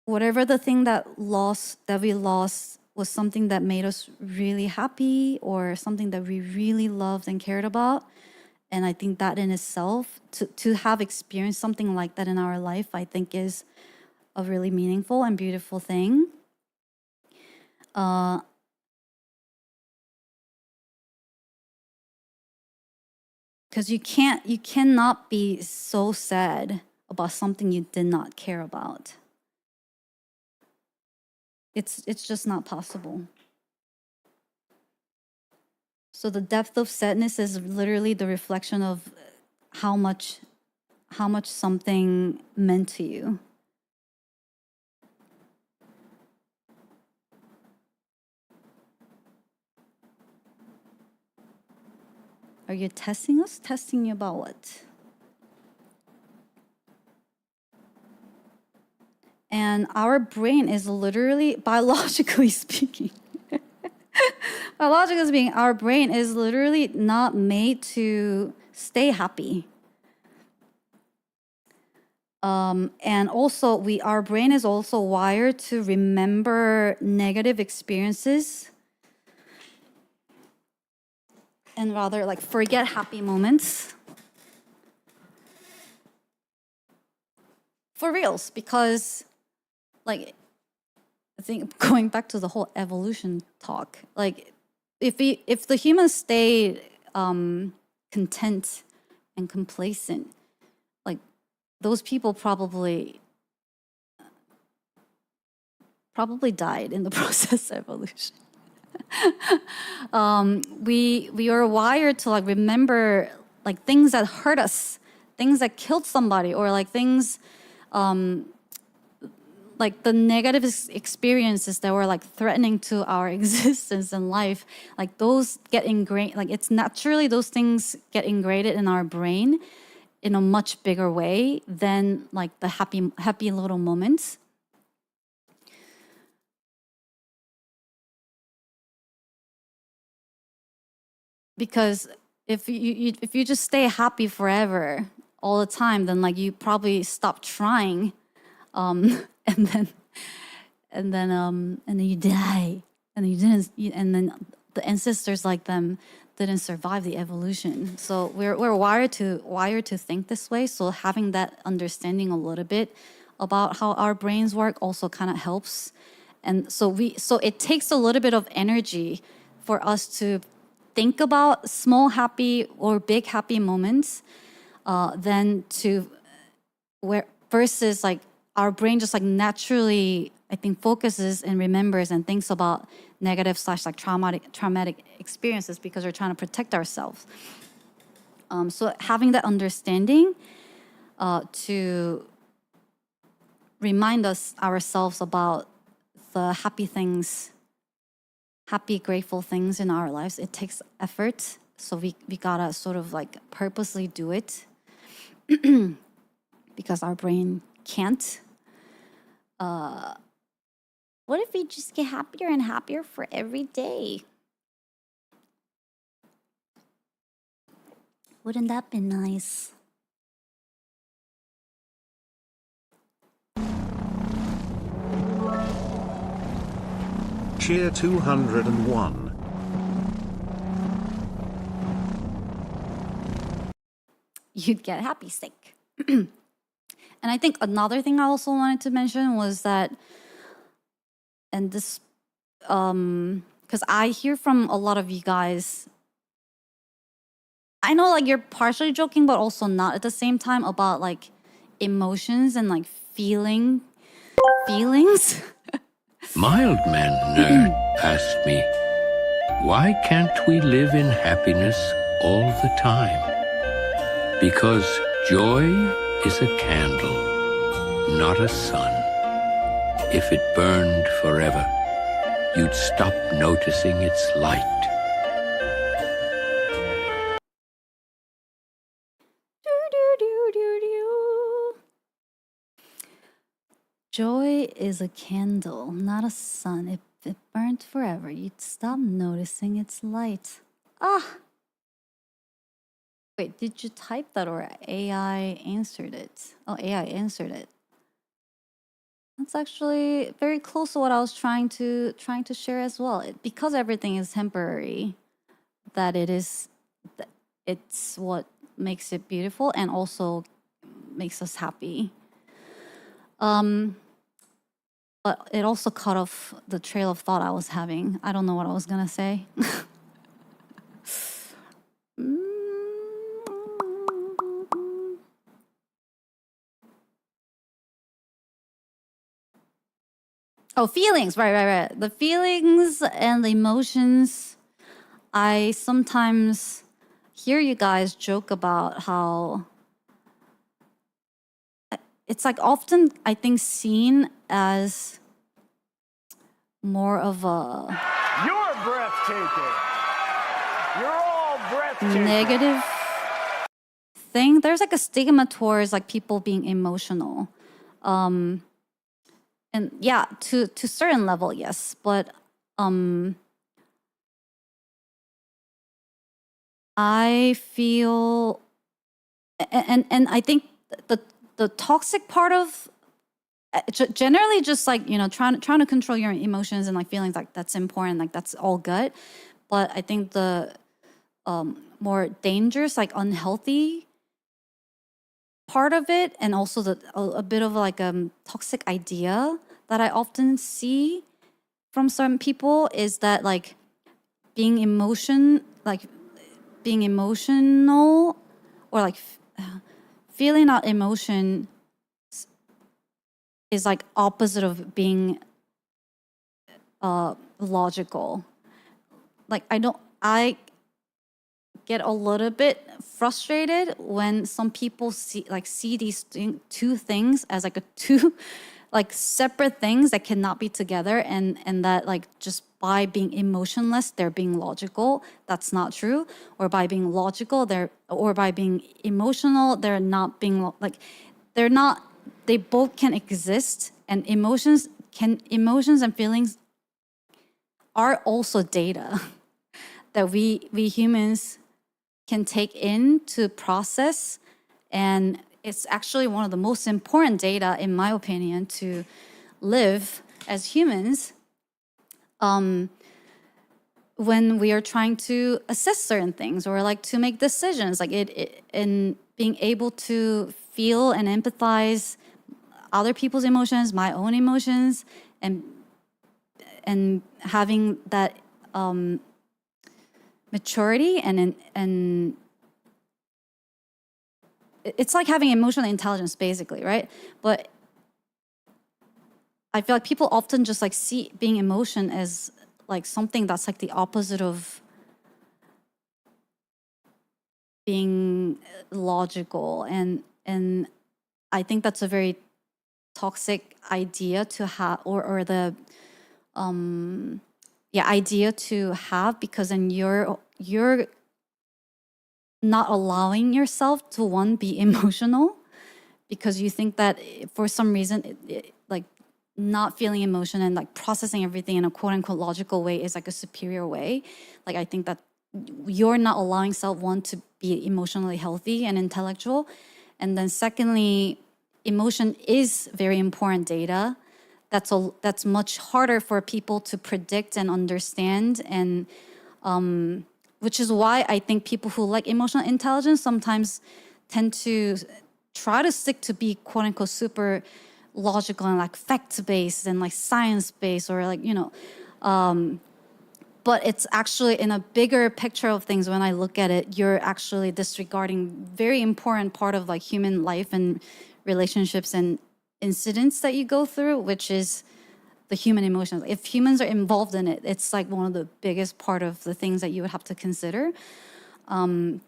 whatever the thing that we lost was something that made us really happy, or something that we really loved and cared about. And I think that in itself, to have experienced something like that in our life, I think is a really meaningful and beautiful thing. Because you cannot be so sad about something you did not care about. It's just not possible. So the depth of sadness is literally the reflection of how much something meant to you. Are you testing us? Testing you about what? And our brain is literally, biologically speaking, our brain is literally not made to stay happy. And also, our brain is also wired to remember negative experiences and rather like forget happy moments. For reals, because like, I think going back to the whole evolution talk, like if the humans stayed content and complacent, like those people probably died in the process of evolution. we are wired to like remember like things that hurt us, things that killed somebody, or like things like the negative experiences that were like threatening to our existence in life. Like those get ingrained, like it's naturally those things get ingrained in our brain in a much bigger way than like the happy little moments. Because if you just stay happy forever all the time, then like you probably stop trying, and then you die, and and then the ancestors like them didn't survive the evolution. So we're wired to think this way. So having that understanding a little bit about how our brains work also kind of helps. And so it takes a little bit of energy for us to think about small happy or big happy moments, than to where versus like our brain just like naturally, I think, focuses and remembers and thinks about negative / like traumatic experiences because we're trying to protect ourselves. So having that understanding to remind ourselves about the happy, grateful things in our lives, it takes effort. So we gotta sort of like purposely do it because our brain can't. What if we just get happier and happier for every day? Wouldn't that be nice? Cheer 201. You'd get happy sick. And I think another thing I also wanted to mention was that, and this, because I hear from a lot of you guys, I know like you're partially joking, but also not at the same time, about like emotions and like feelings. Mild man nerd asked me, why can't we live in happiness all the time? Because joy is a candle, not a sun. If it burned forever, you'd stop noticing its light. Joy is a candle, not a sun. If it burned forever, you'd stop noticing its light. Ah! Wait, did you type that or AI answered it? Oh, AI answered it. That's actually very close to what I was trying to share as well. Because everything is temporary, that it's what makes it beautiful and also makes us happy. But it also cut off the trail of thought I was having. I don't know what I was gonna say. Oh, feelings. Right. The feelings and the emotions. I sometimes hear you guys joke about how it's like often, I think, seen as more of a... You're breathtaking. You're all breathtaking. Negative thing. There's like a stigma towards like people being emotional. And yeah, to certain level, yes. But I feel... And I think the toxic part of generally just like, trying to control your emotions and like feelings, like that's important, like that's all good. But I think the more dangerous, like unhealthy part of it, and also a bit of like toxic idea that I often see from certain people is that like being emotional or like feeling out emotion is like opposite of being logical. like I get a little bit frustrated when some people see these two things as like a two like separate things that cannot be together, and that like just by being emotionless they're being logical. That's not true. Or by being logical or by being emotional they're not being they're not. They both can exist, and emotions and feelings are also data that we humans can take in to process. And it's actually one of the most important data, in my opinion, to live as humans when we are trying to assess certain things or like to make decisions. Like in being able to feel and empathize other people's emotions, my own emotions, and having that maturity and it's like having emotional intelligence, basically, right? But I feel like people often just like see being emotion as like something that's like the opposite of being logical, and I think that's a very toxic idea to have, or the idea to have, because then you're not allowing yourself to be emotional, because you think that for some reason like not feeling emotion and like processing everything in a quote unquote logical way is like a superior way. Like I think that you're not allowing self to be emotionally healthy and intellectual. And then secondly, emotion is very important data. That's much harder for people to predict and understand, and which is why I think people who like emotional intelligence sometimes tend to try to stick to be quote unquote super logical and like fact-based and like science-based, or like, but it's actually in a bigger picture of things. When I look at it, you're actually disregarding very important part of like human life and relationships and incidents that you go through, which is the human emotions. If humans are involved in it, it's like one of the biggest part of the things that you would have to consider, and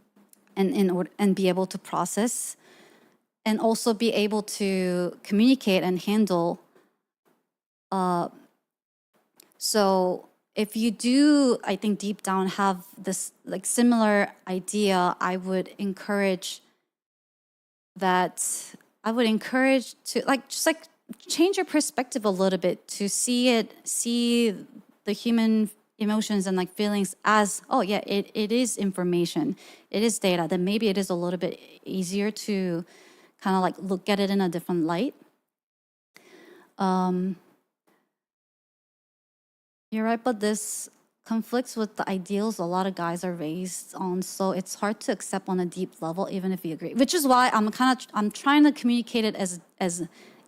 be able to process, and also be able to communicate and handle. So if you do, I think deep down have this like similar idea, I would encourage to like just like change your perspective a little bit, to see the human emotions and like feelings as, oh yeah, it is information, it is data. Then maybe it is a little bit easier to kind of like look at it in a different light. You're right, but this conflicts with the ideals a lot of guys are raised on, so it's hard to accept on a deep level, even if you agree. Which is why I'm trying to communicate it as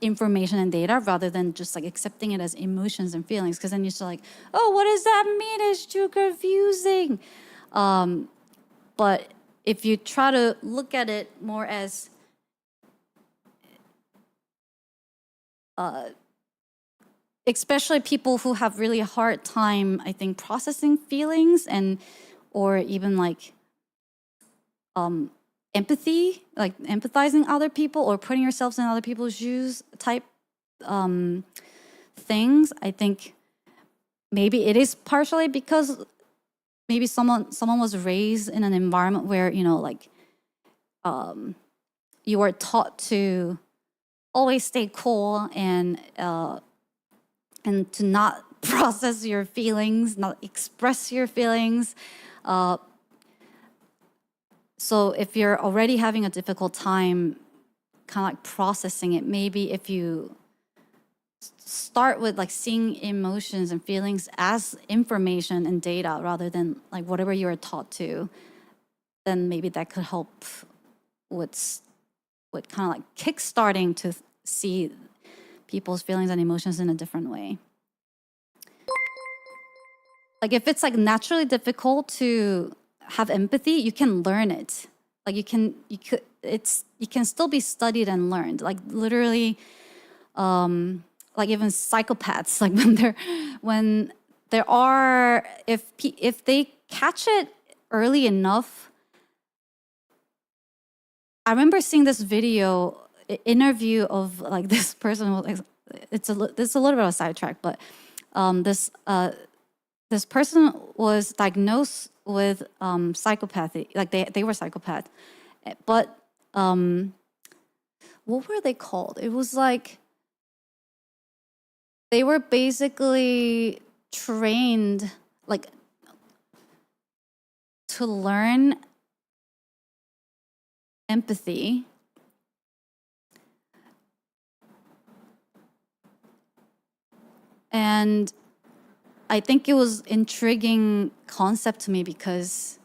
information and data rather than just like accepting it as emotions and feelings, because then you're just like, oh, what does that mean? It's too confusing. But if you try to look at it more as especially people who have really hard time, I think, processing feelings or even like empathy, like empathizing other people or putting yourselves in other people's shoes type things. I think maybe it is partially because maybe someone was raised in an environment where, like you were taught to always stay cool and to not process your feelings, not express your feelings. So if you're already having a difficult time kind of like processing it, maybe if you start with like seeing emotions and feelings as information and data rather than like whatever you were taught to, then maybe that could help with kind of like kickstarting to see people's feelings and emotions in a different way. Like if it's like naturally difficult to have empathy, you can learn it. Like you can still be studied and learned. Like literally, like even psychopaths, like when there are, if they catch it early enough. I remember seeing this interview of like this person. It's a little bit of a sidetrack, but this person was diagnosed with psychopathy. Like they were psychopath, but what were they called? It was like they were basically trained like to learn empathy. And I think it was intriguing concept to me because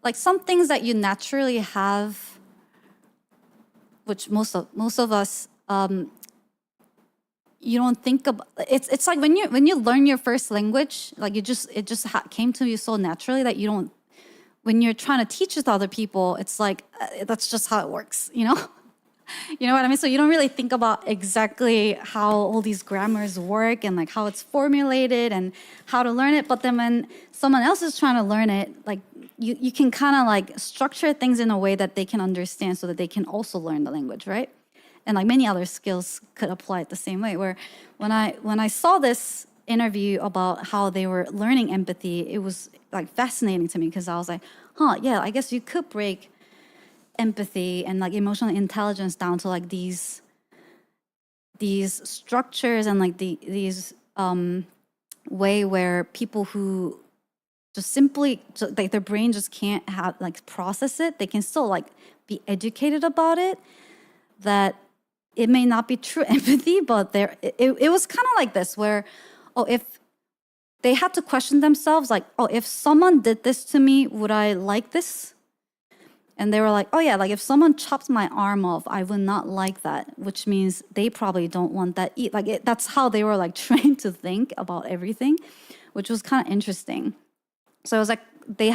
like some things that you naturally have, which most of us you don't think about. It's like when you learn your first language, like it just came to you so naturally that you don't. When you're trying to teach it to other people, it's like that's just how it works, you know. You know what I mean? So you don't really think about exactly how all these grammars work and like how it's formulated and how to learn it. But then when someone else is trying to learn it, like you can kind of like structure things in a way that they can understand so that they can also learn the language, right? And like many other skills could apply it the same way. Where when I saw this interview about how they were learning empathy, it was like fascinating to me because I was like, yeah, I guess you could break empathy and like emotional intelligence down to like these structures and like these way where people who just simply like their brain just can't have like process it, they can still like be educated about it, that it may not be true empathy, but it was kind of like this where if they had to question themselves like, if someone did this to me, would I like this? And they were like, oh yeah, like if someone chopped my arm off, I would not like that, which means they probably don't want that that's how they were like trained to think about everything, which was kind of interesting. So it was like they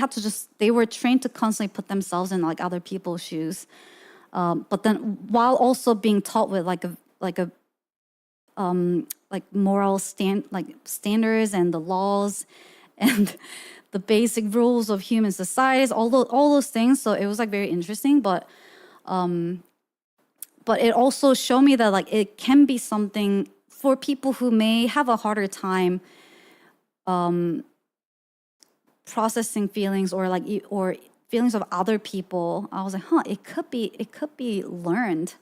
were trained to constantly put themselves in like other people's shoes. But then while also being taught with like moral standards and the laws and the basic rules of human societies, all those things. So it was like very interesting, but it also showed me that like it can be something for people who may have a harder time processing feelings or feelings of other people. I was like, it could be learned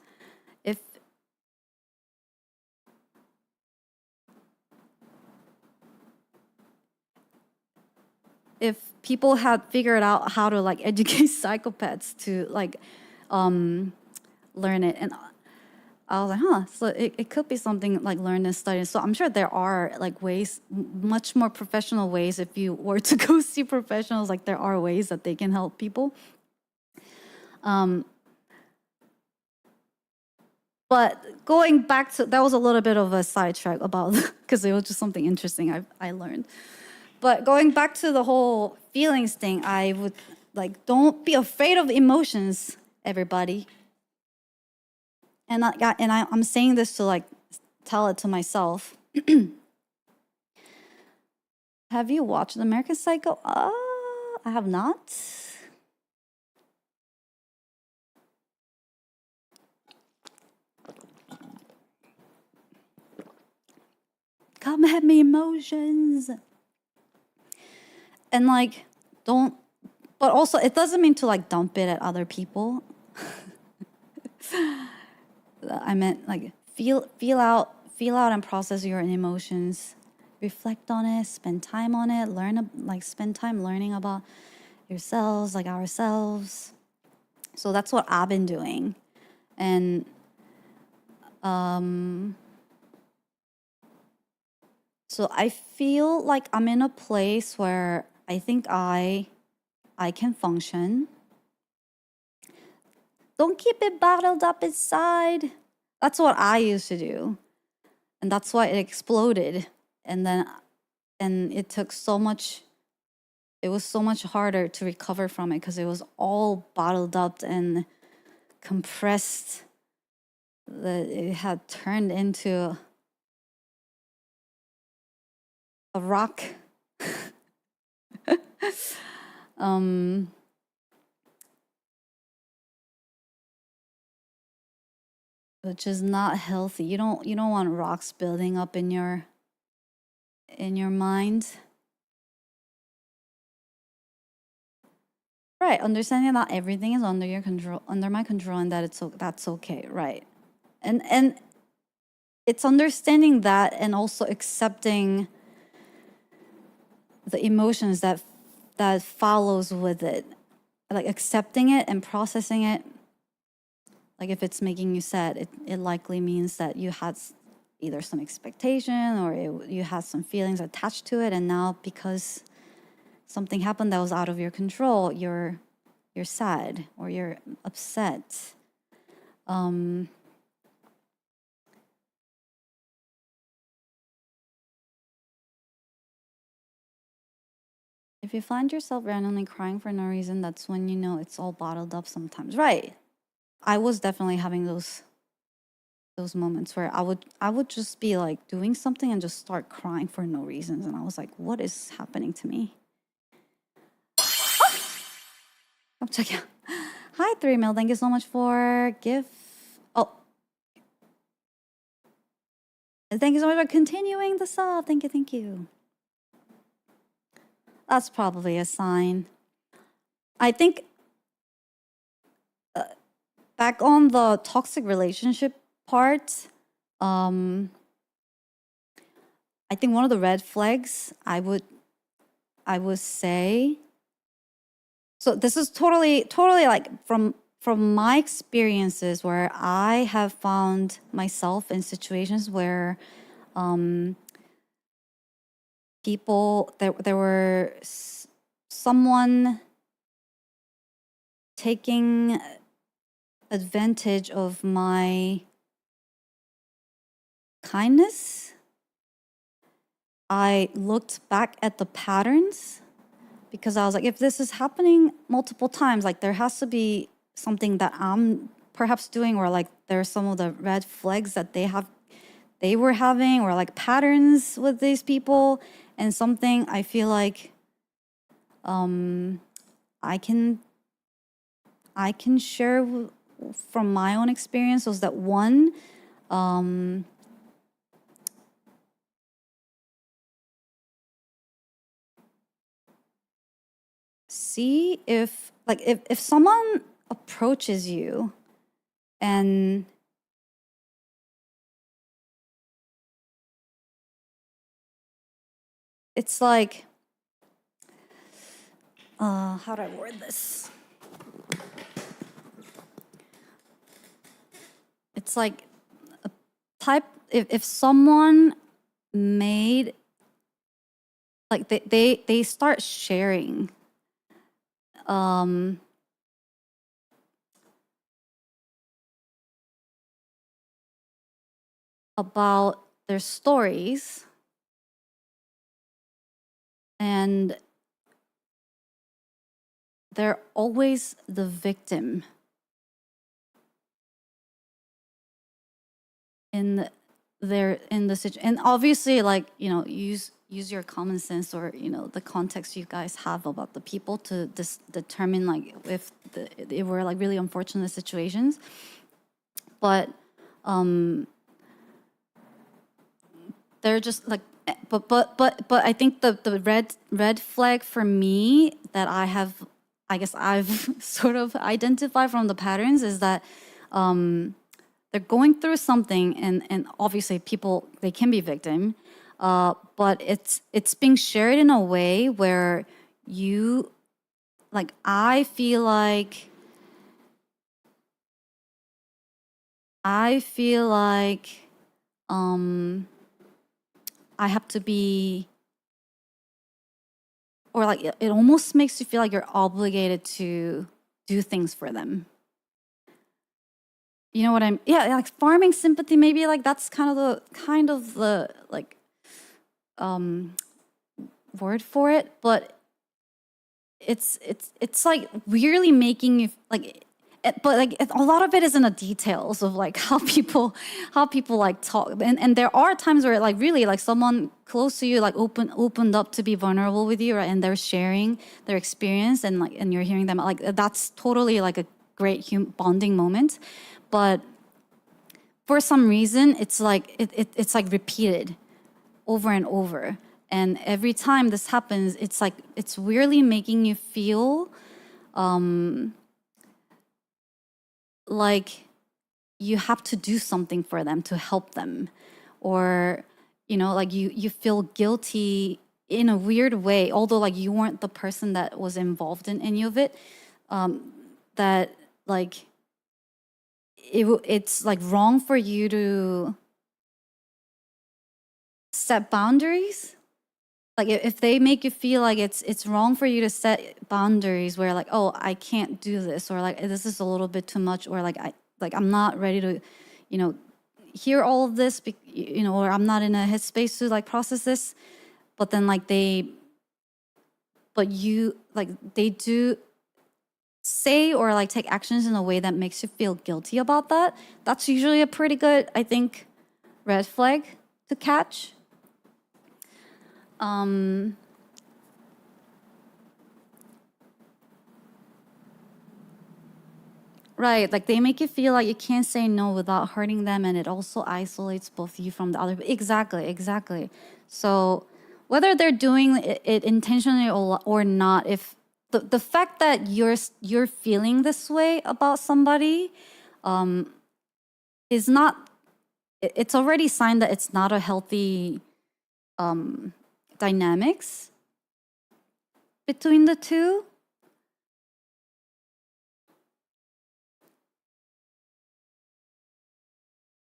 if people had figured out how to like educate psychopaths to like learn it. And I was like, so it could be something like learned and studied. So I'm sure there are like ways, much more professional ways. If you were to go see professionals, like there are ways that they can help people. But going back to, that was a little bit of a sidetrack about, because it was just something interesting I learned. But going back to the whole feelings thing, I would like, don't be afraid of emotions, everybody. And I'm saying this to like tell it to myself. Have you watched American Psycho? I have not. Come at me, emotions. And like, don't, but also it doesn't mean to like dump it at other people. I meant like feel out and process your emotions, reflect on it, spend time on it, spend time learning about yourselves, like ourselves. So that's what I've been doing. And so I feel like I'm in a place where I think I can function. Don't keep it bottled up inside. That's what I used to do. And that's why it exploded. And it took so much, it was so much harder to recover from it because it was all bottled up and compressed, that it had turned into a rock. Which is not healthy. You don't want rocks building up in your mind. Right, understanding that everything is under your control, under my control, and that that's okay, right? And it's understanding that, and also accepting the emotions that follows with it, like accepting it and processing it. Like if it's making you sad, it likely means that you had either some expectation or you had some feelings attached to it, and now because something happened that was out of your control, you're sad or you're upset. If you find yourself randomly crying for no reason, that's when you know it's all bottled up sometimes. Right. I was definitely having those moments where I would just be like doing something and just start crying for no reasons. And I was like, what is happening to me? I'm checking out. Hi, 3 Mil. Thank you so much for gift. Oh. Thank you so much for continuing the sub. Thank you, thank you. That's probably a sign. I think back on the toxic relationship part, I think one of the red flags I would say. So this is totally like from my experiences where I have found myself in situations where people there were someone taking advantage of my kindness. I looked back at the patterns because I was like, if this is happening multiple times, like there has to be something that I'm perhaps doing, or like there's some of the red flags that they were having, or like patterns with these people, and something I feel like I can share from my own experience was that one, see if like if someone approaches you and it's like how do I word this? It's like a type if someone made like they start sharing about their stories, and they're always the victim in the situation. And obviously, like, you know, use your common sense, or, you know, the context you guys have about the people to determine like if they were like really unfortunate situations. But they're just like, but I think the red flag for me that I guess I've sort of identified from the patterns is that they're going through something, and obviously people, they can be victim, but it's being shared in a way where you, like, I feel like I have to be, or like it almost makes you feel like you're obligated to do things for them. You know what I'm? Yeah, like farming sympathy. Maybe like that's kind of the like word for it. But it's like weirdly making you like, but like a lot of it is in the details of like how people like talk, and there are times where like really like someone close to you like opened up to be vulnerable with you, right, and they're sharing their experience, and like and you're hearing them, like that's totally like a great bonding moment. But for some reason it's like it's like repeated over and over, and every time this happens it's like it's weirdly making you feel like you have to do something for them to help them, or you know, like you feel guilty in a weird way, although like you weren't the person that was involved in any of it, that like it's like wrong for you to set boundaries. Like if they make you feel like it's wrong for you to set boundaries where like, oh, I can't do this, or like this is a little bit too much, or like I'm not ready to, you know, hear all of this, you know, or I'm not in a headspace to like process this. But then like they do say or like take actions in a way that makes you feel guilty about that. That's usually a pretty good, I think, red flag to catch. Right, like they make you feel like you can't say no without hurting them, and it also isolates both you from the other. Exactly. So whether they're doing it intentionally or not, if the fact that you're feeling this way about somebody is not, it's already a sign that it's not a healthy dynamics between the two.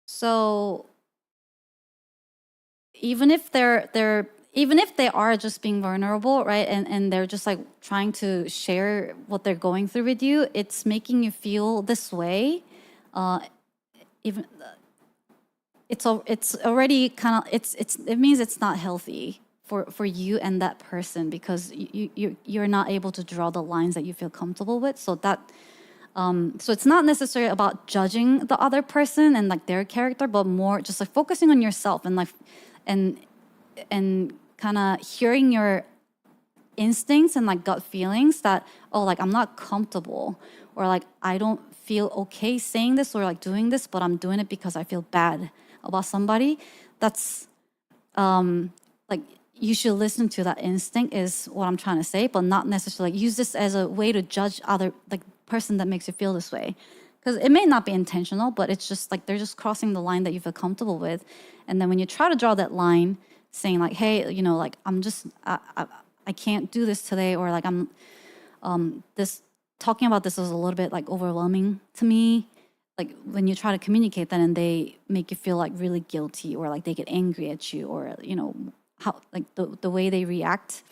So even if they are just being vulnerable, right, and they're just like trying to share what they're going through with you, it's making you feel this way. Even it's already kind of it means it's not healthy for you and that person, because you're not able to draw the lines that you feel comfortable with. So that so it's not necessarily about judging the other person and like their character, but more just like focusing on yourself and like and kind of hearing your instincts and like gut feelings that, oh, like I'm not comfortable, or like I don't feel okay saying this or like doing this, but I'm doing it because I feel bad about somebody. That's like you should listen to that instinct is what I'm trying to say, but not necessarily use this as a way to judge other like person that makes you feel this way, because it may not be intentional, but it's just like they're just crossing the line that you feel comfortable with. And then when you try to draw that line, saying like, hey, you know, like I'm just I can't do this today, or like I'm this talking about this is a little bit like overwhelming to me. Like when you try to communicate that and they make you feel like really guilty, or like they get angry at you, or you know how like the way they react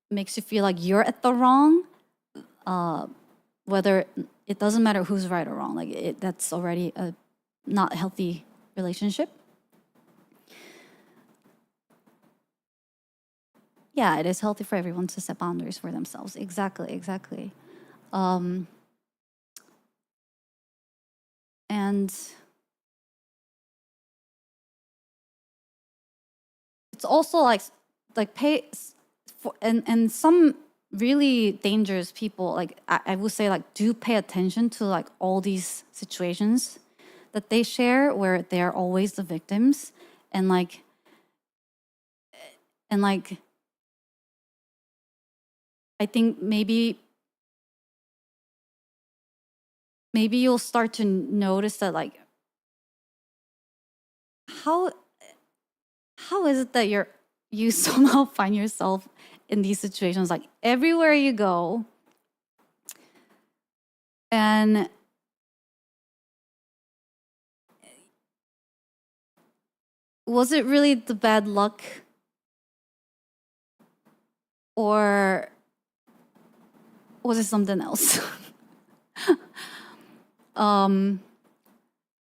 makes you feel like you're at the wrong, whether it doesn't matter who's right or wrong, like that's already a not healthy relationship. Yeah, it is healthy for everyone to set boundaries for themselves. Exactly. And it's also like pay for, and some really dangerous people, like I would say, like do pay attention to like all these situations that they share where they're always the victims, and like I think maybe you'll start to notice that like how is it that you somehow find yourself in these situations like everywhere you go, and was it really the bad luck, or was it something else? And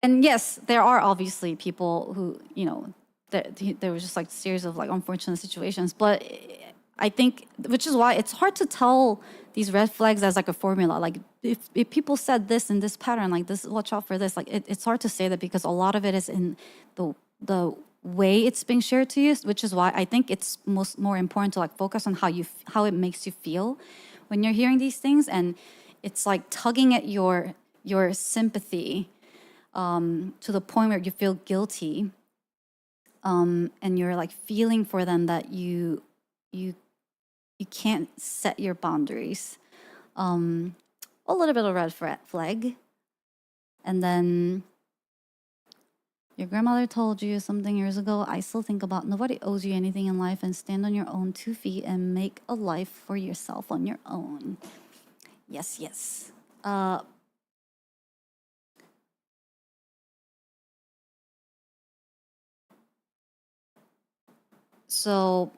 yes, there are obviously people who, you know, there was just like a series of like unfortunate situations, but I think, which is why it's hard to tell these red flags as like a formula. Like if people said this in this pattern, like this, watch out for this. Like it's hard to say that because a lot of it is in the way it's being shared to you, which is why I think it's more important to like focus on how it makes you feel when you're hearing these things, and it's like tugging at your sympathy to the point where you feel guilty, and you're like feeling for them that you can't set your boundaries. A little bit of red flag. And then your grandmother told you something years ago. I still think about nobody owes you anything in life, and stand on your own 2 feet and make a life for yourself on your own. Yes, yes. So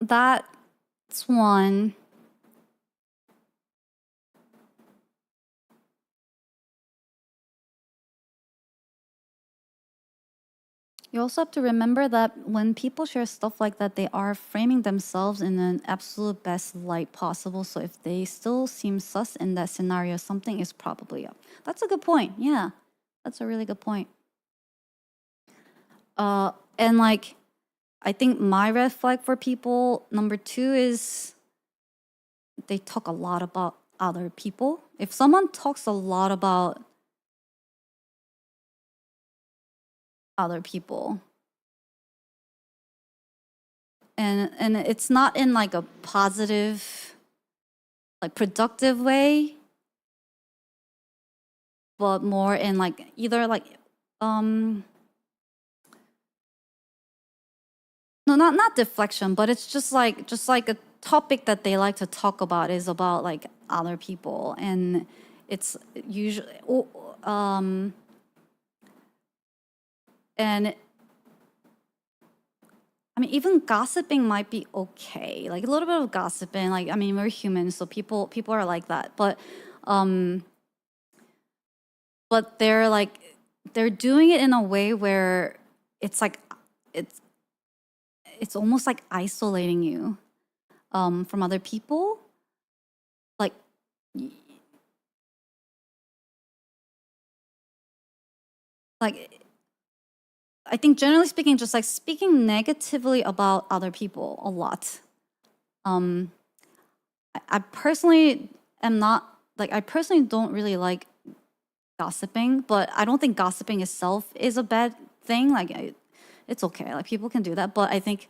that's one. You also have to remember that when people share stuff like that, they are framing themselves in an absolute best light possible. So if they still seem sus in that scenario, something is probably up. That's a good point. Yeah, that's a really good point. And like, I think my red flag for people, number 2 is they talk a lot about other people. If someone talks a lot about other people, and it's not in like a positive, like productive way, but more in like either like no, not deflection, but it's just like a topic that they like to talk about is about like other people, and it's usually and I mean, even gossiping might be okay. Like a little bit of gossiping. Like, I mean, we're humans, so people are like that. But they're like, they're doing it in a way where it's like it's almost like isolating you from other people. Like I think generally speaking, just like speaking negatively about other people a lot. I personally am not like, I personally don't really like gossiping, but I don't think gossiping itself is a bad thing. Like it's okay. Like people can do that, but I think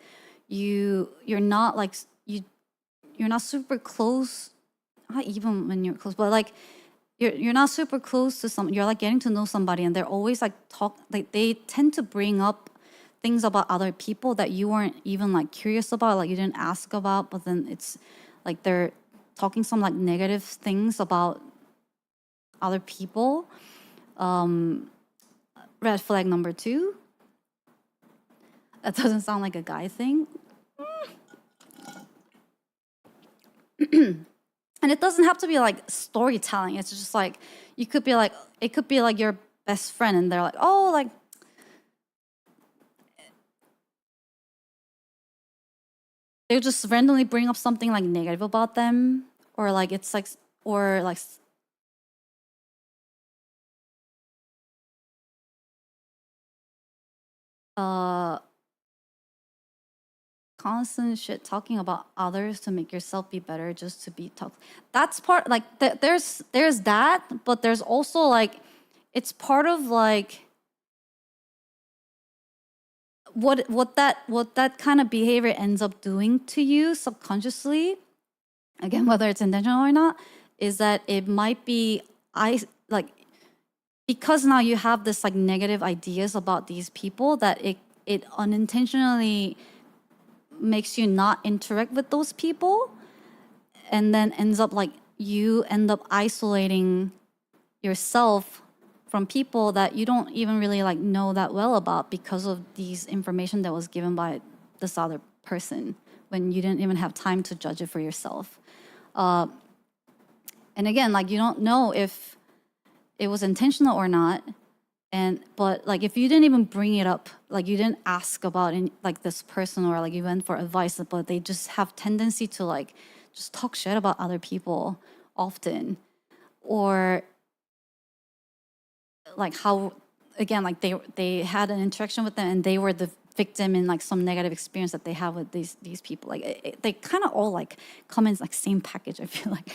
you're not like you're not super close. Not even when you're close, but like you're not super close to some. You're like getting to know somebody, and they're always like they tend to bring up things about other people that you weren't even like curious about, like you didn't ask about, but then it's like they're talking some like negative things about other people. Red flag number 2. That doesn't sound like a guy thing. And it doesn't have to be like storytelling. It's just like, you could be like, it could be like your best friend and they're like, oh, like, they'll just randomly bring up something like negative about them, or like it's like, or like constant shit talking about others to make yourself be better, just to be tough. That's part like there's that, but there's also like, it's part of like what that kind of behavior ends up doing to you subconsciously, again whether it's intentional or not, is that it might be because now you have this like negative ideas about these people, that it unintentionally makes you not interact with those people, and then ends up like you end up isolating yourself from people that you don't even really like know that well about, because of these information that was given by this other person when you didn't even have time to judge it for yourself. And again, like you don't know if it was intentional or not. But like if you didn't even bring it up, like you didn't ask about like this person, or like you went for advice, but they just have tendency to like just talk shit about other people often, or like how, again, like they had an interaction with them and they were the victim in like some negative experience that they have with these people. Like they kind of all like come in like same package, I feel like.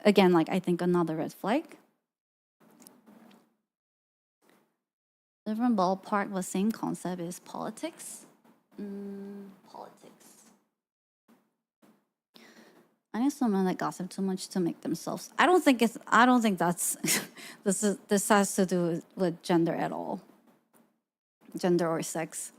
Again, like I think another red flag. Different ballpark, but same concept is politics. Politics. I know someone that gossip too much to make themselves. I don't think that's this has to do with gender at all. Gender or sex.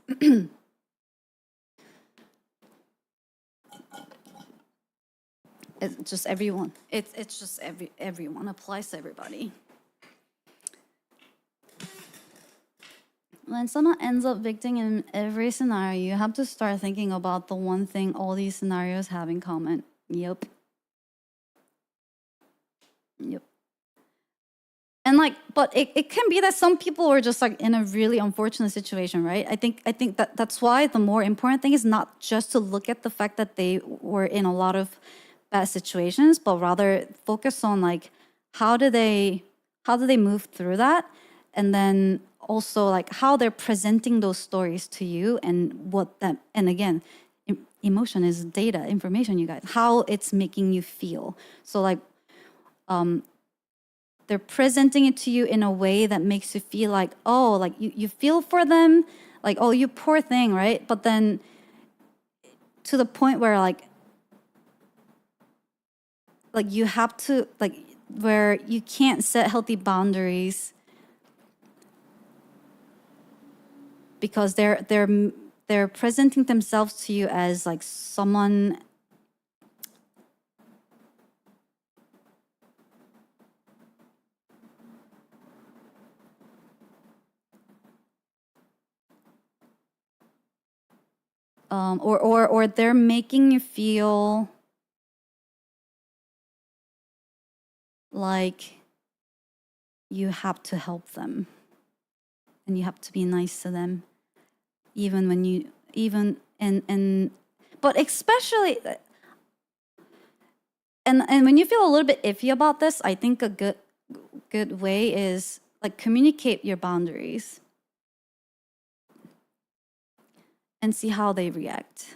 It's just everyone. It's just everyone applies to everybody. When someone ends up victim in every scenario, you have to start thinking about the one thing all these scenarios have in common. Yep. And like, but it can be that some people are just like in a really unfortunate situation, right? I think that's why the more important thing is not just to look at the fact that they were in a lot of bad situations, but rather focus on like how do they move through that, and then also like how they're presenting those stories to you, and what that, and again, emotion is data, information, you guys, how it's making you feel. So like they're presenting it to you in a way that makes you feel like, oh, like you feel for them, like, oh, you poor thing, right? But then to the point where like you have to, like, where you can't set healthy boundaries because they're presenting themselves to you as like someone or they're making you feel like you have to help them and you have to be nice to them, even when you but especially and when you feel a little bit iffy about this, I think a good way is like communicate your boundaries and see how they react.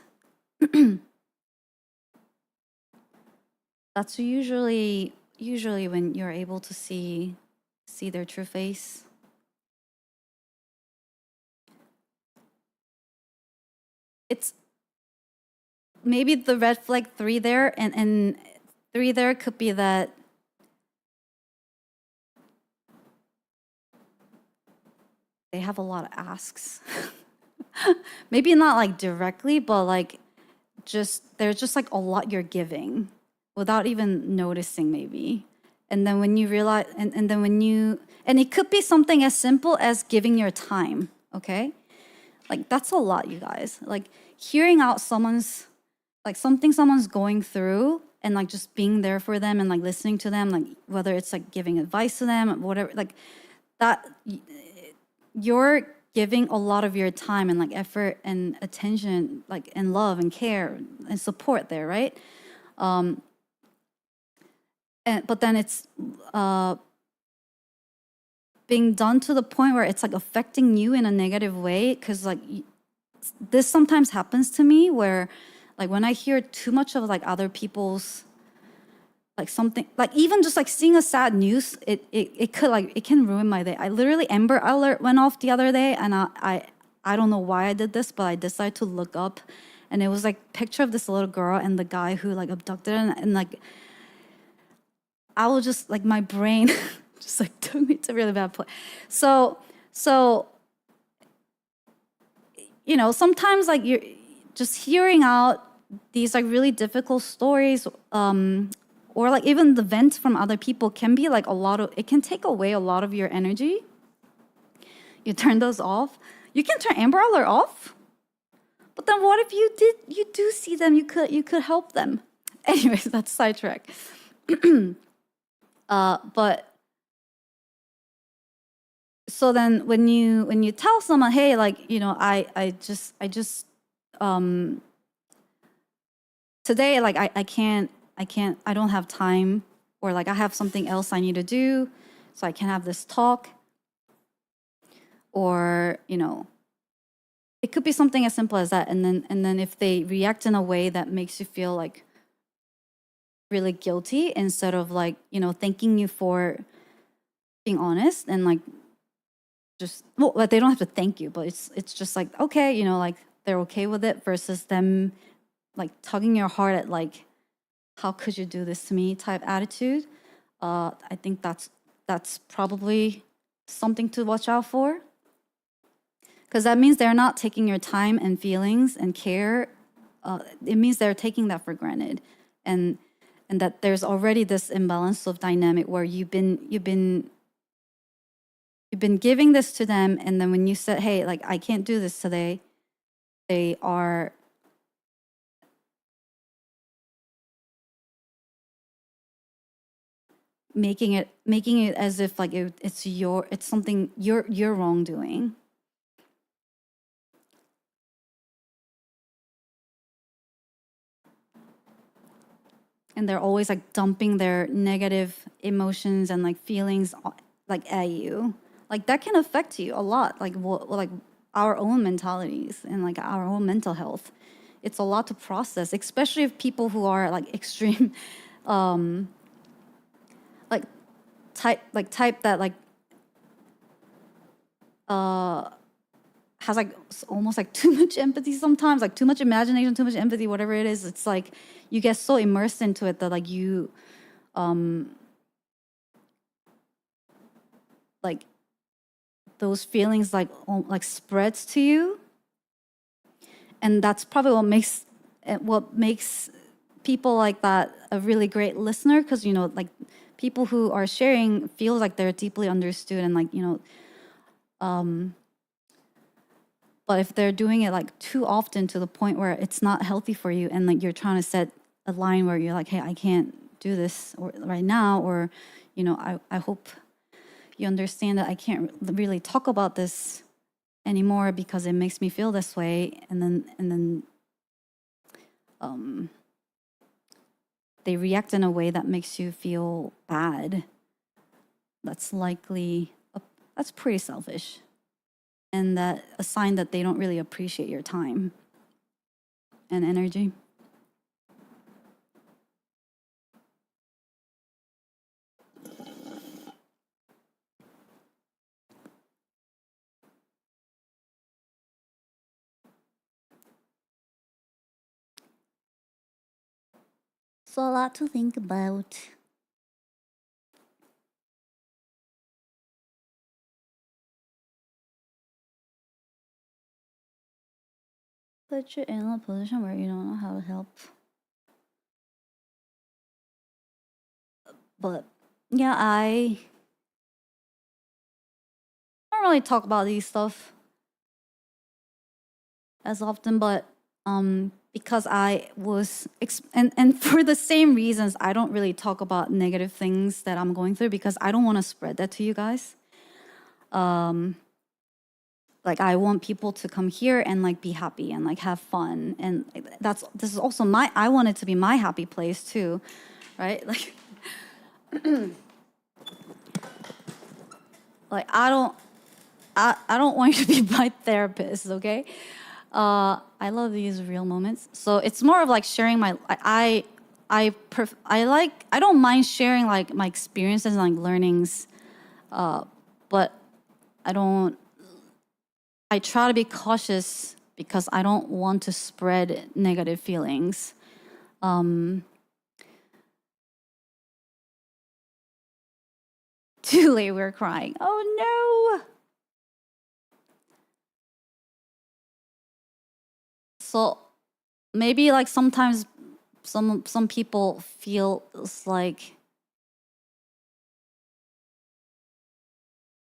That's usually when you're able to see their true face. It's maybe the red flag 3 there, and 3 there could be that they have a lot of asks. Maybe not like directly, but like there's just like a lot you're giving without even noticing, maybe. And then when you realize, and then when you, and it could be something as simple as giving your time, okay? Like that's a lot, you guys. Like hearing out someone's, like something someone's going through, and like just being there for them and like listening to them, like whether it's like giving advice to them, whatever, like that, you're giving a lot of your time and like effort and attention, like, and love and care and support there, right? But then it's being done to the point where it's like affecting you in a negative way, because like this sometimes happens to me where like when I hear too much of like other people's like something, like even just like seeing a sad news, it could like, it can ruin my day. I literally, Amber Alert went off the other day, and I don't know why I did this, but I decided to look up, and it was like picture of this little girl and the guy who like abducted her, and like I was just like, my brain just like took me to a really bad place. So you know, sometimes like you're just hearing out these like really difficult stories, or like even the vents from other people can be like it can take away a lot of your energy. You turn those off. You can turn Amber Alert off. But then what if you do see them, you could help them. Anyways, that's sidetrack. But so then when you tell someone, hey, like, you know, I just today, like I don't have time, or like I have something else I need to do, so I can't have this talk. Or, you know, it could be something as simple as that. And then if they react in a way that makes you feel like really guilty, instead of like, you know, thanking you for being honest, and like just, well, like they don't have to thank you, but it's just like, okay, you know, like they're okay with it, versus them like tugging your heart at like, how could you do this to me type attitude. I think that's probably something to watch out for, because that means they're not taking your time and feelings and care. It means they're taking that for granted, and that there's already this imbalance of dynamic where you've been giving this to them, and then when you said, hey, like I can't do this today, they are making it as if like it's something you're wrongdoing. And they're always like dumping their negative emotions and like feelings like at you. Like that can affect you a lot, like like our own mentalities and like our own mental health. It's a lot to process, especially if people who are like extreme type that like has like almost like too much empathy sometimes, like too much imagination, too much empathy, whatever it is. It's like you get so immersed into it that like you like those feelings like spreads to you, and that's probably what makes people like that a really great listener, because you know, like people who are sharing feel like they're deeply understood, and like, you know, but if they're doing it like too often to the point where it's not healthy for you, and like you're trying to set a line where you're like, hey, I can't do this right now, or, you know, I hope you understand that I can't really talk about this anymore because it makes me feel this way, and then they react in a way that makes you feel bad. That's that's pretty selfish, and that a sign that they don't really appreciate your time and energy. So a lot to think about. Put you in a position where you don't know how to help. But yeah, I don't really talk about these stuff as often, but because I was and for the same reasons, I don't really talk about negative things that I'm going through, because I don't want to spread that to you guys. Like I want people to come here and like be happy and like have fun, and this is also I want it to be my happy place too, right? Like like I don't want you to be my therapist, okay? I love these real moments. So it's more of like sharing my I don't mind sharing like my experiences and like learnings, but I try to be cautious because I don't want to spread negative feelings. Too late, we're crying. Oh no. So maybe like sometimes some people feel it's like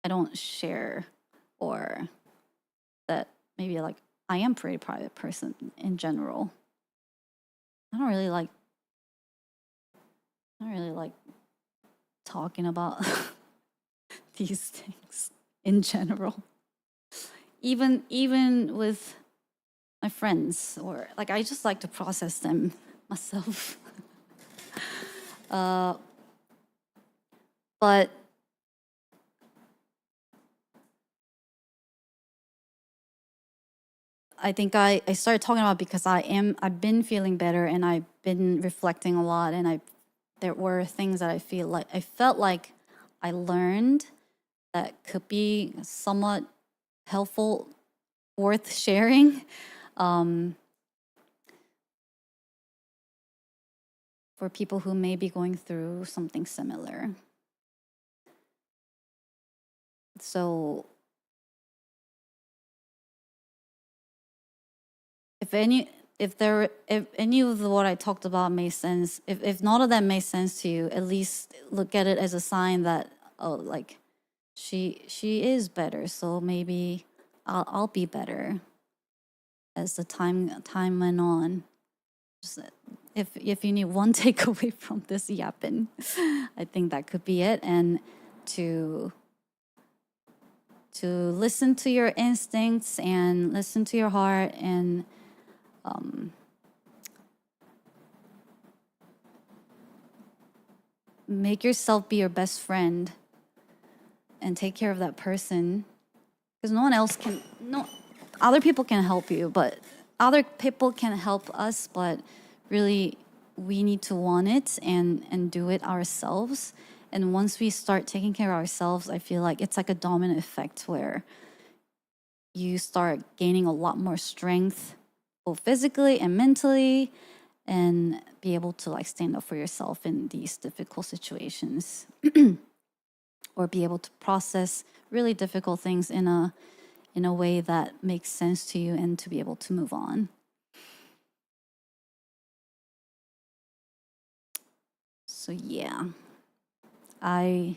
I don't share, or that maybe like I am a pretty private person in general. I don't really like talking about these things in general. Even with my friends, or like I just like to process them myself. But I think I started talking about it because I've been feeling better and I've been reflecting a lot, and there were things that I felt like I learned that could be somewhat helpful, worth sharing. For people who may be going through something similar. So if any of what I talked about made sense, if none of that made sense to you, at least look at it as a sign that, oh, like she is better, so maybe I'll be better as the time went on. Just, if you need one takeaway from this yapping, I think that could be it. And to listen to your instincts and listen to your heart, and make yourself be your best friend and take care of that person, because other people can help you, but other people can help us, but really we need to want it and do it ourselves. And once we start taking care of ourselves, I feel like it's like a domino effect where you start gaining a lot more strength, both physically and mentally, and be able to like stand up for yourself in these difficult situations or be able to process really difficult things in a way that makes sense to you, and to be able to move on. So yeah, and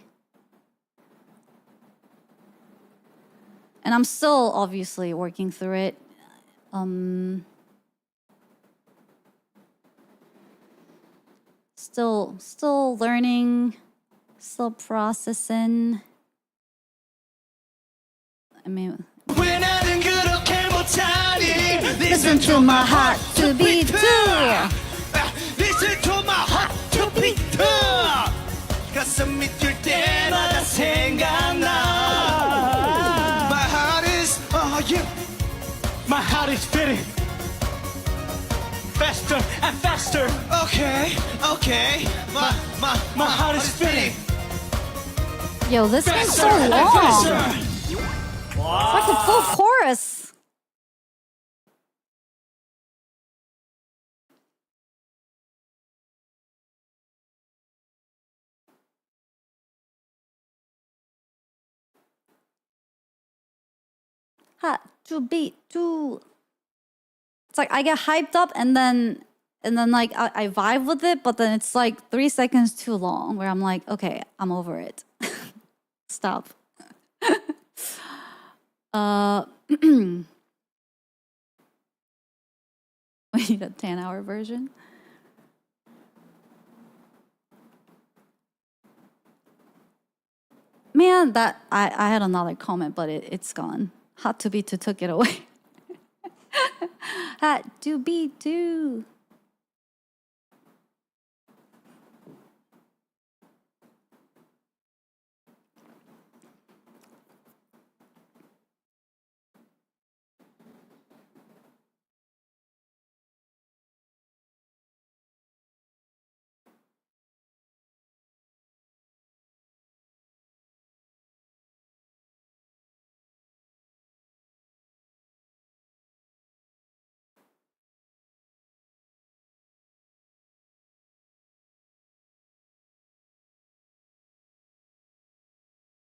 I'm still obviously working through it. Still learning, still processing. I mean, listen to my heart to beat too. Listen to my heart to beat too. 가슴 밑일 때마다 생각나. My heart is, my heart is beating faster and faster. Okay. My heart is beating. Yo, this is so long. It's like a full chorus. Hot to beat to. It's like I get hyped up and then like I vibe with it, but then it's like 3 seconds too long where I'm like, okay, I'm over it. Stop. We need a 10-hour version. Man, that I had another comment, but it's gone. Hot to be to took it away. Hot to be too.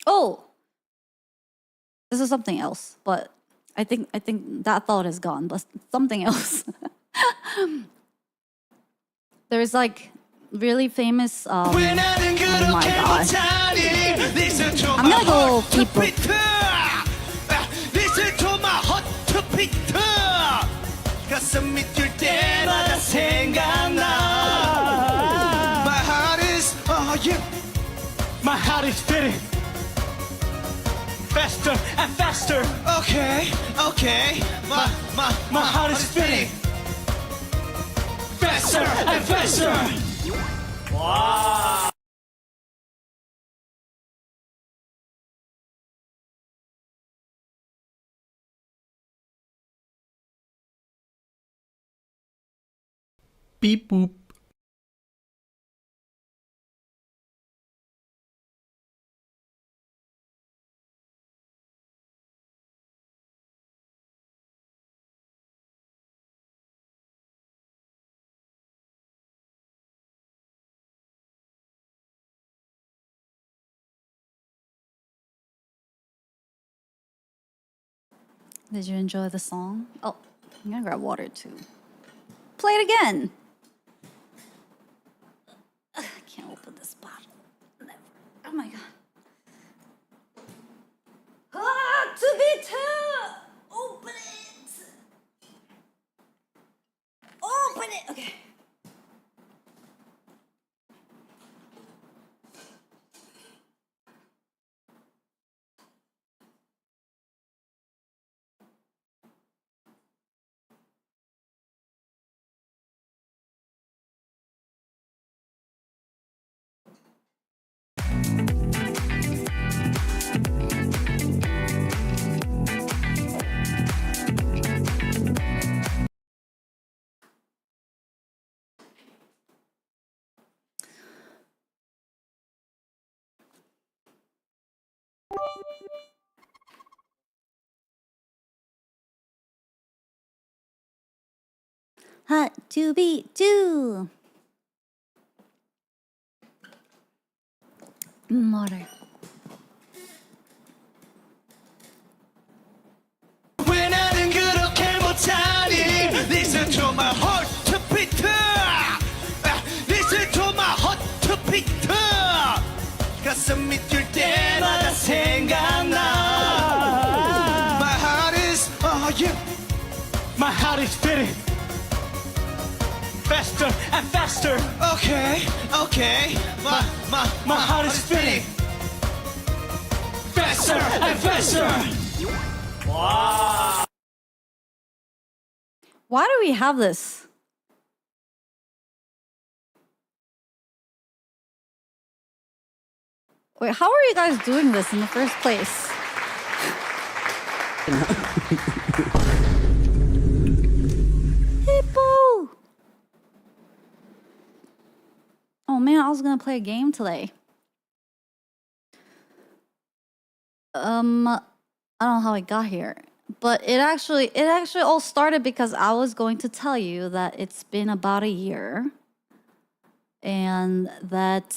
Oh, this is something else, but I think that thought is gone. But something else. There's like really famous. Oh my god! I'm gonna go deeper. Listen to my heart to beat. 가슴 밑일 때마다 생각나. My heart is, my heart is beating faster and faster. Okay. My heart is beating faster and faster. Wow. Beep boop. Did you enjoy the song? Oh, I'm gonna grab water too. Play it again. I can't open this bottle. Never. Oh my god. Ah, to be two. Open it. Open it. Okay. Hot to be two. Water. When 나는 그렇게 못하니 Listen to my heart to beat. Listen to my heart to beat. 가슴이 뛸 때마다 생각나. My heart is, oh yeah. My heart is beating faster and faster. Okay, okay. My heart is beating faster and faster. Wow. Why do we have this? Wait, how are you guys doing this in the first place? Hippo! Oh man, I was gonna play a game today. I don't know how it got here, but it actually all started because I was going to tell you that it's been about a year, and that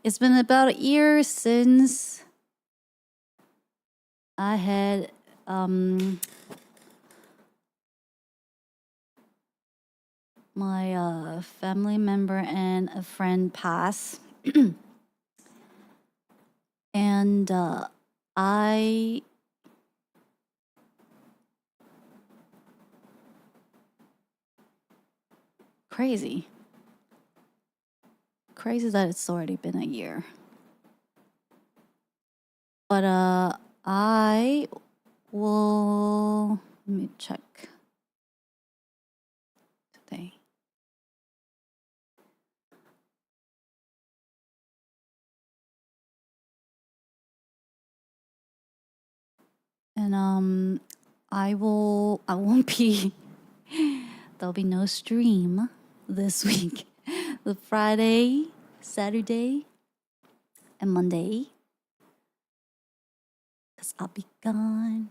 it's been about a year since I had my family member and a friend pass. And I crazy that it's already been a year. But I will, let me check today. And I won't be, there'll be no stream this week. The Friday, Saturday, and Monday, because I'll be gone.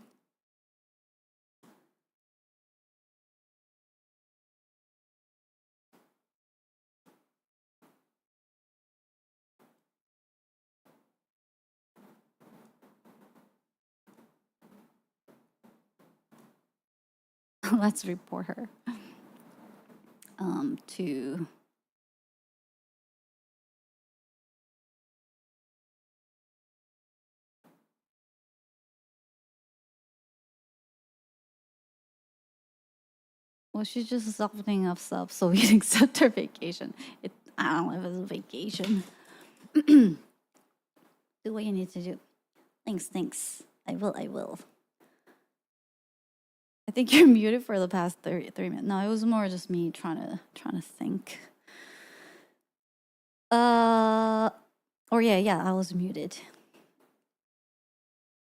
Let's report her to well, she's just softening up stuff so we can accept her vacation. I don't know if it's a vacation. Do what you need to do. Thanks. I will. I think you're muted for the past 3 minutes. No, it was more just me trying to think. Or yeah, I was muted.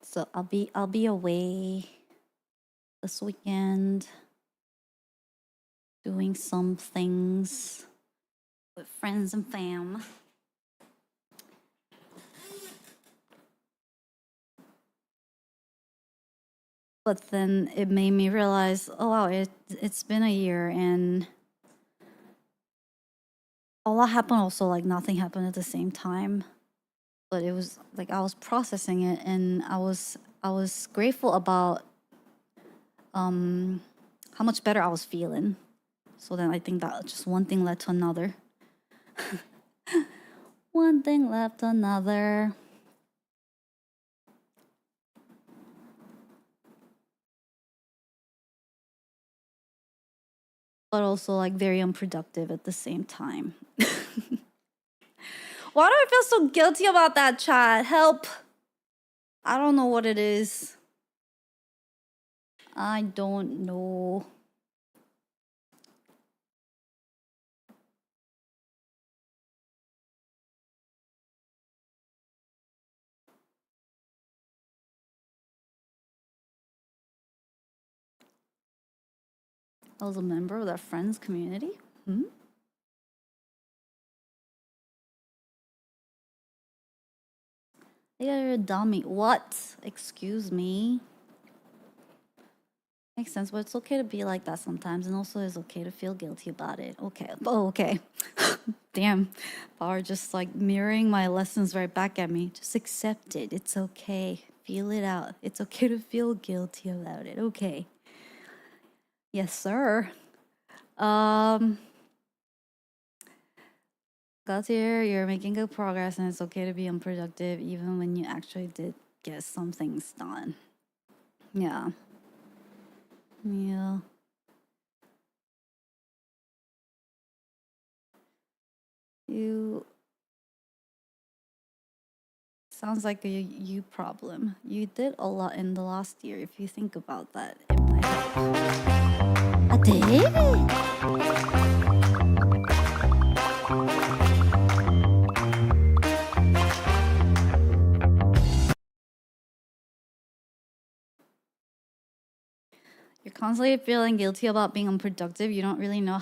So I'll be away this weekend doing some things with friends and fam. But then it made me realize, oh wow, it's been a year and a lot happened also, like nothing happened at the same time. But it was like I was processing it and I was grateful about how much better I was feeling. So then I think that just one thing led to another. One thing led to another. But also like very unproductive at the same time. Why do I feel so guilty about that, chat? Help. I don't know what it is. I don't know. I was a member of that friends community. Yeah, you're a dummy. What? Excuse me. Makes sense, but it's okay to be like that sometimes, and also it's okay to feel guilty about it. Okay. Oh, okay. Damn. Power just like mirroring my lessons right back at me. Just accept it. It's okay. Feel it out. It's okay to feel guilty about it. Okay. Yes, sir. Glad to hear you're making good progress, and it's okay to be unproductive even when you actually did get some things done. Yeah. Yeah. You sounds like a you problem. You did a lot in the last year. If you think about that, it might help. I did. You're constantly feeling guilty about being unproductive. You don't really know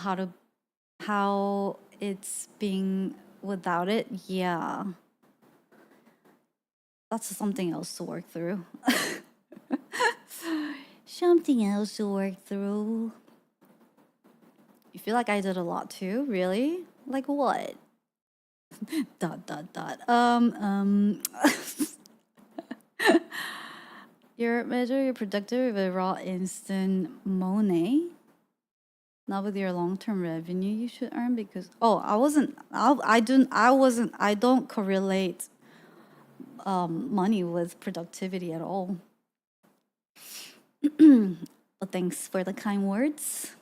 how it's being without it. Yeah. That's something else to work through. Something else to work through. You feel like I did a lot too? Really? Like what? ... You're productive with raw instant money. Not with your long-term revenue you should earn because I don't correlate money with productivity at all. But thanks for the kind words.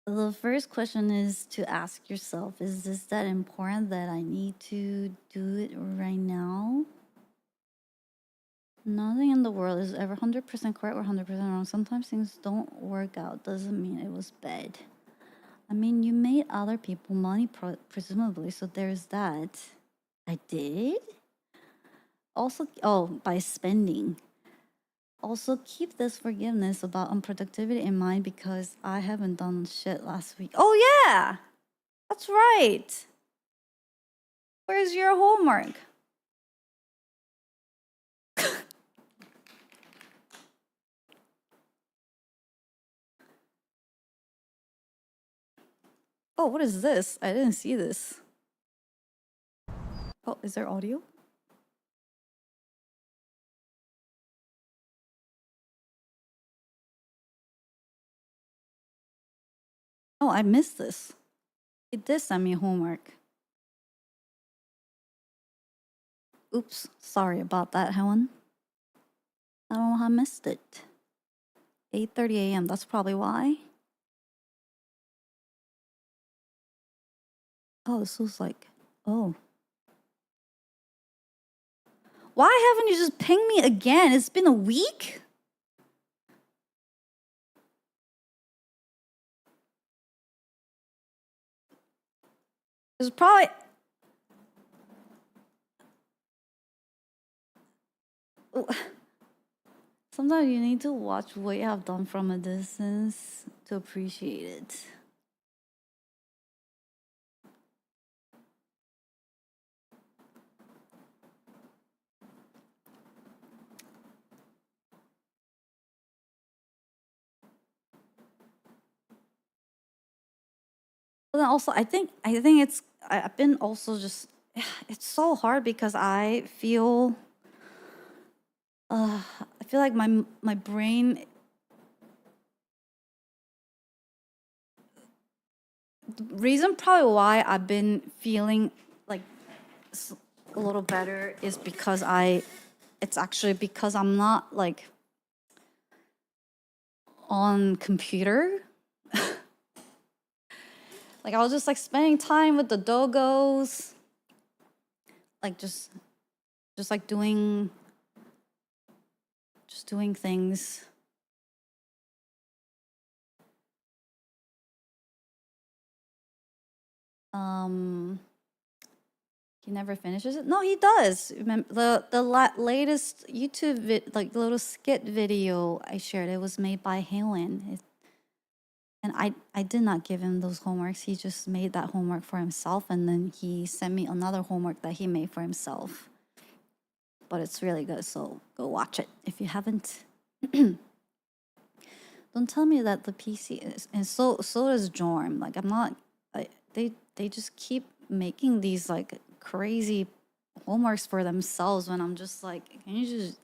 The first question is to ask yourself, is this that important that I need to do it right now? Nothing in the world is ever 100% correct or 100% wrong. Sometimes things don't work out. Doesn't mean it was bad. I mean, you made other people money, presumably, so there's that. I did? Also, by spending. Also, keep this forgiveness about unproductivity in mind because I haven't done shit last week. Oh, yeah! That's right! Where's your homework? Oh, what is this? I didn't see this. Oh, is there audio? Oh, I missed this. It did send me homework. Oops, sorry about that, Helen. I don't know how I missed it. 8:30 a.m., that's probably why. Oh, this was like, oh. Why haven't you just pinged me again? It's been a week? It's probably... Sometimes you need to watch what you have done from a distance to appreciate it. But then also, I think I've been also just, it's so hard because I feel like my brain, the reason probably why I've been feeling like a little better is because it's actually because I'm not like on computer. Like I was just like spending time with the doggos, like just like doing things. He never finishes it. No, he does. Remember the latest YouTube like little skit video I shared. It was made by Halen. And I did not give him those homeworks. He just made that homework for himself, and then he sent me another homework that he made for himself. But it's really good, so go watch it if you haven't. Don't tell me that the PC is, and so does Jorm. Like I'm not. They just keep making these like crazy homeworks for themselves when I'm just like, can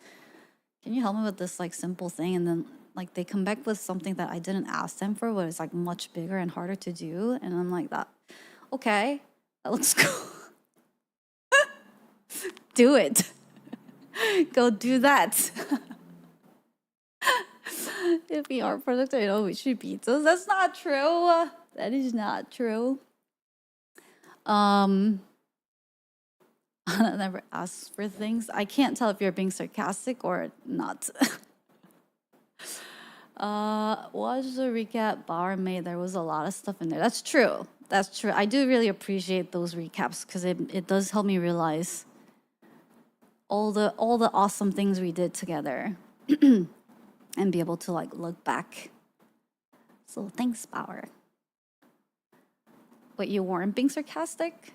you help me with this like simple thing? And then like they come back with something that I didn't ask them for, but it's like much bigger and harder to do. And I'm like, that okay, that looks cool. Do it. Go do that. If we are productive, we should pizzas. That's not true. That is not true. Anna never asks for things. I can't tell if you're being sarcastic or not. Watch the recap Bauer made. There was a lot of stuff in there. That's true. That's true. I do really appreciate those recaps because it does help me realize all the awesome things we did together and be able to like look back. So thanks, Bauer. But you weren't being sarcastic?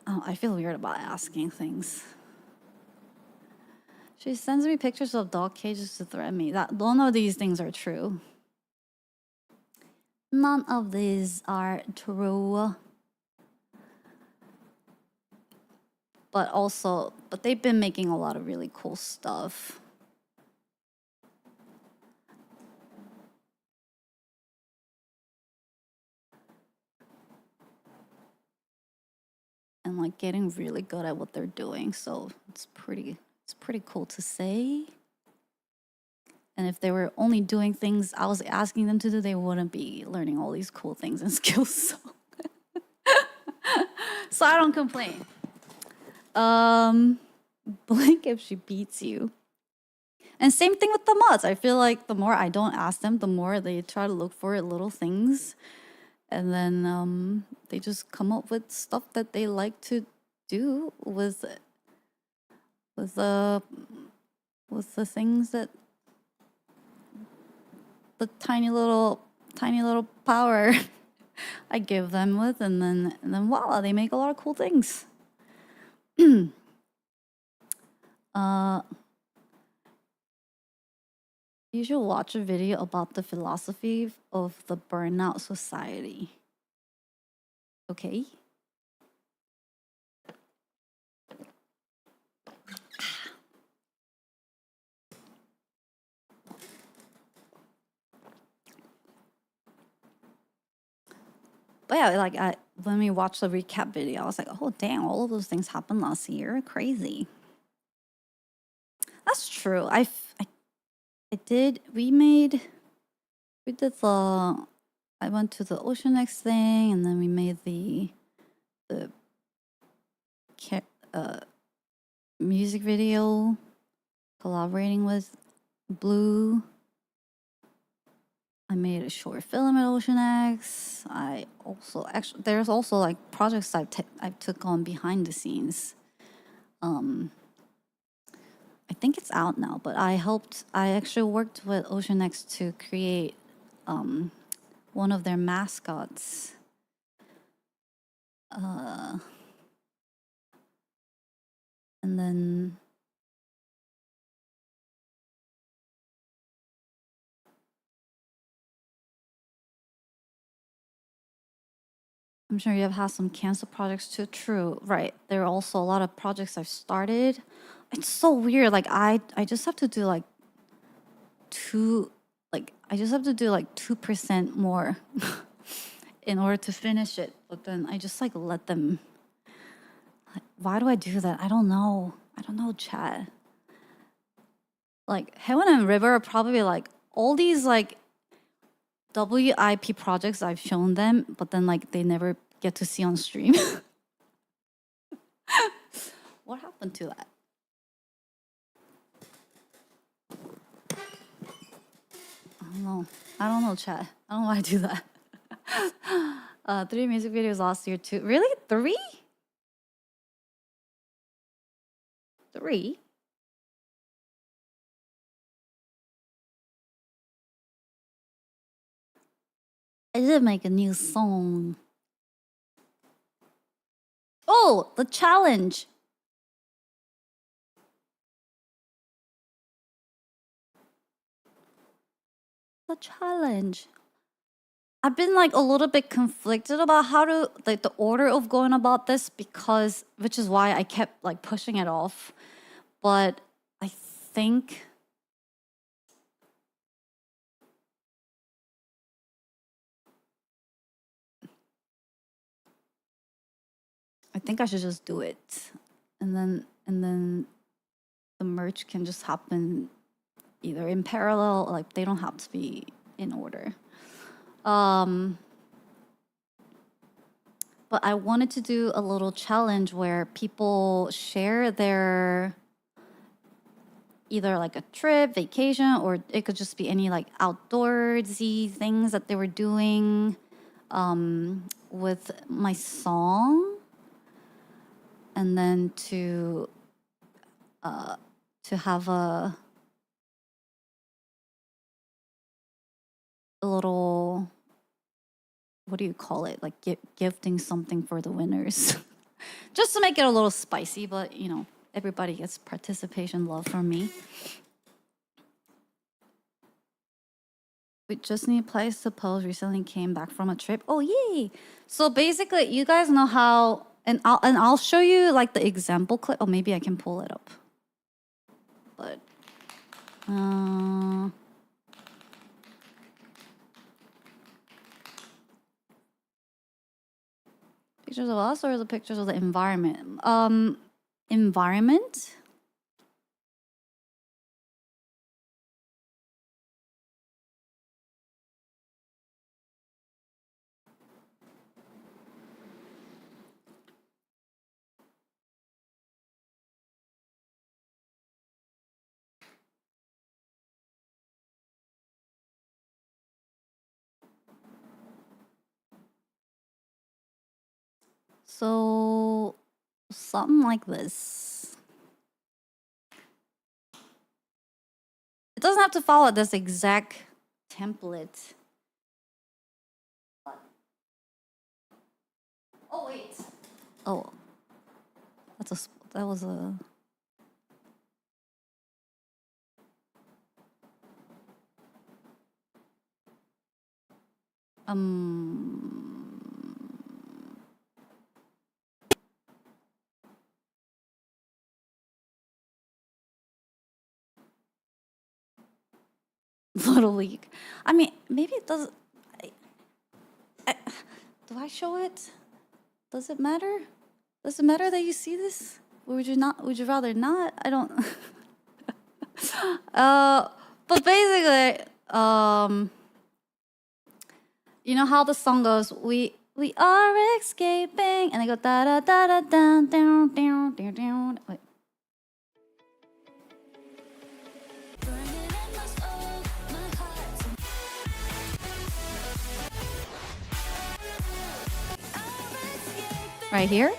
Oh, I feel weird about asking things. She sends me pictures of dog cages to threaten me. None of these things are true. None of these are true. But they've been making a lot of really cool stuff. And like getting really good at what they're doing. So it's pretty cool to say. And if they were only doing things I was asking them to do, they wouldn't be learning all these cool things and skills. So, so I don't complain. Blink if she beats you. And same thing with the mods. I feel like the more I don't ask them, the more they try to look for little things. And then they just come up with stuff that they like to do with the things that the tiny little power I give them with, and then voila, they make a lot of cool things. You should watch a video about the philosophy of the burnout society. Okay? But yeah, like when we watched the recap video, I was like, oh damn, all of those things happened last year. Crazy. That's true. I did. We did the. I went to the HanaX thing, and then we made the music video collaborating with Blue. I made a short film at HanaX. I also actually there's also like projects I took on behind the scenes. I think it's out now, but I actually worked with HanaX to create one of their mascots. And then I'm sure you have had some cancer projects too. True, right. There are also a lot of projects I've started. It's so weird. Like I just have to do like I just have to do like 2% more in order to finish it. But then I just like let them. Like, why do I do that? I don't know. I don't know, chat. Like Heaven and River are probably like all these like WIP projects I've shown them, but then like they never get to see on stream. What happened to that? I don't know, chat. I don't know why I do that. 3 music videos last year too. Really? 3? 3? I did make a new song. Oh, the challenge. The challenge. I've been like a little bit conflicted about how to like the order of going about this because which is why I kept like pushing it off. But I think I should just do it. And then the merch can just happen either in parallel, like they don't have to be in order. But I wanted to do a little challenge where people share their either like a trip, vacation, or it could just be any like outdoorsy things that they were doing with my song. And then to have a little, what do you call it? Like gifting something for the winners. Just to make it a little spicy, but you know, everybody gets participation love from me. We just need a place to post. Recently came back from a trip. Oh yay! So basically, you guys know how, and I'll show you like the example clip. Oh, maybe I can pull it up. But pictures of us or the pictures of the environment? Environment. So something like this. It doesn't have to follow this exact template. Oh wait. Oh, that was a. Little League. I mean, maybe it doesn't. Do I show it? Does it matter? Does it matter that you see this? Or would you not? Would you rather not? I don't. But basically, you know how the song goes? We are escaping, and they go da da da da down down down down down. Wait. Right here.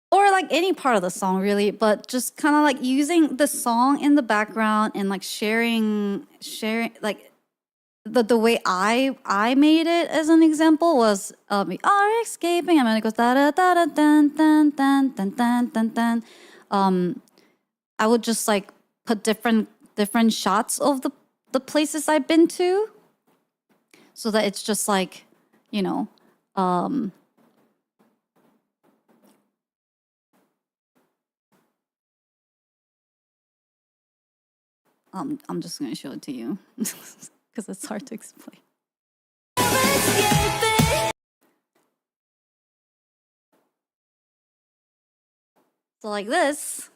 Or like any part of the song really, but just kind of like using the song in the background and like sharing like the way I made it as an example was we are escaping and then it goes da da da da dun dun dun dun dun dun dun. I would just like put different shots of the places I've been to, so that it's just like, you know, I'm just gonna show it to you because it's hard to explain. So like this.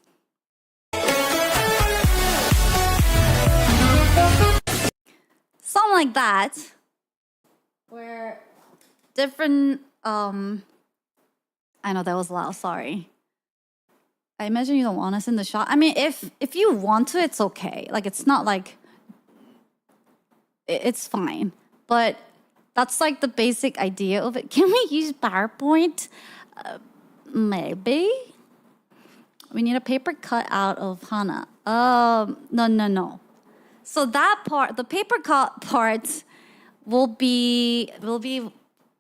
Something like that. Where different I know that was loud, sorry. I imagine you don't want us in the shot. I mean, if you want to, it's okay. Like, it's not like... It's fine. But that's like the basic idea of it. Can we use PowerPoint? Maybe. We need a paper cut out of Hana. No. So that part, the paper cut part, will be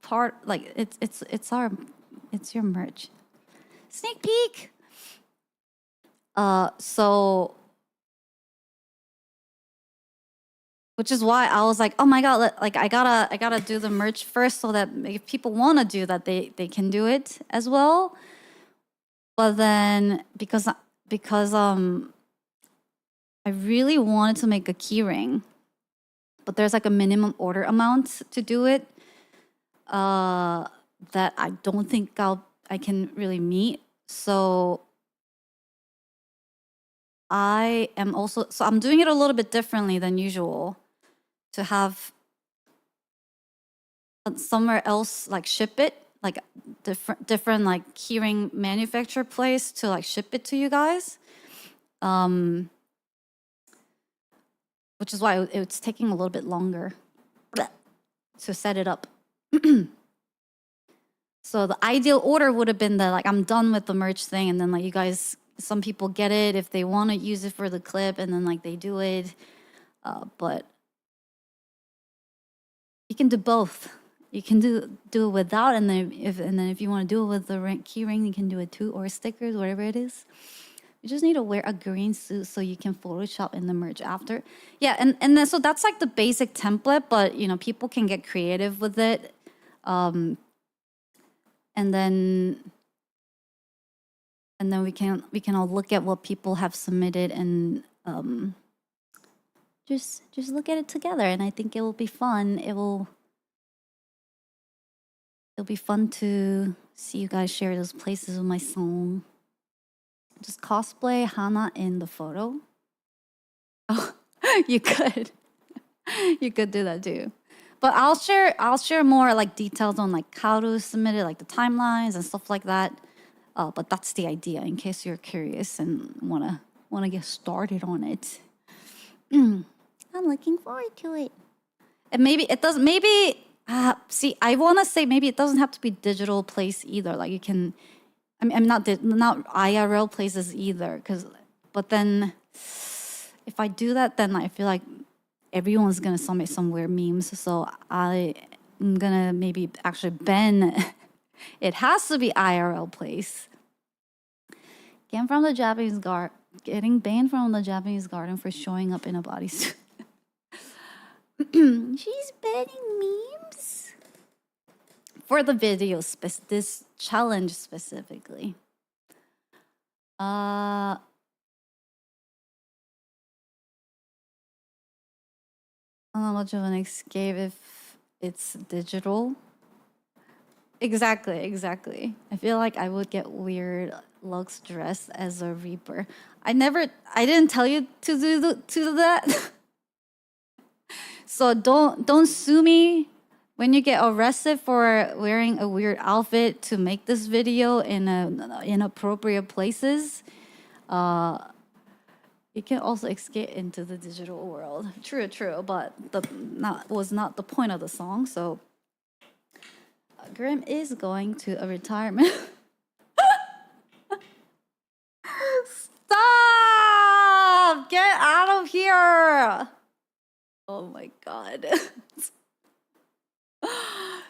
part, like it's your merch. Sneak peek. So, which is why I was like, oh my god, like I gotta do the merch first, so that if people want to do that, they can do it as well. But then because I really wanted to make a keyring, but there's like a minimum order amount to do it that I don't think I can really meet. So I'm doing it a little bit differently than usual, to have somewhere else like ship it, like different like keyring manufacturer place to like ship it to you guys. Which is why it's taking a little bit longer to set it up. So the ideal order would have been that like I'm done with the merch thing, and then like you guys, some people get it if they want to use it for the clip, and then like they do it. But you can do both. You can do it without, and then if you want to do it with the key ring, you can do it too, or stickers, whatever it is. You just need to wear a green suit so you can Photoshop in the merch after. Yeah, and then so that's like the basic template, but you know, people can get creative with it. And then we can all look at what people have submitted and just look at it together, and I think it will be fun. It'll be fun to see you guys share those places with my song. Just cosplay Hana in the photo. Oh, you could. You could do that too. But I'll share more like details on like how to submit it, like the timelines and stuff like that. But that's the idea, in case you're curious and wanna get started on it. I'm looking forward to it. And maybe it doesn't. Maybe see, I wanna say maybe it doesn't have to be digital place either. Like you can. I mean, I'm not IRL places either, but then if I do that, then I feel like everyone's gonna submit some weird memes. So I'm gonna maybe actually ban. It has to be IRL place. Getting banned from the Japanese garden for showing up in a bodysuit. She's banning memes for the video, this challenge specifically. How much of an escape if it's digital? Exactly. I feel like I would get weird looks dressed as a Reaper. I didn't tell you to do that. So don't sue me when you get arrested for wearing a weird outfit to make this video in inappropriate places, you can also escape into the digital world. True, but was not the point of the song. So Grim is going to a retirement. Stop! Get out of here! Oh my god.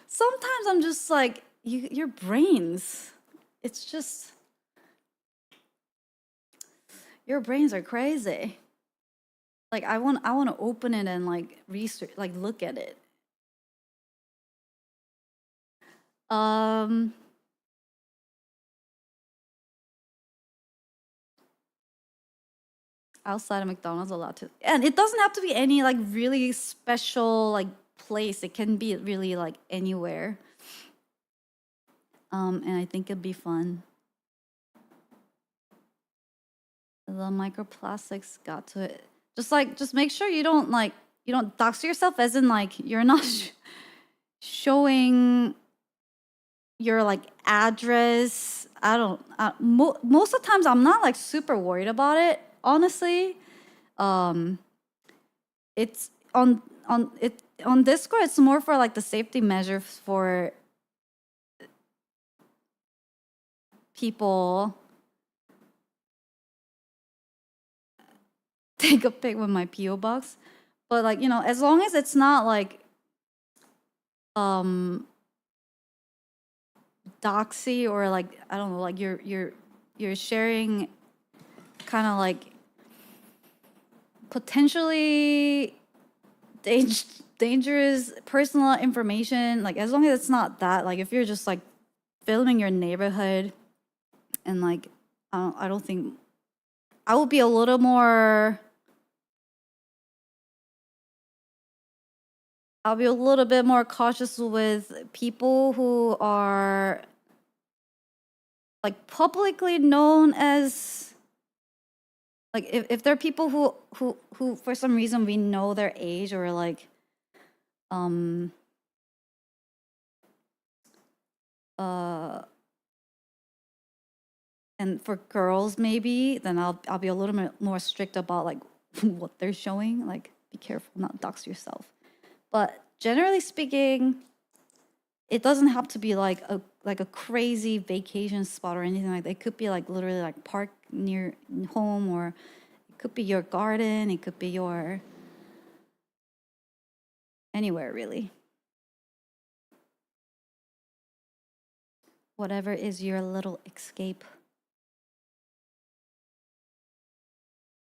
Sometimes I'm just like, your brains. It's just, your brains are crazy. Like I want to open it and like research, like look at it. Outside of McDonald's allowed to, and it doesn't have to be any like really special like place. It can be really like anywhere. And I think it'd be fun. The microplastics got to it. Just make sure you don't dox yourself, as in like you're not showing your like address. Most of the times I'm not like super worried about it, honestly. It's on Discord, it's more for like the safety measure for people. Take a pic with my PO box, but like, you know, as long as it's not like doxy or like, I don't know, like you're sharing kind of like potentially dangerous personal information, like as long as it's not that, like if you're just like filming your neighborhood and like I don't think I would be a little more, I'll be a little bit more cautious with people who are like publicly known as, like if they're people who for some reason we know their age, or like and for girls maybe, then I'll be a little bit more strict about like what they're showing. Like be careful, not dox yourself. But generally speaking, it doesn't have to be like a crazy vacation spot or anything like that. It could be like literally like park near home, or it could be your garden, it could be your anywhere really. Whatever is your little escape.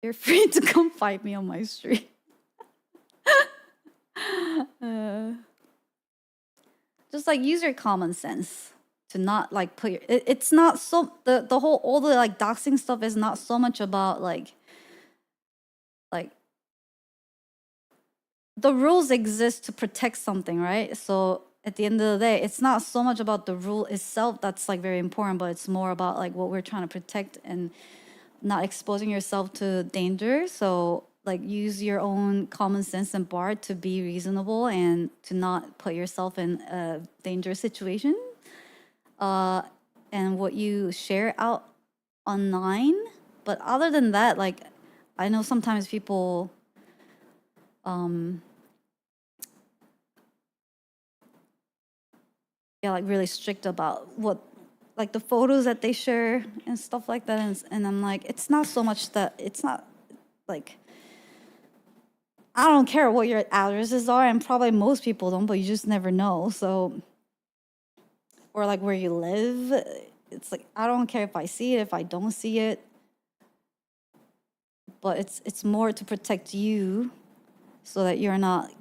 You're free to come fight me on my street. Just like use your common sense to not like put your, it's not so the whole all the like doxing stuff is not so much about like the rules exist to protect something, right? So at the end of the day, it's not so much about the rule itself that's like very important, but it's more about like what we're trying to protect and not exposing yourself to danger. So like use your own common sense and bar to be reasonable and to not put yourself in a dangerous situation. And what you share out online. But other than that, like I know sometimes people like really strict about what like the photos that they share and stuff like that, and I'm like, it's not so much that, it's not like, I don't care what your addresses are, and probably most people don't, but you just never know. So, or like where you live, it's like I don't care if I see it, if I don't see it, but it's more to protect you so that you're not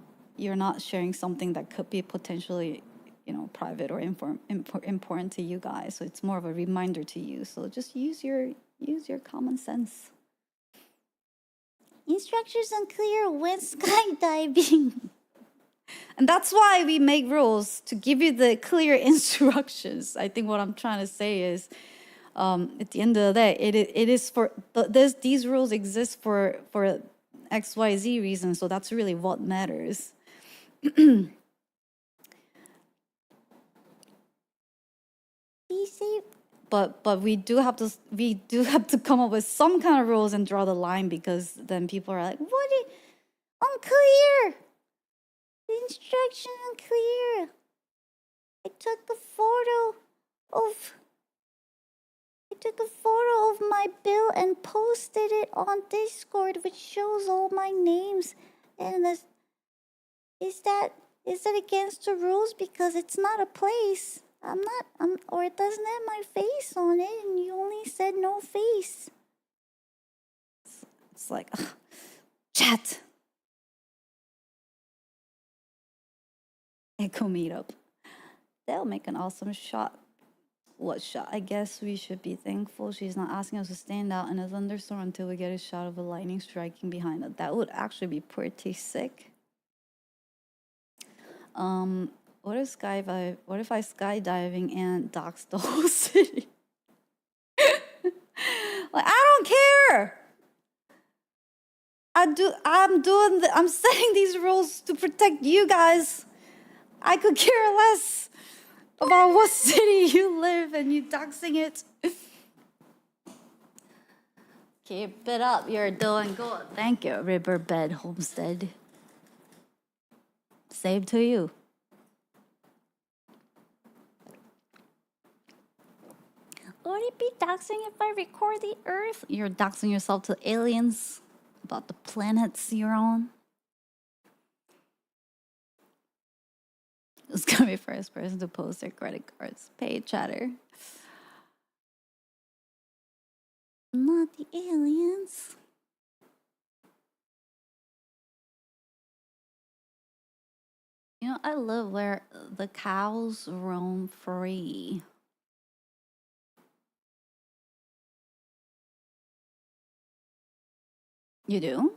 sharing something that could be potentially, you know, private or important to you guys. So it's more of a reminder to you. So just use your common sense. Instructions unclear when skydiving. And that's why we make rules, to give you the clear instructions. I think what I'm trying to say is, at the end of the day, it is for these rules exist for XYZ reasons. So that's really what matters. Be safe. But we do have to come up with some kind of rules and draw the line, because then people are like, what is unclear? The instruction unclear. I took a photo of my bill and posted it on Discord, which shows all my names. And is that against the rules? Because it's not a place. Or it doesn't have my face on it, and you only said no face. It's like, ugh. Chat. Echo meetup. That'll make an awesome shot. What shot? I guess we should be thankful she's not asking us to stand out in a thunderstorm until we get a shot of a lightning striking behind it. That would actually be pretty sick. What if I skydiving and dox the whole city? Like, I don't care. I'm setting these rules to protect you guys. I could care less about what city you live and you doxing it. Keep it up, you're doing good. Thank you, Riverbed Homestead. Same to you. Would it be doxing if I record the Earth? You're doxing yourself to aliens about the planets you're on. It's gonna be first person to post their credit cards. Paid chatter. Not the aliens. You know, I live where the cows roam free. You do?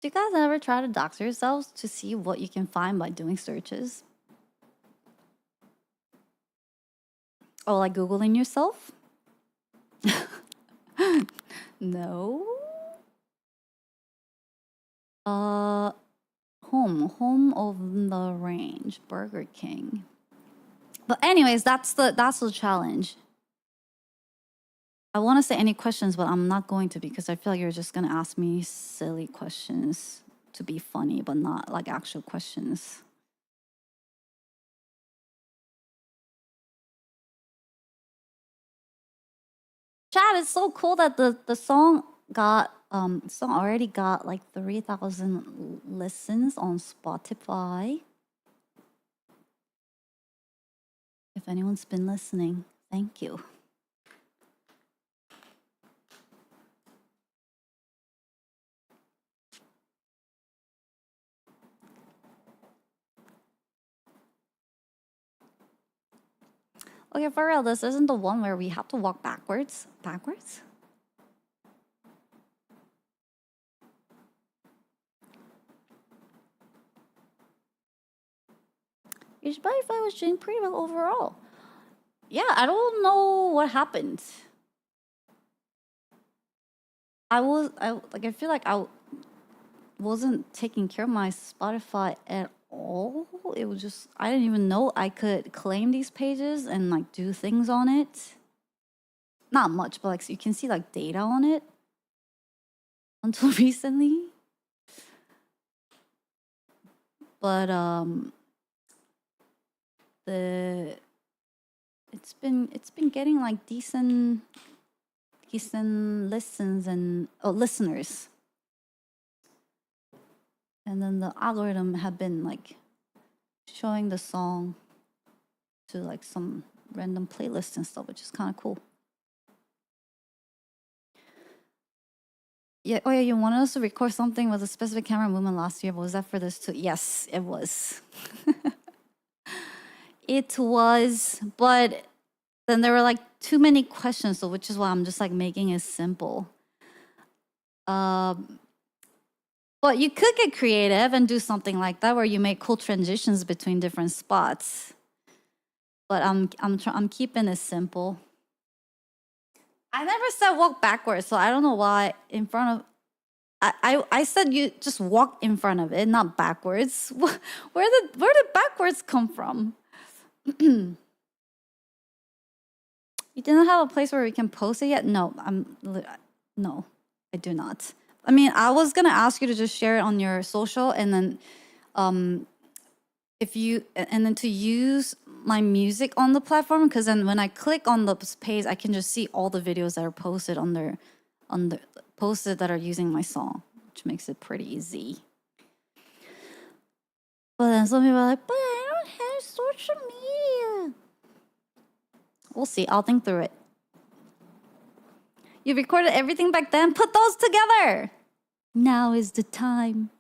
Do you guys ever try to dox yourselves to see what you can find by doing searches? Oh, like Googling yourself? No. Home of the range, Burger King. But anyways, that's the challenge. I want to say any questions, but I'm not going to, because I feel like you're just gonna ask me silly questions to be funny, but not like actual questions. Chat, it's so cool that the song already got like 3,000 listens on Spotify. If anyone's been listening, thank you. Okay, for real, this isn't the one where we have to walk backwards. Backwards? Your Spotify was doing pretty well overall. Yeah, I don't know what happened. I feel like I wasn't taking care of my Spotify at all. It was just, I didn't even know I could claim these pages and like do things on it. Not much, but like, so you can see like data on it until recently. But it's been getting like decent listens and listeners. And then the algorithm had been like showing the song to like some random playlist and stuff, which is kind of cool. Yeah, oh yeah, you wanted us to record something with a specific camera movement last year, but was that for this too? Yes, it was. It was, but then there were like too many questions, so which is why I'm just like making it simple. But you could get creative and do something like that where you make cool transitions between different spots. But I'm keeping it simple. I never said walk backwards, so I don't know why in front of I said you just walk in front of it, not backwards. Where did backwards come from? You didn't have a place where we can post it yet? No, no, I do not. I mean, I was gonna ask you to just share it on your social, and then to use my music on the platform, because then when I click on the page, I can just see all the videos that are posted posted that are using my song, which makes it pretty easy. But then some people are like, but I don't have social media. We'll see. I'll think through it. You recorded everything back then? Put those together. Now is the time.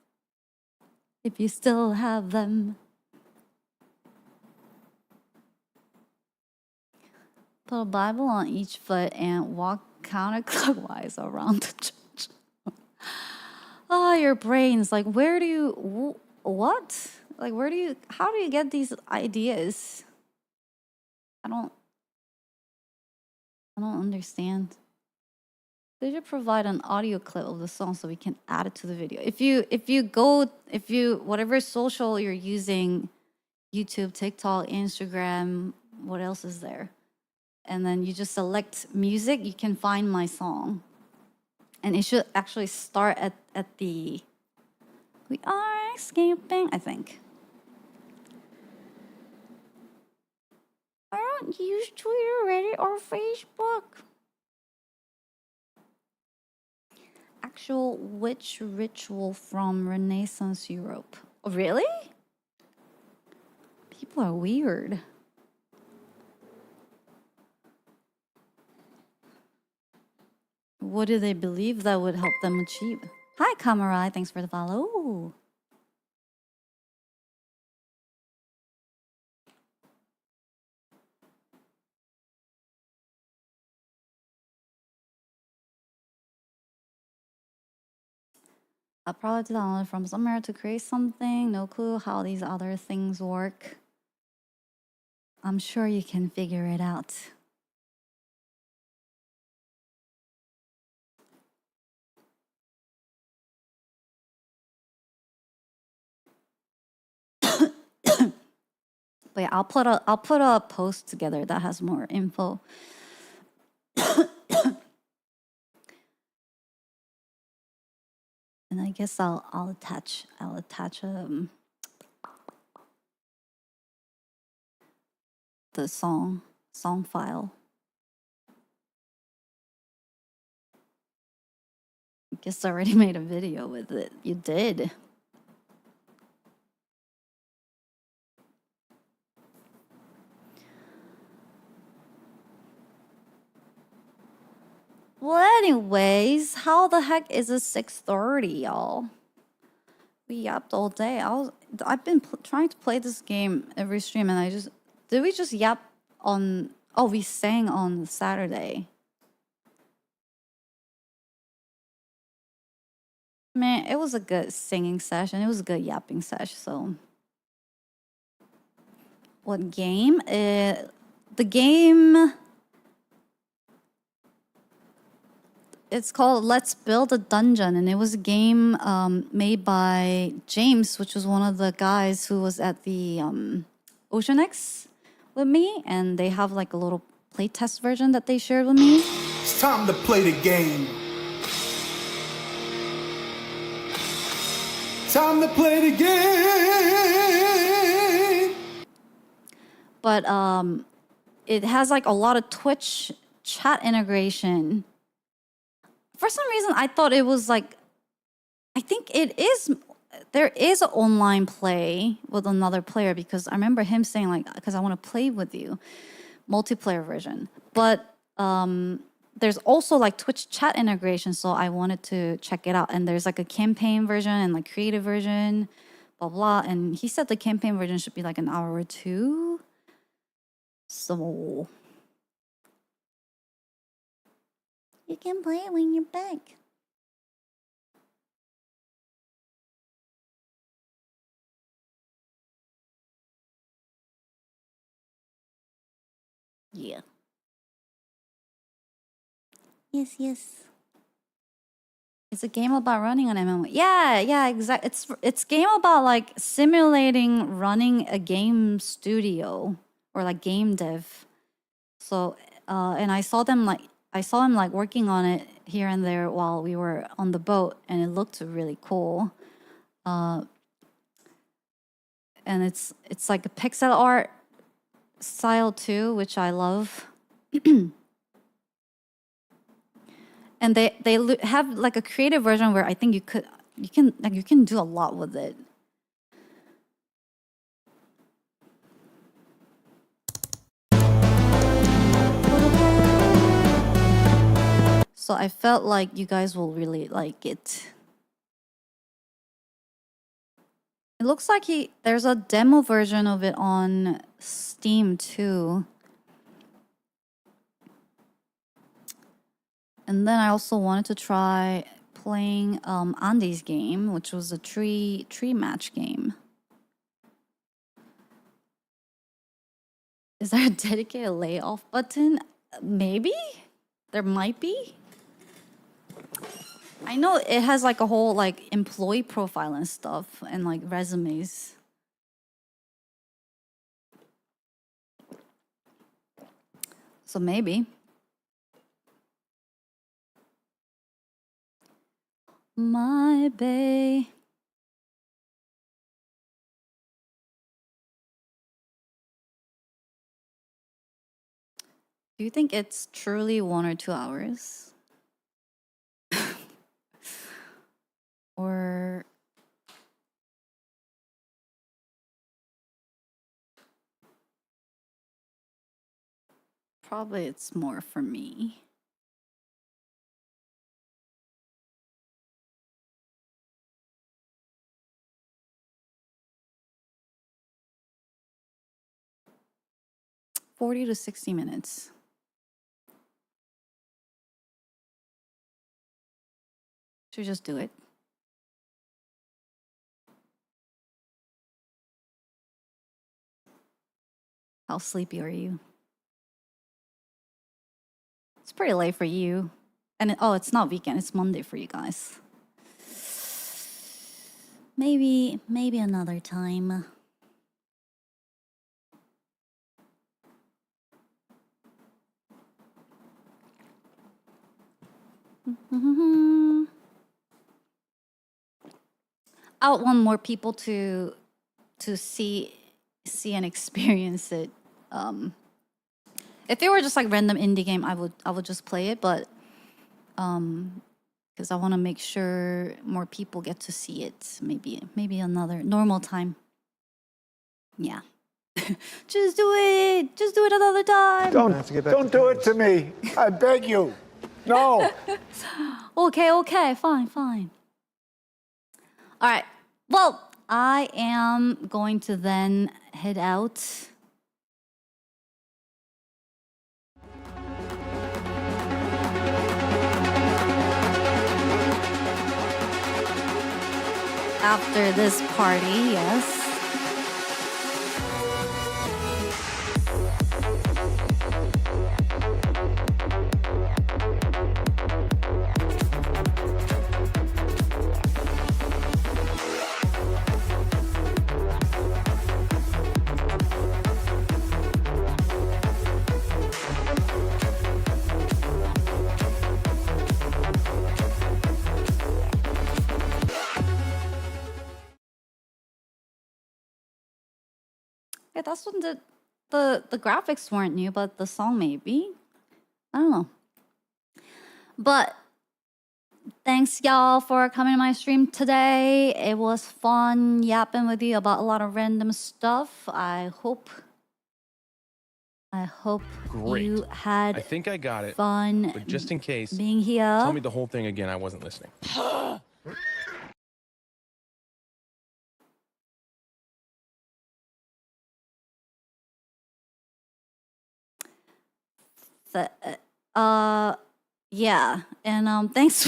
If you still have them. Put a Bible on each foot and walk counterclockwise around the church. Oh, your brains. Like, where do you... What? Like, how do you get these ideas? I don't understand. They should provide an audio clip of the song so we can add it to the video. Whatever social you're using, YouTube, TikTok, Instagram, what else is there? And then you just select music, you can find my song. And it should actually start at the... We are escaping, I think. I don't use Twitter, Reddit, or Facebook. Actual witch ritual from Renaissance Europe. Oh, really? People are weird. What do they believe that would help them achieve? Hi, Kamarai. Thanks for the follow. I'll probably download from somewhere to create something. No clue how these other things work. I'm sure you can figure it out. But yeah, I'll put a post together that has more info. And I guess I'll attach the song file. I guess I already made a video with it. You did. Well, anyways, how the heck is it 6:30, y'all? We yapped all day. I've been trying to play this game every stream, and did we just yap on? Oh, we sang on Saturday. Man, it was a good singing session. It was a good yapping session. So, what game? The game. It's called Let's Build a Dungeon, and it was a game made by James, which was one of the guys who was at the HanaX with me, and they have like a little playtest version that they shared with me. It's time to play the game. Time to play the game. But it has like a lot of Twitch chat integration. For some reason, I thought it was like, I think there is an online play with another player, because I remember him saying like, because I want to play with you, multiplayer version. But there's also like Twitch chat integration, so I wanted to check it out. And there's like a campaign version and like creative version, blah, blah. And he said the campaign version should be like an hour or two. So... you can play it when you're back. Yeah. Yes, yes. It's a game about running an MMO. Yeah, exactly. It's game about like simulating running a game studio or like game dev. So and I saw him like working on it here and there while we were on the boat, and it looked really cool. And it's like a pixel art style too, which I love. And they have like a creative version where I think you can do a lot with it. So I felt like you guys will really like it. It looks like there's a demo version of it on Steam too. And then I also wanted to try playing Andy's game, which was a tree match game. Is there a dedicated layoff button? Maybe? There might be. I know it has like a whole like employee profile and stuff and like resumes. So maybe. My bae. Do you think it's truly 1 or 2 hours? Or probably it's more for me. $40 to $60 minutes. Should we just do it? How sleepy are you? It's pretty late for you. And oh, it's not weekend, it's Monday for you guys. Maybe another time. I would want more people to see and experience it. If it were just like random indie game, I would just play it, but because I want to make sure more people get to see it. Maybe another normal time. Yeah. Just do it. Just do it another time. Don't do it to me. I beg you. No. Okay, fine. All right. Well, I am going to then head out. After this party, yes. Yeah, that's when the graphics weren't new, but the song maybe. I don't know. But thanks y'all for coming to my stream today. It was fun yapping with you about a lot of random stuff. I hope Great. you had I think I got it. Fun. But just in case, being here. tell me the whole thing again. I wasn't listening. Yeah, and thanks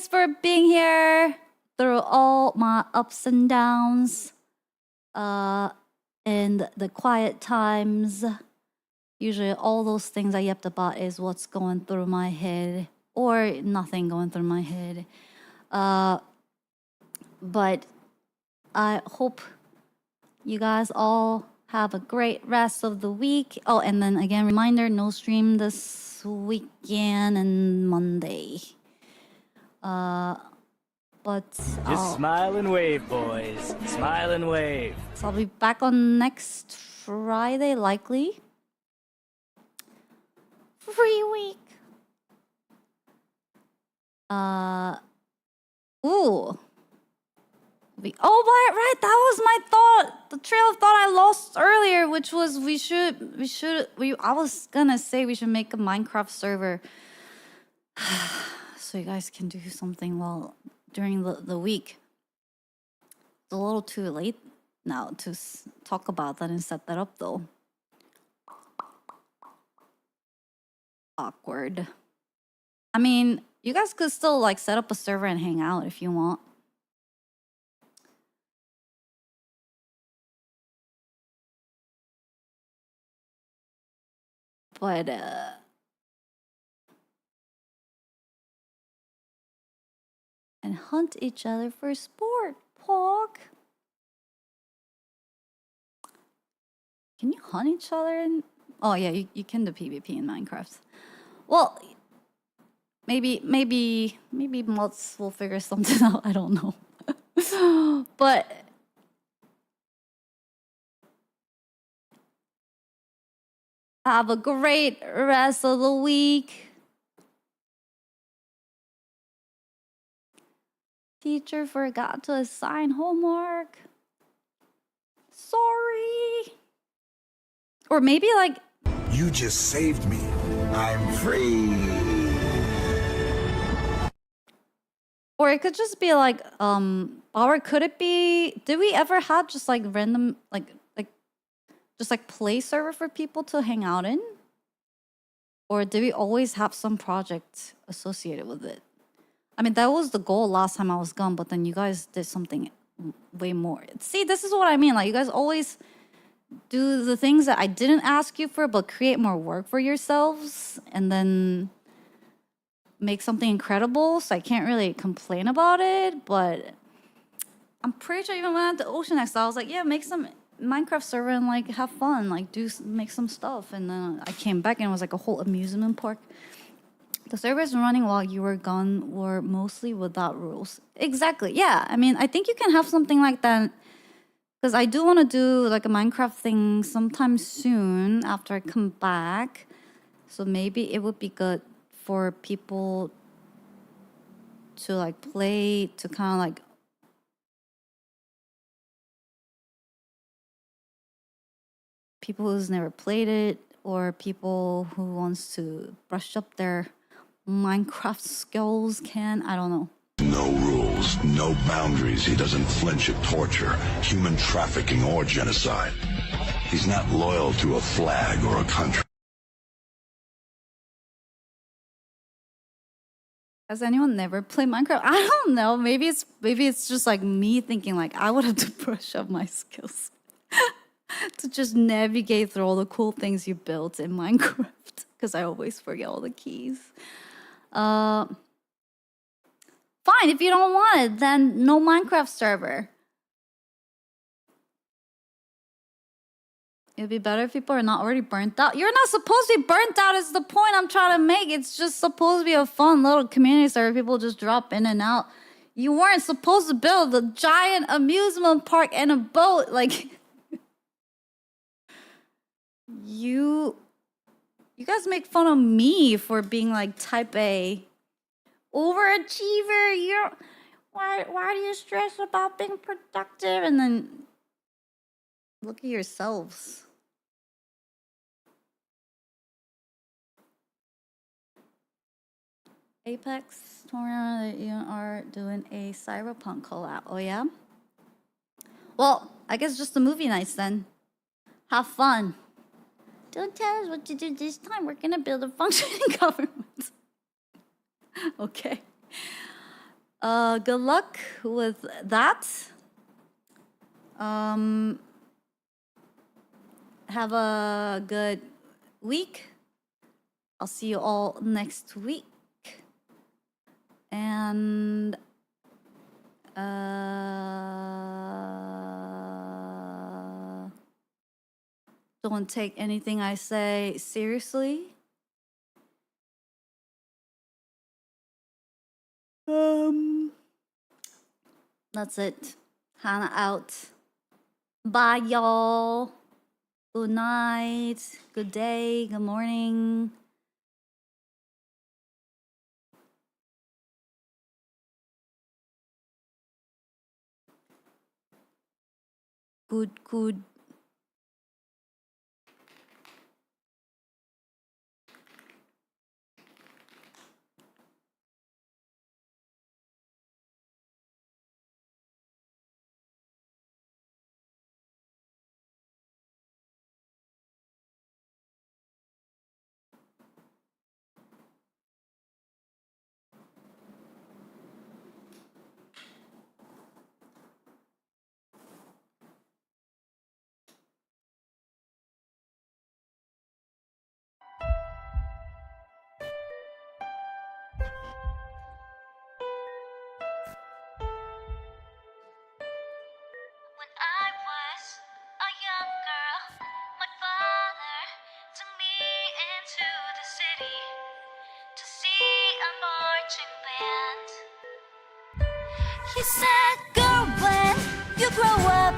for being here through all my ups and downs, and the quiet times. Usually all those things I yapped about is what's going through my head or nothing going through my head. But I hope you guys all have a great rest of the week. Oh, and then again, reminder, no stream this weekend and Monday. But Just smile and wave, boys. Smile and wave. So I'll be back on next Friday, likely. Free week. Ooh. Oh, right, that was my thought. The trail of thought I lost earlier, which was I was gonna say we should make a Minecraft server. So you guys can do something during the week. It's a little too late now to talk about that and set that up, though. Awkward. I mean, you guys could still like set up a server and hang out if you want. But and hunt each other for sport, Pog. Can you hunt each other in? Oh yeah, you can do PvP in Minecraft. Well, maybe mods will figure something out. I don't know. But have a great rest of the week. Teacher forgot to assign homework. Sorry. Or maybe like... You just saved me. I'm free. Or it could just be like, or could it be... Did we ever have just like random, just like play server for people to hang out in? Or did we always have some project associated with it? I mean, that was the goal last time I was gone, but then you guys did something way more. See, this is what I mean. Like, you guys always do the things that I didn't ask you for, but create more work for yourselves and then make something incredible. So I can't really complain about it, but I'm pretty sure even when I went to HanaX, I was like, yeah, make some Minecraft server and like have fun, like make some stuff. And then I came back and it was like a whole amusement park. The servers running while you were gone were mostly without rules. Exactly. Yeah. I mean, I think you can have something like that because I do want to do like a Minecraft thing sometime soon after I come back. So maybe it would be good for people to like play, to kind of like people who's never played it or people who wants to brush up their Minecraft skills can. I don't know. No rules, no boundaries. He doesn't flinch at torture, human trafficking, or genocide. He's not loyal to a flag or a country. Has anyone never played Minecraft? I don't know. Maybe it's just like me thinking like I would have to brush up my skills to just navigate through all the cool things you built in Minecraft because I always forget all the keys. Fine, if you don't want it, then no Minecraft server. It'd be better if people are not already burnt out. You're not supposed to be burnt out is the point I'm trying to make. It's just supposed to be a fun little community server. People just drop in and out. You weren't supposed to build a giant amusement park and a boat. Like, you guys make fun of me for being like type A. Overachiever, why do you stress about being productive? And then look at yourselves. Apex, Tora, you are doing a cyberpunk collab. Oh yeah? Well, I guess just the movie nights then. Have fun. Don't tell us what to do this time. We're gonna build a functioning government. Okay. Good luck with that. Have a good week. I'll see you all next week. And don't take anything I say seriously. That's it. Hana out. Bye, y'all. Good night. Good day. Good morning. Good. When I was a young girl, my father took me into the city to see a marching band. He said, girl, when you grow up,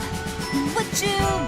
would you